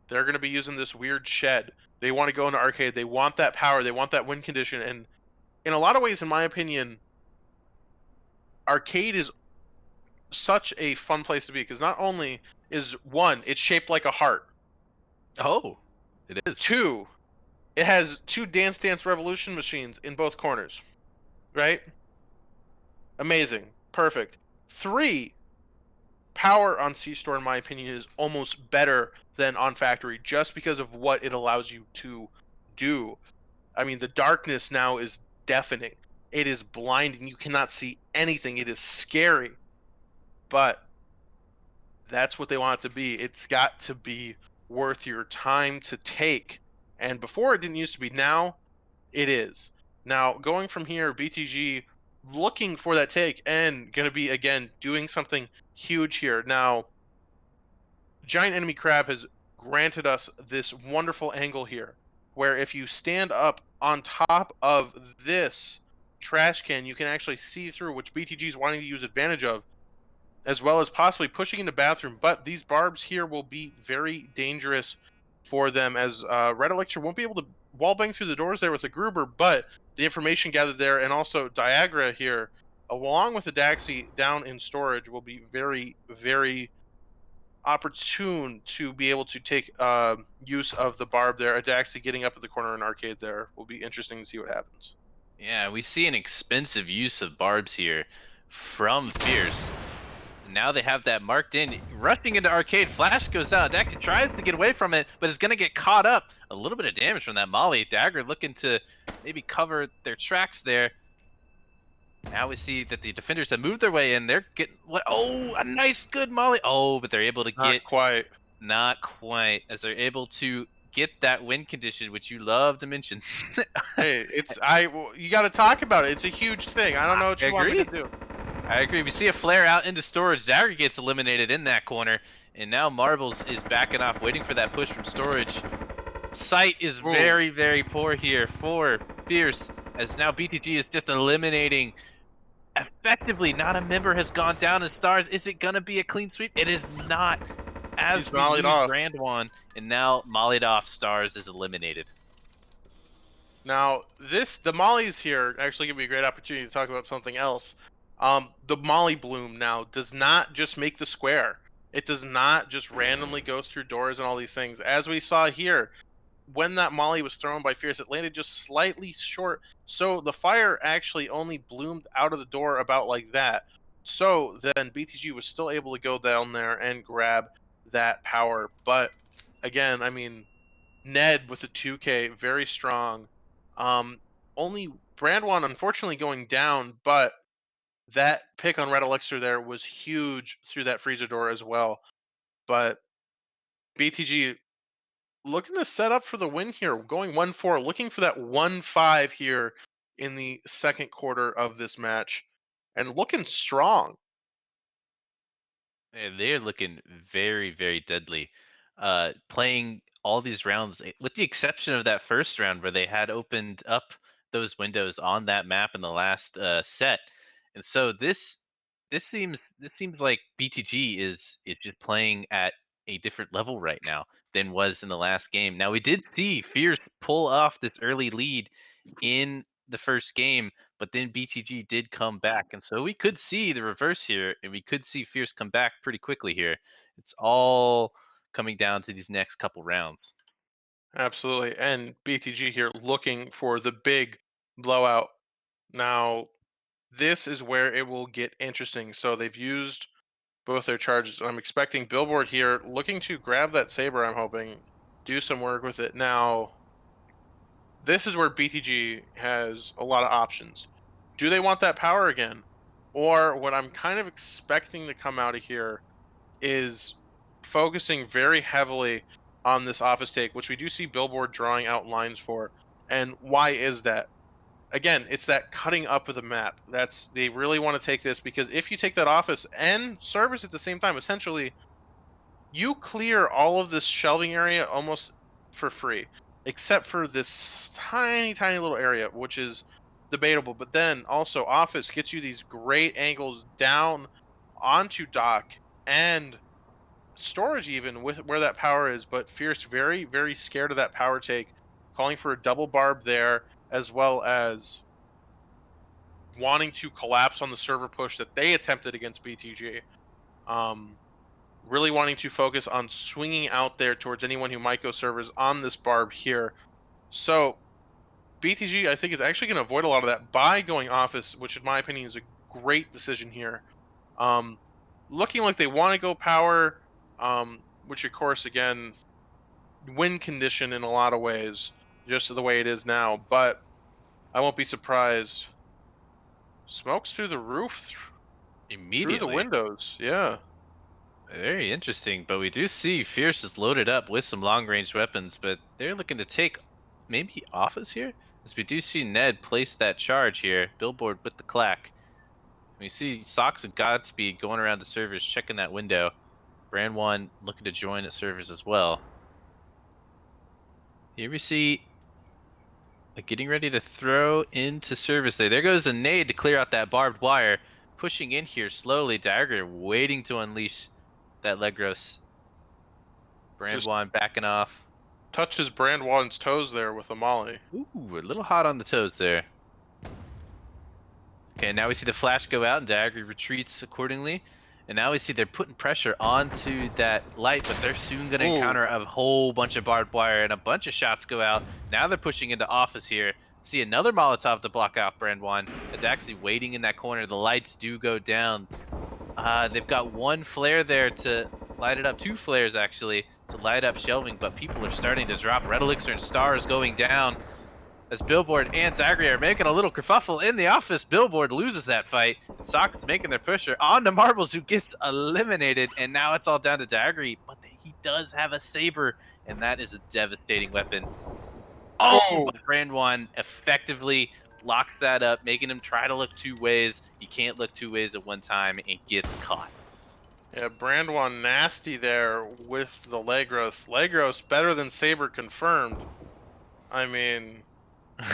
they're going to be using this weird shed. They want to go into arcade. They want that power. They want that win condition. And in a lot of ways, in my opinion, arcade is such a fun place to be because not only is one, it's shaped like a heart. Oh, it is. 2, it has 2 Dance Dance Revolution machines in both corners. Right? Amazing. Perfect. 3, power on C-Store, in my opinion, is almost better than on Factory just because of what it allows you to do. I mean, the darkness now is deafening. It is blinding. You cannot see anything. It is scary. But that's what they want it to be. It's got to be worth your time to take. And before it didn't used to be. Now it is. Now going from here, BTG looking for that take and going to be, again, doing something huge here. Now, Giant Enemy Crab has granted us this wonderful angle here where if you stand up on top of this trash can, you can actually see through, which BTG is wanting to use advantage of, as well as possibly pushing into bathroom. But these barbs here will be very dangerous for them as Red Elixir won't be able to wallbang through the doors there with the Gruber, but the information gathered there and also Diagra here, along with the Daxi down in storage, will be very, very opportune to be able to take use of the barb there. Adaxi getting up at the corner in arcade there will be interesting to see what happens. Yeah, we see an expensive use of barbs here from Fierce. Now they have that marked in, rushing into arcade. Flash goes out. Dagger tries to get away from it, but is going to get caught up. A little bit of damage from that Molly. Dagger looking to maybe cover their tracks there. Now we see that the defenders have moved their way in. They're getting what? Oh, a nice, good Molly. Oh, but they're able to get not quite, as they're able to get that win condition, which you love to mention. Hey, you got to talk about it. It's a huge thing. I don't know what you want me to do. I agree. We see a flare out into storage. Dagger gets eliminated in that corner. And now Marbles is backing off, waiting for that push from storage. Sight is very, very poor here for Fierce. As now BTG is just eliminating. Effectively, not a member has gone down as stars. Is it going to be a clean sweep? It is not. As we lose Brandwan. And now mollied off stars is eliminated. Now, the Mollies here actually give me a great opportunity to talk about something else. The Molly Bloom now does not just make the square. It does not just randomly go through doors and all these things. As we saw here, when that molly was thrown by Fierce, it landed just slightly short. So the fire actually only bloomed out of the door about like that. So then BTG was still able to go down there and grab that power. But again, I mean, Ned with the 2K, very strong. Only Brandwan unfortunately going down, but that pick on Red Elixir there was huge through that freezer door as well. But BTG looking to set up for the win here, going 1-4, looking for that 1-5 here in the second quarter of this match, and looking strong. And they're looking very, very deadly. Playing all these rounds, with the exception of that first round where they had opened up those windows on that map in the last set, and so this seems like BTG is just playing at a different level right now than was in the last game. Now we did see Fierce pull off this early lead in the first game, but then BTG did come back, and so we could see the reverse here, and we could see Fierce come back pretty quickly here. It's all coming down to these next couple rounds. Absolutely. And BTG here looking for the big blowout. Now, this is where it will get interesting. So they've used both their charges. I'm expecting Billboard here looking to grab that saber, I'm hoping, do some work with it. Now, this is where BTG has a lot of options. Do they want that power again? Or what I'm kind of expecting to come out of here is focusing very heavily on this office take, which we do see Billboard drawing out lines for. And why is that? Again, it's that cutting up of the map. They really want to take this because if you take that office and service at the same time, essentially you clear all of this shelving area almost for free, except for this tiny, tiny little area, which is debatable. But then also, Office gets you these great angles down onto dock and storage, even with where that power is. But Fierce, very, very scared of that power take, calling for a double barb there, as well as wanting to collapse on the server push that they attempted against BTG. Um, really wanting to focus on swinging out there towards anyone who might go servers on this barb here. So BTG, I think, is actually going to avoid a lot of that by going office, which in my opinion is a great decision here. Um, Looking like they want to go power, which of course, again, win condition in a lot of ways, just the way it is now. But I won't be surprised. Smokes through the roof, through the Immediately. windows. Yeah. Very interesting, but we do see Fierce is loaded up with some long range weapons, but they're looking to take maybe Office here? As we do see Ned place that charge here, Billboard with the clack. We see Socks and Godspeed going around the servers checking that window. Brand 1 looking to join the servers as well. Here we see getting ready to throw into service there. There goes a nade to clear out that barbed wire. Pushing in here slowly. Dagger waiting to unleash that Legros. Brand Just 1 backing off. touches Brandwan's toes there with a molly. Ooh, a little hot on the toes there. Okay, now we see the flash go out and Dagger retreats accordingly. And now we see they're putting pressure onto that light, but they're soon going to encounter a whole bunch of barbed wire and a bunch of shots go out. Now they're pushing into Office here. See another Molotov to block off Brand 1. It's actually waiting in that corner. The lights do go down. They've got one flare there to light it up. Two flares, actually, to light up shelving, but people are starting to drop. Red Elixir and Stars going down. As Billboard and Zagri are making a little kerfuffle in the office, Billboard loses that fight. Sock's making their pusher onto Marbles, who gets eliminated, and now it's all down to Zagri, but he does have a saber, and that is a devastating weapon. Oh, but Brand 1 effectively locks that up, making him try to look two ways. He can't look two ways at one time and gets caught. Yeah, Brandwan nasty there with the Legros. Legros better than Saber confirmed. I mean,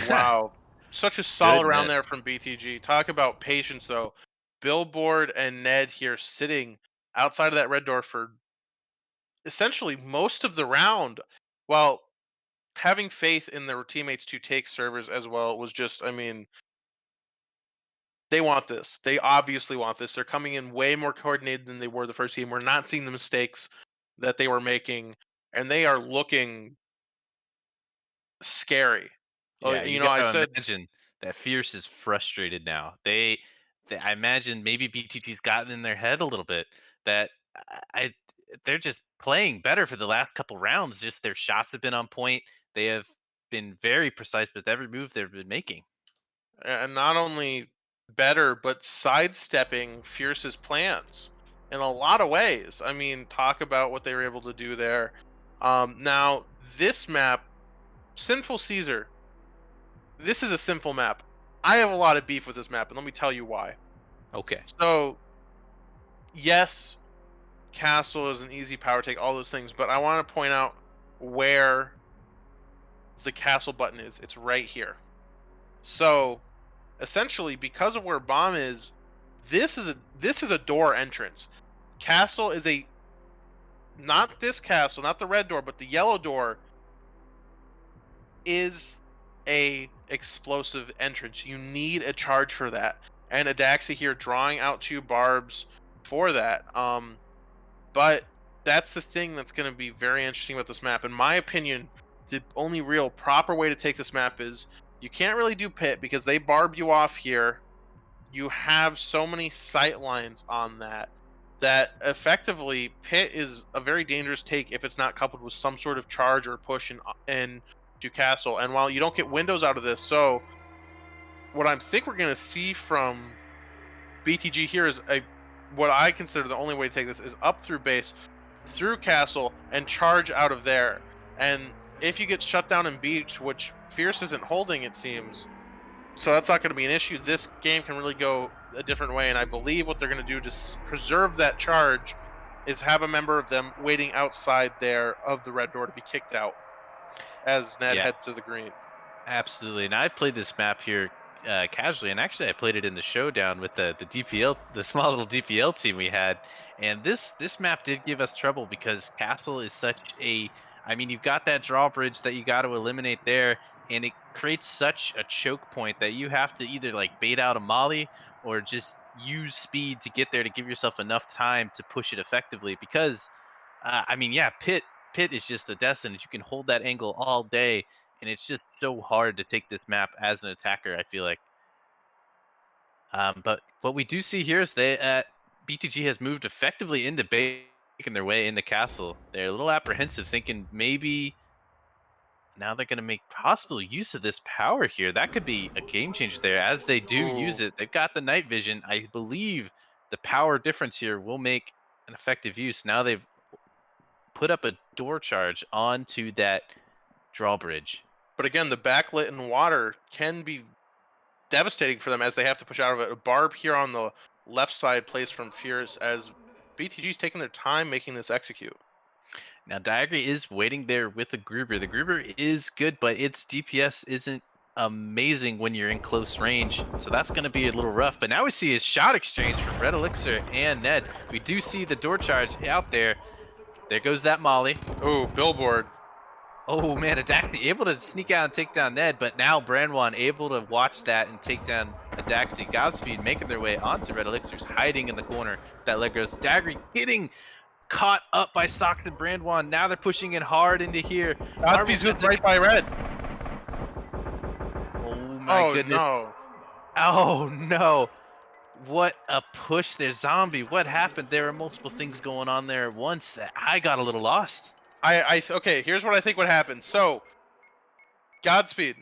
wow. Such a solid round there Goodness. from BTG. Talk about patience, though. Billboard and Ned here sitting outside of that red door for essentially most of the round, while having faith in their teammates to take servers as well was just, I mean, they want this. They obviously want this. They're coming in way more coordinated than they were the first game. We're not seeing the mistakes that they were making, and they are looking scary. Yeah, You you know, I gotta said imagine that Fierce is frustrated now. I imagine maybe BTG's gotten in their head a little bit that I they're just playing better for the last couple rounds. Just their shots have been on point. They have been very precise with every move they've been making. and not only better, but sidestepping Fierce's plans in a lot of ways. I mean, talk about what they were able to do there. Now, this map, Sinful Caesar, this is a simple map. I have a lot of beef with this map, and let me tell you why. Okay. So, yes, Castle is an easy power take, all those things, but I want to point out where the castle button is. It's right here. So, essentially, because of where bomb is, this is a door entrance. Castle is a not this castle, not the red door, but the yellow door is a explosive entrance. You need a charge for that. And Adaxa here drawing out 2 barbs for that. But that's the thing that's going to be very interesting about this map. In my opinion, the only real proper way to take this map is you can't really do pit because they barb you off here. You have so many sight lines on that effectively pit is a very dangerous take if it's not coupled with some sort of charge or push in to castle. And while you don't get windows out of this, so what I think we're going to see from BTG here is a what I consider the only way to take this is up through base, through castle, and charge out of there. And if you get shut down in beach, which Fierce isn't holding, it seems, so that's not going to be an issue. This game can really go a different way, and I believe what they're going to do to preserve that charge is have a member of them waiting outside there of the red door to be kicked out as Ned Yeah. heads to the green. Absolutely, and I've played this map here casually, and actually I played it in the showdown with the DPL, the small little DPL team we had, and this map did give us trouble because Castle is such a, I mean, you've got that drawbridge that you got to eliminate there, and it creates such a choke point that you have to either like bait out a molly or just use speed to get there to give yourself enough time to push it effectively. Because, I mean, yeah, Pit is just a death sentence. You can hold that angle all day, and it's just so hard to take this map as an attacker, I feel like. But what we do see here is BTG has moved effectively into making their way in the castle. They're a little apprehensive, thinking maybe now they're going to make possible use of this power here. That could be a game changer there. As they do use Ooh. it, they've got the night vision. I believe the power difference here will make an effective use. Now they've put up a door charge onto that drawbridge. But again, the backlit in water can be devastating for them as they have to push out of it. A barb here on the left side plays from Fierce as BTG's taking their time making this execute. Now Diagre is waiting there with a Gruber. The Gruber is good, but its DPS isn't amazing when you're in close range, so that's going to be a little rough. But now we see a shot exchange from Red Elixir and Ned. We do see the door charge out there. There goes that molly. Oh, billboard. Oh man, Adaxi able to sneak out and take down Ned, but now Brandwan able to watch that and take down Adaxi. Godspeed making their way onto Red Elixirs, hiding in the corner. That leg goes. Daggery getting caught up by Stocks and Brandwan. Now they're pushing it hard into here. Godspeed's hooked right by red. Oh my goodness. No. Oh no. What a push there, Zombie. What happened? There are multiple things going on there at once that I got a little lost. Okay, here's what I think would happen. So, Godspeed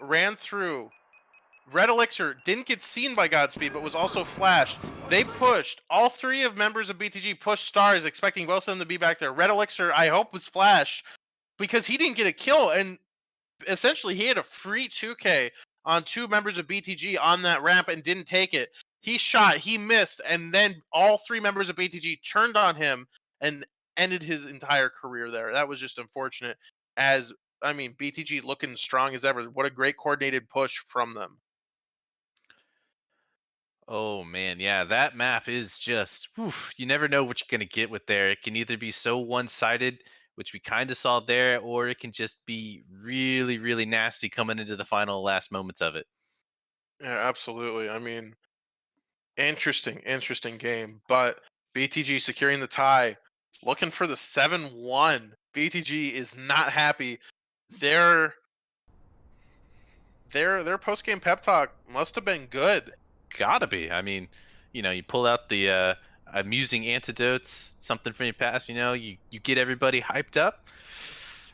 ran through. Red Elixir didn't get seen by Godspeed, but was also flashed. They pushed. All 3 of members of BTG pushed stars, expecting both of them to be back there. Red Elixir, I hope, was flashed because he didn't get a kill, and essentially he had a free 2K on 2 members of BTG on that ramp and didn't take it. He shot, he missed, and then all 3 members of BTG turned on him and ended his entire career there. That was just unfortunate. As I mean, BTG looking strong as ever. What a great coordinated push from them. Oh man, yeah, that map is just, oof, you never know what you're gonna get with there. It can either be so one-sided, which we kind of saw there, or it can just be really, really nasty coming into the final last moments of it. Yeah, absolutely. I mean, interesting game. But BTG securing the tie, looking for the 7-1. BTG is not happy. They're their post game pep talk must have been good. Gotta be. I mean, you pull out the amusing antidotes, something from your past. You get everybody hyped up.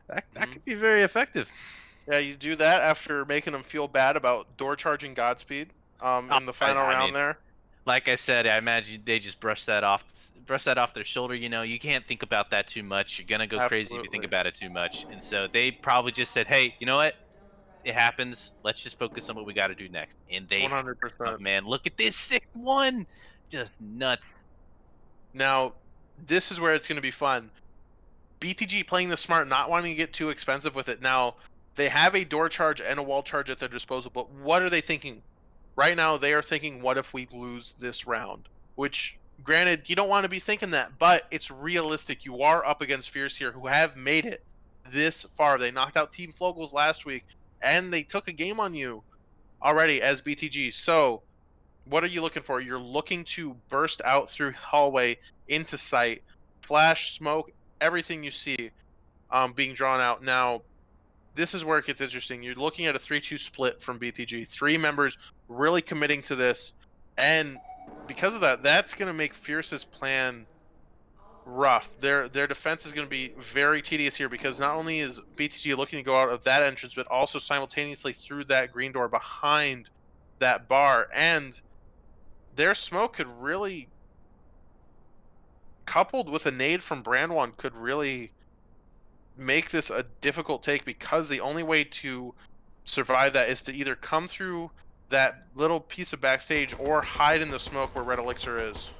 That Mhm. could be very effective. Yeah, you do that after making them feel bad about door charging Godspeed Oh, in the final I round mean, there. like I said, I imagine they just brush that off their shoulder. You can't think about that too much. You're gonna go crazy if you think Absolutely. about it too much. And so they probably just said, "Hey, you know what? It happens. Let's just focus on what we got to do next." And they, oh 100%. man, look at this 6-1, just nuts. Now, this is where it's going to be fun. BTG playing the smart, not wanting to get too expensive with it. Now, they have a door charge and a wall charge at their disposal, but what are they thinking? Right now, they are thinking, what if we lose this round? Which, granted, you don't want to be thinking that, but it's realistic. You are up against Fierce here, who have made it this far. They knocked out Team Flogels last week, and they took a game on you already as BTG. So, what are you looking for? You're looking to burst out through hallway into sight, flash, smoke, everything you see being drawn out. Now, this is where it gets interesting. You're looking at a 3-2 split from BTG. 3 members really committing to this. And because of that, that's going to make Fierce's plan rough. Their defense is going to be very tedious here because not only is BTG looking to go out of that entrance, but also simultaneously through that green door behind that bar. And their smoke could really, coupled with a nade from Brandwan, could really make this a difficult take because the only way to survive that is to either come through that little piece of backstage or hide in the smoke where Red Elixir is.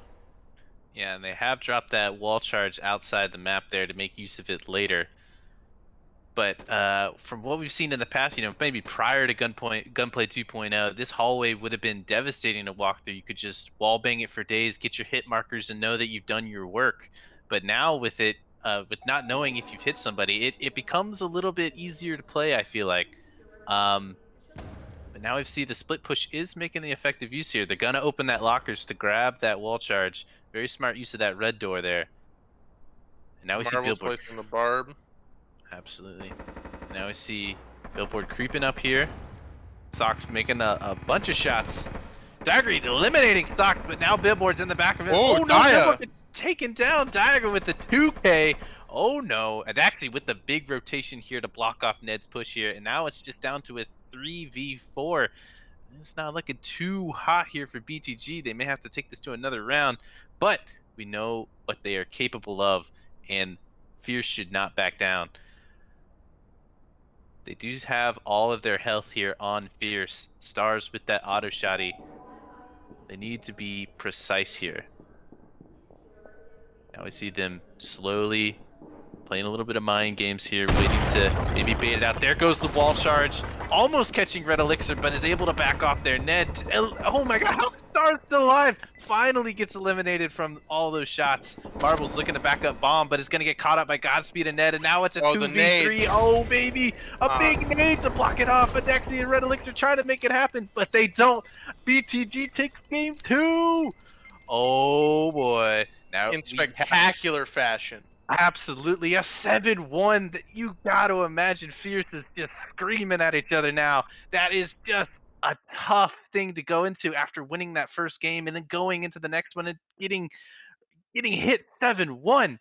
Yeah, and they have dropped that wall charge outside the map there to make use of it later. But from what we've seen in the past, maybe prior to Gunplay 2.0, this hallway would have been devastating to walk through. You could just wall bang it for days, get your hit markers, and know that you've done your work. But now with it, with not knowing if you've hit somebody, it becomes a little bit easier to play, I feel like. But now we see the split push is making the effective use here. They're gonna open that lockers to grab that wall charge. Very smart use of that red door there. And now we see Marvel's Billboard. placing the barb. Absolutely. Now we see Billboard creeping up here. Sox making a bunch of shots. Dagger eliminating Sox, but now Billboard's in the back of it. Oh, Oh no, Daya! Billboard gets taken down. Dagger with the 2K. Oh no. And actually with the big rotation here to block off Ned's push here. And now it's just down to a 3v4. It's not looking too hot here for BTG. They may have to take this to another round, but we know what they are capable of, and Fierce should not back down. They do have all of their health here on Fierce. Stars with that auto shotty. They need to be precise here. Now we see them slowly playing a little bit of mind games here, waiting to maybe bait it out. There goes the wall charge, almost catching Red Elixir, but is able to back off there. Ned, oh my god, how is Star's still alive? Finally gets eliminated from all those shots. Marble's looking to back up Bomb, but is going to get caught up by Godspeed and Ned, and now it's a Oh, the 2v3. nade. Oh, baby, a big nade to block it off. Adexi and Red Elixir trying to make it happen, but they don't. BTG takes game 2. Oh boy. Now In we have spectacular fashion. absolutely a 7-1 that you got to imagine Fierce is just screaming at each other now. That is just a tough thing to go into after winning that first game and then going into the next one and getting hit 7-1.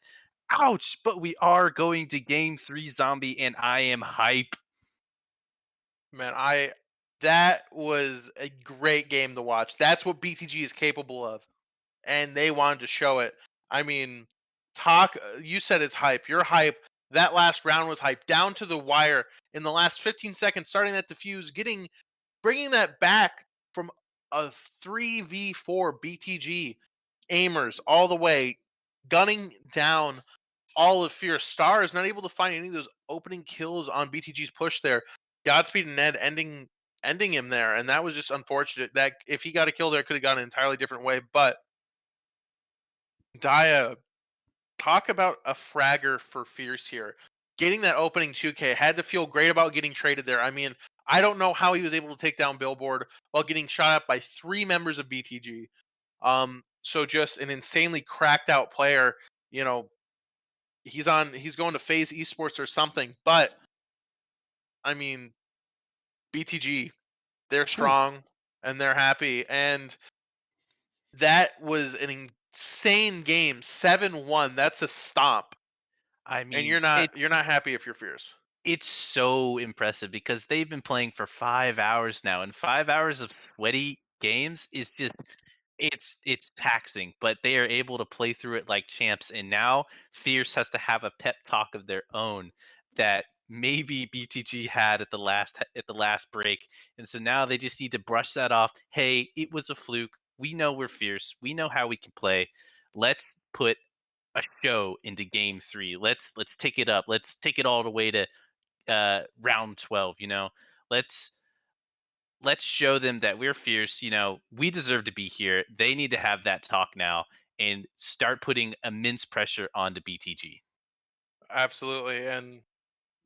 Ouch, but we are going to game 3 Zombie and I am hype. Man, that was a great game to watch. That's what BTG is capable of. And they wanted to show it. I mean, you said it's hype. You're hype. That last round was hype down to the wire in the last 15 seconds, starting that defuse, bringing that back from a 3v4 BTG aimers all the way, gunning down all of Fierce. Star is not able to find any of those opening kills on BTG's push there. Godspeed and Ned ending him there, and that was just unfortunate. That if he got a kill there, could have gone an entirely different way. But Daya, talk about a fragger for Fierce here. Getting that opening 2K, had to feel great about getting traded there. I mean, I don't know how he was able to take down Billboard while getting shot at by 3 members of BTG. So just an insanely cracked out player. You know, he's going to FaZe Esports or something. But I mean, BTG, They're strong and they're happy, and that was an insane game. 7-1. That's a stomp, I and mean, you're not happy if you're Fierce. it's so impressive because they've been playing for 5 hours now, and 5 hours of sweaty games is just it's taxing, but they are able to play through it like champs. And now Fierce has to have a pep talk of their own that maybe BTG had at the last break. And so now they just need to brush that off. Hey, it was a fluke. We know we're Fierce. We know how we can play. Let's put a show into game 3. Let's take it up. Let's take it all the way to round 12, you know. Let's let's show them that we're Fierce. You know, we deserve to be here. They need to have that talk now and start putting immense pressure onto BTG. Absolutely. And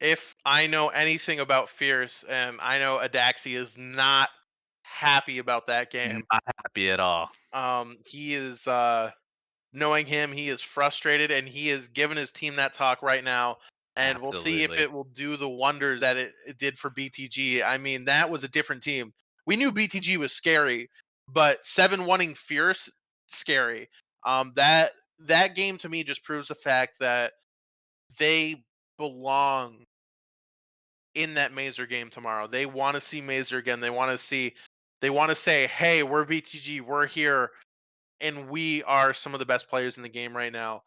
if I know anything about Fierce, and I know Adaxi is not happy about that game. Not happy at all. He is knowing him, he is frustrated, and he is giving his team that talk right now. And we'll see if Absolutely. it will do the wonders that it did for BTG. I mean, that was a different team. We knew BTG was scary, but 7-1ing Fierce, scary. That game to me just proves the fact that they belong in that Mazer game tomorrow. They want to see Mazer again. They want to say, "Hey, we're BTG. We're here, and we are some of the best players in the game right now."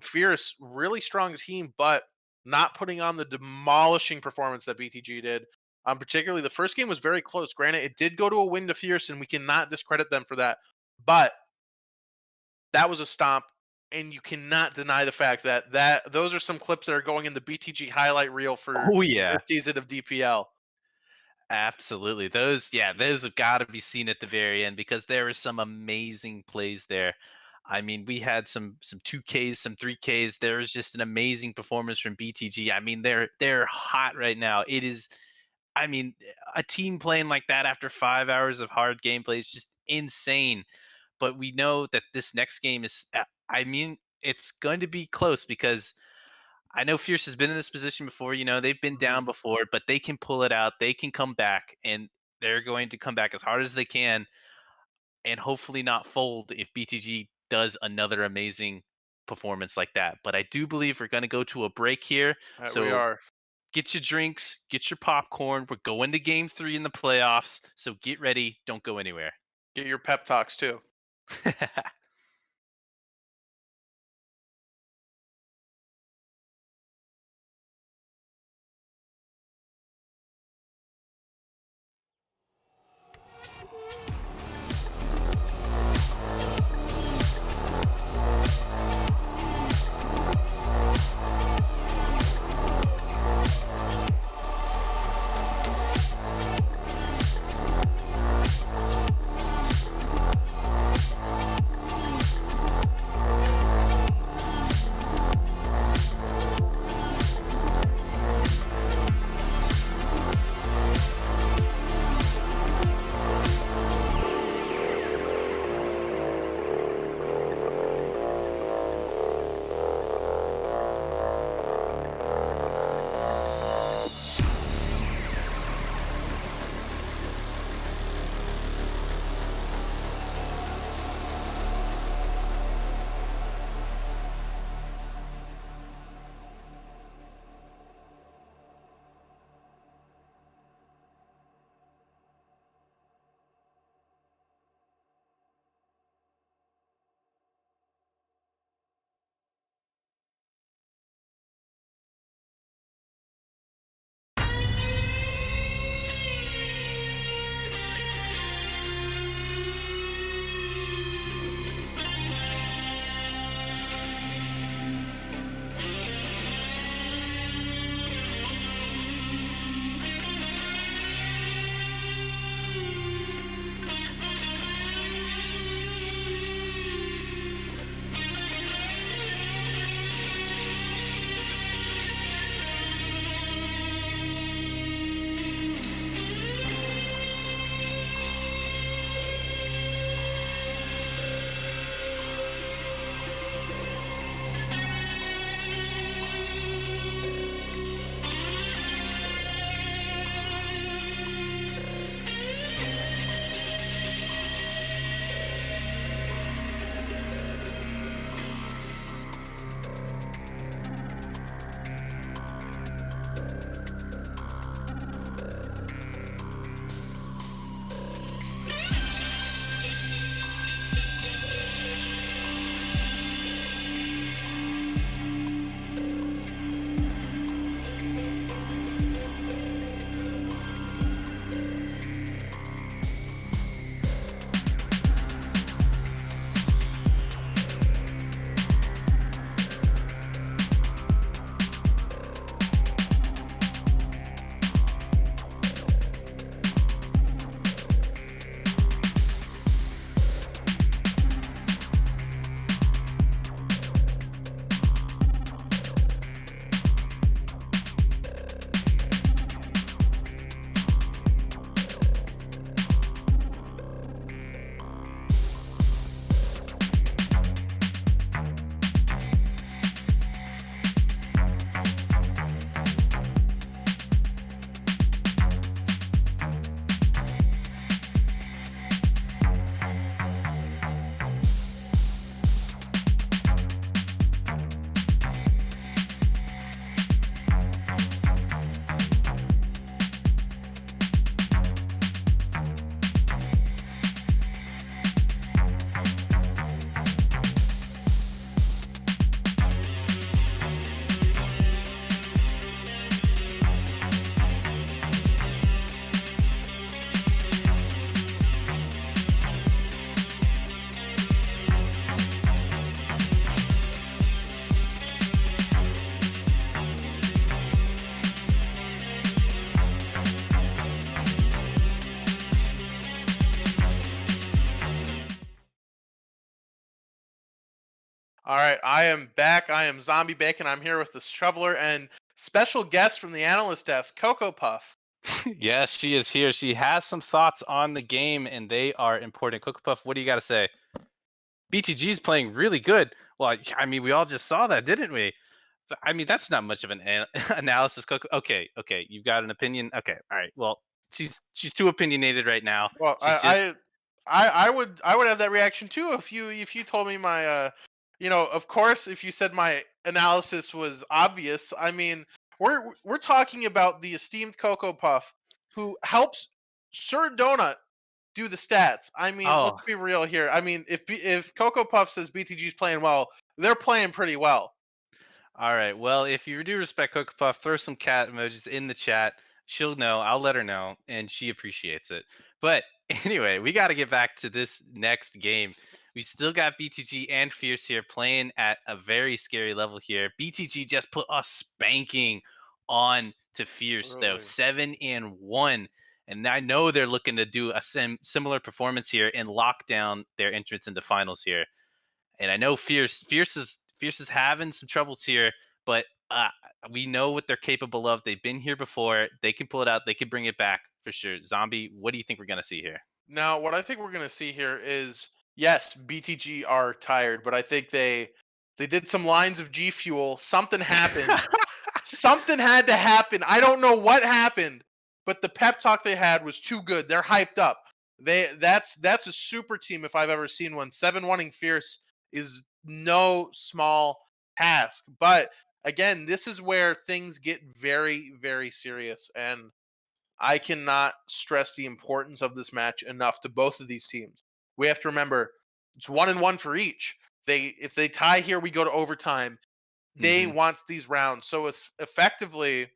Fierce, really strong team, but not putting on the demolishing performance that BTG did. Particularly the first game was very close. Granted, it did go to a win to Fierce, and we cannot discredit them for that. But that was a stomp, and you cannot deny the fact that those are some clips that are going in the BTG highlight reel for Oh yeah. this season of DPL. Absolutely. Those have got to be seen at the very end because there were some amazing plays there. I mean, we had some 2Ks, some 3Ks. There was just an amazing performance from BTG. I mean, they're hot right now. It is I mean, a team playing like that after 5 hours of hard gameplay is just insane. But we know that this next game is I mean, it's going to be close because I know Fierce has been in this position before. You know, they've been down before, but they can pull it out. They can come back, and they're going to come back as hard as they can, and hopefully not fold if BTG does another amazing performance like that. But I do believe we're going to go to a break here. We So are. get your drinks, get your popcorn. We're going to game 3 in the playoffs. So get ready. Don't go anywhere. Get your pep talks too. All right, I am back. I am Zombie Bacon. I'm here with the Shoveler and special guest from the analyst desk, Cocoa Puff. Yes, she is here. She has some thoughts on the game, and they are important. Cocoa Puff, what do you got to say? BTG is playing really good. Well, I mean, we all just saw that, didn't we? I mean, that's not much of an analysis, Coco. Okay, you've got an opinion. Okay, all right. Well, she's too opinionated right now. Well, She's just I would have that reaction too if you told me my of course if you said my analysis was obvious. I mean, we're talking about the esteemed Cocoa Puff who helps Sir Donut do the stats. I mean, oh. let's be real here. I mean, if Cocoa Puff says BTG's playing well, they're playing pretty well. All right. Well, if you do respect Cocoa Puff, throw some cat emojis in the chat. She'll know. I'll let her know, and she appreciates it. But anyway, we got to get back to this next game. We still got BTG and Fierce here playing at a very scary level here. BTG just put a spanking on to Fierce though, Really? 7-1. And I know they're looking to do a similar performance here and lock down their entrance into finals here. And I know Fierce is having some troubles here, but we know what they're capable of. They've been here before. They can pull it out. They can bring it back for sure. Zombie, what do you think we're gonna see here? Now, what I think we're going to see here is yes, BTG are tired, but I think they did some lines of G Fuel. Something happened. Something had to happen. I don't know what happened, but the pep talk they had was too good. They're hyped up. That's a super team if I've ever seen one. 7-1ing Fierce is no small task. But again, this is where things get very, very serious. And I cannot stress the importance of this match enough to both of these teams. We have to remember it's 1-1 for each. If they tie here, we go to overtime. They Mhm. want these rounds. So it's effectively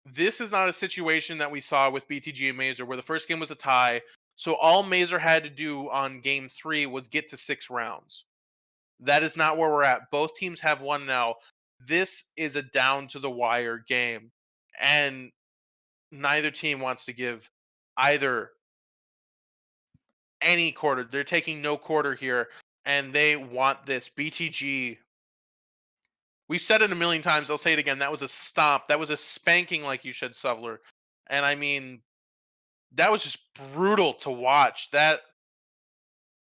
this is not a situation that we saw with BTG and Mazer where the first game was a tie. So all Mazer had to do on game 3 was get to 6 rounds. That is not where we're at. Both teams have won now. This is a down to the wire game. And neither team wants to give either any quarter. They're taking no quarter here, and they want this. BTG, we've said it a million times. I'll say it again. That was a stomp. That was a spanking, like you said, Suvler. And I mean, that was just brutal to watch.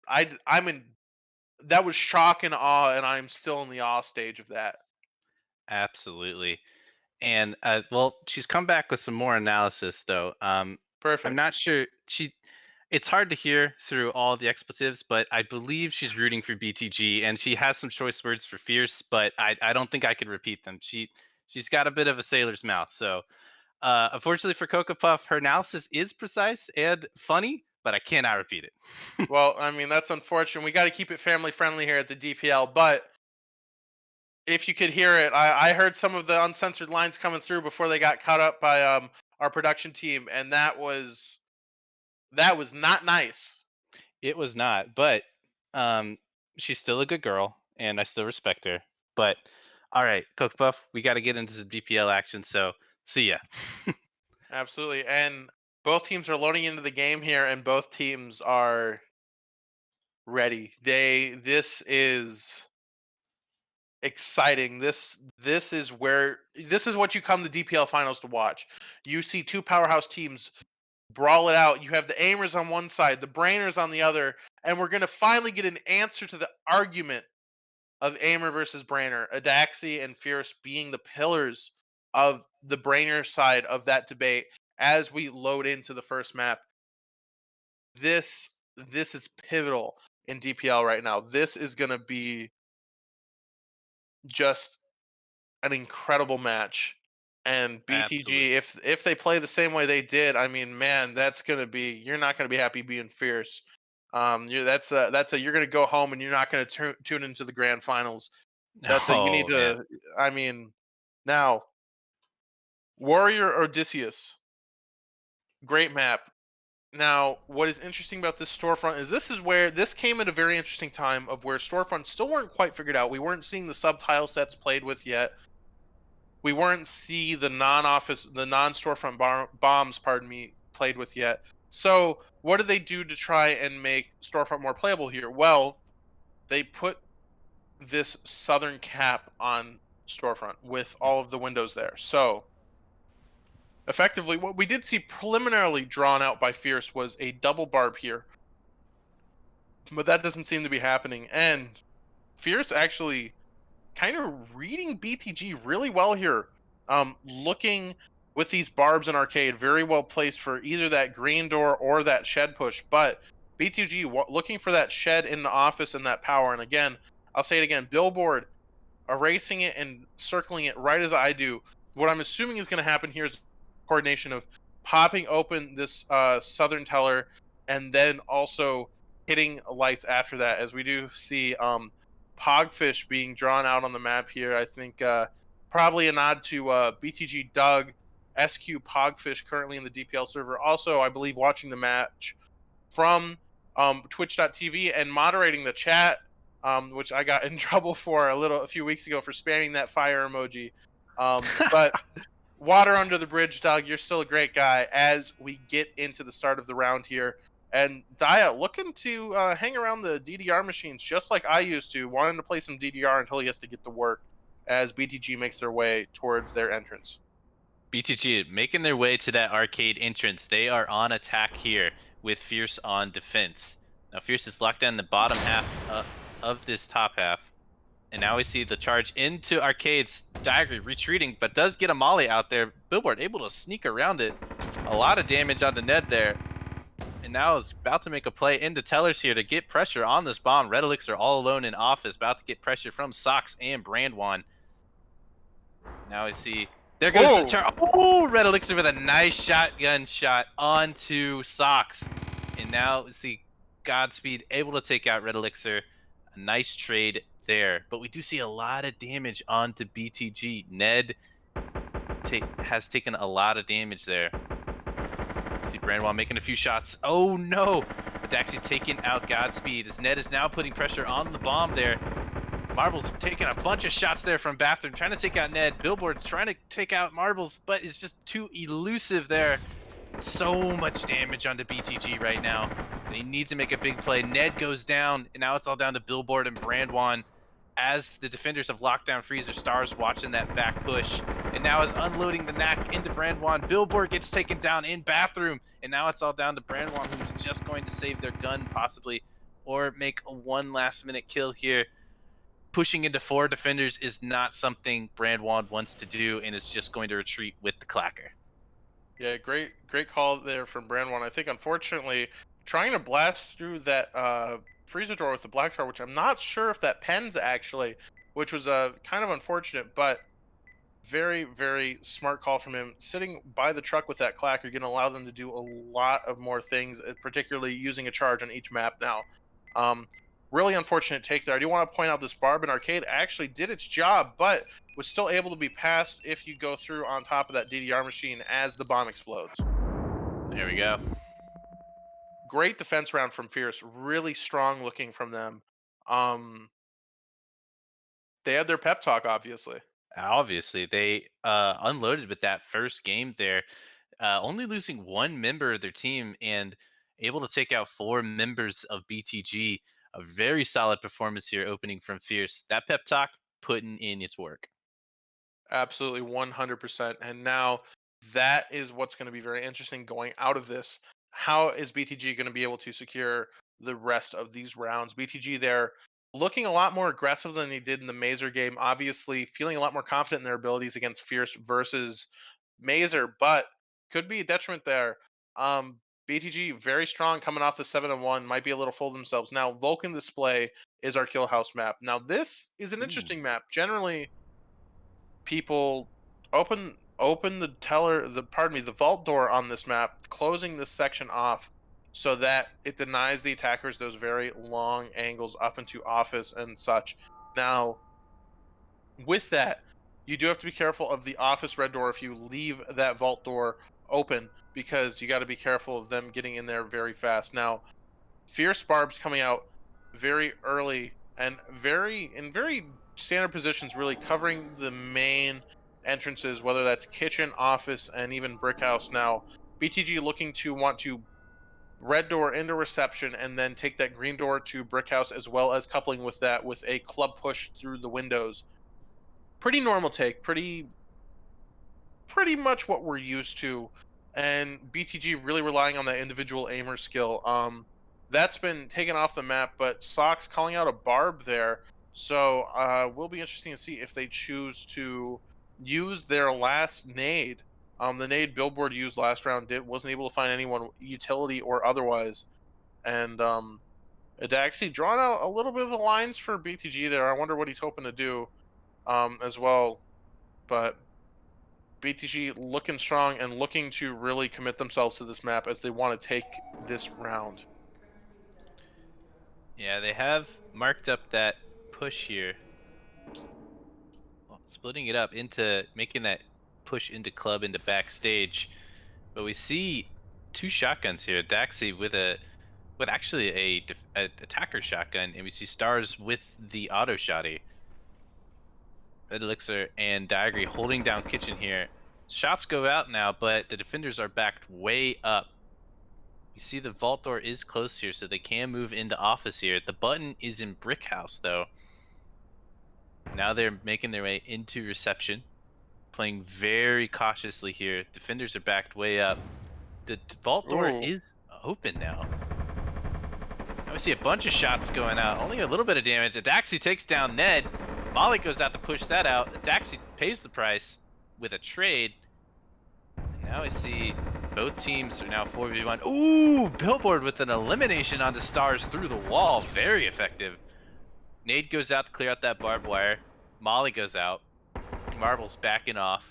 I'm in. That was shock and awe, and I'm still in the awe stage of that. Absolutely. And well, she's come back with some more analysis though. I'm Perfect. not sure it's hard to hear through all the expletives, but I believe she's rooting for BTG and she has some choice words for Fierce, but I don't think I could repeat them. She's got a bit of a sailor's mouth. So unfortunately for Cocoa Puff, her analysis is precise and funny, but I cannot repeat it. Well, I mean, that's unfortunate. We got to keep it family friendly here at the DPL, but if you could hear it, I heard some of the uncensored lines coming through before they got caught up by our production team, and that was not nice. It was not, but um, she's still a good girl, and I still respect her. But all right, Cocoa Puff, we got to get into some DPL action. So see ya. Absolutely, and both teams are loading into the game here, and both teams are ready. This is exciting. This is what you come to DPL finals to watch. You see two powerhouse teams brawl it out. You have the aimers on one side, the brainers on the other, and we're gonna finally get an answer to the argument of aimer versus brainer. Adaxi and Fierce being the pillars of the brainer side of that debate as we load into the first map. This is pivotal in DPL right now. This is gonna be just an incredible match. And Absolutely. BTG, if they play the same way they did, I mean, man, that's gonna be you're not gonna be happy being Fierce. You're gonna go home and you're not gonna tune into the grand finals. That's a you need Oh man. to. I mean, now Warrior or Odysseus, great map. Now, what is interesting about this storefront is this is where this came at a very interesting time of where storefronts still weren't quite figured out. We weren't seeing the subtile sets played with yet. We weren't see the non-storefront bombs, pardon me, played with yet. So, what did they do to try and make storefront more playable here? Well, they put this southern cap on storefront with all of the windows there. So effectively, what we did see preliminarily drawn out by Fierce was a double barb here, but that doesn't seem to be happening. And Fierce actually kind of reading BTG really well here. Looking with these barbs in arcade, very well placed for either that green door or that shed push. But BTG looking for that shed in the office and that power. And again, I'll say it again, Billboard erasing it and circling it right as I do. What I'm assuming is going to happen here is coordination of popping open this southern teller and then also hitting lights after that, as we do see Pogfish being drawn out on the map here. I think probably a nod to BTG Doug, SQ Pogfish currently in the DPL server. Also, I believe watching the match from twitch.tv and moderating the chat, which I got in trouble for a few weeks ago for spamming that fire emoji. But water under the bridge, Doug, you're still a great guy as we get into the start of the round here. And Daya looking to hang around the DDR machines just like I used to, wanting to play some DDR until he has to get to work as BTG makes their way towards their entrance. BTG making their way to that arcade entrance. They are on attack here with Fierce on defense. Now Fierce is locked down the bottom half of this top half. And now we see the charge into arcades. Diagram retreating, but does get a molly out there. Billboard able to sneak around it. A lot of damage on the Ned there. And now is about to make a play into Tellers here to get pressure on this bomb. Red Elixir all alone in office, about to get pressure from Sox and Brandwan. Now we see, there goes the charge. Oh, Red Elixir with a nice shotgun shot onto Sox. And now we see Godspeed able to take out Red Elixir. A nice trade there. But we do see a lot of damage onto BTG. Ned has taken a lot of damage there. See Brandwan making a few shots. Oh no! But actually taking out Godspeed as Ned is now putting pressure on the bomb there. Marbles taking a bunch of shots there from Bathroom, trying to take out Ned. Billboard trying to take out Marbles, but it's just too elusive there. So much damage onto BTG right now. They need to make a big play. Ned goes down, and now it's all down to Billboard and Brandwan as the defenders of Lockdown Freezer Stars watching that back push. And now is unloading the knack into Brandwan. Billboard gets taken down in Bathroom, and now it's all down to Brandwan, who's just going to save their gun possibly, or make a one last minute kill here. Pushing into 4 defenders is not something Brandwan wants to do, and is just going to retreat with the clacker. Yeah, great call there from Brandwan. I think, unfortunately, trying to blast through that freezer door with the black tar, which I'm not sure if that pens actually, which was kind of unfortunate, but very, very smart call from him. Sitting by the truck with that clacker, going to allow them to do a lot of more things, particularly using a charge on each map now. Really unfortunate take there. I do want to point out this barb in arcade actually did its job, but was still able to be passed if you go through on top of that DDR machine as the bomb explodes. There we go. Great defense round from Fierce. Really strong looking from them. They had their pep talk, obviously. Obviously, they unloaded with that first game there, only losing 1 member of their team and able to take out 4 members of BTG. A very solid performance here opening from Fierce. That pep talk putting in its work. Absolutely 100%. And now that is what's going to be very interesting going out of this. How is BTG going to be able to secure the rest of these rounds? BTG, they're looking a lot more aggressive than they did in the Mazer game. Obviously, feeling a lot more confident in their abilities against Fierce versus Mazer, but could be a detriment there. BTG very strong coming off the 7-1, might be a little full of themselves. Now, Vulcan Display is our kill house map. Now, this is an interesting map. Generally, people open the vault door on this map, closing this section off so that it denies the attackers those very long angles up into office and such. Now, with that, you do have to be careful of the office red door if you leave that vault door open, because you got to be careful of them getting in there very fast. Now, Fierce Barb's coming out very early and very standard positions, really covering the main entrances, whether that's kitchen, office, and even brick house. Now, BTG looking to want to red door into reception, and then take that green door to brick house, as well as coupling with that with a club push through the windows. Pretty normal take, pretty much what we're used to, and BTG really relying on that individual aimer skill. That's been taken off the map, but Sox calling out a barb there, so will be interesting to see if they choose to use their last nade. The nade Billboard used last round wasn't able to find anyone, utility or otherwise, and Adaxi drawn out a little bit of the lines for BTG there. I wonder what he's hoping to do as well, but BTG looking strong and looking to really commit themselves to this map as they want to take this round. Yeah, they have marked up that push here. Well, splitting it up into making that push into club into backstage. But we see two shotguns here. Daxi with actually a attacker shotgun, and we see Stars with the auto shotty. Red Elixir and Diagri holding down kitchen here. Shots go out now, but the defenders are backed way up. You see the vault door is close here, so they can move into office here. The button is in brick house though. Now they're making their way into reception, playing very cautiously here. Defenders are backed way up. The vault door is open now. Now we see a bunch of shots going out. Only a little bit of damage. Adaxi takes down Ned. Molly goes out to push that out. Adaxi pays the price with a trade. And now I see both teams are now 4v1. Ooh, Billboard with an elimination on the Stars through the wall. Very effective. Nade goes out to clear out that barbed wire. Molly goes out. Marble's backing off.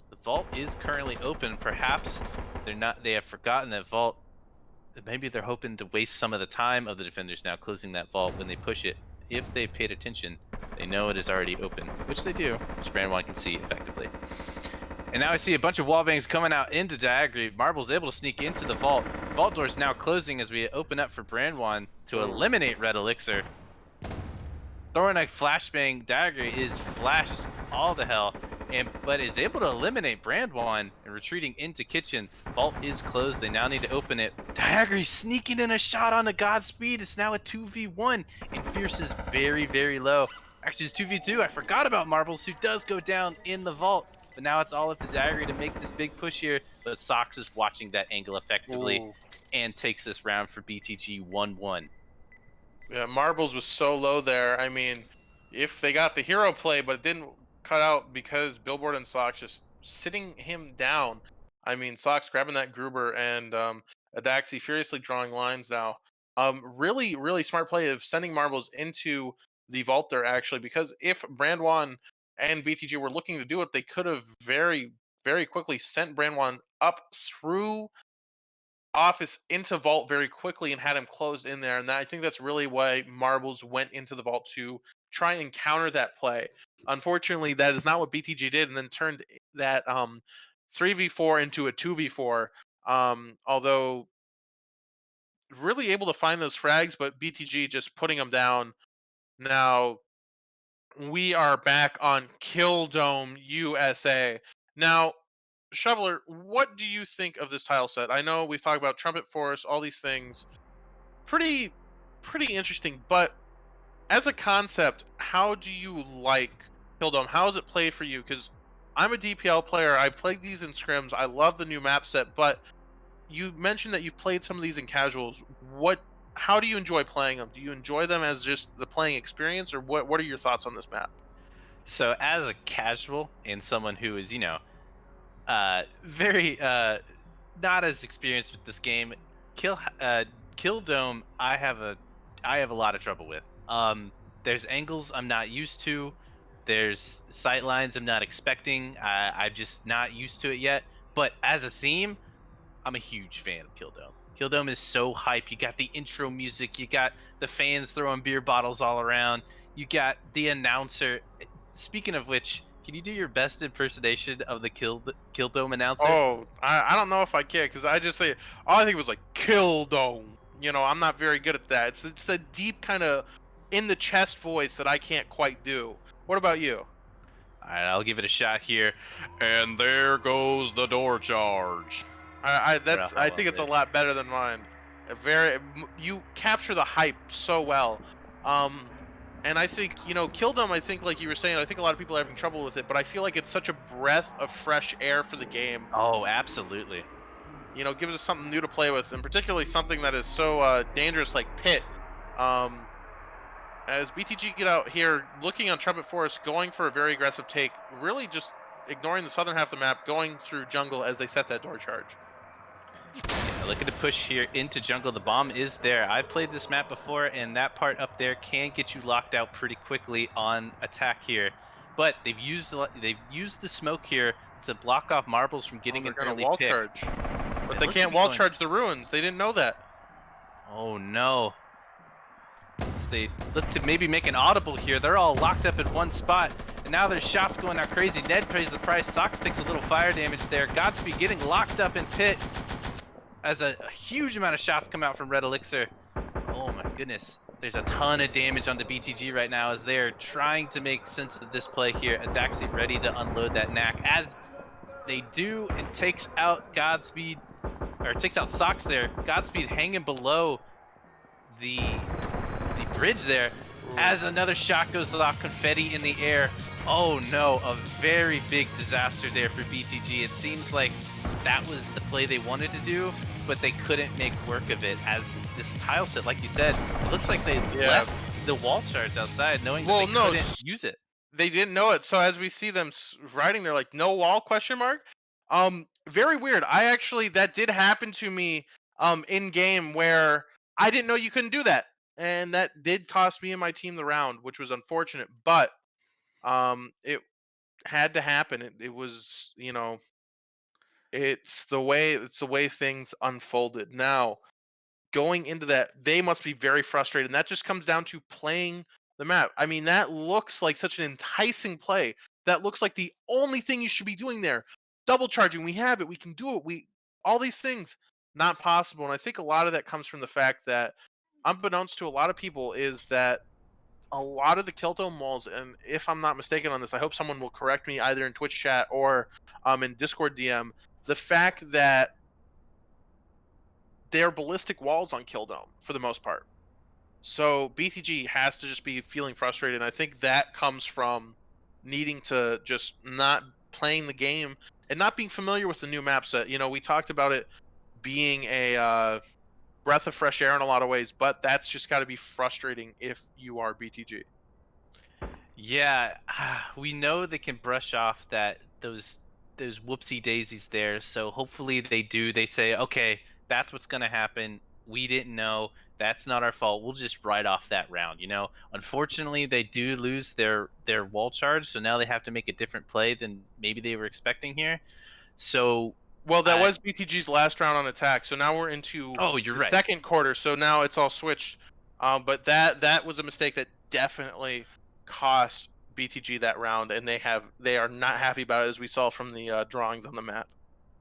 The vault is currently open. Perhaps they have forgotten that vault. Maybe they're hoping to waste some of the time of the defenders now closing that vault when they push it. If they paid attention, they know it is already open, which they do, which Brand 1 can see effectively. And now I see a bunch of wallbangs coming out into Diagri. Marble's able to sneak into the vault. Vault door is now closing as we open up for Brand 1 to eliminate Red Elixir. Throwing a flashbang, Diagri is flashed all the hell, but is able to eliminate Brand 1 and retreating into kitchen. Vault is closed. They now need to open it. Diagri sneaking in a shot on the Godspeed. It's now a 2v1, and Fierce is very, very low. Actually, it's 2v2. I forgot about Marbles, who does go down in the vault. But now it's all up to Diagri to make this big push here. But Sox is watching that angle effectively and takes this round for BTG 1-1. Yeah, Marbles was so low there. I mean, if they got the hero play, but it didn't cut out because Billboard and Sox just sitting him down. I mean, Sox grabbing that Gruber and Adaxi furiously drawing lines now. Really, really smart play of sending Marbles into the vault there, actually, because if Brand 1 and BTG were looking to do it, they could have very, very quickly sent Brand 1 up through office into vault very quickly and had him closed in there, and I think that's really why Marbles went into the vault to try and counter that play. Unfortunately, that is not what BTG did, and then turned that 3v4 into a 2v4. Although really able to find those frags, but BTG just putting them down. Now we are back on Kill Dome USA. Now, Shoveler, what do you think of this tile set? I know we've talked about Trumpet Forest, all these things. Pretty interesting, but as a concept, how do you like Kill Dome? How does it play for you? Because I'm a DPL player. I've played these in scrims. I love the new map set, but you mentioned that you've played some of these in casuals. How do you enjoy playing them? Do you enjoy them as just the playing experience, or what are your thoughts on this map? So as a casual and someone who is, very not as experienced with this game, Kill Dome I have a lot of trouble with. There's angles I'm not used to. There's sight lines I'm not expecting. I'm just not used to it yet. But as a theme, I'm a huge fan of Kill Dome. Kill Dome is so hype. You got the intro music. You got the fans throwing beer bottles all around. You got the announcer. Speaking of which, can you do your best impersonation of the Kill Dome announcer? Oh, I don't know if I can, because all I think was like Kill Dome. I'm not very good at that. It's the deep kind of in the chest voice that I can't quite do. What about you? All right, I'll give it a shot here. And there goes the door charge. I don't know how I well think it's a read. lot better than mine. You capture the hype so well. And I think, Kildom, I think like you were saying, I think a lot of people are having trouble with it, but I feel like it's such a breath of fresh air for the game. Oh, absolutely. Gives us something new to play with, and particularly something that is so dangerous like Pit. As BTG get out here, looking on Trumpet Forest, going for a very aggressive take, really just ignoring the southern half of the map, going through jungle as they set that door charge. Yeah, looking to push here into jungle. The bomb is there. I played this map before, and that part up there can get you locked out pretty quickly on attack here. But they've used the smoke here to block off marbles from getting They're an going to early wall pick. charge. But It they looks to can't be wall going- charge the ruins. They didn't know that. Oh no. So they look to maybe make an audible here. They're all locked up in one spot. And now there's shots going out crazy. Ned pays the price. Sox takes a little fire damage there. Godspeed getting locked up in pit as a huge amount of shots come out from Red Elixir. Oh my goodness. There's a ton of damage on the BTG right now as they're trying to make sense of this play here. Adaxi ready to unload that knack as they do, and takes out Godspeed, or takes out Sox there. Godspeed hanging below the bridge there as another shot goes off, confetti in the air. Oh no, a very big disaster there for BTG. It seems like that was the play they wanted to do, but they couldn't make work of it as this tile set, like you said, it looks like they left the wall charge outside knowing that they couldn't use it. They didn't know it. So as we see them writing, they're like, no wall, question mark. Very weird. That did happen to me in game where I didn't know you couldn't do that. And that did cost me and my team the round, which was unfortunate, but it had to happen. It was, it's the way things unfolded. Now, going into that, they must be very frustrated. And that just comes down to playing the map. I mean, that looks like such an enticing play. That looks like the only thing you should be doing there. Double charging, we have it, we can do it. All these things, not possible. And I think a lot of that comes from the fact that, unbeknownst to a lot of people, is that a lot of the Kiltome walls, and if I'm not mistaken on this, I hope someone will correct me either in Twitch chat or in Discord DM, the fact that they're ballistic walls on Kildome for the most part. So BTG has to just be feeling frustrated. And I think that comes from needing to just not playing the game and not being familiar with the new map set. We talked about it being a breath of fresh air in a lot of ways, but that's just got to be frustrating if you are BTG. Yeah, we know they can brush off those whoopsie daisies there. So hopefully they do. They say, okay, that's what's gonna happen. We didn't know. That's not our fault. We'll just write off that round. Unfortunately, they do lose their wall charge, so now they have to make a different play than maybe they were expecting here. So Well, that was BTG's last round on attack. So now we're into you're the right. second quarter. So now it's all switched. But that was a mistake that definitely cost BTG that round, and they are not happy about it, as we saw from the drawings on the map.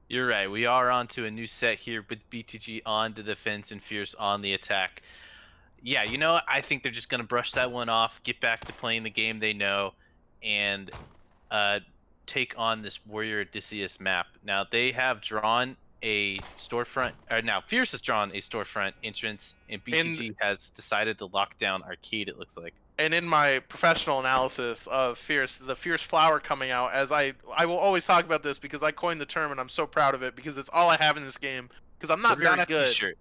You're right. We are on to a new set here with BTG on the defense and Fierce on the attack. Yeah, I think they're just going to brush that one off, get back to playing the game they know, and take on this Warrior Odysseus map. Now, they have drawn a storefront, or now Fierce has drawn a storefront entrance, and BTG has decided to lock down Arcade, it looks like. And in my professional analysis of Fierce, the Fierce flower coming out, as I will always talk about this because I coined the term and I'm so proud of it because it's all I have in this game because I'm not very good. T-shirt.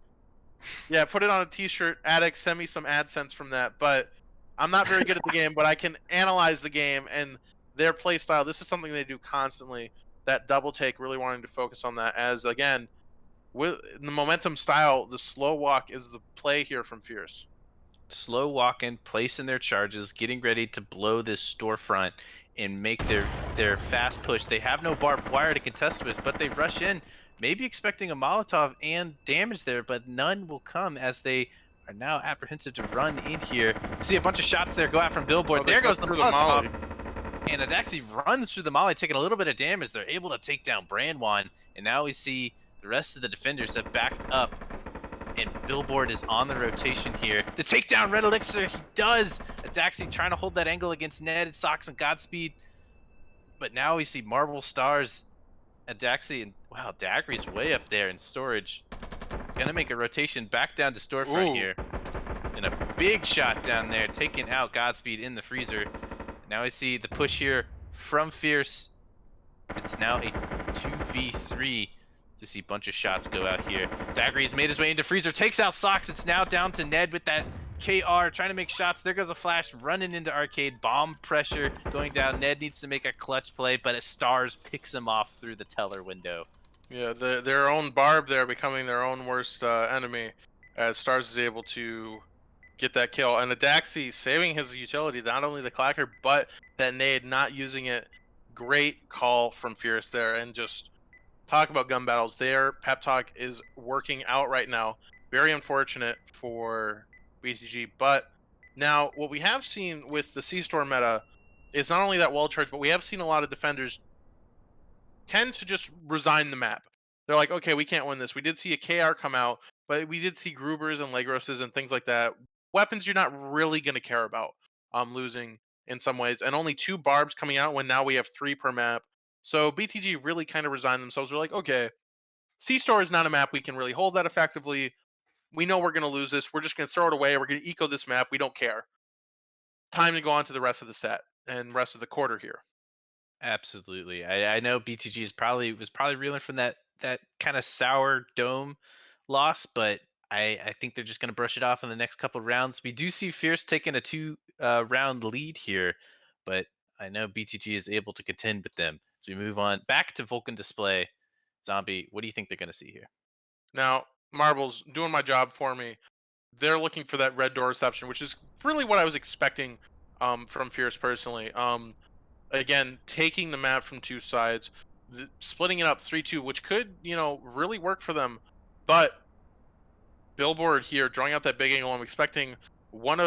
Yeah, put it on a t-shirt. Addict, send me some AdSense from that. But I'm not very good at the game, but I can analyze the game and their play style. This is something they do constantly. That double take, really wanting to focus on that. As again, with the momentum style, the slow walk is the play here from Fierce. Slow walking, placing their charges, getting ready to blow this storefront and make their fast push. They have no barbed wire to contest with, but they rush in, maybe expecting a Molotov and damage there, but none will come as they are now apprehensive to run in here. See a bunch of shots there go out from Billboard. There goes the Molotov. And it actually runs through the Molly, taking a little bit of damage. They're able to take down Brandwan, and now we see the rest of the defenders have backed up. And Billboard is on the rotation here. The takedown Red Elixir, he does! Adaxi trying to hold that angle against Ned, Sox, and Godspeed. But now we see Marble Stars, Adaxi, and Wow, Daggery's way up there in storage. Gonna make a rotation back down to storefront here. And a big shot down there, taking out Godspeed in the freezer. Now I see the push here from Fierce. It's now a 2v3 to see a bunch of shots go out here. Daggery's made his way into freezer, takes out Socks. It's now down to Ned with that KR trying to make shots. There goes a flash running into Arcade. Bomb pressure going down. Ned needs to make a clutch play, but Stars picks him off through the teller window. Yeah, their own Barb there becoming their own worst enemy, as Stars is able to get that kill. And the Daxi saving his utility, not only the Clacker, but that nade, not using it. Great call from Fierce there. And just talk about gun battles. Their pep talk is working out right now. Very unfortunate for BTG. But now, what we have seen with the C-Store meta is not only that wall charge, but we have seen a lot of defenders tend to just resign the map. They're like, okay, we can't win this. We did see a KR come out, but we did see Grubers and Legroses and things like that. Weapons you're not really going to care about losing in some ways. And only 2 Barbs coming out when now we have 3 per map. So BTG really kind of resigned themselves. They're like, okay, C-Store is not a map we can really hold that effectively. We know we're going to lose this. We're just going to throw it away. We're going to eco this map. We don't care. Time to go on to the rest of the set and rest of the quarter here. Absolutely. I know BTG was probably reeling from that kind of sour dome loss, but I think they're just going to brush it off in the next couple of rounds. We do see Fierce taking a 2 round lead here, but I know BTG is able to contend with them. So we move on back to Vulcan Display. Zombie, what do you think they're going to see here? Now, Marbles doing my job for me. They're looking for that red door reception, which is really what I was expecting from Fierce personally. Again, taking the map from 2 sides, splitting it up 3-2, which could, really work for them. But Billboard here drawing out that big angle. I'm expecting one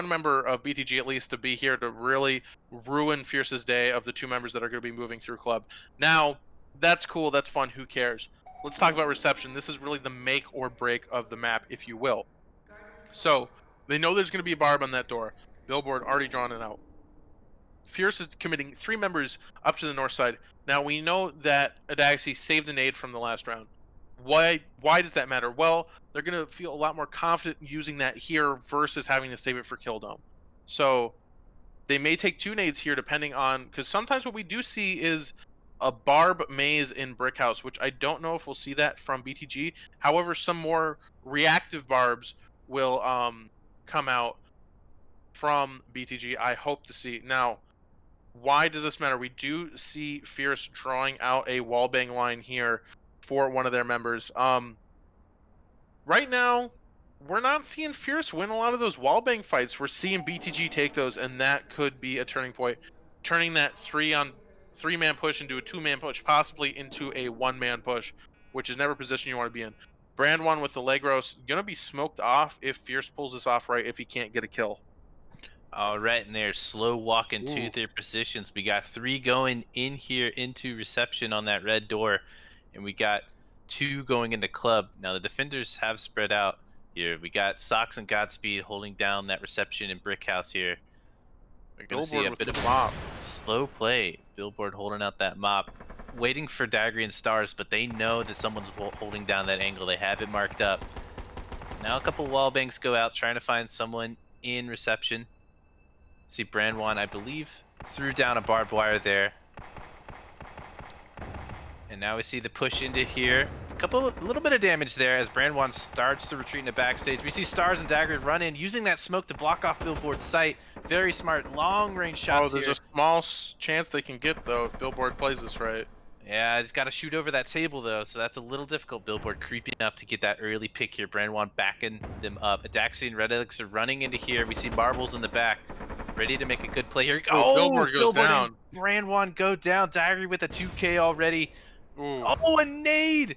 member of BTG at least to be here to really ruin Fierce's day of the 2 members that are going to be moving through club. Now, that's cool. That's fun. Who cares? Let's talk about reception. This is really the make or break of the map, if you will. So they know there's going to be a Barb on that door. Billboard already drawn it out. Fierce is committing 3 members up to the north side. Now we know that Adaxi saved an aid from the last round. Why does that matter? Well, they're going to feel a lot more confident using that here versus having to save it for Kill Dome. So they may take 2 nades here depending on, because sometimes what we do see is a Barb maze in Brick House, which I don't know if we'll see that from BTG. However, some more reactive Barbs will come out from BTG. I hope to see. Now, why does this matter? We do see Fierce drawing out a wallbang line here for one of their members. Right now, we're not seeing Fierce win a lot of those wallbang fights. We're seeing BTG take those, and that could be a turning point, turning that 3-man push into a 2-man push, possibly into a 1-man push, which is never a position you want to be in. Brand 1 with the Legros gonna be smoked off if Fierce pulls this off right, if he can't get a kill. All right, and they're slow walking to Ooh. their positions. We got 3 going in here into reception on that red door, and we got 2 going into club. Now the defenders have spread out here. We got Socks and Godspeed holding down that reception in Brick House here. We're going to see a bit of a slow play. Billboard holding out that mop, waiting for Daggery and Stars, but they know that someone's holding down that angle. They have it marked up. Now a couple wall banks go out trying to find someone in reception. See Brandwan, I believe, threw down a barbed wire there. And now we see the push into here. A little bit of damage there as Brandwan starts to retreat in the backstage. We see Stars and Dagger run in, using that smoke to block off Billboard's sight. Very smart, long-range shots there's here. a small chance they can get, though, if Billboard plays this right. Yeah, he's got to shoot over that table, though, so that's a little difficult. Billboard creeping up to get that early pick here. Brandwan backing them up. Adaxi and Red Elix are running into here. We see Marbles in the back, ready to make a good play here. Billboard goes down. Brandwan go down. Dagger with a 2K already. Ooh. Oh, a nade!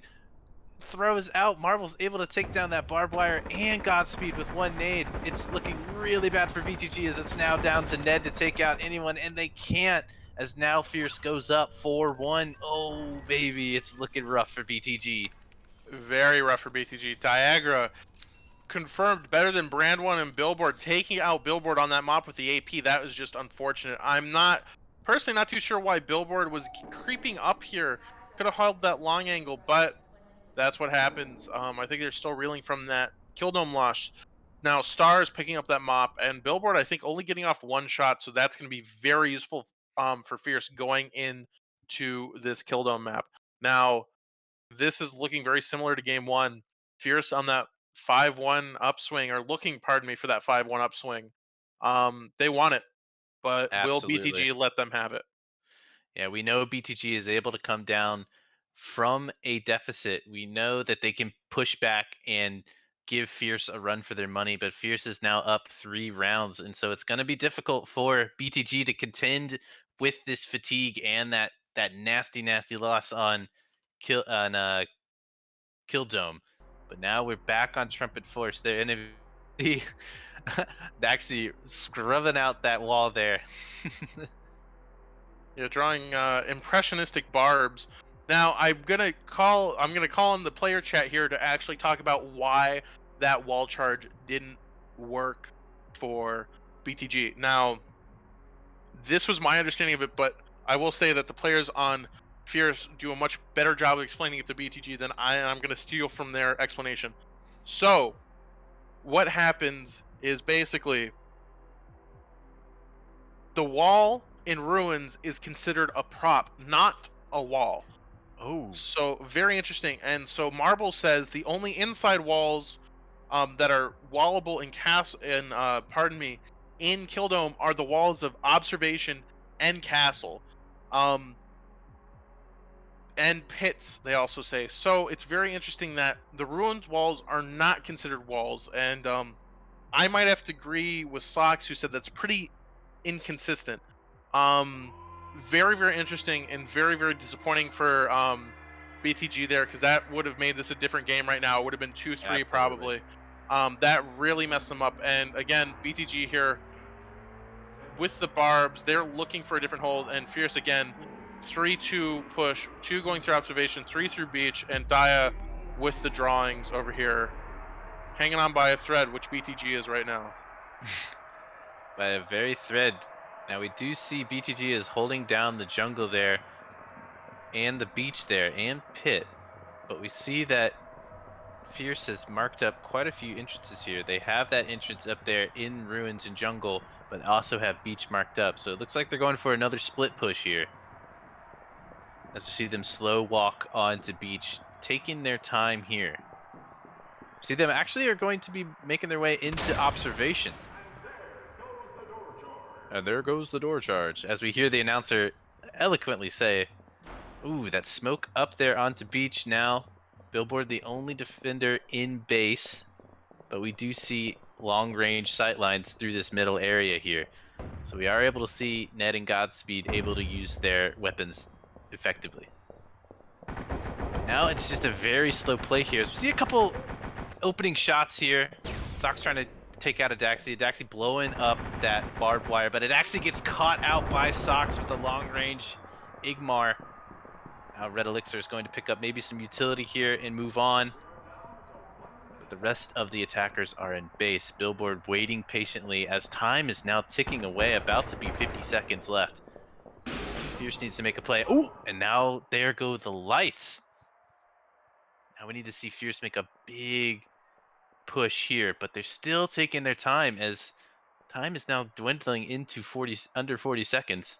Throws out. Marvel's able to take down that barbed wire and Godspeed with 1 nade. It's looking really bad for BTG as it's now down to Ned to take out anyone, and they can't, as now Fierce goes up 4-1. Oh, baby, it's looking rough for BTG. Very rough for BTG. Diagra confirmed better than Brandwan and Billboard, taking out Billboard on that mop with the AP. That was just unfortunate. I'm personally not too sure why Billboard was creeping up here could have held that long angle, but that's what happens. I think they're still reeling from that kill dome loss. Now Stars picking up that mop, and Billboard I think only getting off one shot, so that's going to be very useful for Fierce going into this kill dome map. Now this is looking very similar to game one. Fierce on that 5-1 upswing, or looking, pardon me, for that 5-1 upswing. They want it, but will Absolutely. BTG let them have it? Yeah, we know BTG is able to come down from a deficit. We know that they can push back and give Fierce a run for their money, but Fierce is now up 3 rounds, and so it's going to be difficult for BTG to contend with this fatigue and that nasty loss on Kill Dome. But now we're back on Trumpet Force. They're in a Daxi scrubbing out that wall there. Yeah, drawing impressionistic barbs. Now I'm gonna call on the player chat here to actually talk about why that wall charge didn't work for BTG. Now, this was my understanding of it, but I will say that the players on Fierce do a much better job of explaining it to BTG than I, and I'm gonna steal from their explanation. So, what happens is basically the wall in ruins is considered a prop, not a wall. Oh, So very interesting. And so Marble says the only inside walls that are wallable in pardon me, in Kildome are the walls of observation and castle. Um, and pits, they also say. So it's very interesting that the ruins walls are not considered walls. And I might have to agree with Socks, who said that's pretty inconsistent. Um, very, very interesting and very, very disappointing for BTG there, because that would have made this a different game right now. It would have been 2-3 absolutely. probably. That really messed them up. And again, BTG here with the barbs, they're looking for a different hold. And Fierce again, 3-2 push, 2 going through observation, 3 through beach, and Daya with the drawings over here, hanging on by a thread, which BTG is right now. By a very thread. Now we do see BTG is holding down the jungle there and the beach there and pit, but we see that Fierce has marked up quite a few entrances here. They have that entrance up there in ruins and jungle, but also have beach marked up. So it looks like they're going for another split push here. As we see them slow walk onto beach, taking their time here. See them actually are going to be making their way into observation. And there goes the door charge. As we hear the announcer eloquently say, ooh, that smoke up there onto beach now. Billboard the only defender in base, but we do see long range sightlines through this middle area here. So we are able to see Ned and Godspeed able to use their weapons effectively. But now it's just a very slow play here. So we see a couple opening shots here. Sox trying to take out a Daxi. Daxi blowing up that barbed wire, but it actually gets caught out by Sox with a long range Igmar. Now Red Elixir is going to pick up maybe some utility here and move on. But the rest of the attackers are in base. Billboard waiting patiently as time is now ticking away, about to be 50 seconds left. Fierce needs to make a play. Ooh, and now there go the lights. Now we need to see Fierce make a big push here, but they're still taking their time as time is now dwindling into under 40 seconds.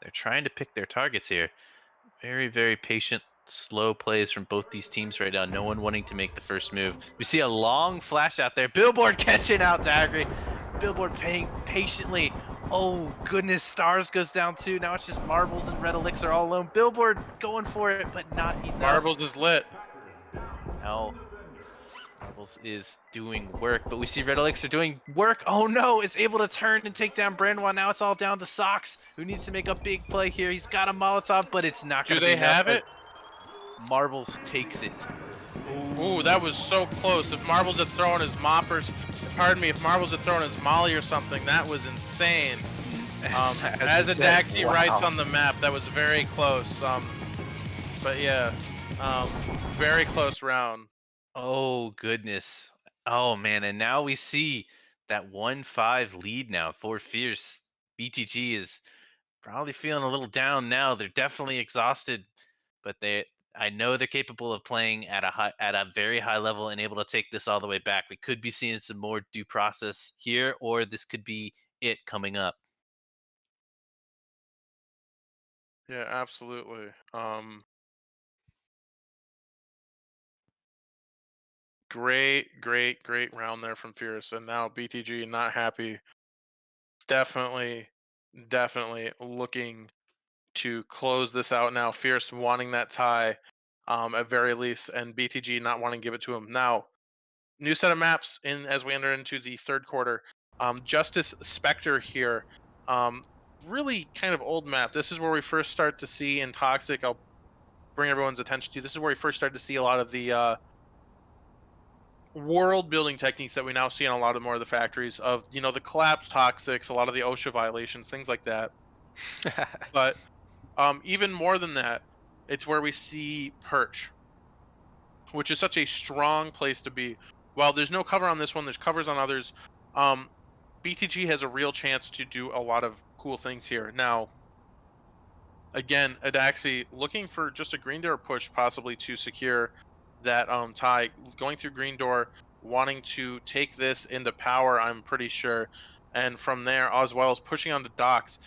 They're trying to pick their targets here. Very, very patient, slow plays from both these teams right now. No one wanting to make the first move. We see a long flash out there. Billboard catching out Daggery. Billboard paying patiently. Oh goodness, Stars goes down too. Now it's just Marbles and Red Elixir all alone. Billboard going for it, but not enough. Marbles is lit. Now Marbles is doing work, but we see Red Elixir doing work. Oh no, is able to turn and take down Brandwa. Now it's all down to Sox, who needs to make a big play here. He's got a Molotov, but it's not going Do to be they have enough. it? Marbles takes it. Ooh, that was so close. If Marbles had thrown his moppers, pardon me, if Marbles had thrown his molly or something, that was insane. As a Daxi writes on the map, that was very close. But yeah, very close round. Oh goodness. Oh man, and now we see that 1-5 lead now for Fierce. BTG is probably feeling a little down now. They're definitely exhausted, but I know they're capable of playing at a very high level and able to take this all the way back. We could be seeing some more due process here, or this could be it coming up. Yeah, absolutely. Great round there from Fierce, and now BTG not happy. Definitely looking to close this out now. Fierce wanting that tie, at very least, and BTG not wanting to give it to him. Now, new set of maps in as we enter into the third quarter. Justice Spectre here. Um, really kind of old map. This is where we first start to see in Toxic. I'll bring everyone's attention to. This is where we first start to see a lot of the world building techniques that we now see in a lot of more of the factories of the collapse toxics, a lot of the OSHA violations, things like that. But even more than that, it's where we see Perch, which is such a strong place to be. While there's no cover on this one, there's covers on others. Um, BTG has a real chance to do a lot of cool things here. Now, again, Adaxi looking for just a green door push, possibly to secure that tie. Going through green door, wanting to take this into power, I'm pretty sure. And from there, as well as pushing onto docks.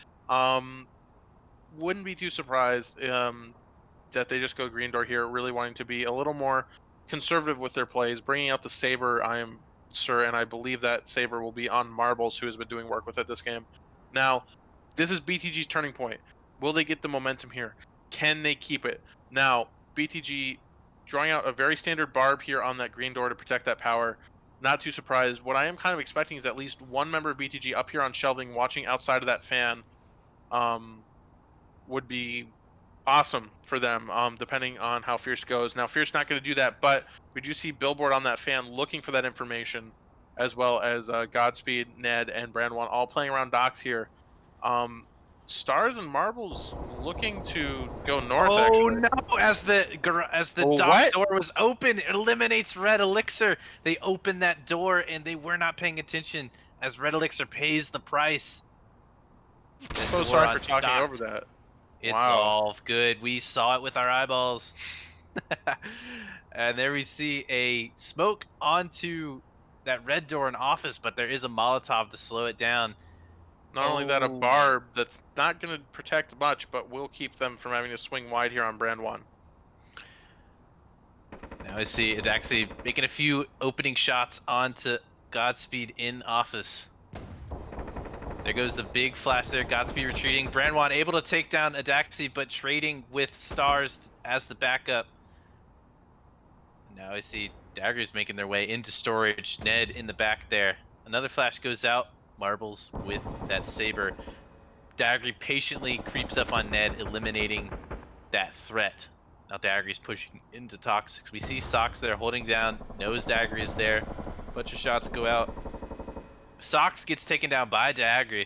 Wouldn't be too surprised that they just go green door here, really wanting to be a little more conservative with their plays, bringing out the Saber. I am sure, and I believe that Saber will be on Marbles, who has been doing work with it this game. Now, this is BTG's turning point. Will they get the momentum here? Can they keep it? Now, BTG drawing out a very standard barb here on that green door to protect that power. Not too surprised. What I am kind of expecting is at least one member of BTG up here on shelving, watching outside of that fan. Um, would be awesome for them, depending on how Fierce goes. Now, Fierce not going to do that, but we do see Billboard on that fan looking for that information, as well as Godspeed, Ned, and Brandwan all playing around docks here. Um, Stars and Marbles looking to go north, Oh actually. no! As the Oh, dock what? door was open, it eliminates Red Elixir. They opened that door and they were not paying attention as Red Elixir pays the price. The So door sorry for on talking over docks. that. It's Wow. all good. We saw it with our eyeballs. And there we see a smoke onto that red door in office, but there is a Molotov to slow it down. Not only that, a Oh my. barb that's not going to protect much, but will keep them from having to swing wide here on Brand 1. Now I see it actually making a few opening shots onto Godspeed in office. There goes the big flash there. Godspeed retreating. Brandwan able to take down Adaxi, but trading with Stars as the backup. Now I see Daggers making their way into storage. Ned in the back there. Another flash goes out. Marbles with that Saber. Daggery patiently creeps up on Ned, eliminating that threat. Now Daggery's pushing into Toxics. We see Socks there holding down. Knows Daggery is there. Bunch of shots go out. Socks gets taken down by Daggery.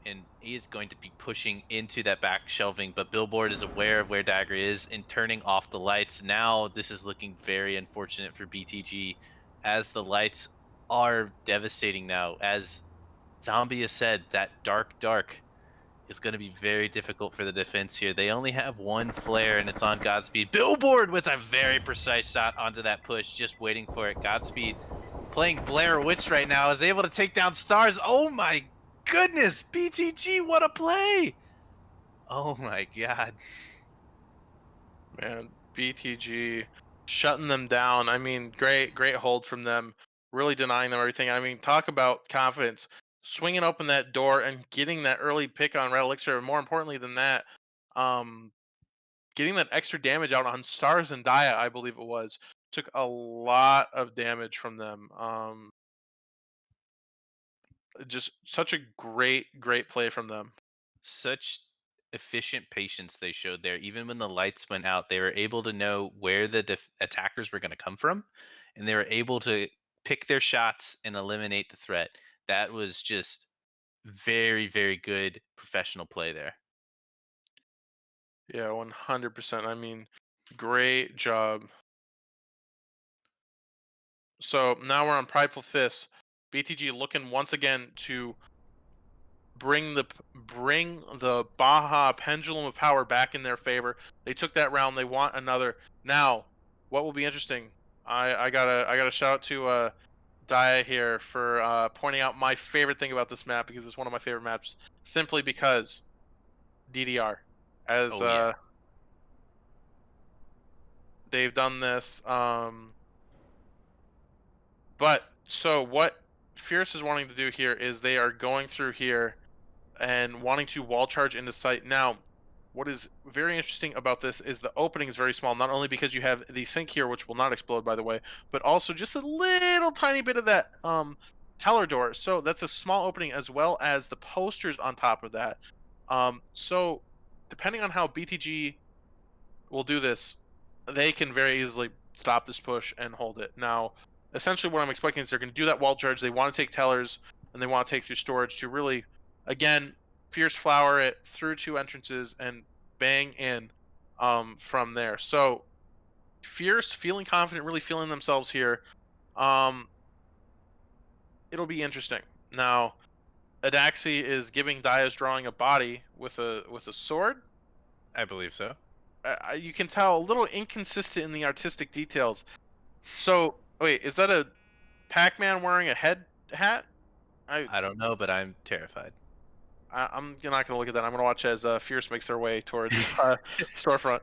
And he is going to be pushing into that back shelving, but Billboard is aware of where Dagger is and turning off the lights. Now this is looking very unfortunate for BTG as the lights are devastating now. As Zombie has said, that dark is going to be very difficult for the defense here. They only have one flare and it's on Godspeed. Billboard with a very precise shot onto that push, just waiting for it. Godspeed playing Blair Witch right now is able to take down Stars. Oh my goodness, BTG, what a play! Oh my god. Man, BTG shutting them down. I mean, great hold from them. Really denying them everything. I mean, talk about confidence. Swinging open that door and getting that early pick on Red Elixir. And more importantly than that, um, getting that extra damage out on Stars and Dia, I believe it was. Took a lot of damage from them. Just such a great play from them. Such efficient patience they showed there. Even when the lights went out, they were able to know where the attackers were going to come from, and they were able to pick their shots and eliminate the threat. That was just very good professional play there. Yeah, 100%. I mean, great job. So now we're on Prideful Fists. BTG looking once again to bring the Baja pendulum of power back in their favor. They took that round. They want another. Now, what will be interesting? I gotta shout out to Dia here for pointing out my favorite thing about this map, because it's one of my favorite maps, simply because DDR, as Oh yeah. they've done this. But so what Fierce is wanting to do here is they are going through here and wanting to wall charge into sight. Now, what is very interesting about this is the opening is very small, not only because you have the sink here, which will not explode, by the way, but also just a little tiny bit of that teller door. So that's a small opening, as well as the posters on top of that. So depending on how BTG will do this, they can very easily stop this push and hold it. Now, essentially what I'm expecting is they're going to do that wall charge. They want to take tellers, and they want to take through storage to really, again, fierce flower it through 2 entrances and bang in from there. So fierce, feeling confident, really feeling themselves here. Um, it'll be interesting. Now, Adaxi is giving Dia's drawing a body with a sword. I believe so. You can tell a little inconsistent in the artistic details. So wait, is that a Pac-Man wearing a head hat? I don't know, but I'm terrified. I'm not gonna look at that. I'm gonna watch as Fierce makes their way towards storefront.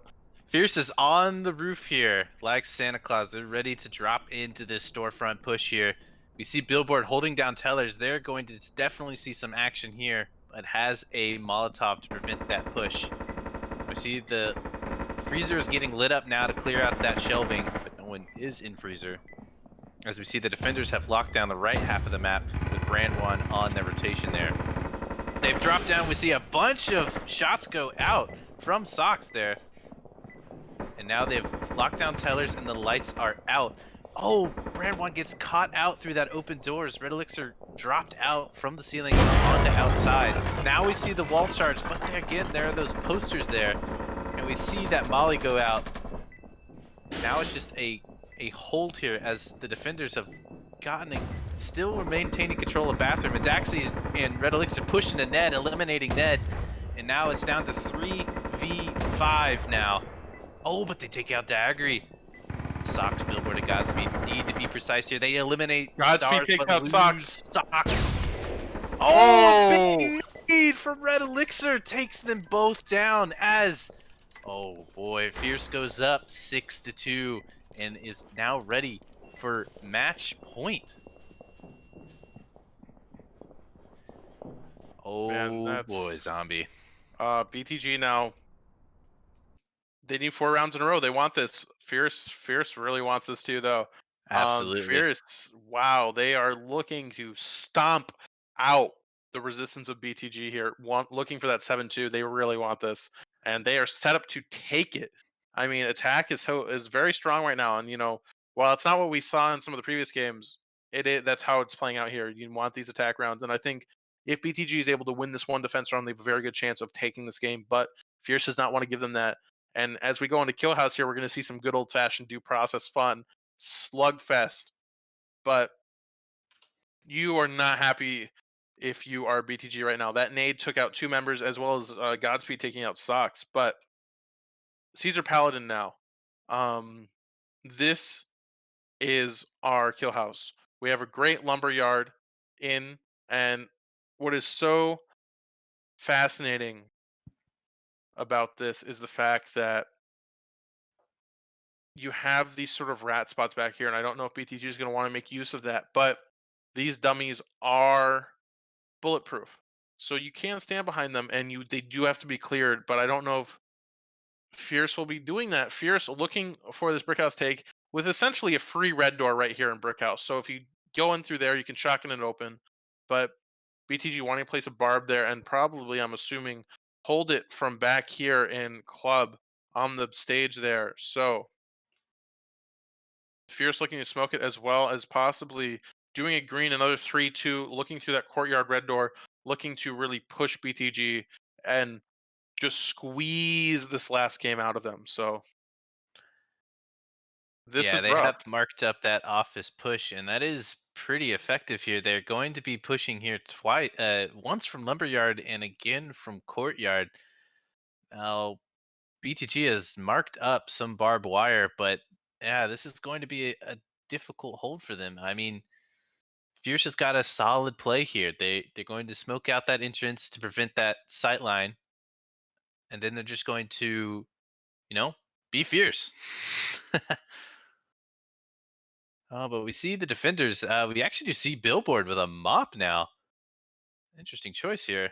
Fierce is on the roof here, like Santa Claus. They're ready to drop into this storefront push here. We see Billboard holding down tellers. They're going to definitely see some action here, but has a Molotov to prevent that push. We see the freezer is getting lit up now to clear out that shelving, but no one is in freezer. As we see the defenders have locked down the right half of the map with Brand 1 on their rotation there. They've dropped down. We see a bunch of shots go out from Sox there. And now they've locked down tellers and the lights are out. Oh, Brand 1 gets caught out through that open doors. Red Elixir dropped out from the ceiling onto outside. Now we see the wall charge, but again, there are those posters there. And we see that Molly go out. Now it's just a hold here as the defenders have gotten still maintaining control of bathroom. And Daxi and Red Elixir pushing the Ned, eliminating Ned. And now it's down to 3v5 now. Oh, but they take out Daggery. Sox, Billboard, and Godspeed need to be precise here. They eliminate Godspeed Stars, takes but out lose Sox. Sox. Oh! Big lead from Red Elixir takes them both down as, oh boy, Fierce goes up 6-2 and is now ready for match point. Oh Man, boy, that's Zombie. BTG now. They need 4 rounds in a row. They want this. Fierce really wants this too, though. Absolutely. Fierce, wow, they are looking to stomp out the resistance of BTG here. Looking for that 7-2. They really want this, and they are set up to take it. I mean, attack is very strong right now, and while it's not what we saw in some of the previous games, that's how it's playing out here. You want these attack rounds, and I think if BTG is able to win this one defense round, they have a very good chance of taking this game. But Fierce does not want to give them that. And as we go into Kill House here, we're going to see some good old-fashioned due process fun, slugfest. But you are not happy if you are BTG right now. That nade took out 2 members, as well as Godspeed taking out Sox. But Caesar Paladin now. This is our Kill House. We have a great lumber yard in, and what is so fascinating about this is the fact that you have these sort of rat spots back here, and I don't know if BTG is going to want to make use of that, but these dummies are bulletproof, so you can stand behind them, and they do have to be cleared. But I don't know if Fierce will be doing that. Fierce looking for this brickhouse take with essentially a free red door right here in brickhouse. So if you go in through there, you can shotgun it open. But BTG wanting to place a barb there, and probably, I'm assuming, hold it from back here in club on the stage there. So Fierce looking to smoke it, as well as possibly doing a green, another 3-2, looking through that courtyard red door, looking to really push BTG and just squeeze this last game out of them. So this Yeah, is they rough. have marked up that office push, and that is pretty effective here. They're going to be pushing here twice, once from Lumberyard and again from Courtyard. Now, BTG has marked up some barbed wire, but yeah, this is going to be a difficult hold for them. I mean, Fierce has got a solid play here. They're going to smoke out that entrance to prevent that sight line, and then they're just going to, be fierce. Oh, but we see the defenders. We actually do see Billboard with a mop now. Interesting choice here.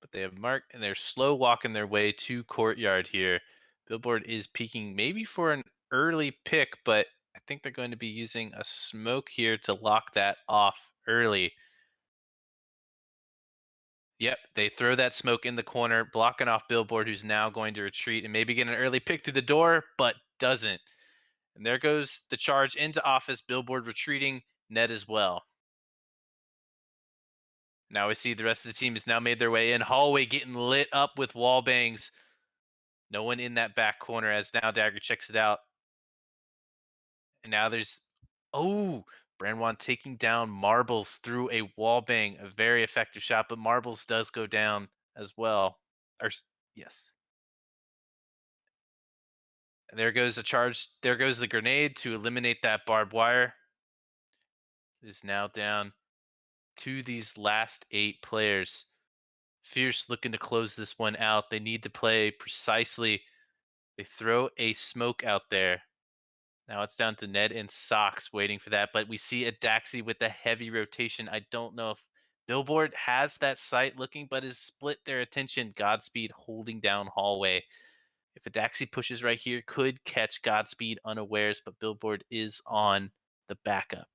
But they have Mark, and they're slow walking their way to Courtyard here. Billboard is peeking maybe for an early pick, but I think they're going to be using a smoke here to lock that off early. Yep, they throw that smoke in the corner, blocking off Billboard, who's now going to retreat and maybe get an early pick through the door, but doesn't. And there goes the charge into office. Billboard retreating, Ned as well. Now we see the rest of the team has now made their way in. Hallway getting lit up with wall bangs. No one in that back corner as now Dagger checks it out. And now there's, Brandwan taking down Marbles through a wall bang. A very effective shot, but Marbles does go down as well. Yes. There goes the charge. There goes the grenade to eliminate that barbed wire. It is now down to these last 8 players. Fierce looking to close this one out. They need to play precisely. They throw a smoke out there. Now it's down to Ned and Socks waiting for that. But we see a Daxi with a heavy rotation. I don't know if Billboard has that sight looking, but has split their attention. Godspeed holding down hallway. If a Daxi pushes right here, could catch Godspeed unawares, but Billboard is on the backup.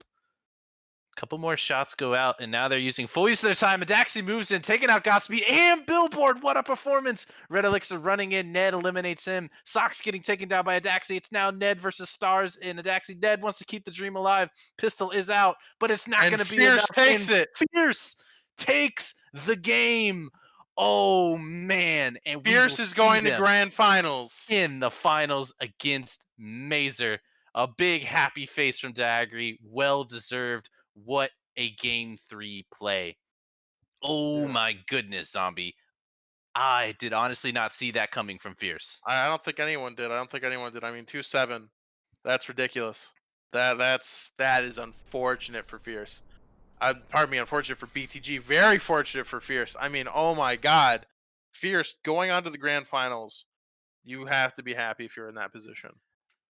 Couple more shots go out, and now they're using full use of their time. Daxi moves in, taking out Godspeed and Billboard. What a performance! Red Elixir running in. Ned eliminates him. Socks getting taken down by Daxi. It's now Ned versus Stars in Daxi. Ned wants to keep the dream alive. Pistol is out, but it's not going to be Fierce enough. takes it. Fierce takes the game. Oh man! And Fierce is going to grand finals. In the finals against Mazer. A big happy face from Daggery. Well deserved. What a game 3 play. Oh my goodness, Zombie. I did honestly not see that coming from Fierce. I don't think anyone did. I mean, 2-7. That's ridiculous. That is unfortunate for Fierce. Pardon me, unfortunate for BTG. Very fortunate for Fierce. I mean, oh my God, Fierce going on to the grand finals. You have to be happy if you're in that position.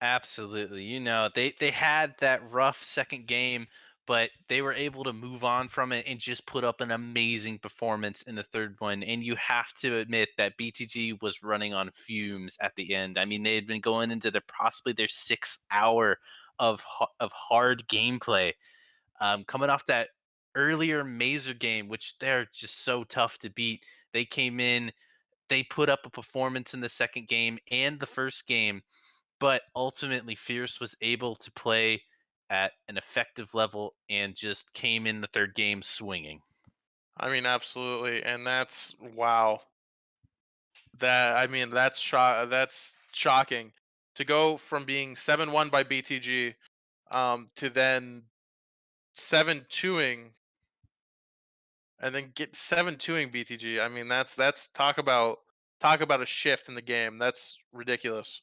Absolutely. They had that rough second game, but they were able to move on from it and just put up an amazing performance in the third one. And you have to admit that BTG was running on fumes at the end. I mean, they had been going into possibly their 6th hour of hard gameplay, coming off that earlier Mazer game, which they're just so tough to beat. They came in, they put up a performance in the second game and the first game, but ultimately Fierce was able to play at an effective level and just came in the third game swinging. I mean, absolutely, and that's wow. That's shocking to go from being 7-1 by BTG, to then 7-2ing, and then get 7-2ing BTG. I mean, that's talk about a shift in the game. That's ridiculous.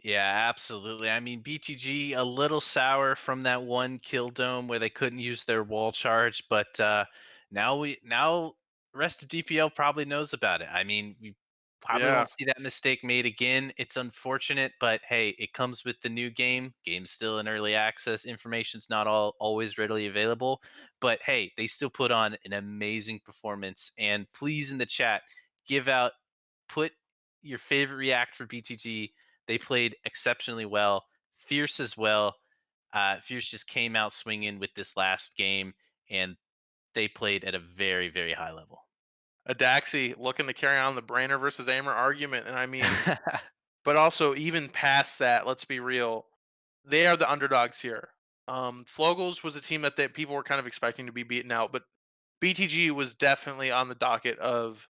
Yeah, absolutely. I mean, BTG a little sour from that one kill dome where they couldn't use their wall charge, but now rest of DPL probably knows about it. I mean, we probably Yeah. won't see that mistake made again. It's unfortunate, but hey, it comes with the new game. Game's still in early access. Information's not always readily available, but hey, they still put on an amazing performance. And please in the chat, put your favorite react for BTG. They played exceptionally well. Fierce as well. Fierce just came out swinging with this last game, and they played at a very, very high level. Adaxi looking to carry on the Brainer versus Aimer argument, and I mean, but also even past that, let's be real, they are the underdogs here. Flogels was a team that people were kind of expecting to be beaten out, but BTG was definitely on the docket of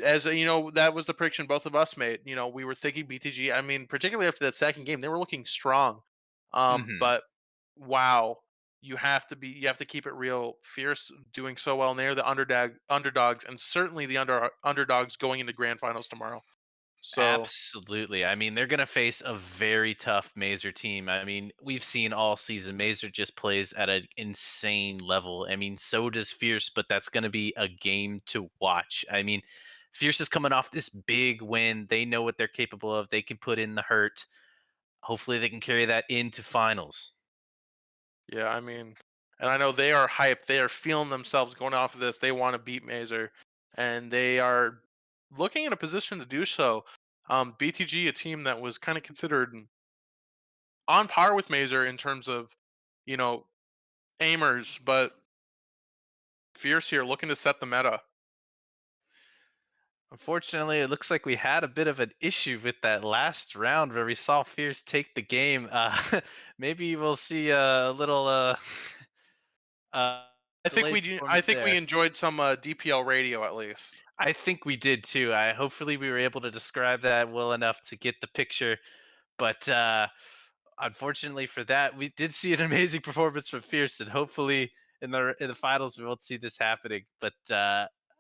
as you know, that was the prediction both of us made. We were thinking BTG. I mean, particularly after that second game, they were looking strong. But wow, you have to keep it real. Fierce doing so well, and they're the underdogs, and certainly the underdogs going into grand finals tomorrow. So Absolutely. I mean, they're going to face a very tough Mazer team. I mean, we've seen all season Mazer just plays at an insane level. I mean, so does Fierce, but that's going to be a game to watch. I mean, Fierce is coming off this big win. They know what they're capable of. They can put in the hurt. Hopefully, they can carry that into finals. yeah, I mean, and I know they are hyped. They are feeling themselves going off of this. They want to beat Mazer, and they are looking in a position to do so. BTG, a team that was kind of considered on par with Mazer in terms of, you know, aimers, but Fierce here looking to set the meta. Unfortunately, it looks like we had a bit of an issue with that last round where we saw Fierce take the game. Maybe we'll see a little uh, I think delayed I performance think we there. enjoyed some DPL radio at least. I think we did too. Hopefully we were able to describe that well enough to get the picture. But unfortunately for that, we did see an amazing performance from Fierce, and hopefully in the finals we won't see this happening. But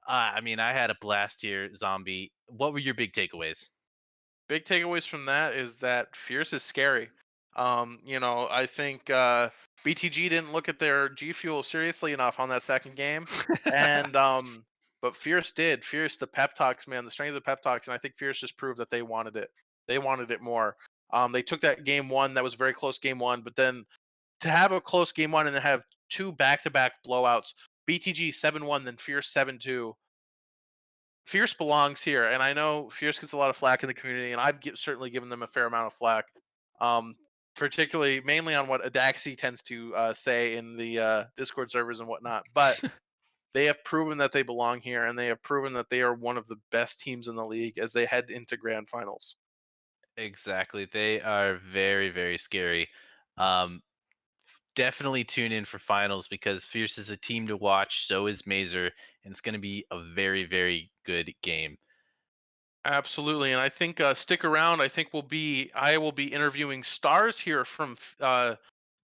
I mean, I had a blast here, Zombie. What were your big takeaways? Big takeaways from that is that Fierce is scary. I think BTG didn't look at their G Fuel seriously enough on that second game, and but Fierce did. Fierce, the pep talks, man, the strength of the pep talks, and I think Fierce just proved that they wanted it. They wanted it more. They took that game one, that was a very close game one, but then to have a close game one and then have two back-to-back blowouts, BTG 7-1, then Fierce 7-2. Fierce belongs here, and I know Fierce gets a lot of flack in the community, and I've certainly given them a fair amount of flack, particularly mainly on what Adaxi tends to say in the Discord servers and whatnot. But they have proven that they belong here, and they have proven that they are one of the best teams in the league as they head into grand finals. Exactly. They are very, very scary. Um, Definitely tune in for finals because Fierce is a team to watch. So is Mazer, and it's going to be a very, very good game. Absolutely, and I think stick around. I will be interviewing stars here from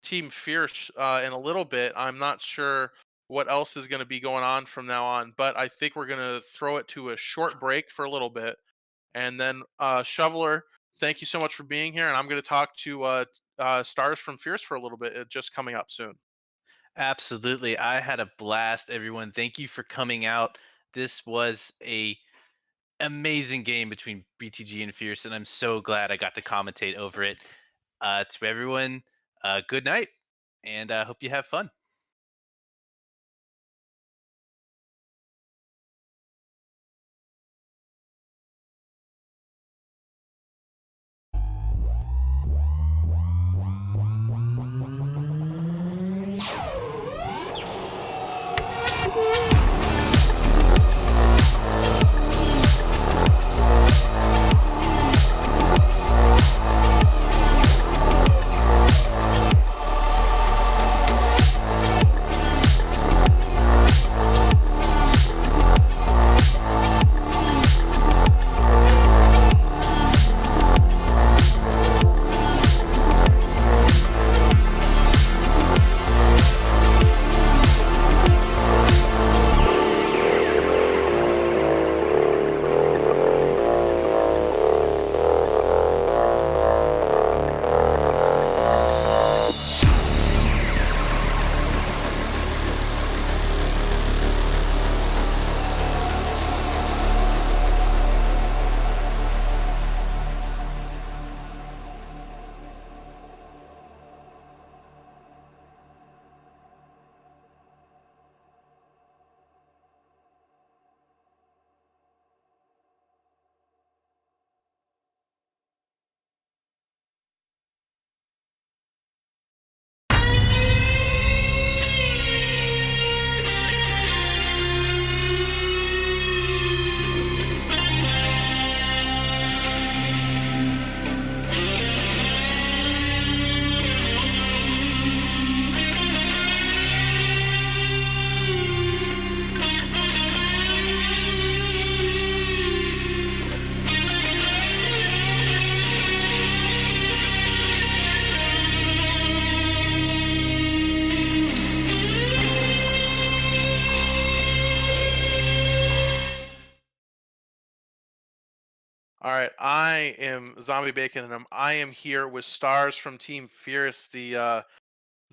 Team Fierce in a little bit. I'm not sure what else is going to be going on from now on, but I think we're going to throw it to a short break for a little bit, and then Shoveler, thank you so much for being here, and I'm going to talk to stars from Fierce for a little bit. Just coming up soon. Absolutely. I had a blast, everyone. Thank you for coming out. This was a amazing game between BTG and Fierce, and I'm so glad I got to commentate over it. To everyone, good night, and I hope you have fun. All right, I am Zombie Bacon, and I am here with Stars from Team Fierce, the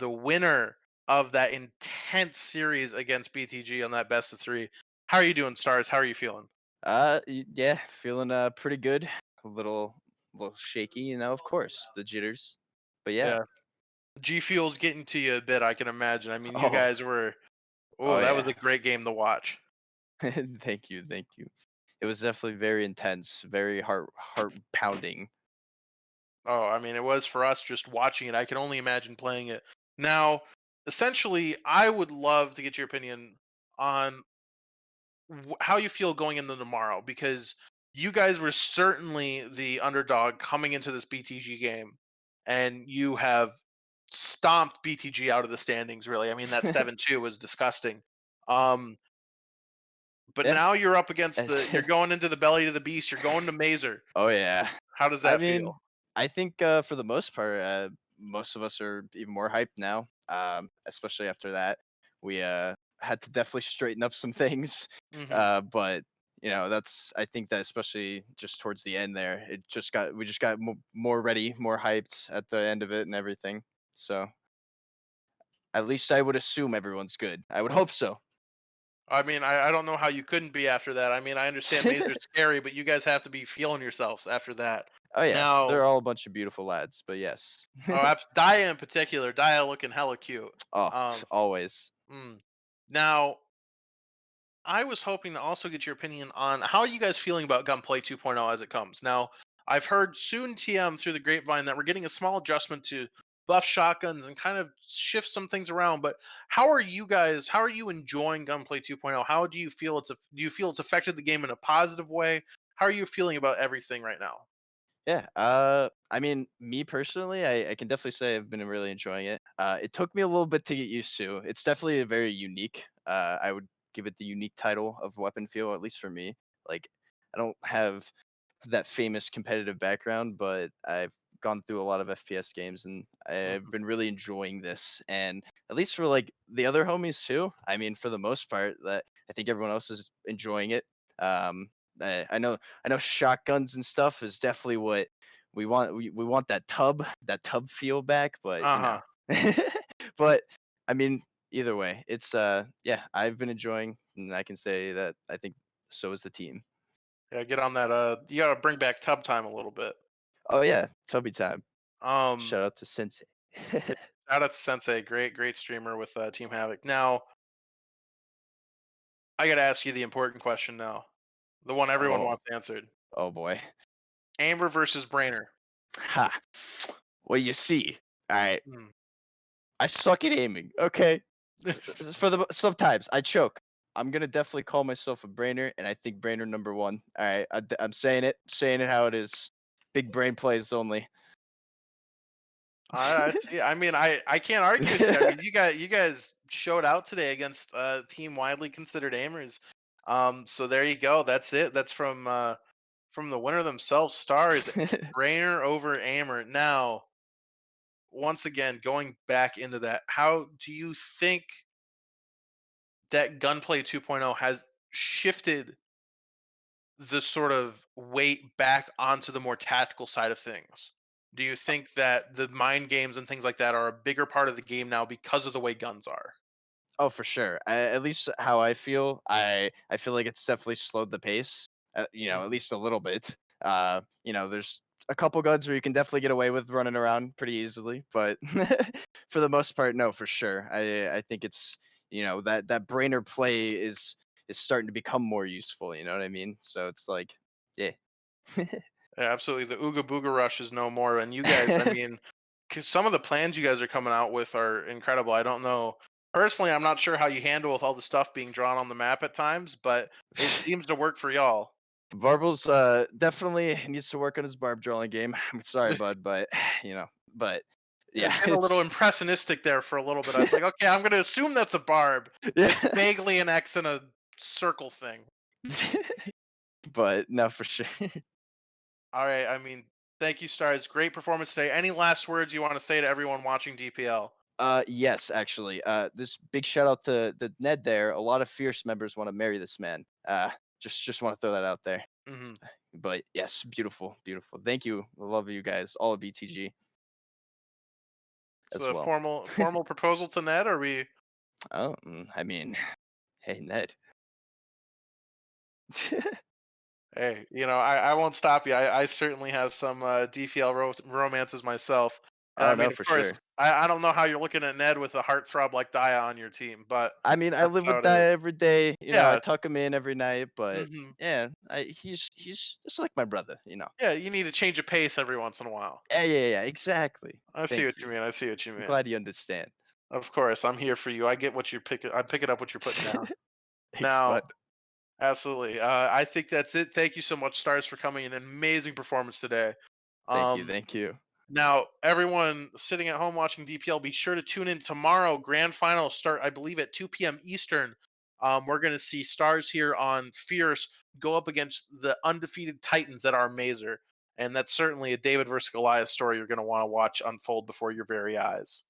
winner of that intense series against BTG on that best of 3. How are you doing, Stars? How are you feeling? Yeah, feeling pretty good. A little shaky, of course, the jitters. But yeah. Yeah, G Fuel's getting to you a bit, I can imagine. I mean, you Oh, guys were. Oh, oh that was yeah. a great game to watch. Thank you, thank you. It was definitely very intense, very heart pounding. Oh, I mean, it was for us just watching it. I can only imagine playing it. Now, essentially, I would love to get your opinion on how you feel going into tomorrow, because you guys were certainly the underdog coming into this BTG game, and you have stomped BTG out of the standings. Really, I mean that 7-2 was disgusting. Um, but Yeah. now you're up against you're going into the belly of the beast. You're going to Mazer. Oh yeah. How does I that mean, feel? I think for the most part, most of us are even more hyped now. Especially after that, we had to definitely straighten up some things. Hmm. But that's I think that especially just towards the end there, we just got more ready, more hyped at the end of it and everything. So at least I would assume everyone's good. I would hope so. I mean, I don't know how you couldn't be after that. I mean, I understand Mazer's scary, but you guys have to be feeling yourselves after that. Oh yeah, Now, they're all a bunch of beautiful lads. But yes. Daya in particular, Daya looking hella cute. Oh, Um, always. mm. Now, I was hoping to also get your opinion on how are you guys feeling about Gunplay 2.0 as it comes. Now, I've heard soon TM through the grapevine that we're getting a small adjustment to buff shotguns and kind of shift some things around. But how are you guys? How are you enjoying Gunplay 2.0? How do you feel do you feel it's affected the game in a positive way? How are you feeling about everything right now? Yeah. I mean, me personally, I can definitely say I've been really enjoying it. It took me a little bit to get used to. It's definitely a very unique. I would give it the unique title of weapon feel, at least for me. Like, I don't have that famous competitive background, but I've gone through a lot of FPS games and I've Mhm. been really enjoying this. And at least for like the other homies too. I mean, for the most part, that I think everyone else is enjoying it. Um, I know shotguns and stuff is definitely what we want. We want that tub feel back, but Uh huh. but I mean, either way, it's yeah, I've been enjoying, and I can say that I think so is the team. Yeah, get on that. You gotta bring back tub time a little bit. Oh yeah, tubby time. Um, Shout out to Sensei. yeah, shout out to Sensei, great streamer with Team Havoc. Now, I gotta ask you the important question now, the one everyone Oh, wants answered. oh boy. Amber versus Brainer. Ha. Well, you see, all right, Hmm. I suck at aiming. Okay, sometimes I choke. I'm gonna definitely call myself a brainer, and I think brainer number one. All right, I'm saying it how it is. Big brain plays only. I see. I mean, I can't argue with you. I mean, you guys showed out today against team widely considered aimers. So there you go. That's it. That's from the winner themselves. Stars Brainer over Amer. Now, once again, going back into that, how do you think that Gunplay 2.0 has shifted the sort of weight back onto the more tactical side of things? Do you think that the mind games and things like that are a bigger part of the game now because of the way guns are? Oh, for sure. At least how I feel, I feel like it's definitely slowed the pace. At Mhm. least a little bit. There's a couple guns where you can definitely get away with running around pretty easily, but for the most part, no, for sure. I think it's that brainer play is starting to become more useful. You know what I mean? So it's like, yeah. Yeah, absolutely. The Ooga Booga Rush is no more. And you guys, I mean, 'cause some of the plans you guys are coming out with are incredible. I don't know. Personally, I'm not sure how you handle with all the stuff being drawn on the map at times, but it seems to work for y'all. Varbles definitely needs to work on his barb drawing game. I'm sorry, bud, but you know, but It's yeah, getting a little it's impressionistic there for a little bit. I was like, okay, I'm going to assume that's a barb. It's yeah, vaguely an X and a circle thing. but no, for sure. All right. I mean, thank you, Stars. Great performance today. Any last words you want to say to everyone watching DPL? Yes, actually. This big shout out to the Ned there. A lot of Fierce members want to marry this man. Just want to throw that out there. Hmm. But yes, beautiful, beautiful. Thank you. I love you guys, all of BTG as So a well. formal proposal to Ned, or we? Oh, I mean, hey, Ned. Hey, I won't stop you. I certainly have some DPL romances myself. And Oh I mean, no, of for course, sure. I don't know how you're looking at Ned with a heartthrob like Daya on your team, but I mean, I that's live how with it is. Daya every day. You know, I Yeah. tuck him in every night. But Hmm. yeah, he's just like my brother. You know. Yeah, you need to change a pace every once in a while. Yeah, yeah, yeah. Exactly. I see Thank what you you. mean. I see what you I'm mean. glad you understand. Of course, I'm here for you. I get what you're picking. I'm picking up what you're putting down. Thanks, Now, bud. absolutely. I think that's it. Thank you so much, Stars, for coming in. An amazing performance today. Thank you. Um, Thank you. Now, everyone sitting at home watching DPL, be sure to tune in tomorrow. Grand finals start, I believe, at 2 p.m. Eastern. We're going to see Stars here on Fierce go up against the undefeated Titans that are Mazer. And that's certainly a David versus Goliath story you're going to want to watch unfold before your very eyes.